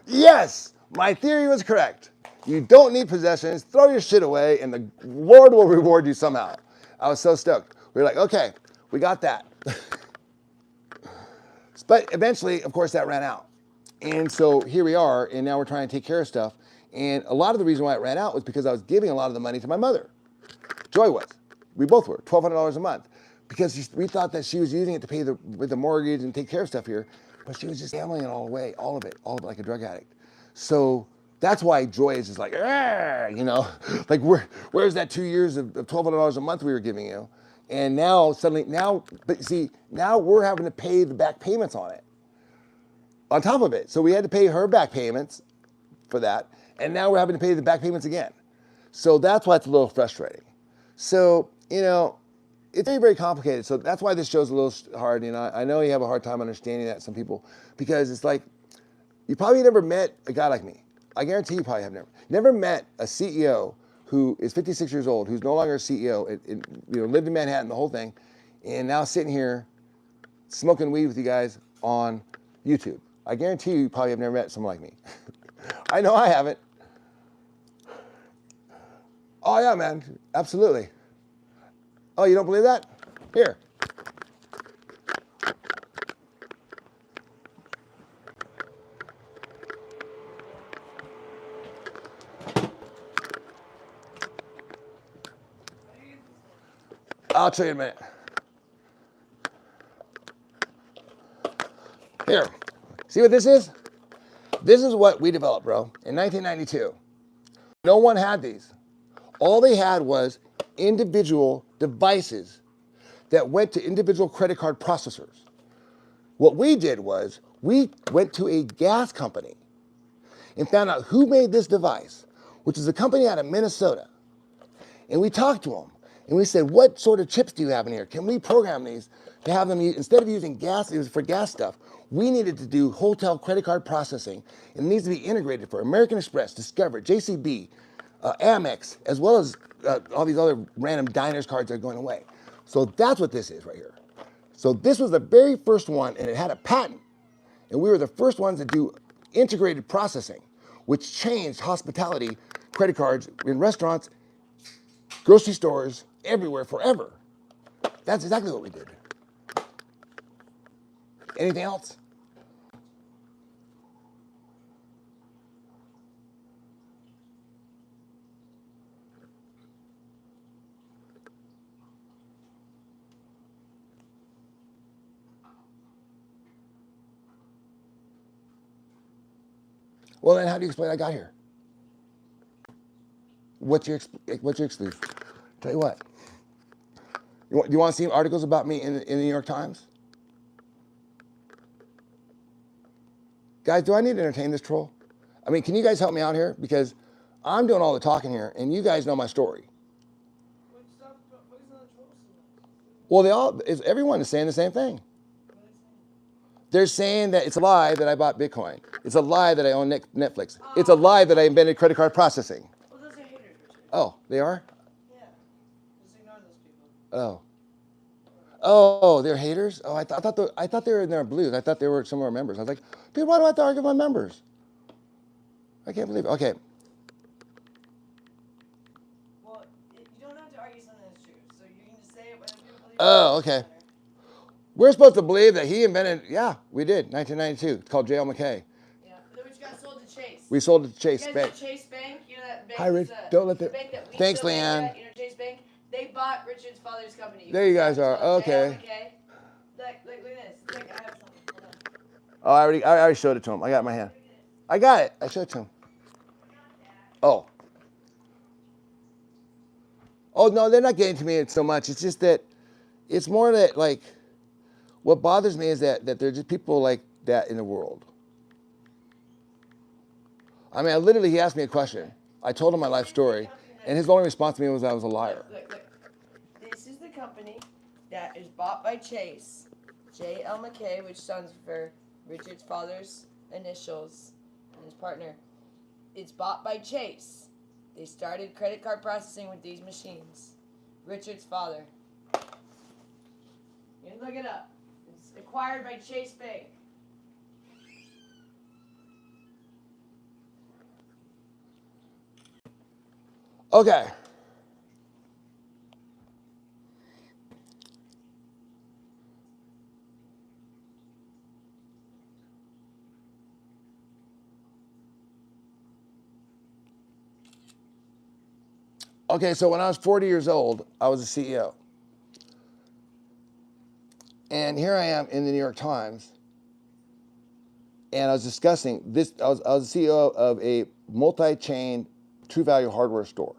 Yes, my theory was correct. You don't need possessions. Throw your shit away, and the Lord will reward you somehow. I was so stoked. We were like, okay, we got that. But eventually, of course, that ran out. And so here we are, and now we're trying to take care of stuff. And a lot of the reason why it ran out was because I was giving a lot of the money to my mother. Joy was. We both were, $1,200 a month. Because we thought that she was using it to pay with the mortgage and take care of stuff here. But she was just gambling it all away, all of it like a drug addict. So that's why Joy is just like, you know, like where's that 2 years of $1,200 a month we were giving you? And now suddenly, but see, now we're having to pay the back payments on it. On top of it. So we had to pay her back payments for that. And now we're having to pay the back payments again. So that's why it's a little frustrating. So, you know, it's very, very complicated. So that's why this show's a little hard. You know, I know you have a hard time understanding that, some people, because it's like, you probably never met a guy like me. I guarantee you probably have never met a CEO who is 56 years old, who's no longer a CEO, you know, lived in Manhattan, the whole thing, and now sitting here smoking weed with you guys on YouTube. I guarantee you probably have never met someone like me. I know I haven't. Oh yeah, man, absolutely. Oh, you don't believe that? Here. I'll show you in a minute. Here, see what this is? This is what we developed, bro, in 1992. No one had these. All they had was individual devices that went to individual credit card processors. What we did was we went to a gas company and found out who made this device, which is a company out of Minnesota. And we talked to them and we said, what sort of chips do you have in here? Can we program these to have them, instead of using gas, it was for gas stuff, we needed to do hotel credit card processing. And it needs to be integrated for American Express, Discover, JCB, Amex, as well as all these other random diners cards that are going away. So that's what this is right here. So this was the very first one, and it had a patent. And we were the first ones to do integrated processing, which changed hospitality, credit cards in restaurants, grocery stores, everywhere, forever. That's exactly what we did. Anything else? Well, then how do you explain I got here? What's your exclusion? Tell you what. Do you want to see articles about me in the New York Times? Guys, do I need to entertain this troll? I mean, can you guys help me out here? Because I'm doing all the talking here, and you guys know my story. Well, everyone is saying the same thing. They're saying that it's a lie that I bought Bitcoin. It's a lie that I own Netflix. It's a lie that I invented credit card processing. Well, those are haters, Richard. Oh, they are? Yeah. Just ignore those people. Oh. Oh, they're haters? Oh, I thought they were in their blues. I thought they were some of our members. I was like, dude, why do I have to argue with my members? I can't believe it. Okay. Well, you don't have to argue something that's true. So you can just say it whether people believe it. Oh, okay. We're supposed to believe that he invented, yeah, we did, 1992. It's called J.L. McKay. Yeah, which got sold to Chase. We sold it to Chase You guys Bank. know Chase Bank? You know that bank? Hi, Rich. that's, Don't let the the... bank that we Thanks, still bank Leanne. at, you know, Chase Bank? They bought Richard's father's company. There you guys are. Okay. Look at this. Look, I have something. Hold on. Oh, I already showed it to him. I got it in my hand. I got it. I showed it to him. Oh. Oh, no, they're not getting to me so much. It's just that, it's more that, like, what bothers me is that there are just people like that in the world. I mean, he asked me a question. I told him my life story, and his only response to me was I was a liar. Look. This is the company that is bought by Chase, J.L. McKay, which stands for Richard's father's initials and his partner. It's bought by Chase. They started credit card processing with these machines. Richard's father. You can look it up. It's acquired by Chase Bank. Okay. Okay, so when I was 40 years old, I was a CEO. And here I am in the New York Times, and I was discussing this. I was the CEO of a multi-chain True Value hardware store.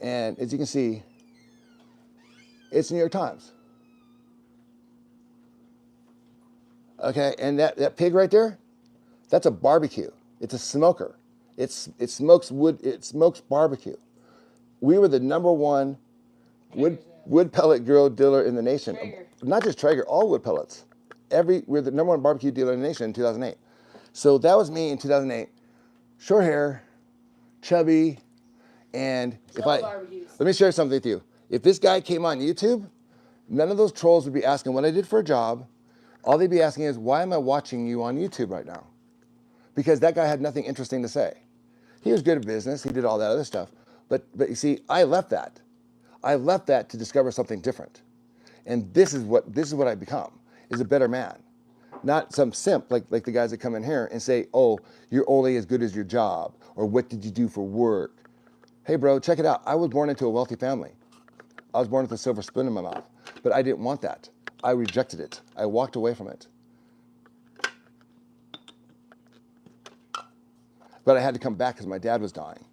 And as you can see, it's New York Times. Okay, and that pig right there, that's a barbecue. It's a smoker. It smokes wood. It smokes barbecue. We were the #1 wood pellet grill dealer in the nation. Traeger. Not just Traeger, all wood pellets. We're the #1 barbecue dealer in the nation in 2008. So that was me in 2008. Short hair, chubby, and let me share something with you. If this guy came on YouTube, none of those trolls would be asking what I did for a job. All they'd be asking is, why am I watching you on YouTube right now? Because that guy had nothing interesting to say. He was good at business. He did all that other stuff. But you see, I left that. I left that to discover something different. And this is what I become, is a better man. Not some simp like the guys that come in here and say, oh, you're only as good as your job, or what did you do for work? Hey bro, check it out. I was born into a wealthy family. I was born with a silver spoon in my mouth. But I didn't want that. I rejected it. I walked away from it. But I had to come back because my dad was dying.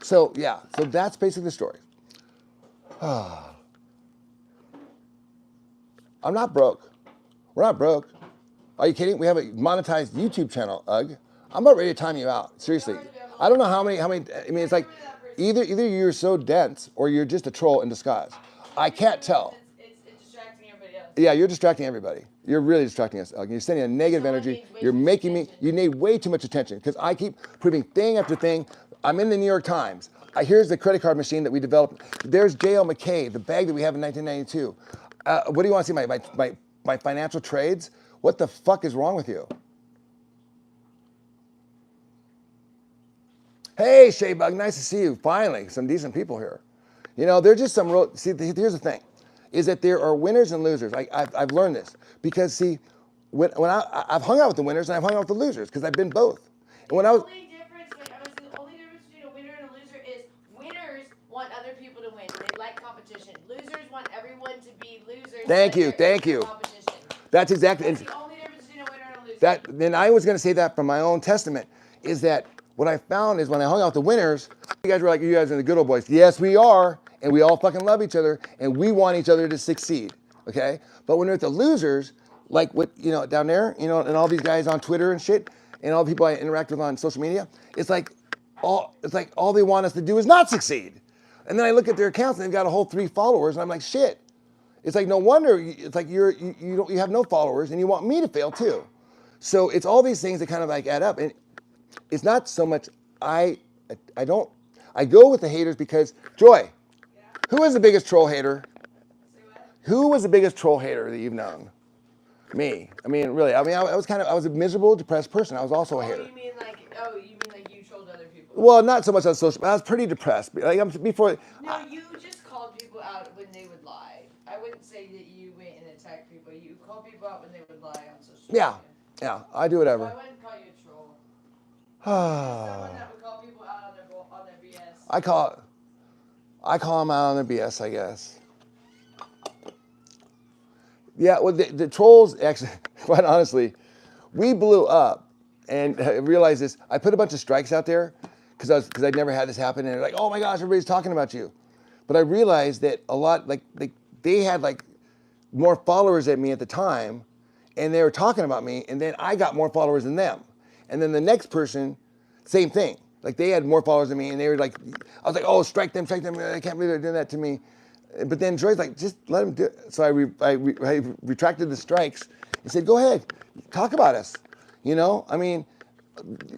So, yeah. So that's basically the story. I'm not broke. We're not broke. Are you kidding? We have a monetized YouTube channel, Ugh. I'm about ready to time you out. Seriously. I don't know how many, I mean, it's like either you're so dense or you're just a troll in disguise. I can't tell. It's distracting everybody else. Yeah, you're distracting everybody. You're really distracting us, Ugh. You're sending a negative energy. You're making me, you need way too much attention because I keep proving thing after thing. I'm in the New York Times. Here's the credit card machine that we developed. There's J.L. McKay, the bag that we have in 1992. What do you want to see, my financial trades? What the fuck is wrong with you? Hey, Shaybug, nice to see you. Finally, some decent people here. You know, they're just some real, see, here's the thing, is that there are winners and losers. I've learned this because, see, when I've hung out with the winners and I've hung out with the losers because I've been both. And when I was, The only difference between a winner and a loser is winners want other people to win. They like competition. Losers want everyone to be losers. Thank you. Competition. That's exactly. That's the only difference between a winner and a loser. Then I was going to say that from my own testament is that what I found is when I hung out with the winners, you guys were like, you guys are the good old boys. Yes, we are. And we all fucking love each other and we want each other to succeed. Okay. But when we're with the losers, like what, you know, down there, you know, and all these guys on Twitter and shit, and all the people I interact with on social media, it's like all they want us to do is not succeed. And then I look at their accounts and they've got a whole 3 followers and I'm like, shit. It's like, no wonder it's like you have no followers and you want me to fail too. So it's all these things that kind of like add up. And it's not so much, I go with the haters because, Joy, who is the biggest troll hater? Who was the biggest troll hater that you've known? Me. I mean, really, I was a miserable, depressed person. I was also a hater. You mean like you trolled other people? Well, not so much on social, but I was pretty depressed. Like before. No, you just called people out when they would lie. I wouldn't say that you went and attacked people. You called people out when they would lie on social media. Yeah, I do whatever. So I wouldn't call you a troll. Someone that would call people out on their BS. I call them out on their BS, I guess. Yeah, well, the trolls, actually, quite honestly, we blew up and realized this. I put a bunch of strikes out there because I'd never had this happen. And they're like, oh my gosh, everybody's talking about you. But I realized that a lot, like they had like more followers than me at the time and they were talking about me. And then I got more followers than them. And then the next person, same thing. Like they had more followers than me and they were like, I was like, oh, strike them. I can't believe they're doing that to me. But then Joy's like, just let him do it. So I retracted the strikes and said, go ahead, talk about us. You know, I mean,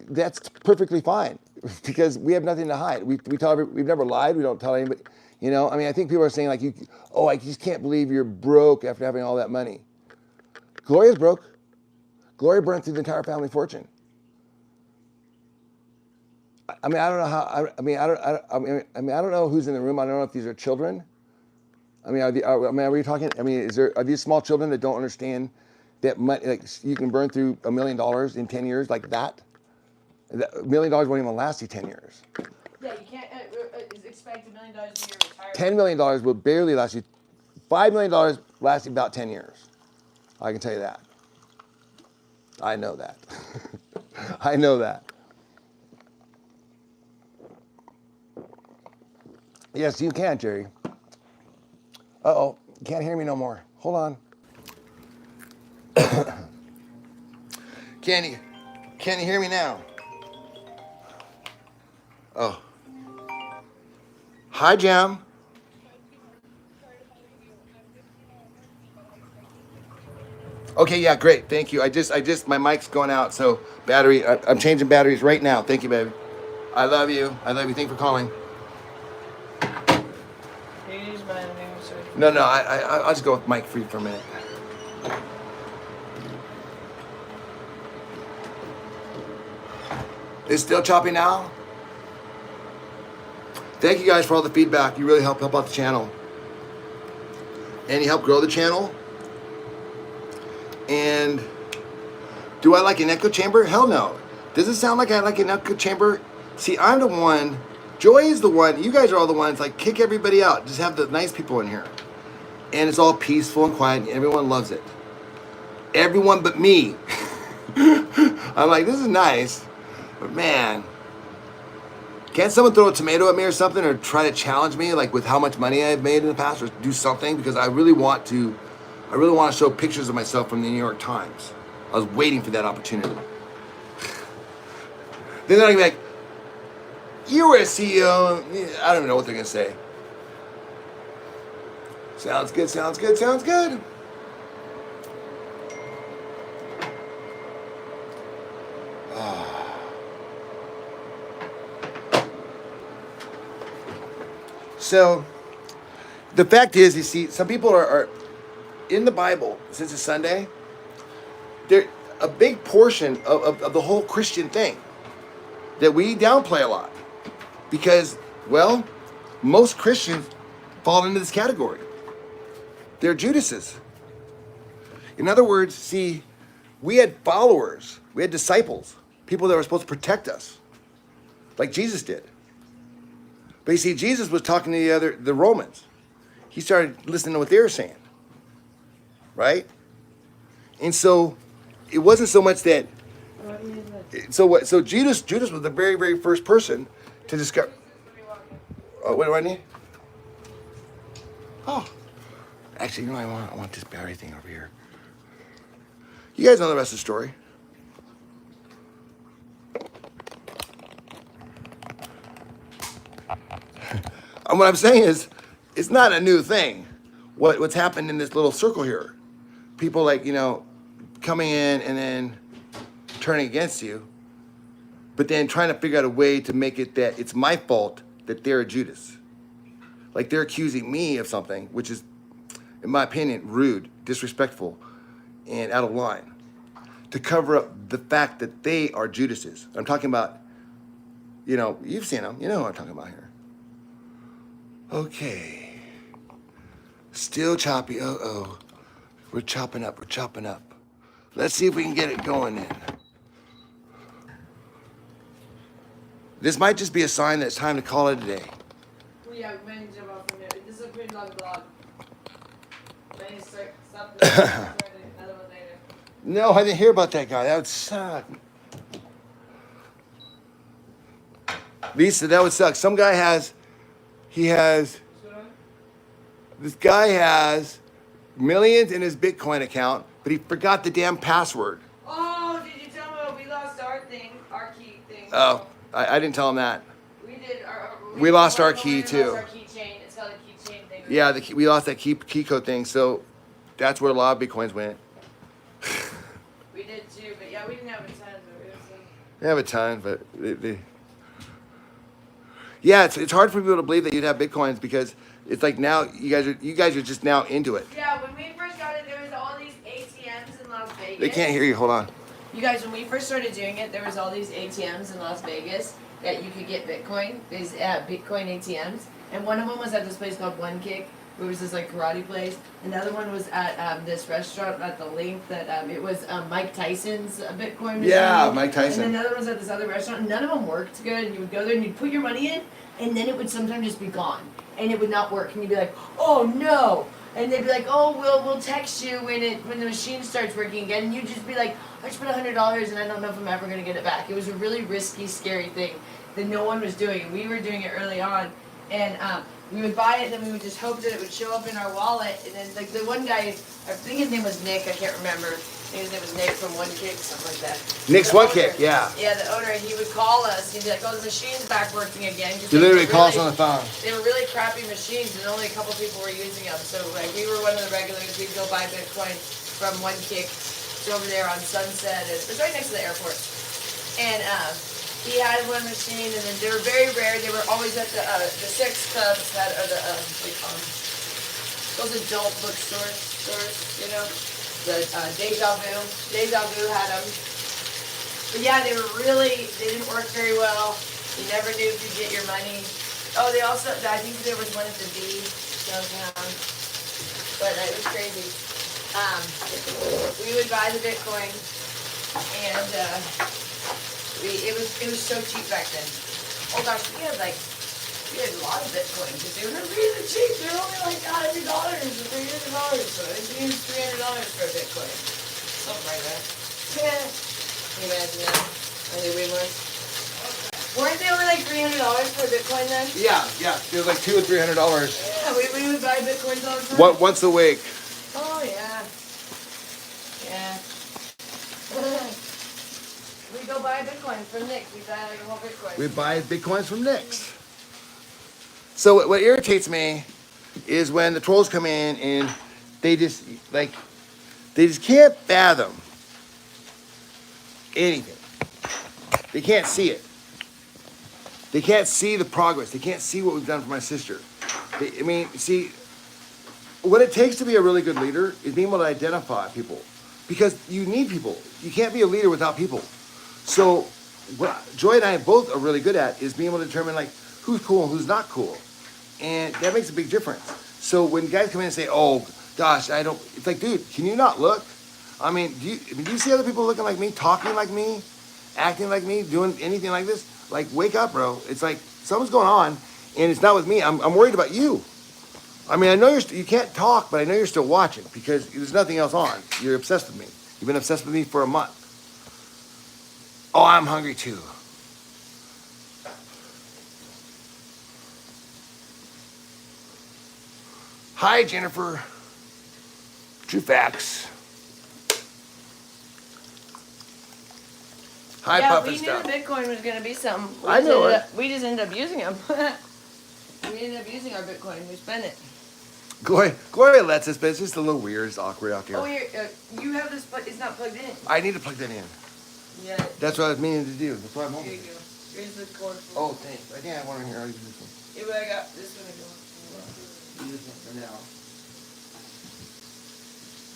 that's perfectly fine because we have nothing to hide. We've never lied. We don't tell anybody. You know, I mean, I think people are saying like, I just can't believe you're broke after having all that money. Gloria's broke. Gloria burned through the entire family fortune. I mean, I don't know how. I don't know who's in the room. I don't know if these are children. I mean, are we talking? I mean, are these small children that don't understand that money, like you can burn through $1 million in 10 years like that? $1 million won't even last you 10 years. Yeah, you can't expect $1 million in your retirement. $10 million will barely last you. $5 million lasts you about 10 years. I can tell you that. I know that. I know that. Yes, you can, Jerry. Uh-oh, you can't hear me no more. Hold on. Can you hear me now? Oh. Hi, Jam. Okay, yeah, great. Thank you. My mic's going out, so battery, I'm changing batteries right now. Thank you, baby. I love you. Thank you for calling. No, I'll just go with mic free for a minute. It's still choppy now? Thank you guys for all the feedback. You really help out the channel. And you help grow the channel. And do I like an echo chamber? Hell no. Does it sound like I like an echo chamber? See, I'm the one Joy is the one, you guys are all the ones, like, kick everybody out. Just have the nice people in here. And it's all peaceful and quiet, and everyone loves it. Everyone but me. I'm like, this is nice, but man, can't someone throw a tomato at me or something, or try to challenge me, like with how much money I've made in the past, or do something? Because I really want to show pictures of myself from the New York Times. I was waiting for that opportunity. Then they're gonna be like, you were a CEO. I don't even know what they're gonna say. Sounds good, sounds good, sounds good. So, the fact is, you see, some people are in the Bible, since it's Sunday, they're a big portion of the whole Christian thing that we downplay a lot. Because, well, most Christians fall into this category. They're Judases. In other words, see, we had followers, we had disciples, people that were supposed to protect us, like Jesus did. But you see, Jesus was talking to the Romans. He started listening to what they were saying, right? And so, it wasn't so much that. So Judas was the very, very first person to discover. Oh, what do I need? Oh, actually, you know, I want this battery thing over here. You guys know the rest of the story. And what I'm saying is, it's not a new thing. What's happened in this little circle here? People like, you know, coming in and then turning against you, but then trying to figure out a way to make it that it's my fault that they're a Judas. Like they're accusing me of something, which is, in my opinion, rude, disrespectful, and out of line, to cover up the fact that they are Judases. I'm talking about, you know, you've seen them. You know what I'm talking about here. Okay. Still choppy. Uh-oh. We're chopping up. We're chopping up. Let's see if we can get it going then. This might just be a sign that it's time to call it a day. Well, yeah, we might jump off from there. This is a pretty long vlog. Then start another one later. No, I didn't hear about that guy. That would suck. Lisa, that would suck. Some guy this guy has millions in his Bitcoin account, but he forgot the damn password. Oh, did you tell me we lost our thing, our key thing? Oh, I didn't tell him that. We did. We lost our key too. We lost our keychain. It's called a keychain thing. Yeah, we lost that key code thing, so that's where a lot of Bitcoins went. We did too, but yeah, we didn't have a ton, but we had some. They have a ton, but yeah, it's hard for people to believe that you'd have Bitcoins because it's like now you guys are just now into it. Yeah, when we first got it, there was all these ATMs in Las Vegas. They can't hear you. Hold on. You guys, when we first started doing it, there was all these ATMs in Las Vegas that you could get Bitcoin. These Bitcoin ATMs, and one of them was at this place called One Kick. It was this like karate place. Another one was at this restaurant at the link that it was Mike Tyson's Bitcoin machine. Yeah, Mike Tyson. And then another one was at this other restaurant. None of them worked good. And you would go there and you'd put your money in, and then it would sometimes just be gone, and it would not work. And you'd be like, oh no. And they'd be like, oh, we'll text you when the machine starts working again. And you'd just be like, I just put $100 and I don't know if I'm ever going to get it back. It was a really risky, scary thing that no one was doing. And we were doing it early on. And we would buy it and then we would just hope that it would show up in our wallet. And then like the one guy, I think his name was Nick, I can't remember. I think his name was Nick from One Kick, something like that. Nick's One Kick, yeah. Yeah, the owner, he would call us. He'd be like, oh, the machine's back working again. He literally calls on the phone. They were really crappy machines and only a couple people were using them. So like we were one of the regulars. We'd go buy Bitcoin from One Kick. It's over there on Sunset. It's right next to the airport. And he had one machine, and then they were very rare. They were always at the sex clubs had, or the those adult bookstores, you know, the Deja Vu had them. But yeah, they didn't work very well. You never knew if you'd get your money. Oh, they also, I think there was one at the V downtown, but it was crazy. We would buy the Bitcoin, and it was so cheap back then. Oh gosh, we had like We had a lot of Bitcoin because they were really cheap. They're only like $100 or $300. So I used $300 for a Bitcoin. Something like that. Yeah. Can you imagine that? Are they way more? Weren't they only like $300 for a Bitcoin then? Yeah. It was like $200 or $300. Yeah, we would buy Bitcoins all the time. Once a week. Oh, yeah. Yeah. We go buy Bitcoin from Nick. We buy like a whole Bitcoin. We buy Bitcoins from Nick's. So what irritates me is when the trolls come in and they just can't fathom anything. They can't see it. They can't see the progress. They can't see what we've done for my sister. See, what it takes to be a really good leader is being able to identify people. Because you need people. You can't be a leader without people. So what Joy and I both are really good at is being able to determine like who's cool and who's not cool. And that makes a big difference. So when guys come in and say, oh gosh, it's like, dude, can you not look? I mean, do you see other people looking like me, talking like me, acting like me, doing anything like this? Like, wake up, bro. It's like something's going on and it's not with me. I'm worried about you. I mean, I know you can't talk, but I know you're still watching because there's nothing else on. You're obsessed with me. You've been obsessed with me for a month. Oh, I'm hungry too. Hi, Jennifer. True facts. Hi, yeah, Puff we and knew stuff. Bitcoin was going to be something. I know it. We just ended up using them. We ended up using our Bitcoin. We spent it. Gloria lets us, but it's just a little weird. It's awkward out there. Oh, you have this, but it's not plugged in. I need to plug that in. Yeah. That's what I was meaning to do. That's why I'm Here hoping. you go. Here's the cord. Oh, thanks. I think I have one in here. I'll use this one. Yeah, but I got this one. Use this one for now.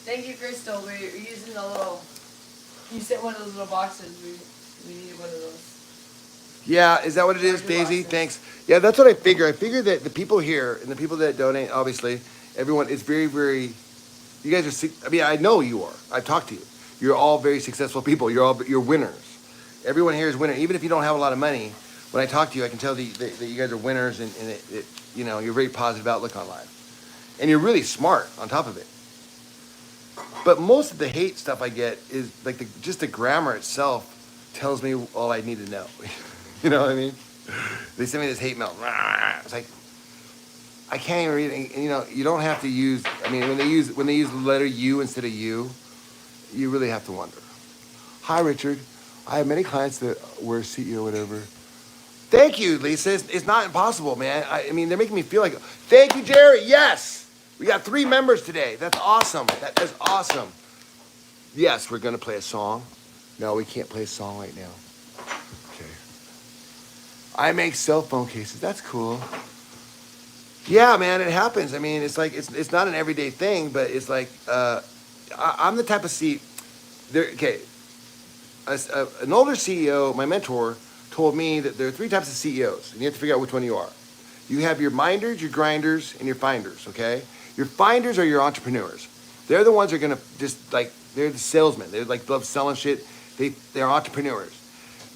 Thank you, Crystal. We're using the little. You sent one of those little boxes. We needed one of those. Yeah, is that what it is, Daisy? Thanks. Yeah, that's what I figure. I figure that the people here and the people that donate, obviously, everyone is very, very. You guys are. I mean, I know you are. I've talked to you. You're all very successful people. You're winners. Everyone here is winner. Even if you don't have a lot of money, when I talk to you, I can tell that you guys are winners, and you're very positive outlook on life, and you're really smart on top of it. But most of the hate stuff I get is like just the grammar itself tells me all I need to know. You know what I mean? They send me this hate mail. It's like I can't even read it. And, you don't have to use. I mean, when they use the letter U instead of you, you really have to wonder. Hi, Richard. I have many clients that were CEO, whatever. Thank you, Lisa. It's not impossible, man. I mean, they're making me feel like. Thank you, Jerry. Yes. We got 3 members today. That's awesome. That is awesome. Yes, we're going to play a song. No, we can't play a song right now. Okay. I make cell phone cases. That's cool. Yeah, man, it happens. I mean, it's like, it's not an everyday thing, but it's like, I'm the type of okay. An older CEO, my mentor, told me that there are 3 types of CEOs, and you have to figure out which one you are. You have your minders, your grinders, and your finders, okay? Your finders are your entrepreneurs. They're the ones that are gonna just they're the salesmen. They love selling shit. They're entrepreneurs.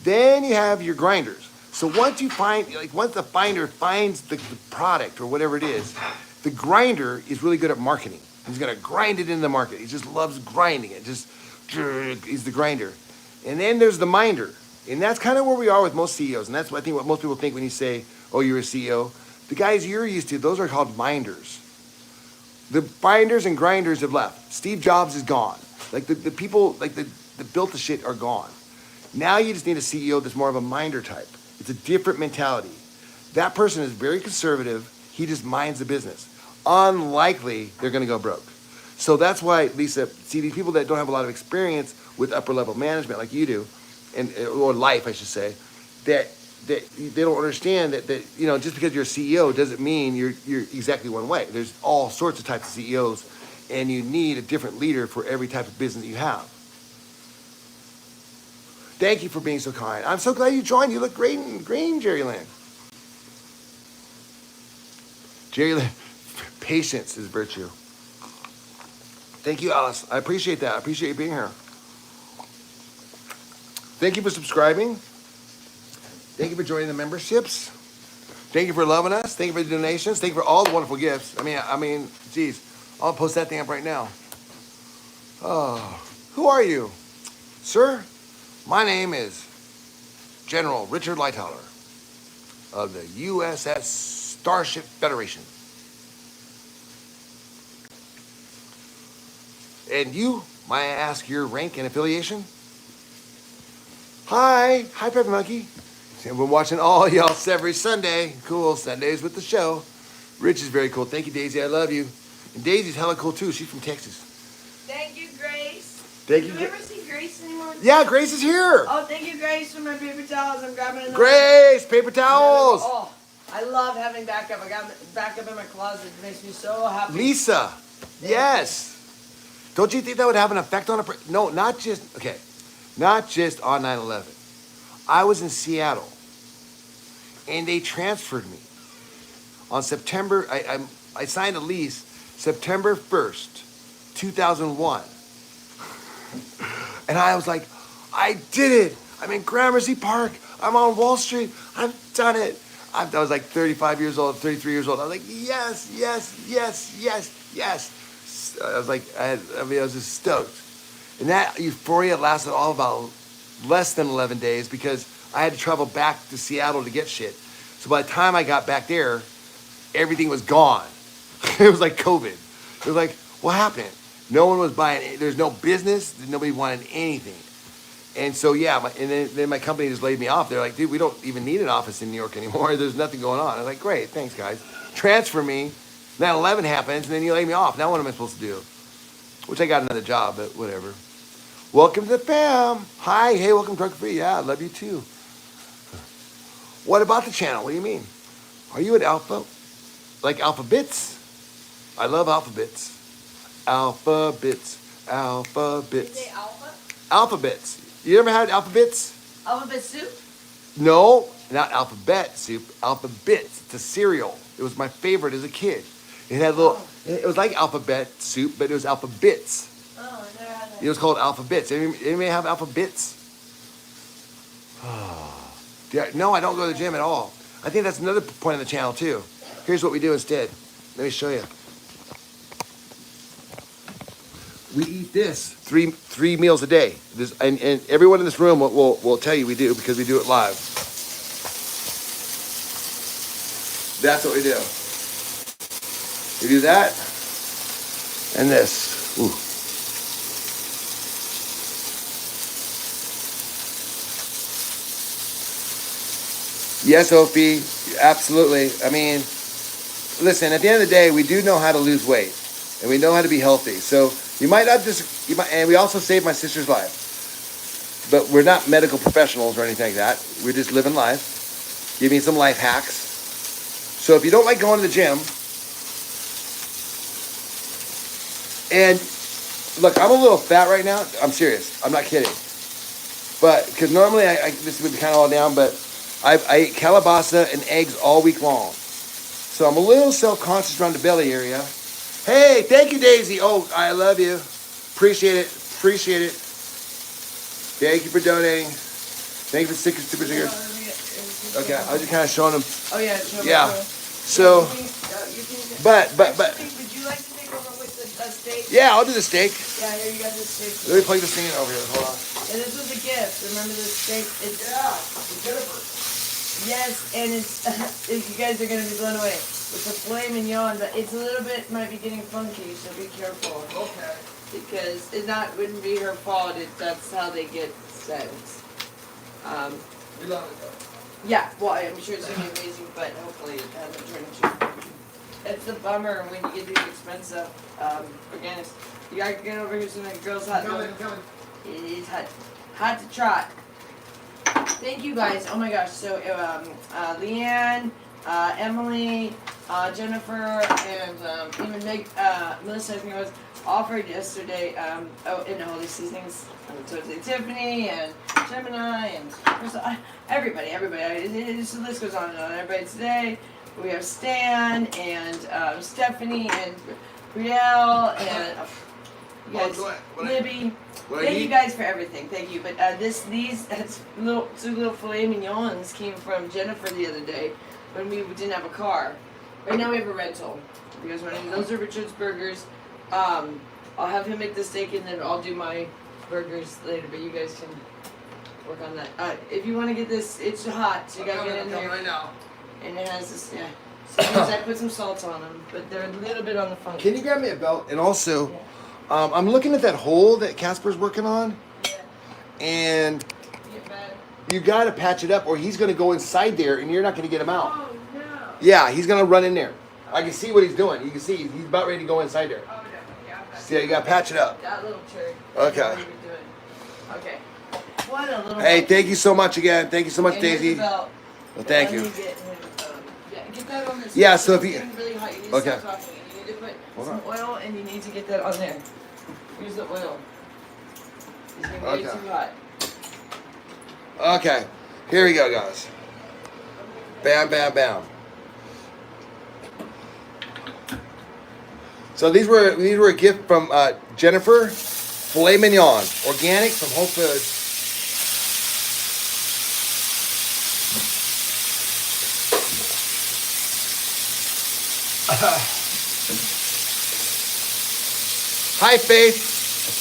Then you have your grinders. So once the finder finds the product or whatever it is, the grinder is really good at marketing. He's gonna grind it in the market. He just loves grinding it. He's the grinder. And then there's the minder. And that's kind of where we are with most CEOs. And that's what I think what most people think when you say, oh, you're a CEO. The guys you're used to, those are called minders. The finders and grinders have left. Steve Jobs is gone. Like the people that built the shit are gone. Now you just need a CEO that's more of a minder type. It's a different mentality. That person is very conservative. He just minds the business. Unlikely they're going to go broke. So that's why, Lisa, see these people that don't have a lot of experience with upper level management like you do, or life, I should say, that they don't understand that just because you're a CEO doesn't mean you're exactly one way. There's all sorts of types of CEOs, and you need a different leader for every type of business you have. Thank you for being so kind. I'm so glad you joined. You look great in green, Jerry Lynn. Jerry Lynn, patience is virtue. Thank you, Alice. I appreciate that. I appreciate you being here. Thank you for subscribing. Thank you for joining the memberships. Thank you for loving us. Thank you for the donations. Thank you for all the wonderful gifts. I mean, geez, I'll post that thing up right now. Oh, who are you, sir? My name is General Richard Lightoller of the USS Starship Federation. And you, may I ask your rank and affiliation? Hi, Pepper Monkey. I've been watching all y'all every Sunday. Cool, Sundays with the show. Rich is very cool. Thank you, Daisy. I love you. And Daisy's hella cool too. She's from Texas. Thank you, Grace. Thank Do you. you ever see Grace anymore? Yeah, Grace is here. Oh, thank you, Grace, for my paper towels. I'm grabbing another. Grace, paper towels. Oh, I love having backup. I got backup in my closet. It makes me so happy. Lisa, yes. Don't you think that would have an effect on a no, not just on 9/11. I was in Seattle, and they transferred me on September. I signed a lease September 1st, 2001, and I was like, I did it. I'm in Gramercy Park. I'm on Wall Street. I've done it. I was like 35 years old, 33 years old. I was like, yes, yes, yes, yes, yes. I was like, I was just stoked. And that euphoria lasted all about less than 11 days because I had to travel back to Seattle to get shit. So by the time I got back there, everything was gone. It was like COVID. It was like, what happened? No one was buying, there's no business, nobody wanted anything. And so, yeah, then my company just laid me off. They're like, dude, we don't even need an office in New York anymore. There's nothing going on. I was like, great, thanks, guys. Transfer me. 9/11 happens, and then you lay me off. Now what am I supposed to do? Which I got another job, but whatever. Welcome to the fam. Hi, hey, welcome to Drug Free. Yeah, I love you too. What about the channel? What do you mean? Are you at Alpha? Like Alpha Bits? I love Alpha Bits. Alpha Bits. Alpha Bits. Say Alpha? Alpha Bits. You ever had Alpha Bits? Alphabet soup? No, not Alphabet Soup. Alpha Bits. It's a cereal. It was my favorite as a kid. It had little. It was like Alphabet Soup, but it was Alpha Bits. Oh, I never had that. It was called Alpha Bits. Anybody have Alpha Bits? No, I don't go to the gym at all. I think that's another point of the channel too. Here's what we do instead. Let me show you. We eat this three meals a day. And everyone in this room will tell you we do because we do it live. That's what we do. We do that and this. Ooh. Yes, Opie, absolutely. I mean, listen, at the end of the day, we do know how to lose weight and we know how to be healthy. So you might not just, and we also saved my sister's life. But we're not medical professionals or anything like that. We're just living life, giving you some life hacks. So if you don't like going to the gym, and look, I'm a little fat right now. I'm serious. I'm not kidding. But because normally this would be kind of all down, but I eat calabasa and eggs all week long. So I'm a little self-conscious around the belly area. Hey, thank you, Daisy. Oh, I love you. Appreciate it. Appreciate it. Thank you for donating. Thank you for super stickers. Okay, I was just kind of showing them. Oh yeah, show me. Yeah. So, but. Would you like to take over with the steak? Yeah, I'll do the steak. Yeah, here you got the steak. Let me plug this thing in over here. Hold on. And this was a gift. Remember the steak? It's Jennifer. yes, and it's you guys are gonna be blown away. It's a filet mignon, but it's a little bit might be getting funky, so be careful. Okay. Because wouldn't be her fault. That's how they get sent. We love it though. Yeah, well, I'm sure it's gonna be amazing, but hopefully it hasn't turned into. It's the bummer when you get these expensive organics. You gotta get over here so the girls hot. Coming. It is hot to trot. Thank you guys. Oh my gosh. So Leanne, Emily, Jennifer, and even Melissa, I think it was offered yesterday. In the Holy Seasonings. So Tiffany and Gemini and everybody. The list goes on and on. Everybody today. We have Stan and Stephanie and Brielle and you guys, Libby. Thank you guys for everything. Thank you. But these two little filet mignons came from Jennifer the other day. when we didn't have a car. Right now we have a rental. If you guys want any, those are Richard's burgers. I'll have him make the steak and then I'll do my burgers later. But you guys can work on that. If you want to get this, it's hot, so you gotta get in there. Right now. And it has this, yeah. Sometimes I put some salt on them, but they're a little bit on the funky. Can you grab me a belt? And also, I'm looking at that hole that Casper's working on, Yeah. and Get bad. you got to patch it up, or he's going to go inside there, and you're not going to get him out. Oh, no. Yeah, he's going to run in there. I can see what he's doing. You can see he's about ready to go inside there. Oh, no. Yeah, So yeah, you got to patch it up. that little turd. Okay. What are you doing? Okay. What a little. Hey, thank you so much again. Thank you so much, And here's the Daisy. belt. Well, thank Let you. me get him, yeah, get that on this. Yeah, so if It's you- getting really hot. You need to Okay. stop talking. You need to put Hold some oil and you need to get that on there. Here's the oil. It's getting way Okay. too hot. Okay, here we go, guys. Bam, bam, bam. So these were a gift from Jennifer. Filet mignon, organic from Whole Foods. Hi, Faith.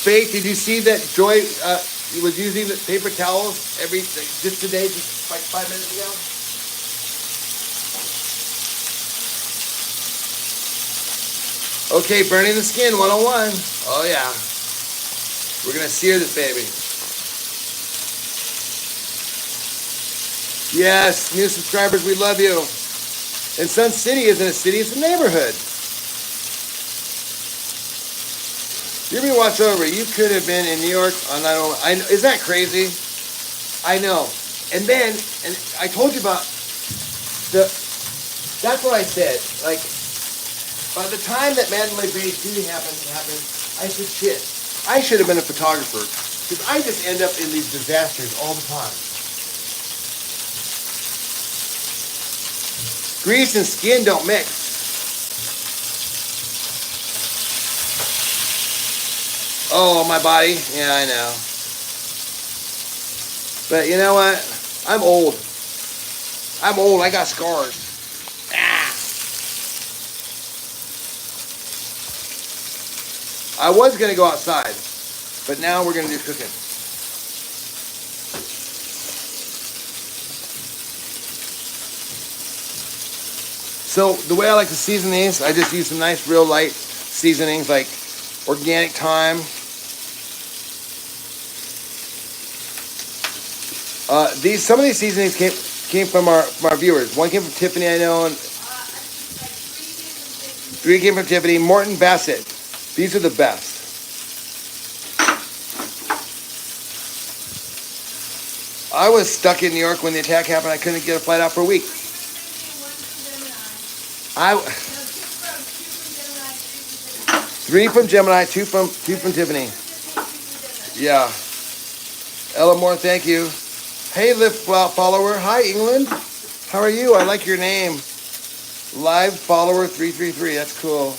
Faith, did you see that Joy was using the paper towels just today, just like 5 minutes ago? Okay, burning the skin 101. Oh yeah. We're gonna sear this baby. Yes, new subscribers, we love you. And Sun City isn't a city, it's a neighborhood. You're being watched over. You could have been in New York on 9/11. Is that crazy? I know. And then, and I told you about that's what I said. Like, by the time that Mandalay Bay shooting happened, I said, shit, I should have been a photographer. Because I just end up in these disasters all the time. Grease and skin don't mix. Oh, my body? Yeah, I know. But you know what? I'm old. I got scars. Ah. I was going to go outside, but now we're going to do cooking. So the way I like to season these, I just use some nice real light seasonings like organic thyme. Some of these seasonings came from our viewers. One came from Tiffany, I know, and 3 came from Tiffany. Morton Bassett. These are the best. I was stuck in New York when the attack happened. I couldn't get a flight out for a week. 3 from Gemini, 2 from Tiffany. Yeah. Ella Moore, thank you. Hey, Lift follower. Hi, England. How are you? I like your name. Live follower 333. That's cool.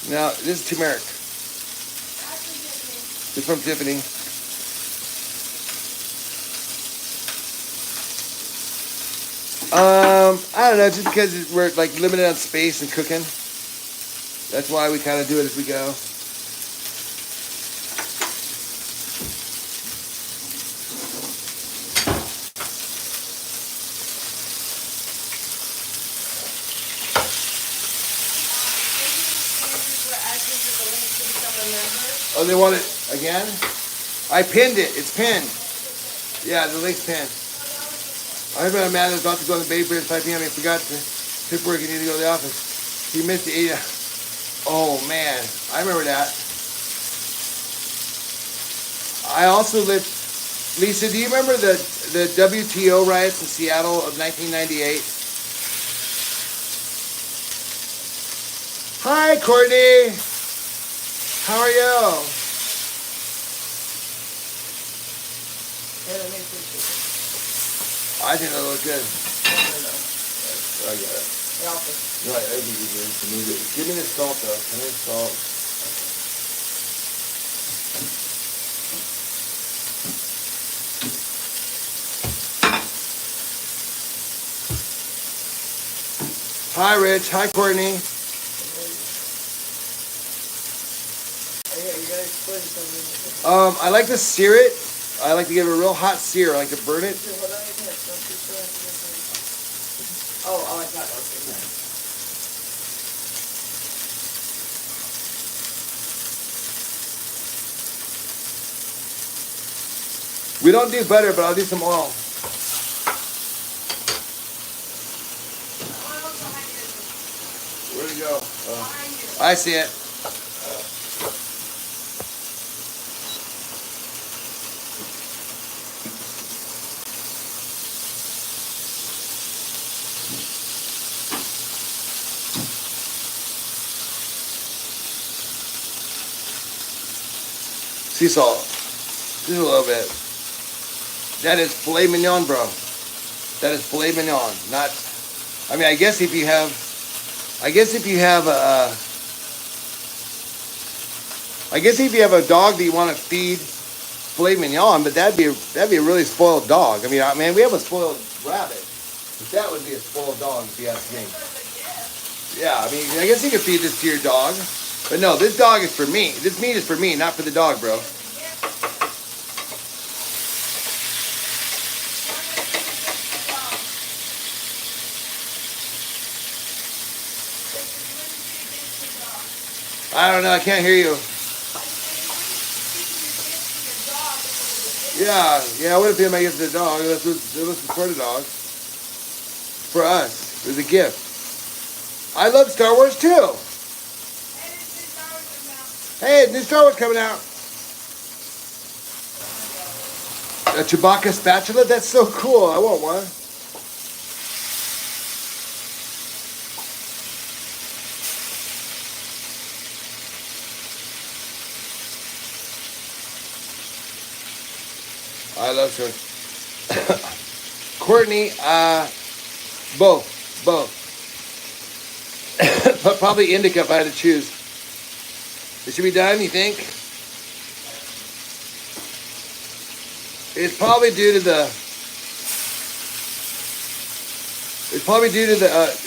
Now, this is turmeric. It's from Tiffany. I don't know, just because we're like limited on space and cooking. That's why we kind of do it as we go. Oh, they want it again? I pinned it. It's pinned. Yeah, the link's pinned. I remember a man that was about to go on the Bay Bridge at 5 p.m. He forgot to paperwork and needed to go to the office. He missed the 8. Oh, man. I remember that. I also lived... Lisa, do you remember the WTO riots in Seattle of 1998? Hi, Courtney. How are you? I think that looks good. I got it. No, I think you do. Give me the salt, though. Give me the salt. Hi, Rich. Hi, Courtney. I like to sear it. I like to give it a real hot sear. I like to burn it. Oh, I thought that was good. We don't do butter, but I'll do some oil. Where'd it go? I see it. Sea salt. Just a little bit. That is filet mignon, bro. That is filet mignon. Not. I mean, I guess if you have a dog that you want to feed filet mignon, but that'd be a really spoiled dog. I mean, we have a spoiled rabbit, but that would be a spoiled dog if you ask me. Yeah, I mean, I guess you could feed this to your dog, but no, this dog is for me. This meat is for me, not for the dog, bro. I don't know. I can't hear you. Yeah. I wouldn't pay my gift to the dog. It was for the dog. For us. It was a gift. I love Star Wars too. Hey, new Star Wars coming out. A Chewbacca spatula? That's so cool. I want one. I love her. Courtney, both. But probably indica if I had to choose. It should be done, you think? It's probably due to the,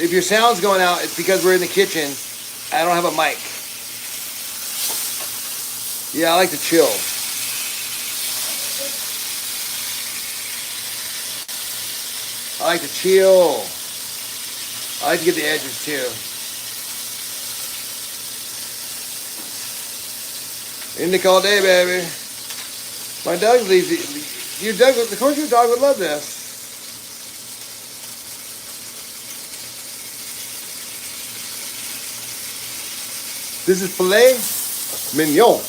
if your sound's going out, it's because we're in the kitchen. I don't have a mic. Yeah, I like to chill. I like to chill. I like to get the edges too. Indica all day, baby. My dog leaves it. Of course your dog would love this. This is filet mignon,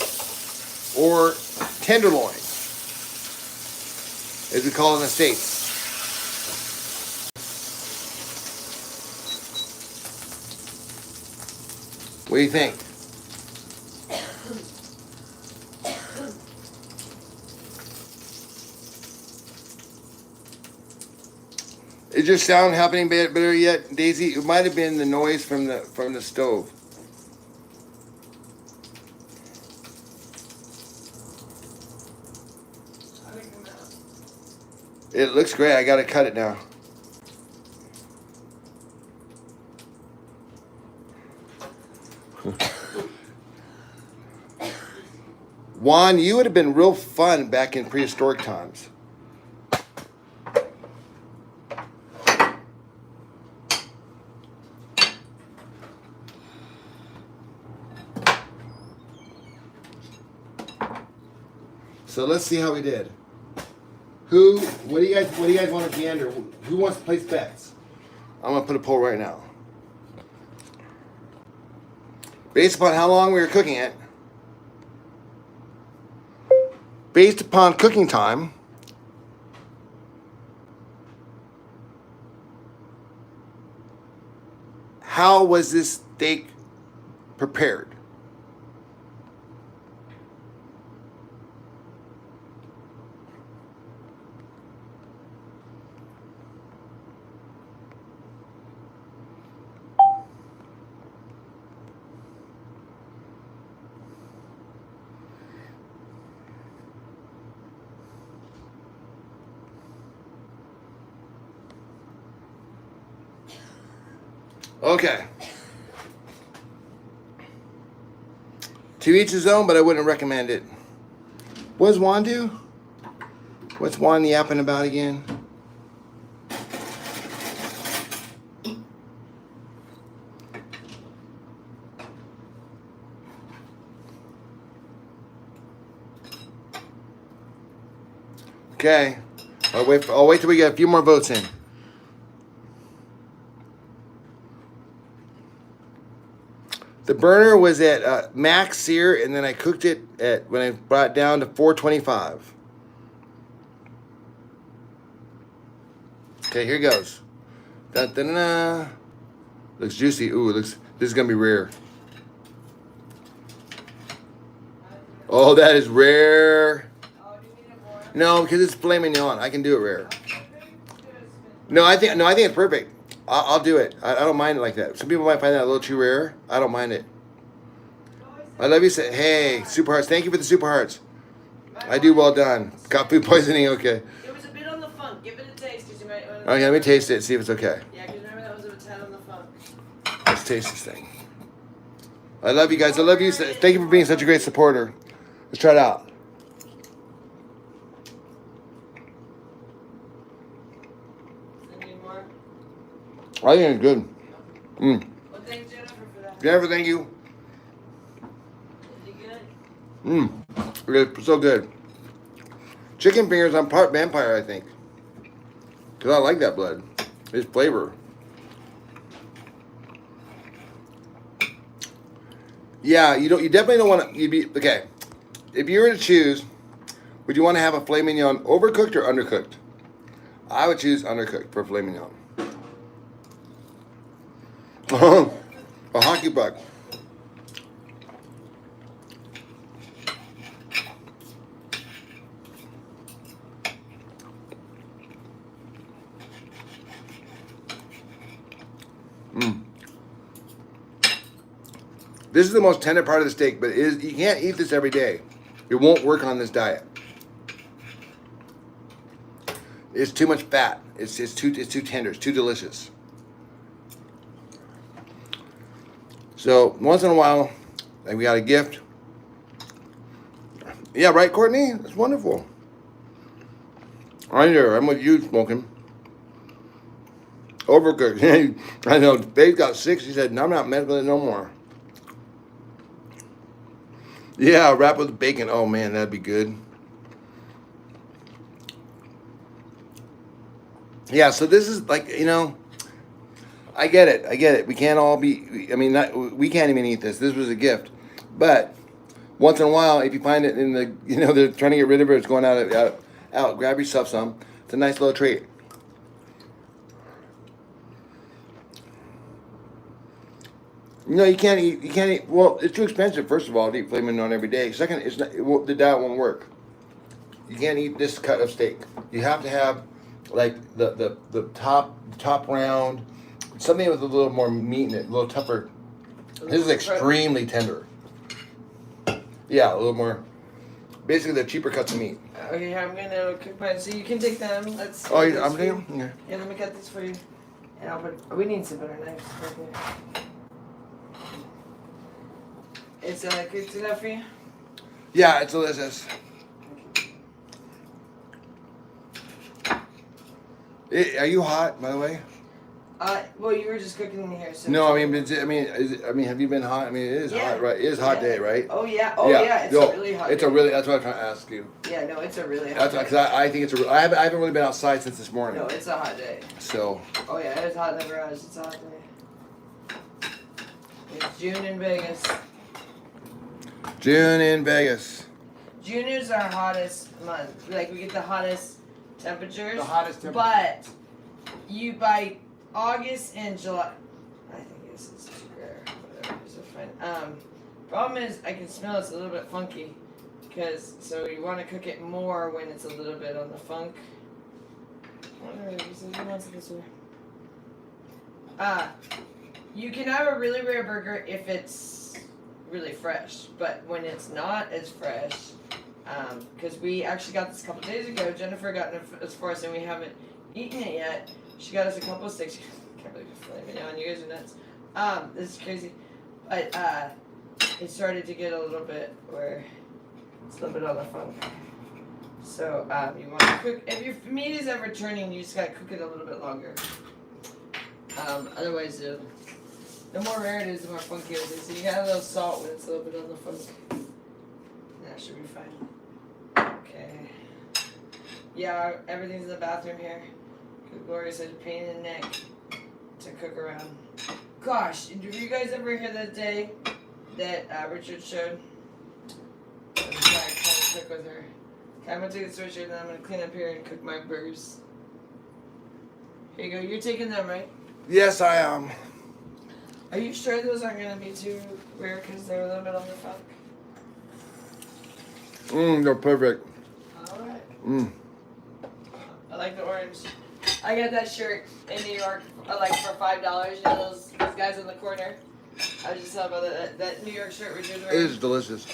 or tenderloin, as we call it in the States. What do you think? Is your sound happening better yet, Daisy? It might have been the noise from the stove. It looks great. I gotta cut it now. Juan, you would have been real fun back in prehistoric times. So let's see how we did. What do you guys want at the end, or who wants to place bets? I'm gonna put a poll right now. Based upon how long we were cooking it, based upon cooking time, how was this steak prepared? Okay. To each his own, but I wouldn't recommend it. What does Juan do? What's Juan yapping about again? Okay. I'll wait till we get a few more votes in. The burner was at max sear, and then I cooked it at when I brought it down to 425. Okay, here goes. Dun, dun, dun, dun. Looks juicy. Ooh, this is gonna be rare. Oh, that is rare. No, because it's filet mignon. I can do it rare. No, I think it's perfect. I'll do it. I don't mind it like that. Some people might find that a little too rare. I don't mind it. I love you. Hey, super hearts. Thank you for the super hearts. I do well done. Got food poisoning. Okay. It was a bit on the funk. Give it a taste, because you might want to. Okay, let me taste it. See if it's okay. Yeah, because remember that was a tad on the funk. Let's taste this thing. I love you guys. I love you. Thank you for being such a great supporter. Let's try it out. Any more? I think it's good. Well, thanks, Jennifer, for that. Jennifer, thank you. Is it good? It's so good. Chicken fingers, I'm part vampire, I think. Because I like that blood. It's flavor. Yeah, you definitely don't want to, okay. If you were to choose, would you want to have a filet mignon overcooked or undercooked? I would choose undercooked for filet mignon. A hockey puck. This is the most tender part of the steak, but you can't eat this every day. It won't work on this diet. It's too much fat. It's too tender. It's too delicious. So once in a while, like we got a gift. Yeah, right, Courtney? That's wonderful. I'm with you, smoking. Overcooked. I know. Dave got 6. He said, no, I'm not messing with it no more. Yeah, wrap with bacon. Oh, man, that'd be good. Yeah, so this is like, I get it. We can't all be, we can't even eat this. This was a gift. But once in a while, if you find it in the, they're trying to get rid of it, it's going out, grab yourself some. It's a nice little treat. You can't eat, well, it's too expensive, first of all, to eat filet mignon every day. Second, the diet won't work. You can't eat this cut of steak. You have to have, like, the top round, something with a little more meat in it, a little tougher. This is extremely tender. Yeah, a little more, basically the cheaper cuts of meat. Okay, I'm going to cook mine, so you can take them. I'm taking them? Yeah, let me cut these for you. And we need some better knives. Okay. It's cooked enough for you? Yeah, it's delicious. Are you hot, by the way? Well, you were just cooking in here. So No, have you been hot? It is hot, right? It is hot day, right? Oh yeah. Oh yeah. It's a really hot. That's what I'm trying to ask you. Yeah, no, it's a really hot. That's because I think it's I haven't really been outside since this morning. No, it's a hot day. So. Oh yeah, it's hot in the garage. It's a hot day. It's June in Vegas. June in Vegas. June is our hottest month. Like, we get the hottest temperatures. The hottest temperatures. But by August and July, I think this is too rare. Whatever, it's fine. Problem is, I can smell it's a little bit funky, so you want to cook it more when it's a little bit on the funk. You can have a really rare burger if it's really fresh, but when it's not as fresh, because we actually got this a couple days ago. Jennifer got it for us and we haven't eaten it yet. She got us a couple of steaks. I can't believe it's filet mignon. You guys are nuts. This is crazy, but it started to get a little bit where it's a little bit on the funk. So you want to cook. If your meat is ever turning, you just gotta cook it a little bit longer. Otherwise, the more rare it is, the more funky it is. So you got a little salt when it's a little bit on the funk. That should be fine. Okay. Yeah, everything's in the bathroom here. Because Gloria said a pain in the neck to cook around. Gosh, did you guys ever hear that day that Richard showed? The guy trying to cook with her. Okay, I'm gonna take the switcher and then I'm gonna clean up here and cook my burgers. Here you go. You're taking them, right? Yes, I am. Are you sure those aren't gonna be too rare because they're a little bit on the funk? They're perfect. Alright. I like the orange. I got that shirt in New York like for $5. You know those guys in the corner? I was just talking about that New York shirt Richard's It wearing. is delicious.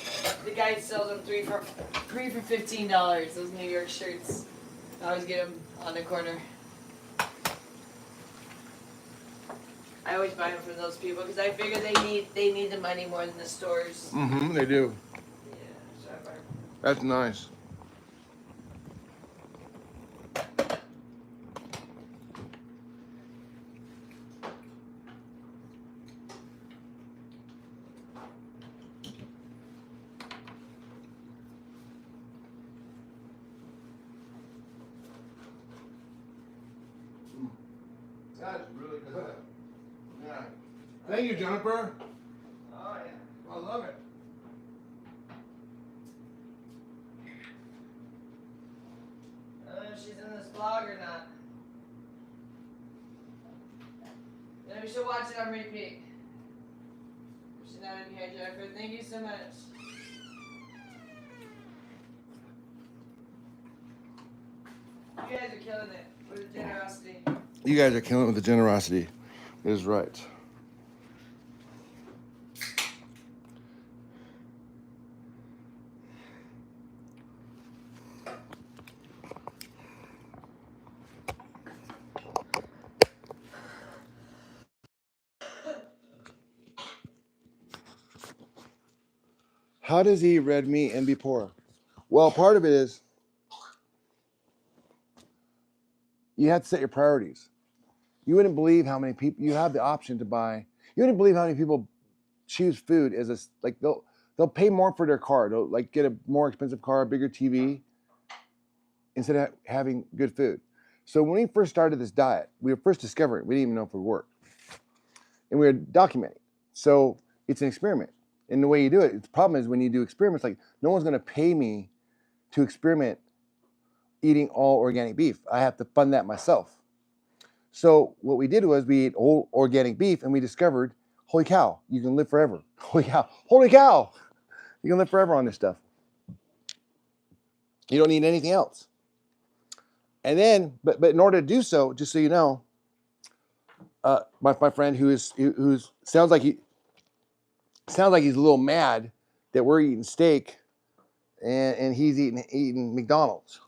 The guy sells them three for $15. Those New York shirts. I always get them on the corner. I always buy them from those people because I figure they need the money more than the stores. They do. Yeah, so I buy 'em. That's nice. That's really good. Yeah. Thank you, Jennifer. Oh yeah. I love it. I don't know if she's in this vlog or not. Maybe she'll watch it on repeat. If she's not in here, Jennifer. Thank you so much. You guys are killing it with the generosity. You guys are killing it with the generosity. It is right. How does he eat red meat and be poor? Well, part of it is you have to set your priorities. You wouldn't believe how many people you have the option to buy. You wouldn't believe how many people choose food as they'll pay more for their car. They'll like get a more expensive car, a bigger TV, instead of having good food. So when we first started this diet, we were first discovering we didn't even know if it would work, and we were documenting. So it's an experiment. And the way you do it, the problem is when you do experiments, like no one's going to pay me to experiment eating all organic beef. I have to fund that myself. So what we did was we ate all organic beef and we discovered, holy cow, you can live forever. Holy cow, you can live forever on this stuff. You don't need anything else. And then, but in order to do so, just so you know, my friend who's sounds like he's a little mad that we're eating steak and he's eating McDonald's.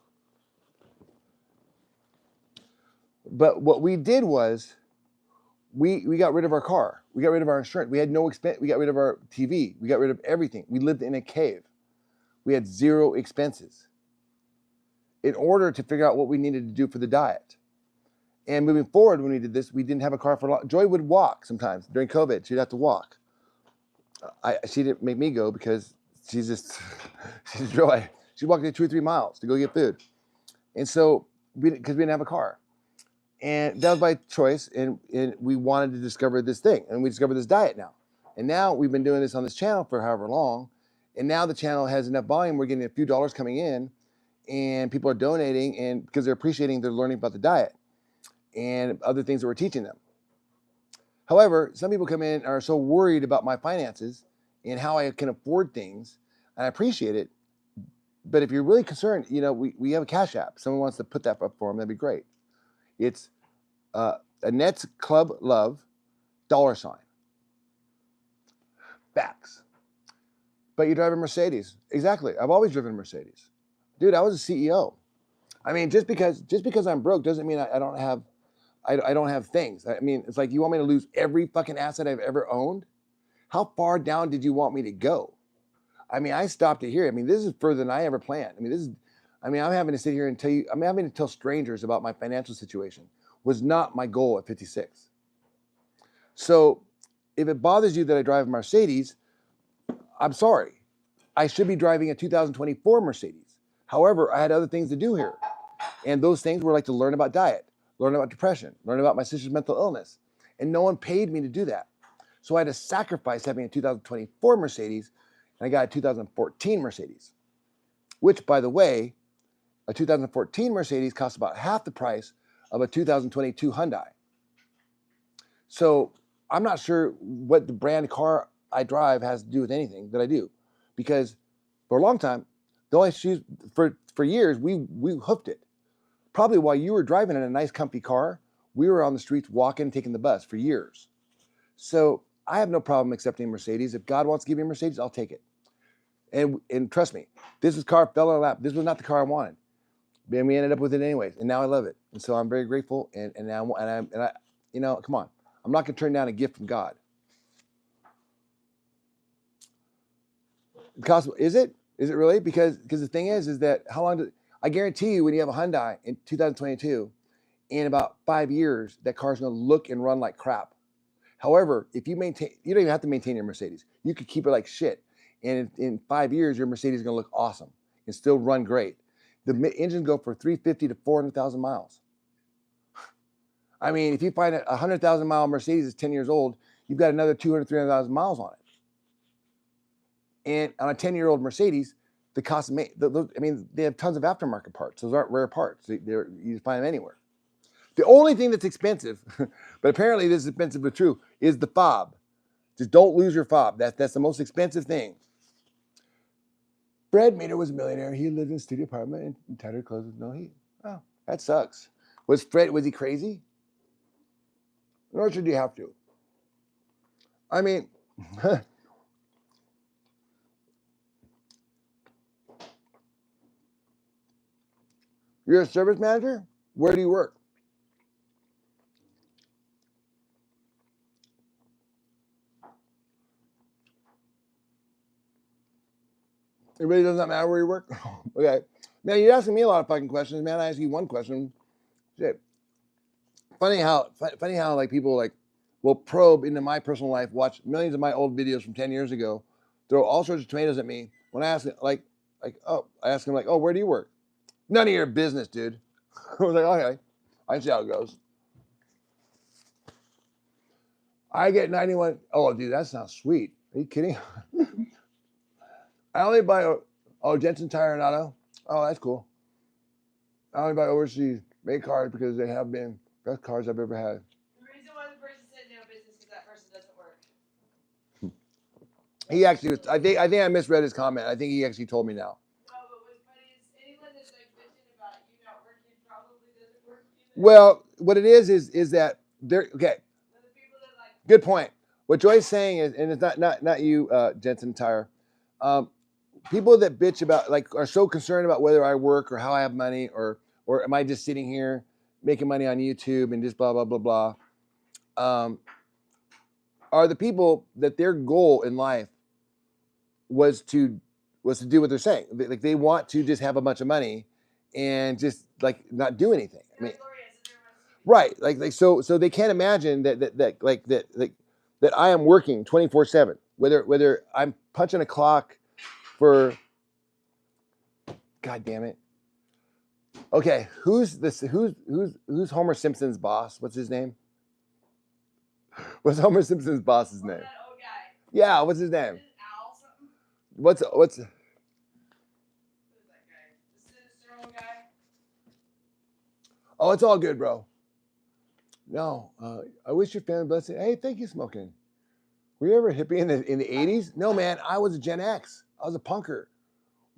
But what we did was we got rid of our car. We got rid of our insurance. We had no expense. We got rid of our TV. We got rid of everything. We lived in a cave. We had zero expenses in order to figure out what we needed to do for the diet. And moving forward, when we did this, we didn't have a car for long. Joy would walk sometimes during COVID. She'd have to walk. She didn't make me go because she's Joy. She walked 2 or 3 miles to go get food. And so, because we didn't have a car. And that was by choice, and we wanted to discover this thing, and we discovered this diet now. And now we've been doing this on this channel for however long, and now the channel has enough volume, we're getting a few dollars coming in, and people are donating, and because they're appreciating, they're learning about the diet and other things that we're teaching them. However, some people come in and are so worried about my finances and how I can afford things, and I appreciate it, but if you're really concerned, you know, we have a Cash App. Someone wants to put that up for them, that'd be great. It's AnnettesClubLove, $. Facts. But you drive a Mercedes. Exactly. I've always driven a Mercedes. Dude, I was a CEO. I mean, just because I'm broke doesn't mean I don't have I don't have things. I mean, it's like, you want me to lose every fucking asset I've ever owned? How far down did you want me to go? I mean, I stopped it here. I mean, this is further than I ever planned. I'm having to sit here and tell you, I'm having to tell strangers about my financial situation. Was not my goal at 56. So if it bothers you that I drive a Mercedes, I'm sorry. I should be driving a 2024 Mercedes. However, I had other things to do here. And those things were like to learn about diet, learn about depression, learn about my sister's mental illness. And no one paid me to do that. So I had to sacrifice having a 2024 Mercedes, and I got a 2014 Mercedes, which, by the way, a 2014 Mercedes costs about half the price of a 2022 Hyundai. So I'm not sure what the brand car I drive has to do with anything that I do, because for a long time, the only shoes for years we hoofed it. Probably while you were driving in a nice, comfy car, we were on the streets walking, taking the bus for years. So I have no problem accepting a Mercedes. If God wants to give me a Mercedes, I'll take it. And trust me, this car fell in my lap. This was not the car I wanted, and we ended up with it anyways. And now I love it, and so I'm very grateful. And now I come on, I'm not going to turn down a gift from God. Is it really? Because the thing is that how long I guarantee you, when you have a Hyundai in 2022, in about 5 years, that car's going to look and run like crap. However, if you don't even have to maintain your Mercedes. You could keep it like shit. And in 5 years, your Mercedes is going to look awesome and still run great. The engines go for 350 to 400,000 miles. I mean, if you find a 100,000 mile Mercedes is 10 years old, you've got another 200, 300,000 miles on it. And on a 10-year-old Mercedes, the cost of they have tons of aftermarket parts. Those aren't rare parts. You find them anywhere. The only thing that's expensive, but apparently this is expensive but true, is the fob. Just don't lose your fob. That's the most expensive thing. Fred Mater was a millionaire. He lived in a studio apartment in tattered clothes with no heat. Oh, that sucks. Was he crazy? Nor should you have to. I mean, you're a service manager? Where do you work? It really does not matter where you work? Okay. Man, you're asking me a lot of fucking questions, man. I ask you one question. Shit. Funny how like people like will probe into my personal life, watch millions of my old videos from 10 years ago, throw all sorts of tomatoes at me. When I ask it, I ask them oh, where do you work? None of your business, dude. I was like, okay, I see how it goes. I get 91. Oh, dude, that sounds sweet. Are you kidding? I only buy Jensen Tire and Auto. Oh, that's cool. I only buy overseas made cars because they have been best cars I've ever had. The reason why the person said no business is that person doesn't work. He actually was. I think I misread his comment. I think he actually told me now. No, but what's funny is anyone that's like bitching about you not working probably doesn't work either. Well, what it is that they're okay. The people that like. Good point. What Joy's saying is, and it's not you, Jensen Tire. People that bitch about are so concerned about whether I work or how I have money or am I just sitting here making money on YouTube and just blah blah blah blah. Are the people that their goal in life was to do what they're saying. Like they want to just have a bunch of money and just not do anything. I mean, right? So they can't imagine that I am working 24/7. Whether I'm punching a clock for, God damn it. Okay, who's Homer Simpson's boss? What's his name? What's Homer Simpson's boss's name? That old guy. Yeah, what's his name? Al something. What's Who's that guy? The sinister old guy. Oh, it's all good, bro. No, I wish your family blessing. Hey, thank you, Smoking. Were you ever a hippie in the 80s? No, man, I was a Gen X. I was a punker.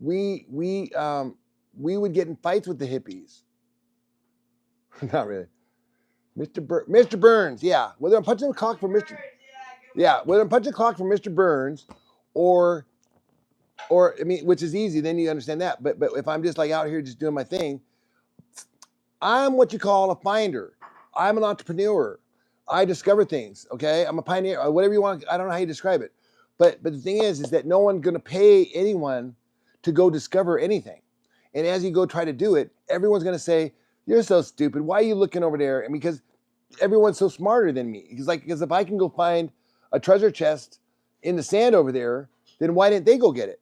We would get in fights with the hippies. Not really. Mr. Burns, yeah. Whether I'm punching a clock for Mr. Whether I'm punching a clock for Mr. Burns or I mean, which is easy, then you understand that. But if I'm just out here just doing my thing, I'm what you call a finder. I'm an entrepreneur. I discover things. Okay, I'm a pioneer. Or whatever you want. I don't know how you describe it, but the thing is that no one's going to pay anyone to go discover anything. And as you go try to do it, everyone's going to say, "You're so stupid. Why are you looking over there?" And because everyone's so smarter than me. Because if I can go find a treasure chest in the sand over there, then why didn't they go get it?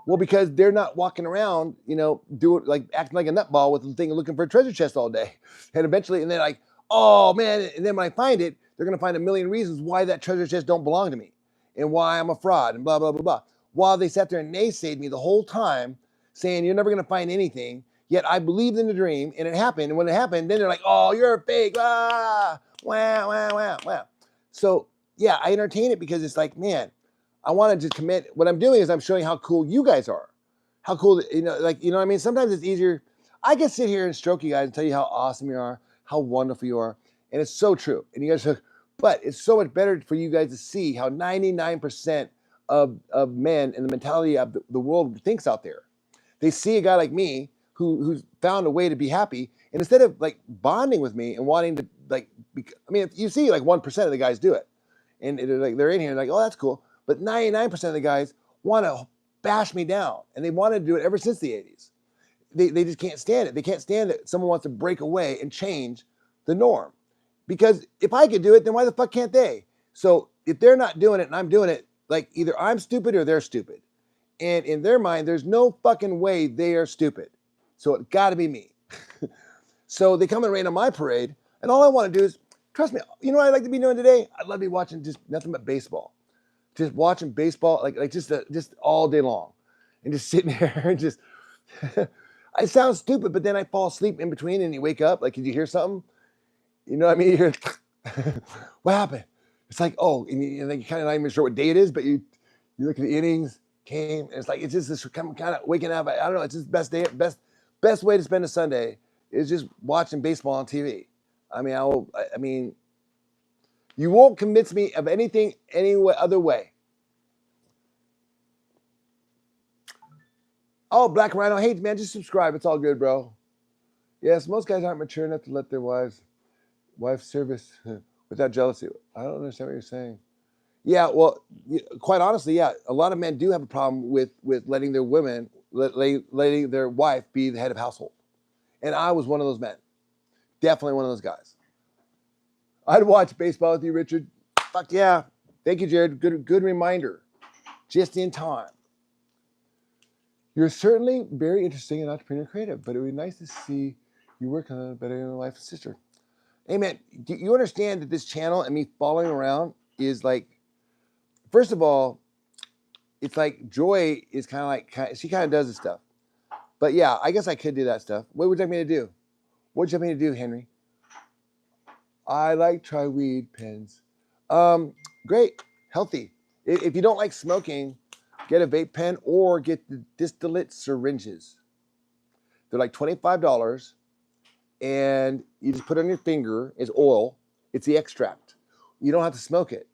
Well, because they're not walking around, acting like a nutball with the thing looking for a treasure chest all day. And eventually, and they're like, oh man, and then when I find it, they're gonna find a million reasons why that treasure chest don't belong to me and why I'm a fraud and blah, blah, blah, blah. While they sat there and naysayed me the whole time, saying you're never gonna find anything, yet I believed in the dream and it happened. And when it happened, then they're like, oh, you're a fake, wah, wah, wah, wah, wah. So yeah, I entertain it because it's like, man, I want to just commit. What I'm doing is I'm showing how cool you guys are. How cool, what I mean? Sometimes it's easier. I can sit here and stroke you guys and tell you how awesome you are, how wonderful you are. And it's so true. And you guys are, but it's so much better for you guys to see how 99% of men and the mentality of the world thinks out there. They see a guy like me who's found a way to be happy. And instead of like bonding with me and wanting to if you see like 1% of the guys do it. And they're in here like, oh, that's cool. But 99% of the guys want to bash me down. And they wanted to do it ever since the 80s. They just can't stand it. They can't stand that someone wants to break away and change the norm. Because if I could do it, then why the fuck can't they? So if they're not doing it and I'm doing it, like either I'm stupid or they're stupid. And in their mind, there's no fucking way they are stupid. So it got to be me. So they come and rain on my parade. And all I want to do is, trust me, you know what I'd like to be doing today? I'd love to be watching just nothing but baseball. Just watching baseball, just all day long, and just sitting there and just. I sound stupid, but then I fall asleep in between, and you wake up. Like, did you hear something? You know what I mean? You hear, what happened? It's like, oh, and you're kind of not even sure what day it is, but you look at the innings came, and it's like it's just this kind of waking up. I don't know. It's just best way to spend a Sunday is just watching baseball on TV. I mean, you won't convince me of anything any other way. Oh, Black Rhino, hey man, just subscribe. It's all good, bro. Yes, most guys aren't mature enough to let their wives service without jealousy. I don't understand what you're saying. Yeah, well, quite honestly, yeah, a lot of men do have a problem with letting their women, letting their wife be the head of household. And I was one of those men. Definitely one of those guys. I'd watch baseball with you, Richard. Fuck yeah. Thank you, Jared. Good reminder. Just in time. You're certainly very interesting and entrepreneur creative, but it would be nice to see you work on a better life and sister. Hey, man, do you understand that this channel and me following around is like, first of all, it's like Joy is she kind of does this stuff. But yeah, I guess I could do that stuff. What would you like me to do? What would you like me to do, Henry? I like tri-weed pens. Great, healthy. If you don't like smoking, get a vape pen or get the distillate syringes. They're like $25 and you just put it on your finger. It's oil. It's the extract. You don't have to smoke it.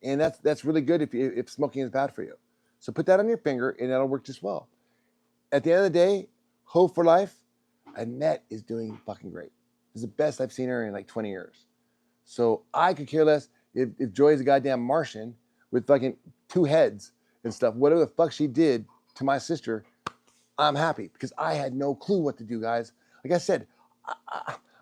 And that's really good if smoking is bad for you. So put that on your finger and that'll work just well. At the end of the day, hope for life, Annette is doing fucking great. It's the best I've seen her in like 20 years. So I could care less if Joy is a goddamn Martian with fucking 2 heads and stuff. Whatever the fuck she did to my sister, I'm happy because I had no clue what to do, guys. Like I said,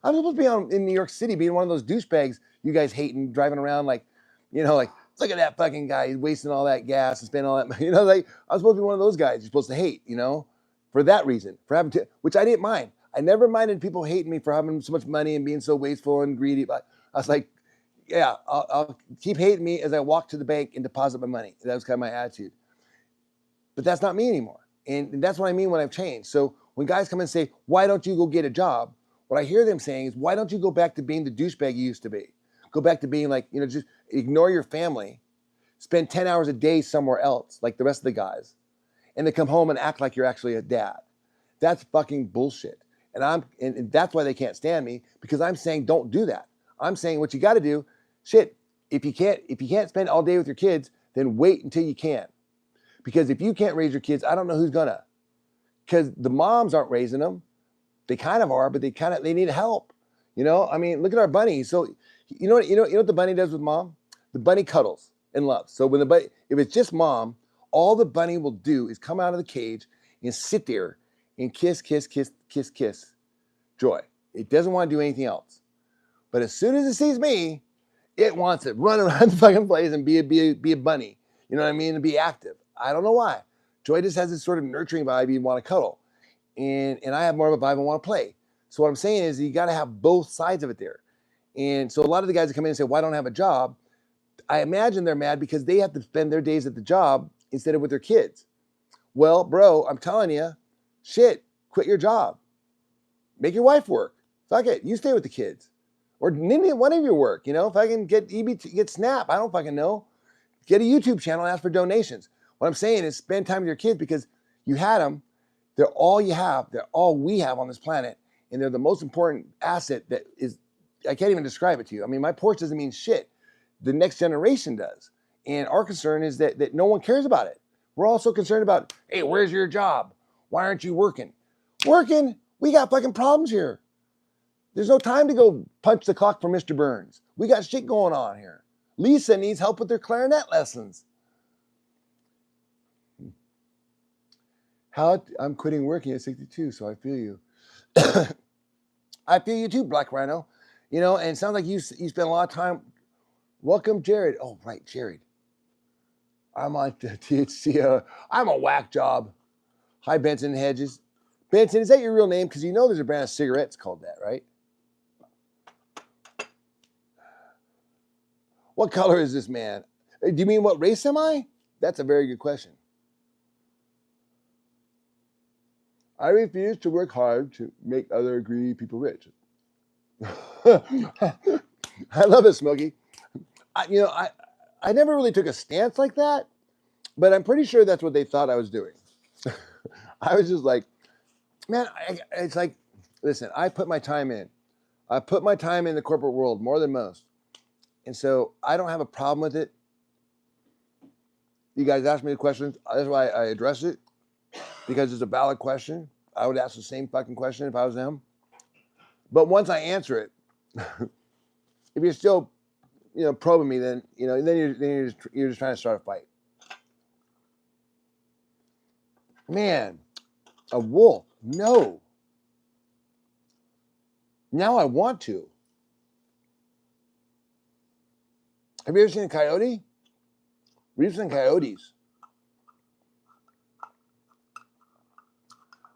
I'm supposed to be in New York City being one of those douchebags you guys hate and driving around like, like, look at that fucking guy. He's wasting all that gas and spending all that, like I'm supposed to be one of those guys you're supposed to hate, for that reason, for having to, which I didn't mind. I never minded people hating me for having so much money and being so wasteful and greedy. But I was like, yeah, I'll keep hating me as I walk to the bank and deposit my money. That was kind of my attitude. But that's not me anymore. And that's what I mean when I've changed. So when guys come and say, why don't you go get a job? What I hear them saying is, why don't you go back to being the douchebag you used to be? Go back to being like, just ignore your family, spend 10 hours a day somewhere else, like the rest of the guys, and then come home and act like you're actually a dad. That's fucking bullshit. And that's why they can't stand me, because I'm saying don't do that. I'm saying what you got to do, shit, if you can't spend all day with your kids, then wait until you can. Because if you can't raise your kids, I don't know who's gonna. Because the moms aren't raising them. They kind of are, but they need help. You know, I mean, look at our bunny. So you know what the bunny does with mom? The bunny cuddles and loves. So when the bunny, if it's just mom, all the bunny will do is come out of the cage and sit there and kiss, kiss, kiss, kiss, kiss Joy. It doesn't want to do anything else. But as soon as it sees me, it wants to run around the fucking place and be a bunny. You know what I mean? And be active. I don't know why. Joy just has this sort of nurturing vibe. You want to cuddle. And I have more of a vibe and want to play. So what I'm saying is you got to have both sides of it there. And so a lot of the guys that come in and say, why don't I have a job? I imagine they're mad because they have to spend their days at the job instead of with their kids. Well, bro, I'm telling you, shit, quit your job. Make your wife work. Fuck it. You stay with the kids. Or one of your work, you know, if I can get get Snap, I don't fucking know. Get a YouTube channel and ask for donations. What I'm saying is spend time with your kids because you had them. They're all you have. They're all we have on this planet. And they're the most important asset that is, I can't even describe it to you. I mean, my porch doesn't mean shit. The next generation does. And our concern is that no one cares about it. We're also concerned about, hey, where's your job? Why aren't you working? Working? We got fucking problems here. There's no time to go punch the clock for Mr. Burns. We got shit going on here. Lisa needs help with their clarinet lessons. I'm quitting working at 62, so I feel you. I feel you too, Black Rhino. You know, and it sounds like you spend a lot of time. Welcome, Jared. Oh, right, Jared. I'm on THC. I'm a whack job. Hi, Benson Hedges. Benson, is that your real name? Because you know there's a brand of cigarettes called that, right? What color is this man? Do you mean what race am I? That's a very good question. I refuse to work hard to make other greedy people rich. I love it, Smokey. I never really took a stance like that, but I'm pretty sure that's what they thought I was doing. I was just like, man, it's like, listen, I put my time in. I put my time in the corporate world more than most. And so I don't have a problem with it. You guys ask me the questions. That's why I address it, because it's a valid question. I would ask the same fucking question if I was them. But once I answer it, if you're still, probing me, then you're just trying to start a fight. Man, a wolf? No. Now I want to. Have you ever seen a coyote? We've seen coyotes.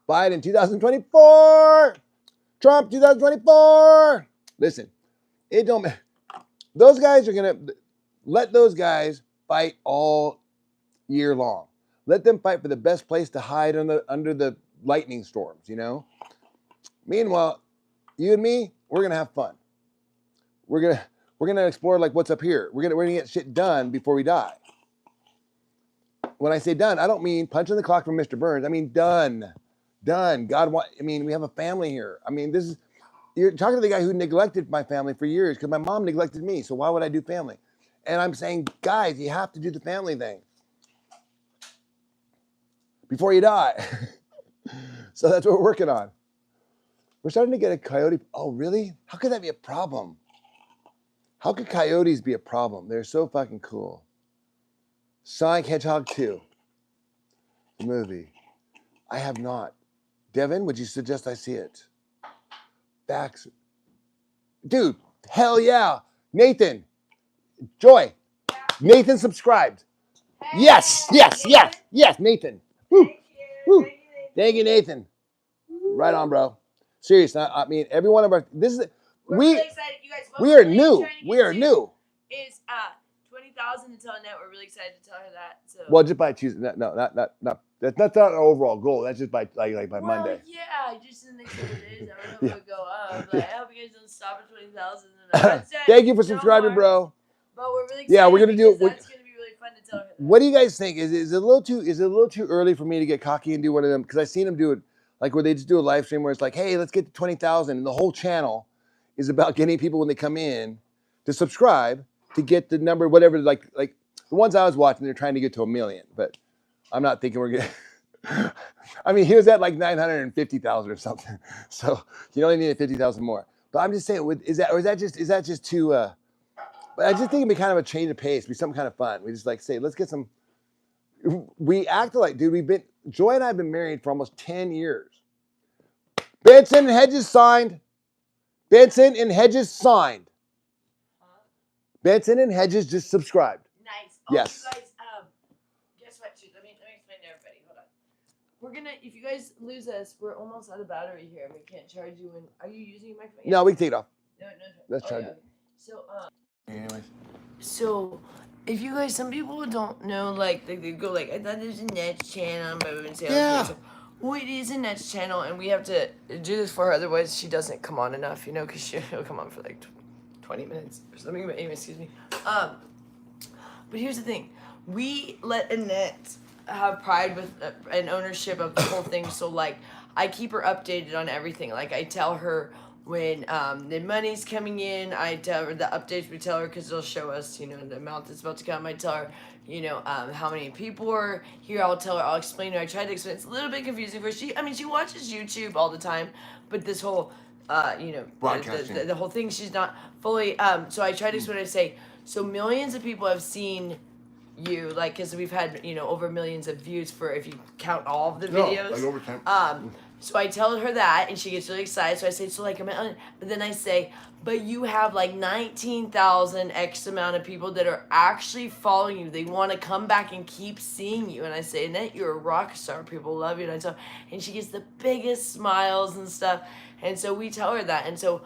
Biden 2024. Trump 2024. Listen, it don't matter. Those guys are gonna let those guys fight all year long. Let them fight for the best place to hide under the lightning storms, you know? Meanwhile, you and me, we're gonna have fun. We're gonna explore like what's up here. We're gonna get shit done before we die. When I say done, I don't mean punching the clock from Mr. Burns. I mean done. Done. We have a family here. I mean, you're talking to the guy who neglected my family for years because my mom neglected me. So why would I do family? And I'm saying, guys, you have to do the family thing before you die. So that's what we're working on. We're starting to get a coyote. Oh, really? How could that be a problem? How could coyotes be a problem? They're so fucking cool. Sonic Hedgehog 2, the movie. I have not. Devin, would you suggest I see it? Facts. Dude, hell yeah. Nathan, Joy, Nathan subscribed. Yes, Nathan. Woo, woo. Thank you, Nathan. Right on, bro. Serious. I mean, every one of our. We're really excited, you guys. We are new. We are new. Is 20,000 to tell Annette. We're really excited to tell her that. So. Well, just by Tuesday. No, not. That's not our overall goal. That's just by like by Monday. Yeah, just in the next couple days. I don't know if it'll go up. Like, I hope you guys don't stop at 20,000. Thank you for subscribing, bro. But we're really excited. Yeah, we're gonna do. That's gonna be really fun to tell her. What do you guys think? Is it a little too early for me to get cocky and do one of them? Because I've seen them do it, like where they just do a live stream where it's like, hey, let's get to 20,000, and the whole channel is about getting people when they come in to subscribe to get the number, whatever. Like the ones I was watching, they're trying to get to 1 million, but I'm not thinking we're gonna. I mean, he was at like 950,000 or something, so you only need 50,000 more. But I'm just saying, is that just too? But I just think it'd be kind of a change of pace, be something kind of fun. We just like say, let's get some. We acted like, dude. Joy and I have been married for almost 10 years. Benson and Hedges signed. Benson and Hedges signed. Benson and Hedges just subscribed. Nice. Yes. You guys, guess what? Too? Let me explain to everybody. Hold on. We're gonna. If you guys lose us, we're almost out of battery here, and we can't charge you. And are you using your microphone? No, we can take it off. No. Let's charge it. So, Anyways. So, if you guys, some people don't know, like, they go like, I thought there's a Annette's channel, but we say, Yeah. well, it is Annette's channel, and we have to do this for her, otherwise she doesn't come on enough, you know, because she'll come on for like 20 minutes or something. But anyway, excuse me. But here's the thing: we let Annette have pride with and ownership of the whole thing. So, like, I keep her updated on everything. Like, I tell her when the money's coming in, I tell her the updates. We tell her because it'll show us, you know, the amount that's about to come. I tell her, you know, how many people are here. I'll tell her. I'll explain to her. I try to explain. It's a little bit confusing for her. She watches YouTube all the time, but this whole, you know, broadcasting, the whole thing, she's not fully. So I try to explain. I say, so millions of people have seen you, like, because we've had, you know, over millions of views for, if you count all of the videos. Like over 10. So I tell her that, and she gets really excited. So I say, so like, but then I say, but you have like 19,000 X amount of people that are actually following you. They want to come back and keep seeing you. And I say, Annette, you're a rock star. People love you. And I tell her, and she gets the biggest smiles and stuff. And so we tell her that. And so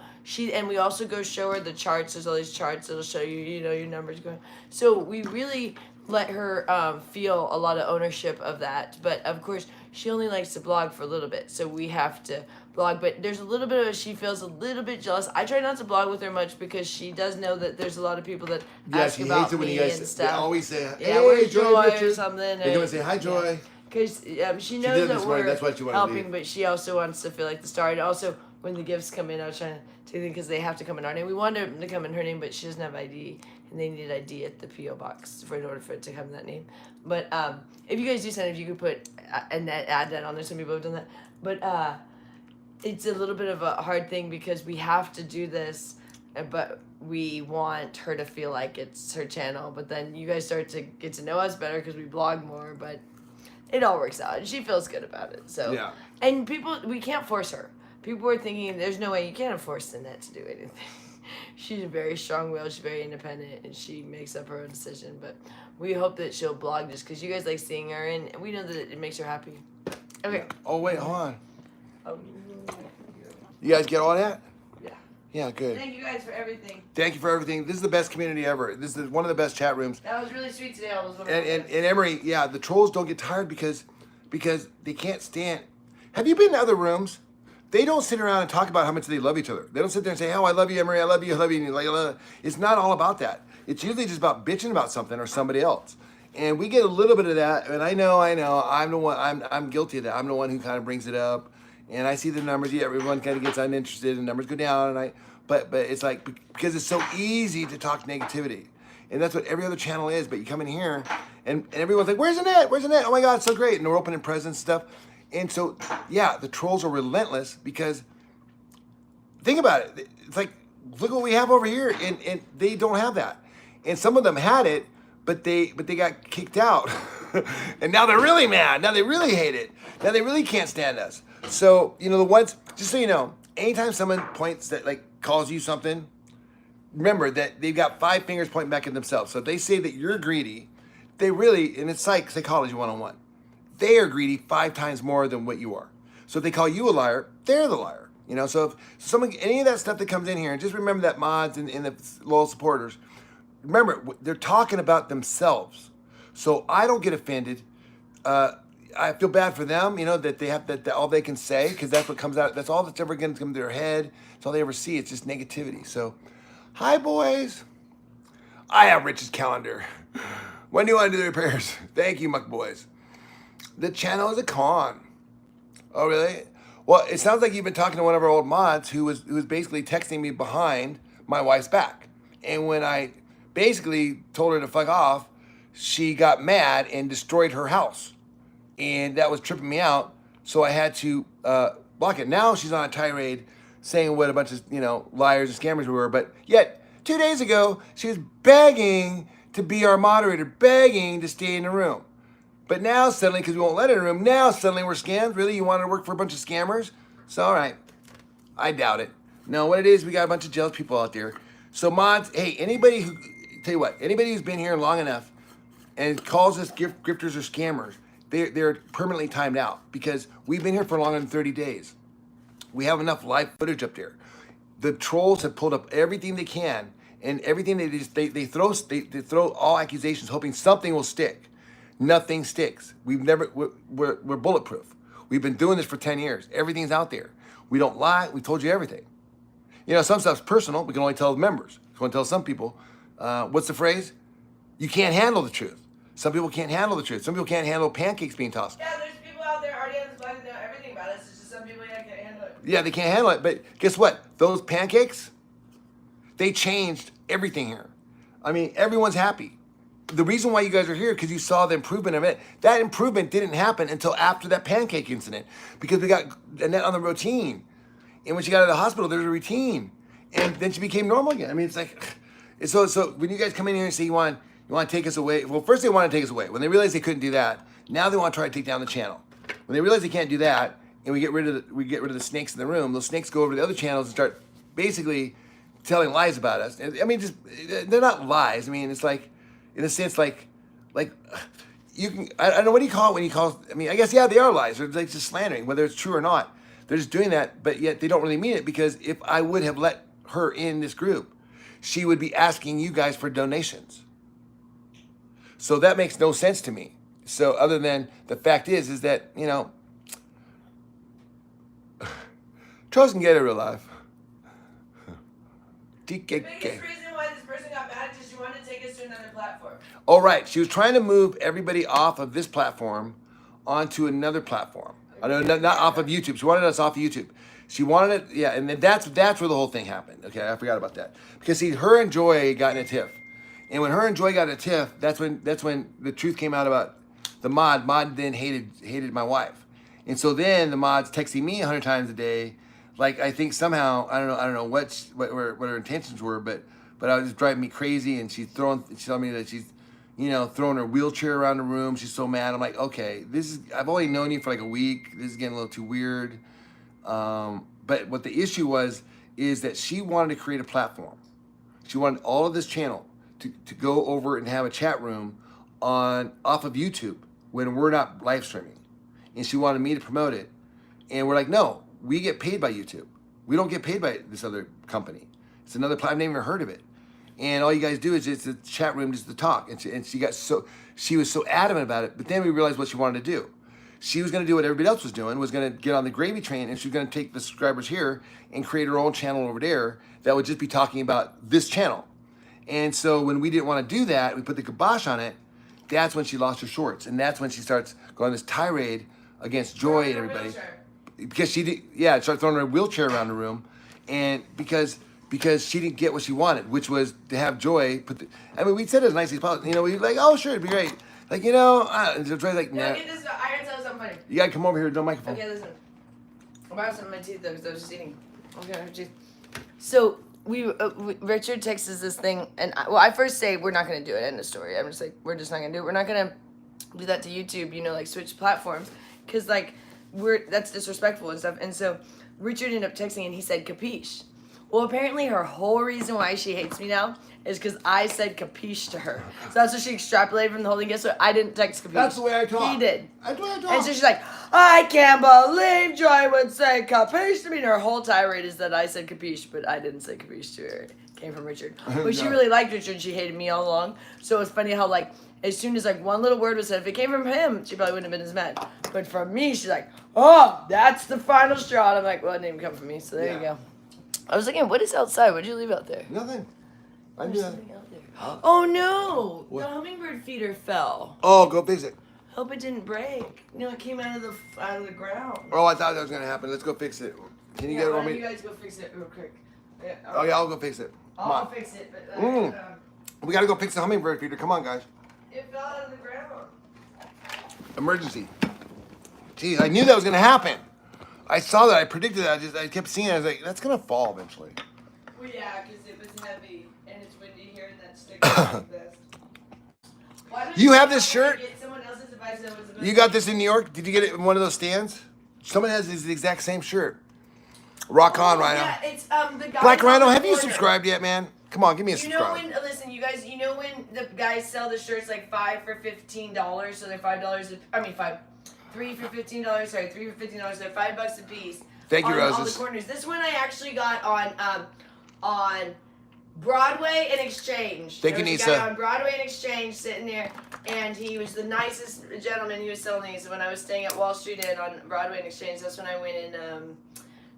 and we also go show her the charts. There's all these charts that'll show you, you know, your numbers going. So we really let her feel a lot of ownership of that. But of course, she only likes to blog for a little bit, so we have to blog. But there's a little bit of she feels a little bit jealous. I try not to blog with her much because she does know that there's a lot of people that ask about me and stuff. They always say, yeah, hey, where's Joy or something. They come and say, hi, Joy. Because she knows that we're that's why she wanted to helping, leave. but she also wants to feel like the star. And also, when the gifts come in, I was trying to take them because they have to come in our name. We wanted them to come in her name, but she doesn't have ID, and they need ID at the P.O. box in order for it to come in that name. But if you guys do send it, if you could put Annette, add that on there. Some people have done that. But it's a little bit of a hard thing because we have to do this, but we want her to feel like it's her channel. But then you guys start to get to know us better because we blog more, but it all works out. And she feels good about it. So yeah. And people, we can't force her. People are thinking, there's no way you can't force Annette to do anything. She's very strong-willed, she's very independent, and she makes up her own decision. But we hope that she'll blog just because you guys like seeing her, and we know that it makes her happy. Okay. Oh, wait, hold on. Oh. You guys get all that? Yeah. Yeah, good. Thank you guys for everything. Thank you for everything. This is the best community ever. This is one of the best chat rooms. That was really sweet today. All those And Emery, yeah, the trolls don't get tired because they can't stand. Have you been to other rooms? They don't sit around and talk about how much they love each other. They don't sit there and say, oh, I love you, Emery, I love you, I love you. And you're like, it's not all about that. It's usually just about bitching about something or somebody else. And we get a little bit of that. And I know, I'm the one, I'm guilty of that. I'm the one who kind of brings it up. And I see the numbers. Yeah, everyone kind of gets uninterested and numbers go down. But it's like, because it's so easy to talk negativity. And that's what every other channel is. But you come in here and everyone's like, where's Annette? Where's Annette? Oh my God, it's so great. And we're opening presents and stuff. And so, yeah, the trolls are relentless because, think about it. It's like, look what we have over here, and they don't have that. And some of them had it, but they got kicked out. And now they're really mad. Now they really hate it. Now they really can't stand us. So, you know, the ones, just so you know, anytime someone points that, like, calls you something, remember that they've got 5 fingers pointing back at themselves. So if they say that you're greedy, they really, and it's psychology 101. They are greedy 5 times more than what you are. So if they call you a liar, they're the liar. You know, so if someone, any of that stuff that comes in here, and just remember that mods and the loyal supporters, remember, they're talking about themselves. So I don't get offended. I feel bad for them, you know, that they have that all they can say, because that's what comes out. That's all that's ever going to come to their head. That's all they ever see. It's just negativity. So, hi, boys. I have Rich's calendar. When do you want to do the repairs? Thank you, Muck Boys. The channel is a con. Oh, really? Well, it sounds like you've been talking to one of our old mods who was basically texting me behind my wife's back. And when I basically told her to fuck off, she got mad and destroyed her house. And that was tripping me out, so I had to block it. Now she's on a tirade saying what a bunch of, liars and scammers we were. But yet, 2 days ago, she was begging to be our moderator, begging to stay in the room. But now suddenly, because we won't let her in the room, now suddenly we're scammed. Really? You wanted to work for a bunch of scammers? So, all right. I doubt it. No, what it is, we got a bunch of jealous people out there. So mods, hey, anybody who's been here long enough and calls us grifters or scammers, they're permanently timed out because we've been here for longer than 30 days. We have enough live footage up there. The trolls have pulled up everything they can, and everything they throw all accusations, hoping something will stick. Nothing sticks. We're bulletproof. We've been doing this for 10 years. Everything's out there. We don't lie. We told you everything. Some stuff's personal. We can only tell the members. We want to tell some people. What's the phrase? You can't handle the truth. Some people can't handle the truth. Some people can't handle pancakes being tossed. Yeah, there's people out there already on this planet that know everything about us. It's just some people can't handle it. Yeah, they can't handle it. But guess what? Those pancakes, they changed everything here. I mean, everyone's happy. The reason why you guys are here because you saw the improvement of it. That improvement didn't happen until after that pancake incident because we got Annette on the routine. And when she got out of the hospital, there was a routine. And then she became normal again. I mean, it's like, so when you guys come in here and say you want to take us away, well, first they want to take us away. When they realized they couldn't do that, now they want to try to take down the channel. When they realize they can't do that, and we get rid of the snakes in the room, those snakes go over to the other channels and start basically telling lies about us. I mean, they're not lies. I mean, it's like, in a sense, like you can, I don't know, what do you call it when you call, I mean, I guess, yeah, they are lies. They're like just slandering, whether it's true or not. They're just doing that, but yet they don't really mean it because if I would have let her in this group, she would be asking you guys for donations. So that makes no sense to me. So other than the fact is that, trolls can get it real life. The biggest reason why this person got mad is she wanted to take us to another platform. All right, she was trying to move everybody off of this platform onto another platform. I know, not off of YouTube. She wanted us off of YouTube. She wanted it, yeah, and then that's where the whole thing happened. Okay, I forgot about that. Because see, her and Joy got in a tiff. And when her and Joy got in a tiff, that's when the truth came out about the mod. Mod then hated my wife. And so then the mod's texting me 100 times a day. Like, I think somehow, I don't know what her intentions were, but it was just driving me crazy. And she told me that she's, throwing her wheelchair around the room. She's so mad. I'm like, okay, I've only known you for like a week. This is getting a little too weird. But what the issue is that she wanted to create a platform. She wanted all of this channel to go over and have a chat room off of YouTube when we're not live streaming. And she wanted me to promote it. And we're like, no, we get paid by YouTube. We don't get paid by this other company. It's another platform. I've never even heard of it. And all you guys do is it's a chat room just to talk. And she was so adamant about it. But then we realized what she wanted to do. She was going to do what everybody else was doing, was going to get on the gravy train, and she was going to take the subscribers here and create her own channel over there that would just be talking about this channel. And so when we didn't want to do that, we put the kibosh on it. That's when she lost her shorts. And that's when she starts going this tirade against Joy and everybody. Because started throwing her wheelchair around the room. And because she didn't get what she wanted, which was to have Joy we said it as nicely as possible. We were like, oh, sure, it'd be great. Like, and Joy's like, nah. I gotta tell you something funny. You gotta come over here, no microphone. Okay, listen. I'm about to some of my teeth though, because I was just eating. Okay, I have teeth. So Richard texts us this thing, and I first say we're not gonna do it. End of story. I'm just like, we're just not gonna do it. We're not gonna do that to YouTube. Like switch platforms, because like that's disrespectful and stuff. And so Richard ended up texting, and he said capiche. Well, apparently her whole reason why she hates me now is because I said capiche to her. So that's what she extrapolated from the whole thing. Guess what? I didn't text capiche. That's the way I talk. He did. That's the way I talk. And so she's like, I can't believe Joy would say capiche to me. And her whole tirade is that I said capiche, but I didn't say capiche to her. It came from Richard. But she really liked Richard. She hated me all along. So it's funny how as soon as one little word was said, if it came from him, she probably wouldn't have been as mad. But from me, she's like, oh, that's the final straw. And I'm like, well, it didn't even come from me. So there you go. I was looking, what is outside? What did you leave out there? Nothing. I There's do that. something out there. Oh no! What? The hummingbird feeder fell. Oh, go fix it. Hope it didn't break. It came out of the ground. Oh, I thought that was gonna happen. Let's go fix it. Can you get it on You me? guys go fix it real quick. Yeah, Oh yeah, I'll go fix it. Come I'll on. fix it, but We gotta go fix the hummingbird feeder. Come on, guys. it fell out of the ground. Emergency. Geez, I knew that was gonna happen. I saw that. I predicted that. I kept seeing it. I was like, that's gonna fall eventually. Well, yeah, because it was heavy and it's windy here and that stick like this. Why don't You have go this out there and shirt? Get someone else's advice that was the You best got thing? this in New York? Did you get it in one of those stands? Someone has the exact same shirt. Rock on, Rhino. Yeah, it's the guy. Black Rhino, have you subscribed yet, man? Come on, give me a You know subscribe. when? Listen, you guys. You know when the guys sell the shirts like 5 for $15, so they're $5. I mean 3 for $15. Sorry, 3 for $15. They're $5 a piece. Thank you, on all the Roses. corners. This one I actually got on Broadway and Exchange. Thank you, There was a Nisa. guy on Broadway and Exchange sitting there, and he was the nicest gentleman. He was selling these. When I was staying at Wall Street Inn on Broadway and Exchange, that's when I went in.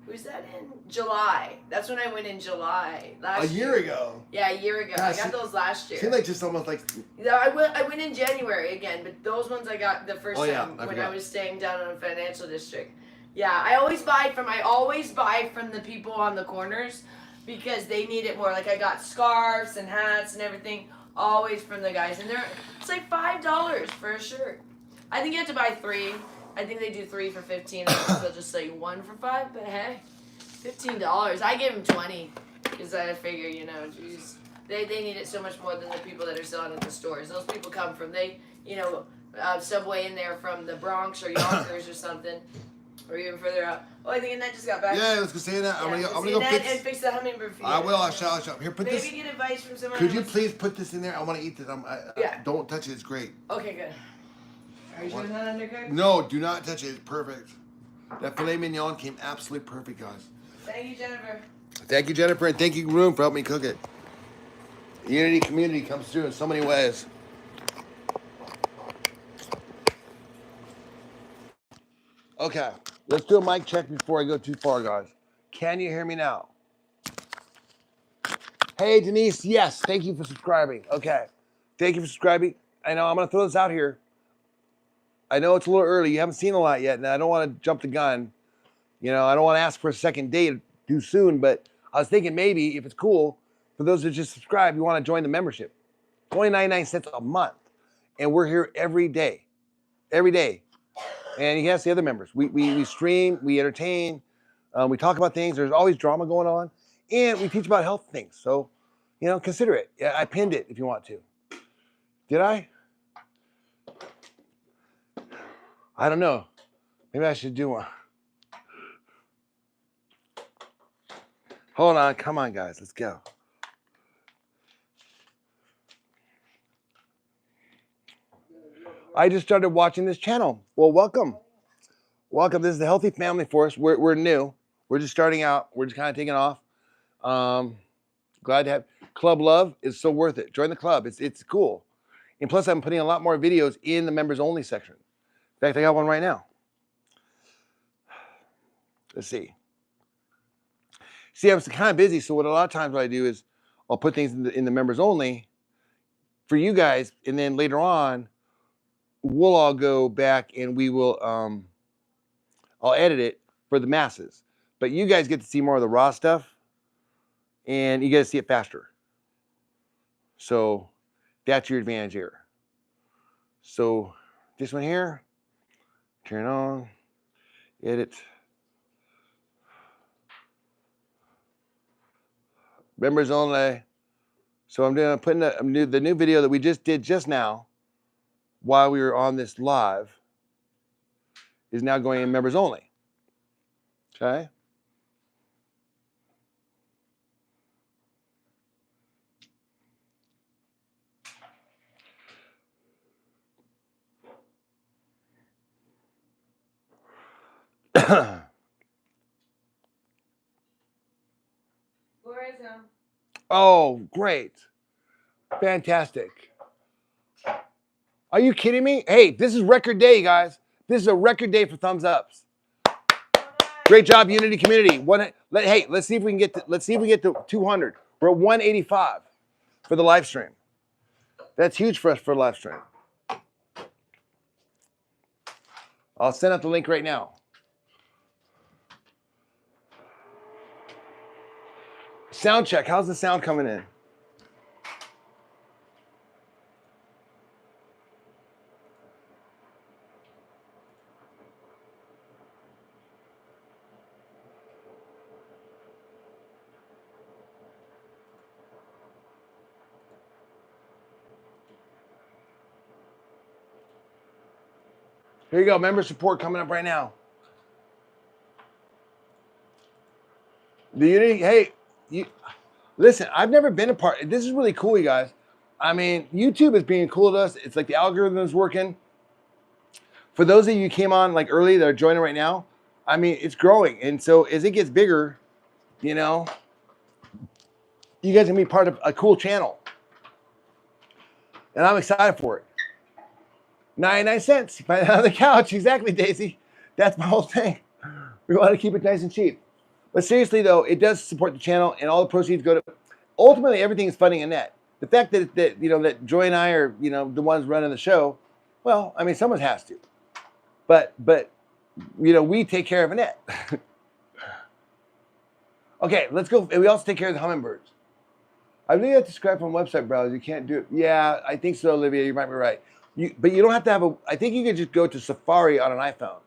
Who's that in? July. That's when I went in July last year. ago. Yeah, a year ago. Gosh, I got those last year. Seemed like just almost like. Yeah, I went in January again, but those ones I got the first time when I was staying down in a financial district. Yeah, I always buy from the people on the corners because they need it more. Like I got scarves and hats and everything, always from the guys, and it's like $5 for a shirt. I think you have to buy 3. I think they do 3 for $15. They'll just say 1 for $5. But hey, $15. I give them 20 because I figure, geez, they need it so much more than the people that are selling at the stores. Those people come from Subway in there from the Bronx or Yonkers or something, or even further out. Oh, I think Annette just got back. Yeah, let's go say that. I'm gonna go Annette fix. and fix the hummingbird feeder. I will. I shall. Here, put Maybe this. get advice from someone. Could you else. please put this in there? I want to eat this. Yeah. Don't touch it. It's great. Okay, good. Are you sure it's not undercooked? No, do not touch it. It's perfect. That filet mignon came absolutely perfect, guys. Thank you, Jennifer. Thank you, Jennifer, and thank you, Room, for helping me cook it. The Unity community comes through in so many ways. Okay, let's do a mic check before I go too far, guys. Can you hear me now? Hey, Denise, yes, thank you for subscribing. Okay, thank you for subscribing. I know I'm going to throw this out here. I know it's a little early. You haven't seen a lot yet, and I don't want to jump the gun. I don't want to ask for a second date too soon, but I was thinking maybe if it's cool, for those that just subscribe, you want to join the membership. It's only 99 cents a month, and we're here every day. Every day. And you can ask the other members. We stream, we entertain, we talk about things. There's always drama going on, and we teach about health things. So, consider it. Yeah, I pinned it if you want to. Did I? I don't know. Maybe I should do one. Hold on. Come on, guys. Let's go. I just started watching this channel. Well, welcome. Welcome. This is the Healthy Family Force. We're new. We're just starting out. We're just kind of taking off. Glad to have Club Love is so worth it. Join the club. It's cool. And plus, I'm putting a lot more videos in the members only section. In fact, I got one right now. Let's see. See, I was kind of busy, so what a lot of times what I do is I'll put things in the members only for you guys, and then later on, we'll all go back and we will, I'll edit it for the masses. But you guys get to see more of the raw stuff, and you get to see it faster. So that's your advantage here. So this one here, turn on, edit. Members only. So I'm putting the new video that we just did just now while we were on this live is now going in members only. Okay. Where is him? Oh, great. Fantastic. Are you kidding me? Hey, this is record day, guys. This is a record day for thumbs ups. Great job, Unity community. Hey, let's see if we can get to 200. We're at 185 for the live stream. That's huge for us for a live stream. I'll send out the link right now. Sound check. How's the sound coming in? Here you go. Member support coming up right now. The Unity. Hey, you listen. I've never been a part. This is really cool, you guys. I mean, YouTube is being cool to us. It's like the algorithm is working. For those of you who came on like early that are joining right now, I mean, it's growing, and so as it gets bigger, you know, you guys can be part of a cool channel, and I'm excited for it. 99 cents. You find it on the couch. Exactly, Daisy. That's my whole thing. We want to keep it nice and cheap. But seriously, though, it does support the channel, and all the proceeds go to. Ultimately, everything is funding Annette. The fact that you know that Joy and I are the ones running the show, well, I mean, someone has to. But we take care of Annette. Okay, let's go. And we also take care of the hummingbirds. I believe you have to subscribe from website browser. You can't do it. Yeah, I think so, Olivia. You might be right. But you don't have to have a. I think you could just go to Safari on an iPhone.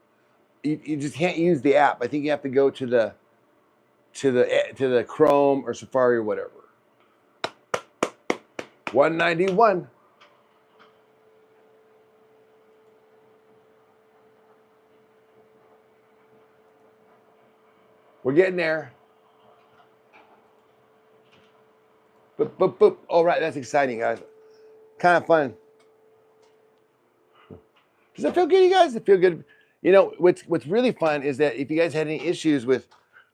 You just can't use the app. I think you have to go to the Chrome or Safari or whatever. 191. We're getting there. Boop, boop, boop. All right, that's exciting, guys. Kind of fun. Does it feel good, you guys? Does it feel good? You know, what's really fun is that if you guys had any issues with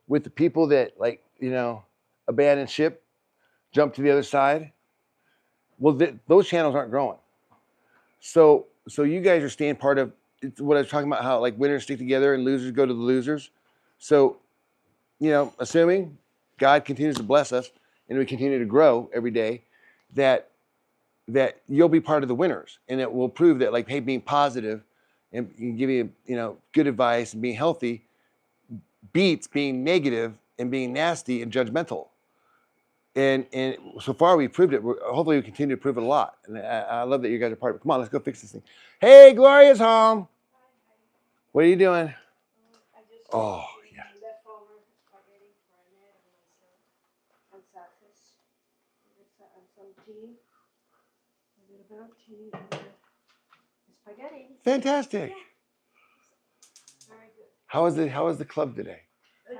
the people that abandon ship, jump to the other side, well, those channels aren't growing. So you guys are staying part of what I was talking about, how like winners stick together and losers go to the losers. So, assuming God continues to bless us and we continue to grow every day, that you'll be part of the winners, and it will prove that, like, hey, being positive and giving good advice and being healthy beats being negative and being nasty and judgmental. And so far we've proved it. Hopefully we continue to prove it a lot. And I love that you guys are part of it. Come on, let's go fix this thing. Hey, Gloria's home. What are you doing? Oh, yeah. Leftover spaghetti for Annette and myself. And sauces. And some tea. A little bit of tea and spaghetti. Fantastic. Yeah. Very good. How was the club today? Good.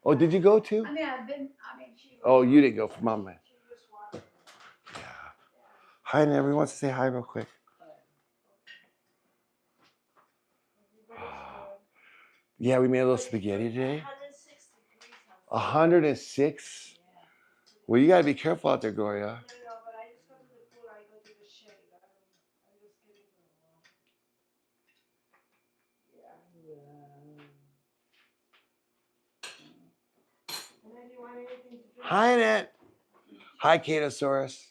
Oh, did you go too? She. Oh, you didn't go for Mom, man. She was watching. Yeah. Hi, and everyone wants to say hi real quick. Yeah, we made a little spaghetti today. 106 degrees. 106. Well, you gotta be careful out there, Gloria. No, but I just go to the pool. I go to the shade. I just get into the water. And then you want anything to drink? Hi, Annette. Hi, Catosaurus.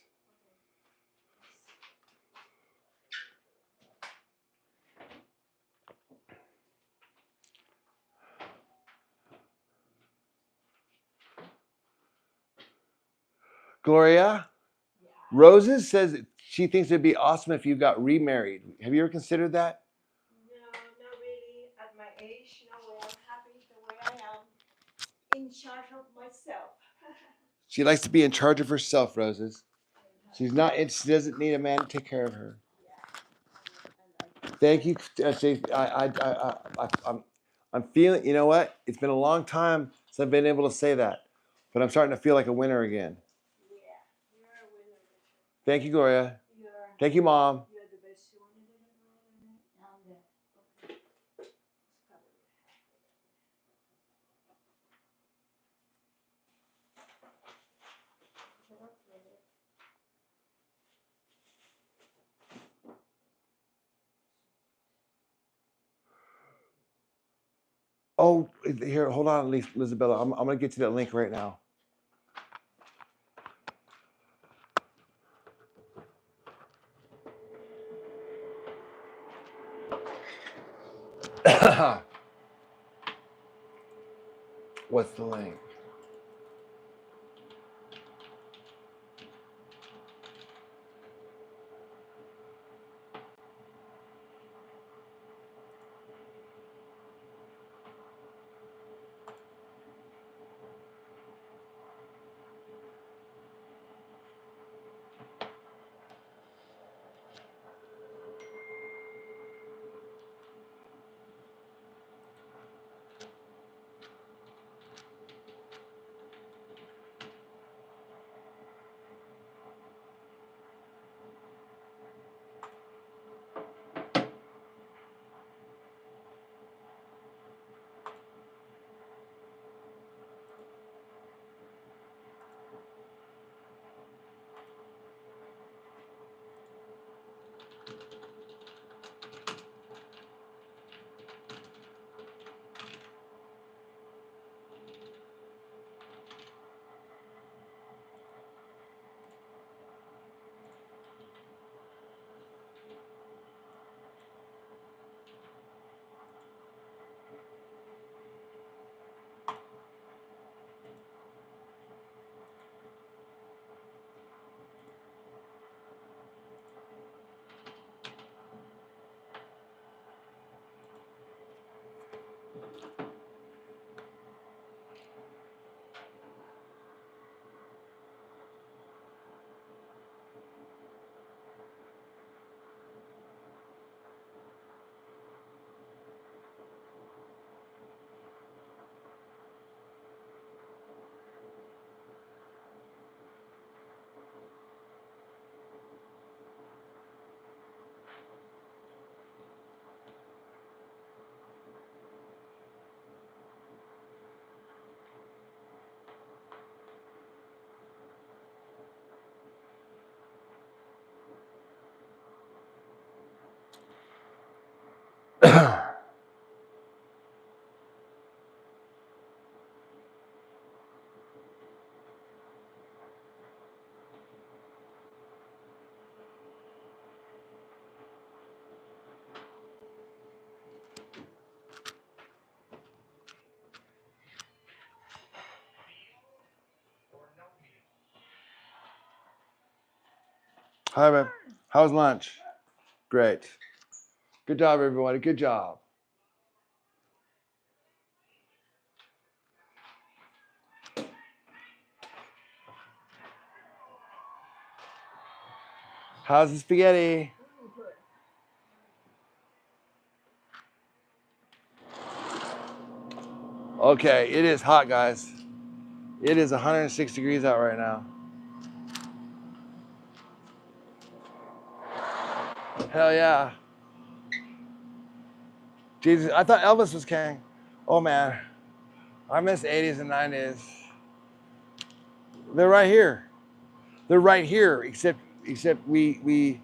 Gloria, Roses says that she thinks it'd be awesome if you got remarried. Have you ever considered that? No, not really. At my age, no way. I'm happy the way I am. In charge of myself. She likes to be in charge of herself, Roses. She doesn't need a man to take care of her. Thank you. I'm feeling. You know what? It's been a long time since I've been able to say that, but I'm starting to feel like a winner again. Yeah, you're a winner. Thank you, Gloria. You're, Thank you, Mom. you're the best. You want to do it, Annette? Okay. Let's cover it. Oh, here, hold on, Elizabeth. I'm gonna get you that link right now. What's the link? Hi, babe. How's lunch? Great. Good job, everybody. Good job. How's the spaghetti? Okay, it is hot, guys. It is 106 degrees out right now. Hell yeah. Jesus, I thought Elvis was king. Oh man, I miss 80s and 90s. They're right here. They're right here, except we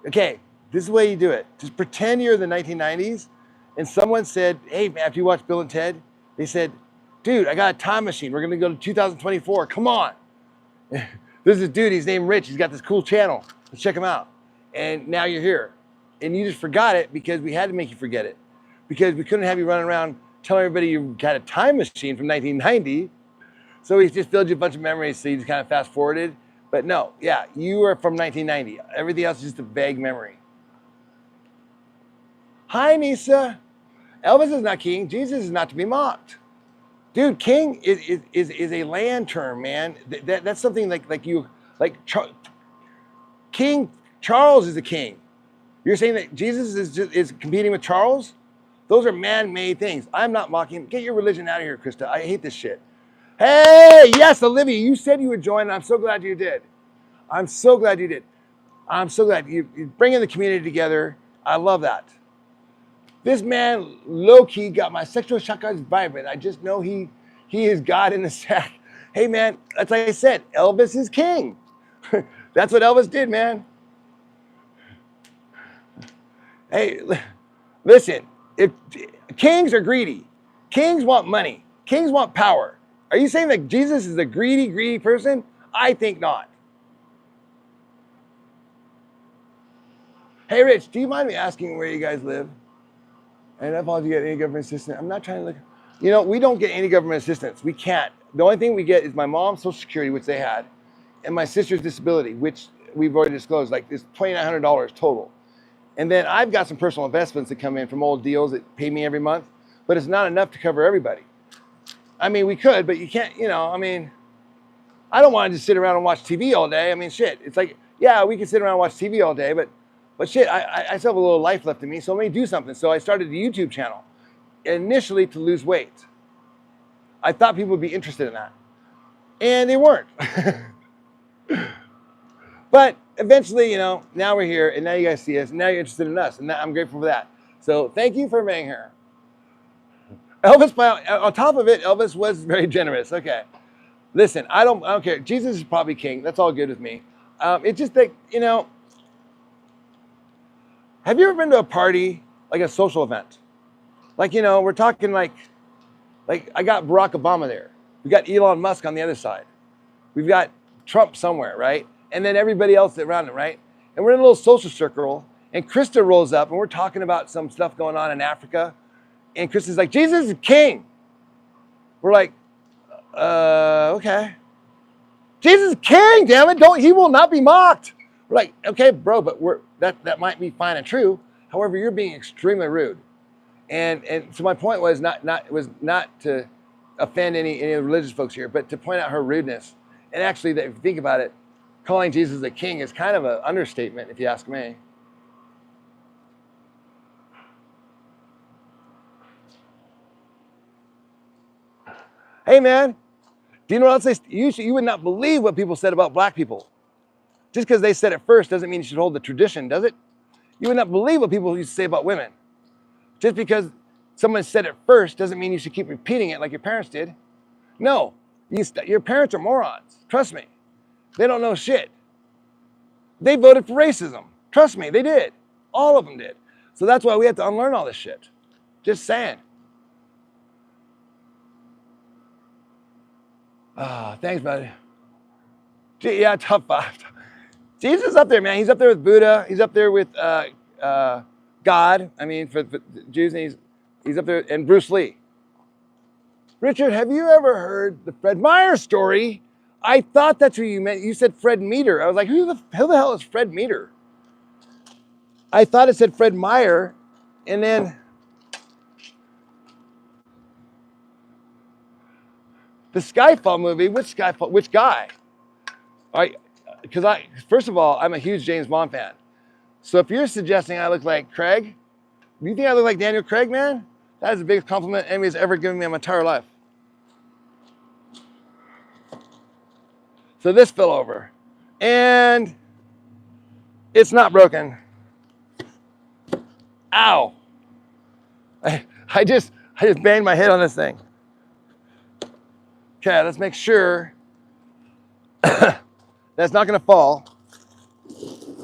okay, this is the way you do it. Just pretend you're the 1990s and someone said, hey, after you watch Bill and Ted, they said, dude, I got a time machine. We're gonna go to 2024. Come on. There's this dude, he's named Rich. He's got this cool channel. Let's check him out. And now you're here. And you just forgot it because we had to make you forget it. Because we couldn't have you running around telling everybody you got a time machine from 1990. So we just filled you a bunch of memories, so you just kind of fast forwarded. But no, yeah, you are from 1990. Everything else is just a vague memory. Hi, Nisa. Elvis is not king. Jesus is not to be mocked. Dude, king is a land term, man. That's something like King Charles is a king. You're saying that Jesus is competing with Charles? Those are man-made things. I'm not mocking. Get your religion out of here, Krista. I hate this shit. Hey, yes, Olivia, you said you would join, and I'm so glad you did. I'm so glad you did. I'm so glad you're bringing the community together. I love that. This man, low-key, got my sexual chakras vibrant. I just know he is God in the sack. Hey, man, that's like I said, Elvis is king. That's what Elvis did, man. Hey, listen, if kings are greedy, kings want money, kings want power. Are you saying that Jesus is a greedy person? I think not. Hey, Rich, do you mind me asking where you guys live? And I apologize, you get any government assistance? I'm not trying to look. You know, we don't get any government assistance. We can't. The only thing we get is my mom's Social Security, which they had, and my sister's disability, which we've already disclosed, like it's $2,900 total. And then I've got some personal investments that come in from old deals that pay me every month, but it's not enough to cover everybody. I mean, we could, but you can't, you know, I mean, I don't want to just sit around and watch TV all day. I mean, shit, it's like, yeah, we can sit around and watch TV all day, but shit, I still have a little life left in me, so let me do something. So I started a YouTube channel, initially to lose weight. I thought people would be interested in that, and they weren't. But eventually, you know, now we're here, and now you guys see us, and now you're interested in us, and I'm grateful for that. So thank you for being here. Elvis, on top of it, Elvis was very generous. Okay, listen, I don't care. Jesus is probably king. That's all good with me. It's just that, you know, have you ever been to a party, like a social event? Like, you know, we're talking like I got Barack Obama there. We got Elon Musk on the other side. We've got Trump somewhere, right? And then everybody else around him, right? And we're in a little social circle, and Krista rolls up, and we're talking about some stuff going on in Africa. And Krista's like, Jesus is king. We're like, okay. Jesus is king, damn it. He will not be mocked. We're like, okay, bro, but that might be fine and true. However, you're being extremely rude. And so my point was not to offend any of the religious folks here, but to point out her rudeness. And actually, if you think about it, calling Jesus a king is kind of an understatement, if you ask me. Hey, man, do you know what else you would not believe what people said about black people. Just because they said it first doesn't mean you should hold the tradition, does it? You would not believe what people used to say about women. Just because someone said it first doesn't mean you should keep repeating it like your parents did. No, your parents are morons. Trust me. They don't know shit. They voted for racism. Trust me, they did. All of them did. So that's why we have to unlearn all this shit. Just saying. Thanks, buddy. Yeah, tough five. Jesus is up there, man. He's up there with Buddha. He's up there with God. I mean, for Jews, and he's up there, and Bruce Lee. Richard, have you ever heard the Fred Meyer story I thought that's who you meant. You said Fred Meter. I was like, who the hell is Fred Meter? I thought it said Fred Meyer, and then the Skyfall movie. Which Skyfall? Which guy? Because first of all, I'm a huge James Bond fan. So if you're suggesting I look like Craig, do you think I look like Daniel Craig, man? That is the biggest compliment anybody's ever given me in my entire life. So this fell over, and it's not broken. Ow! I just banged my head on this thing. Okay, let's make sure that's not gonna fall.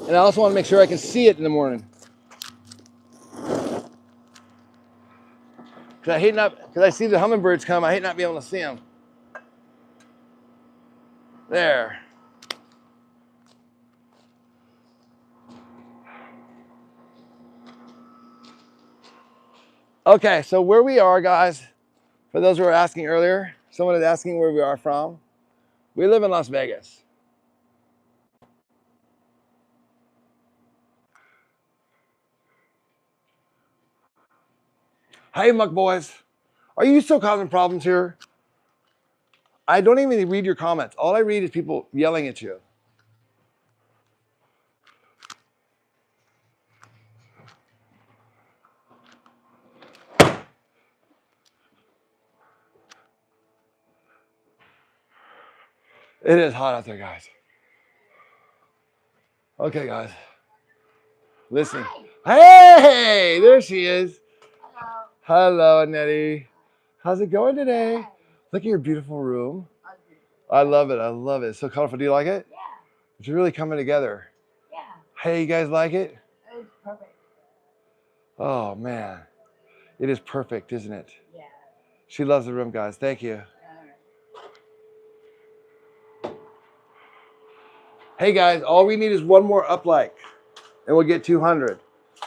And I also want to make sure I can see it in the morning. Because I see the hummingbirds come, I hate not being able to see them. There. Okay, so where we are, guys, for those who were asking earlier, someone was asking where we are from. We live in Las Vegas. Hey, Muck Boys. Are you still causing problems here? I don't even read your comments. All I read is people yelling at you. It is hot out there, guys. Okay, guys. Listen. Hey, there she is. Hello, Annette. How's it going today? Look at your beautiful room. I love it. I love it. It's so colorful. Do you like it? Yeah. It's really coming together. Yeah. Hey, you guys like it? It's perfect. Oh, man. It is perfect, isn't it? Yeah. She loves the room, guys. Thank you. Hey, guys, all we need is one more up like, and we'll get 200.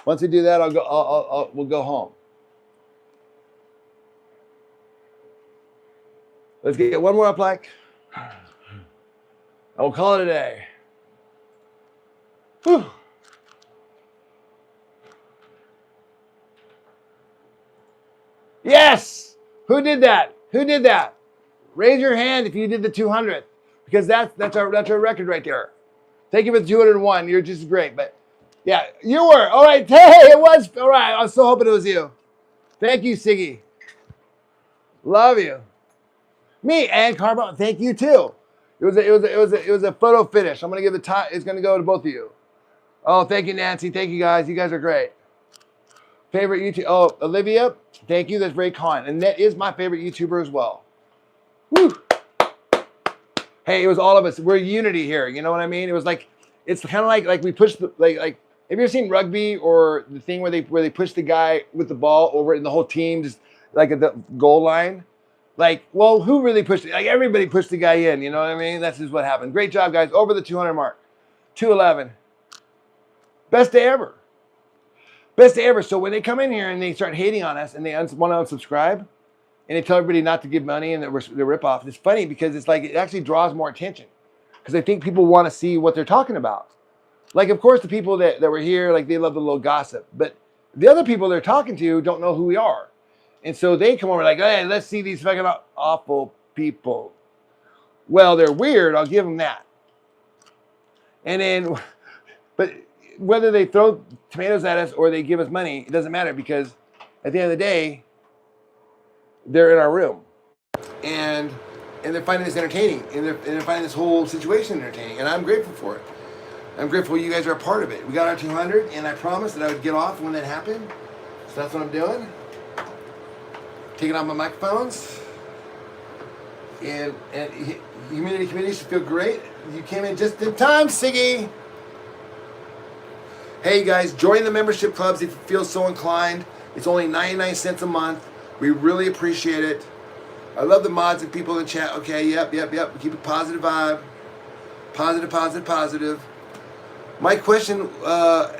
Once we do that, we'll go home. Let's get one more up like, and we'll call it a day. Whew. Yes! Who did that? Who did that? Raise your hand if you did the 200, because that's our record right there. Thank you for the 201. You're just great. But yeah, you were. All right. Hey, it was. All right. I was so hoping it was you. Thank you, Siggy. Love you. Me and Carbo. Thank you too. It was a photo finish. I'm gonna give the time. It's gonna go to both of you. Oh, thank you, Nancy. Thank you, guys. You guys are great. Favorite YouTube. Oh, Olivia. Thank you. That's very kind. And that is my favorite YouTuber as well. Woo. Hey, it was all of us. We're unity here. You know what I mean? It was like, it's kind of like we pushed the, like, have you ever seen rugby or the thing where they push the guy with the ball over and the whole team just like at the goal line? Like, well, who really pushed it? Like everybody pushed the guy in. You know what I mean? That's just what happened. Great job, guys. Over the 200 mark. 211. Best day ever. Best day ever. So when they come in here and they start hating on us and they want to unsubscribe, and they tell everybody not to give money and they're rip-off. It's funny because it's like it actually draws more attention because I think people want to see what they're talking about. Like, of course, the people that were here, like, they love the little gossip. But the other people they're talking to don't know who we are. And so they come over like, hey, let's see these fucking awful people. Well, they're weird. I'll give them that. And then, but whether they throw tomatoes at us or they give us money, it doesn't matter because at the end of the day, they're in our room, and they're finding this entertaining, and they're finding this whole situation entertaining, and I'm grateful for it. I'm grateful you guys are a part of it. We got our 200, and I promised that I would get off when that happened, so that's what I'm doing. Taking off my microphones, and humidity should feel great. You came in just in time, Siggy. Hey guys, join the membership clubs if you feel so inclined. It's only 99 cents a month. We really appreciate it. I love the mods and people in the chat. Okay, yep. Keep a positive vibe. Positive. My question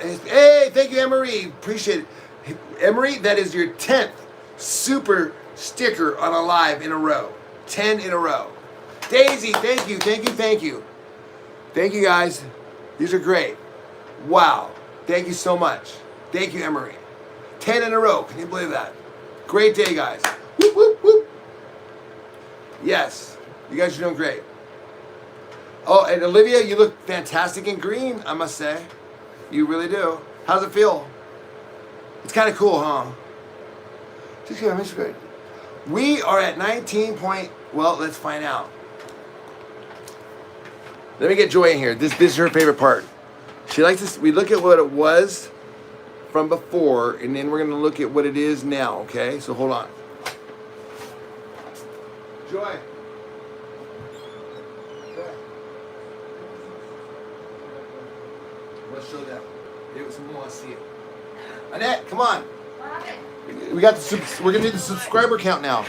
is, hey, thank you, Emery. Appreciate it. Hey, Emery, that is your 10th super sticker on a live in a row. 10 in a row. Daisy, thank you. Thank you, guys. These are great. Wow. Thank you so much. Thank you, Emery. 10 in a row. Can you believe that? Great day, guys. Whoop, whoop, whoop. Yes. You guys are doing great. Oh, and Olivia, you look fantastic in green, I must say. You really do. How's it feel? It's kind of cool, huh? Just kidding, Mr. Good. We are at 19 point. Well, let's find out. Let me get Joy in here. This is her favorite part. She likes this. We look at what it was from before, and then we're going to look at what it is now, okay? So hold on. Joy. Let's show them. Someone wants to see it. Annette, come on. We got we're going to do the subscriber count now.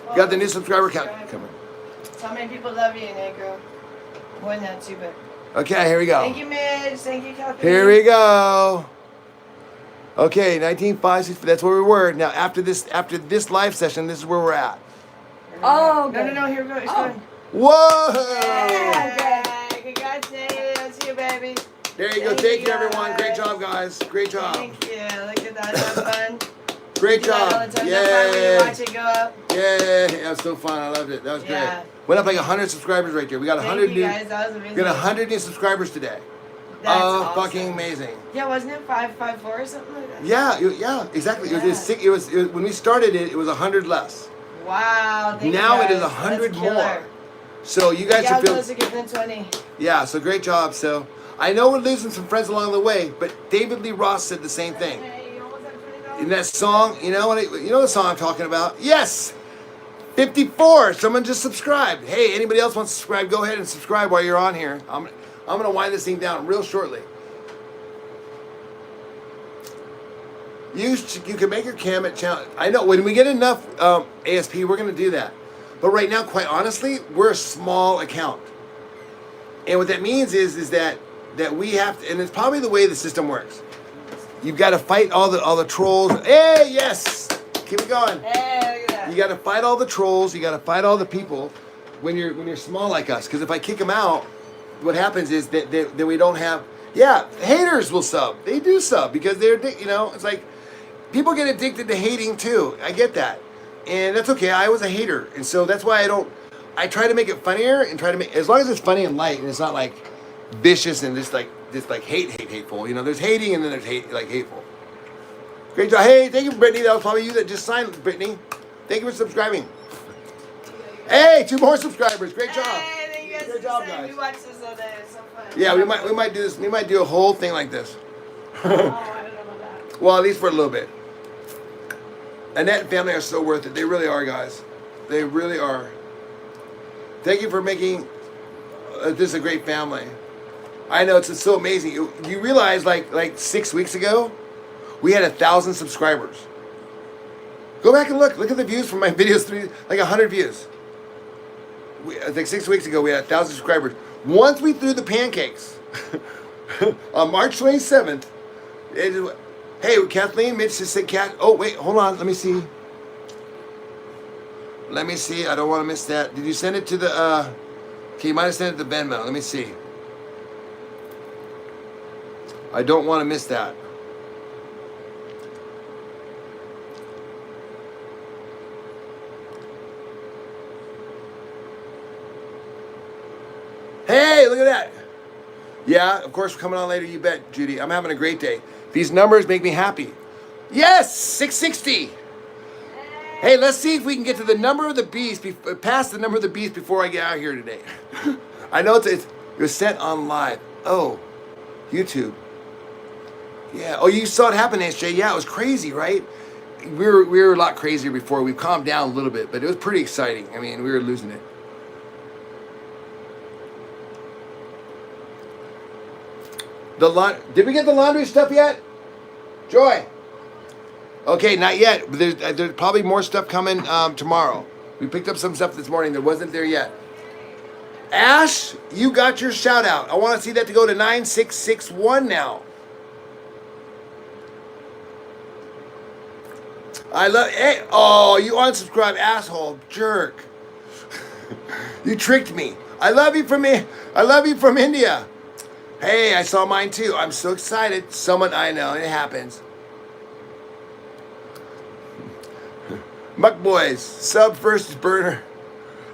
We got the new subscriber count coming. So how many people love you, Negro? More than that too, but. Okay, here we go. Thank you, Midge. Thank you, Kathy. Here we go. Okay, 19.5. That's where we were. Now, after this live session, this is where we're at. Oh, No. Here we go. It's going. Whoa! Yeah, congratulations to you, baby. There you go. Thank you, everyone. Great job, guys. Great job. Thank you. Look at that. Is that fun? Great You do that all job. the time. Is that fun when you Yay! watch it go up? Yay! That was so fun. I loved it. That was Yeah. great. Went up like 100 subscribers right there. We got 100 Thank you, new. guys. That was amazing. We got 100 new subscribers today. That's awesome. Fucking amazing. Yeah, wasn't it 554 or something like that? Yeah, exactly. It was when we started it was 100 less. Wow. Thank Now you it guys. is 100 That's more. killer. So you guys Yeah, should feel. closer to getting 20. Yeah, so great job. So I know we're losing some friends along the way, but David Lee Ross said the same thing. Hey, you almost have $20? In that song, you know the song I'm talking about? Yes! 54. Someone just subscribed. Hey, anybody else wants to subscribe, go ahead and subscribe while you're on here. I'm going to wind this thing down real shortly. You can make your cam at challenge. I know, when we get enough ASP, we're going to do that. But right now, quite honestly, we're a small account. And what that means is that we have to, and it's probably the way the system works. You've got to fight all the trolls. Hey, yes! Keep it going. Hey, look at that. You got to fight all the trolls. You got to fight all the people when you're small like us. Because if I kick them out, what happens is that we don't have. Yeah, haters will sub. They do sub because they're it's like people get addicted to hating too. I get that, and that's okay. I was a hater, and so that's why I try to make it funnier and try to make, as long as it's funny and light and it's not like vicious and just like hateful. There's hating and then there's hateful. Great job. Hey, thank you, Brittany. That was probably you that just signed, Brittany. Thank you for subscribing. Hey, 2 more subscribers. Great job. Hey, thank you guys. Great job, guys. We watched this all day. It's so fun. Yeah, we might do this. We might do a whole thing like this. Oh, I don't know about that. Well, at least for a little bit. Annette and family are so worth it. They really are, guys. They really are. Thank you for making this a great family. I know it's so amazing. You realize, like 6 weeks ago, we had 1,000 subscribers. Go back and look. Look at the views from my videos. Like 100 views. I think 6 weeks ago we had 1,000 subscribers. Once we threw the pancakes on March 27th. Hey, Kathleen, Mitch just said Oh, wait, hold on. Let me see. I don't want to miss that. Did you send it to the? Okay, you might have sent it to Venmo. Let me see. I don't want to miss that. Hey, look at that. Yeah, of course, we're coming on later. You bet, Judy. I'm having a great day. These numbers make me happy. Yes, 660. Hey, let's see if we can get to the number of the beast, past the number of the beast before I get out of here today. I know it was sent on live. Oh, YouTube. Yeah. Oh, you saw it happen, SJ. Yeah, it was crazy, right? We were a lot crazier before. We've calmed down a little bit, but it was pretty exciting. I mean, we were losing it. Did we get the laundry stuff yet? Joy? Okay, not yet. There's probably more stuff coming tomorrow. We picked up some stuff this morning that wasn't there yet. Ash, you got your shout out. I want to see that to go to 9661 now. I love. Hey, oh, you unsubscribe, asshole, jerk. You tricked me. I love you from me. I love you from India. Hey, I saw mine too. I'm so excited. Someone I know, it happens. Muck Boys, sub first burner.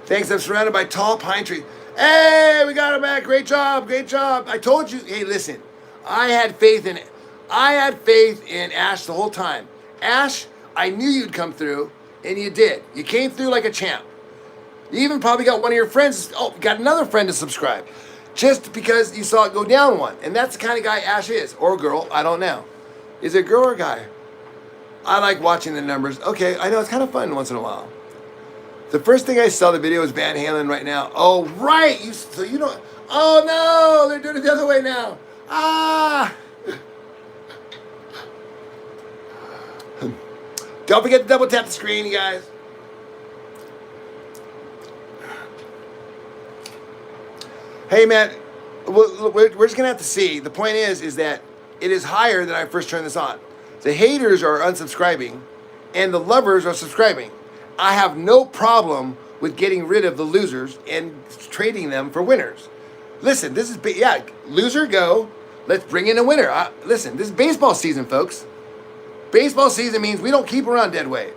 Thanks, I'm surrounded by tall pine trees. Hey, we got him back. Great job, great job. I told you, hey, listen, I had faith in it. I had faith in Ash the whole time. Ash, I knew you'd come through, and you did. You came through like a champ. You even probably got one of your friends, got another friend to subscribe. Just because you saw it go down one. And that's the kind of guy Ash is. Or girl, I don't know. Is it a girl or a guy? I like watching the numbers. Okay, I know it's kind of fun once in a while. The first thing I saw the video was Van Halen right now. Oh, right. So you don't. Oh, no. They're doing it the other way now. Ah. Don't forget to double tap the screen, you guys. Hey, man. We're just going to have to see. The point is that it is higher than I first turned this on. The haters are unsubscribing, and the lovers are subscribing. I have no problem with getting rid of the losers and trading them for winners. Listen, this is, loser go. Let's bring in a winner. Listen, this is baseball season, folks. Baseball season means we don't keep around dead weight.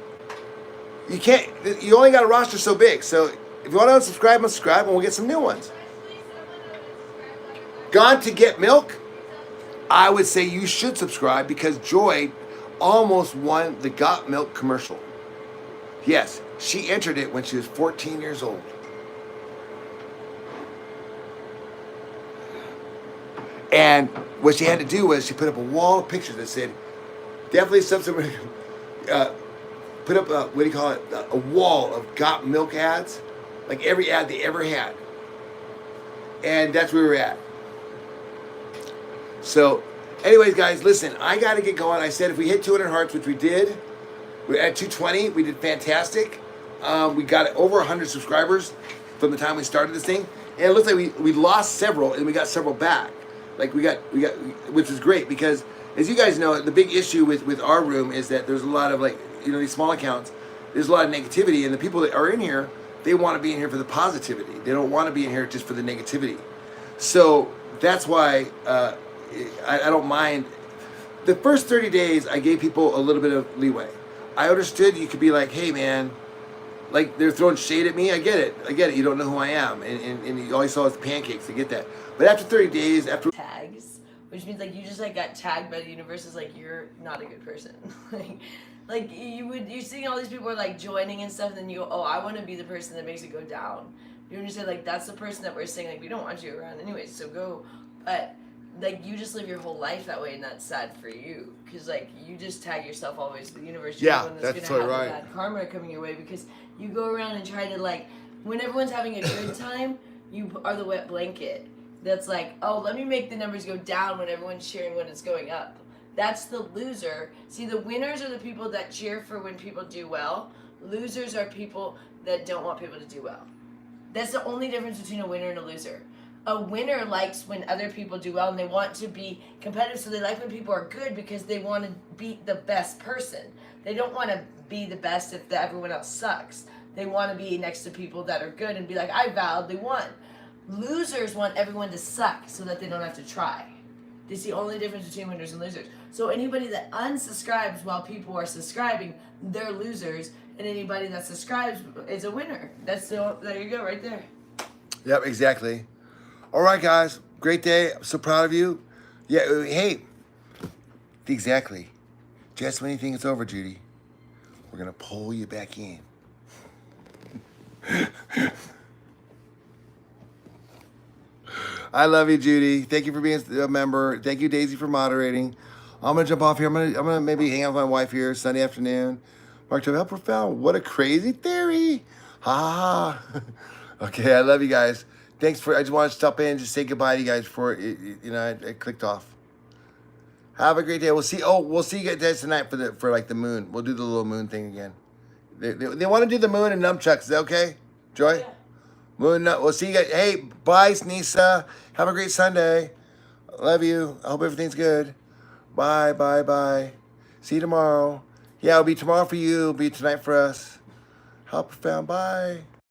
You only got a roster so big. So if you want to unsubscribe, and we'll get some new ones. Gone to get milk? I would say you should subscribe because Joy almost won the Got Milk commercial. Yes, she entered it when she was 14 years old. And what she had to do was she put up a wall of pictures that said, definitely subscribe. Put up a wall of Got Milk ads, like every ad they ever had. And that's where we were at. So, anyways, guys, listen, I got to get going. I said if we hit 200 hearts, which we did, we're at 220. We did fantastic. We got over 100 subscribers from the time we started this thing. And it looks like we lost several, and we got several back. Like we got, which is great because, as you guys know, the big issue with our room is that there's a lot of these small accounts. There's a lot of negativity, and the people that are in here, they want to be in here for the positivity. They don't want to be in here just for the negativity. So that's why I don't mind. The first 30 days, I gave people a little bit of leeway. I understood you could be like, hey, man, like they're throwing shade at me. I get it. You don't know who I am. And you always saw us pancakes. I get that. But after 30 days, Tags, which means like you just like got tagged by the universe as like you're not a good person. like you're seeing all these people are like joining and stuff, and then you go, oh, I want to be the person that makes it go down. You understand? Like that's the person that we're saying like we don't want you around anyways, so go. But like you just live your whole life that way, and that's sad for you because like you just tag yourself always to the universe. You're the one that's gonna have the bad karma coming your way because you go around and try to like when everyone's having a good time, you are the wet blanket. That's like, oh, let me make the numbers go down when everyone's cheering when it's going up. That's the loser. See, the winners are the people that cheer for when people do well. Losers are people that don't want people to do well. That's the only difference between a winner and a loser. A winner likes when other people do well and they want to be competitive, so they like when people are good because they want to beat the best person. They don't want to be the best if everyone else sucks. They want to be next to people that are good and be like, I validly won. Losers want everyone to suck so that they don't have to try. It's the only difference between winners and losers. So anybody that unsubscribes while people are subscribing, they're losers. And anybody that subscribes is a winner. There you go, right there. Yep, exactly. All right, guys. Great day. I'm so proud of you. Yeah, hey. Exactly. Just when you think it's over, Judy, we're going to pull you back in. I love you, Judy. Thank you for being a member. Thank you, Daisy, for moderating. I'm gonna jump off here. I'm gonna maybe hang out with my wife here Sunday afternoon. Mark, how profound! What a crazy theory! Ha ha. Okay, I love you guys. Thanks for. I just wanted to stop in and just say goodbye to you guys before it clicked off. Have a great day. We'll see. Oh, we'll see you guys tonight for like the moon. We'll do the little moon thing again. They want to do the moon and nunchucks. Is that okay, Joy? Yeah. We'll see you guys. Hey, bye, Snisa. Have a great Sunday. Love you. I hope everything's good. Bye, bye, bye. See you tomorrow. Yeah, it'll be tomorrow for you. It'll be tonight for us. How profound. Bye.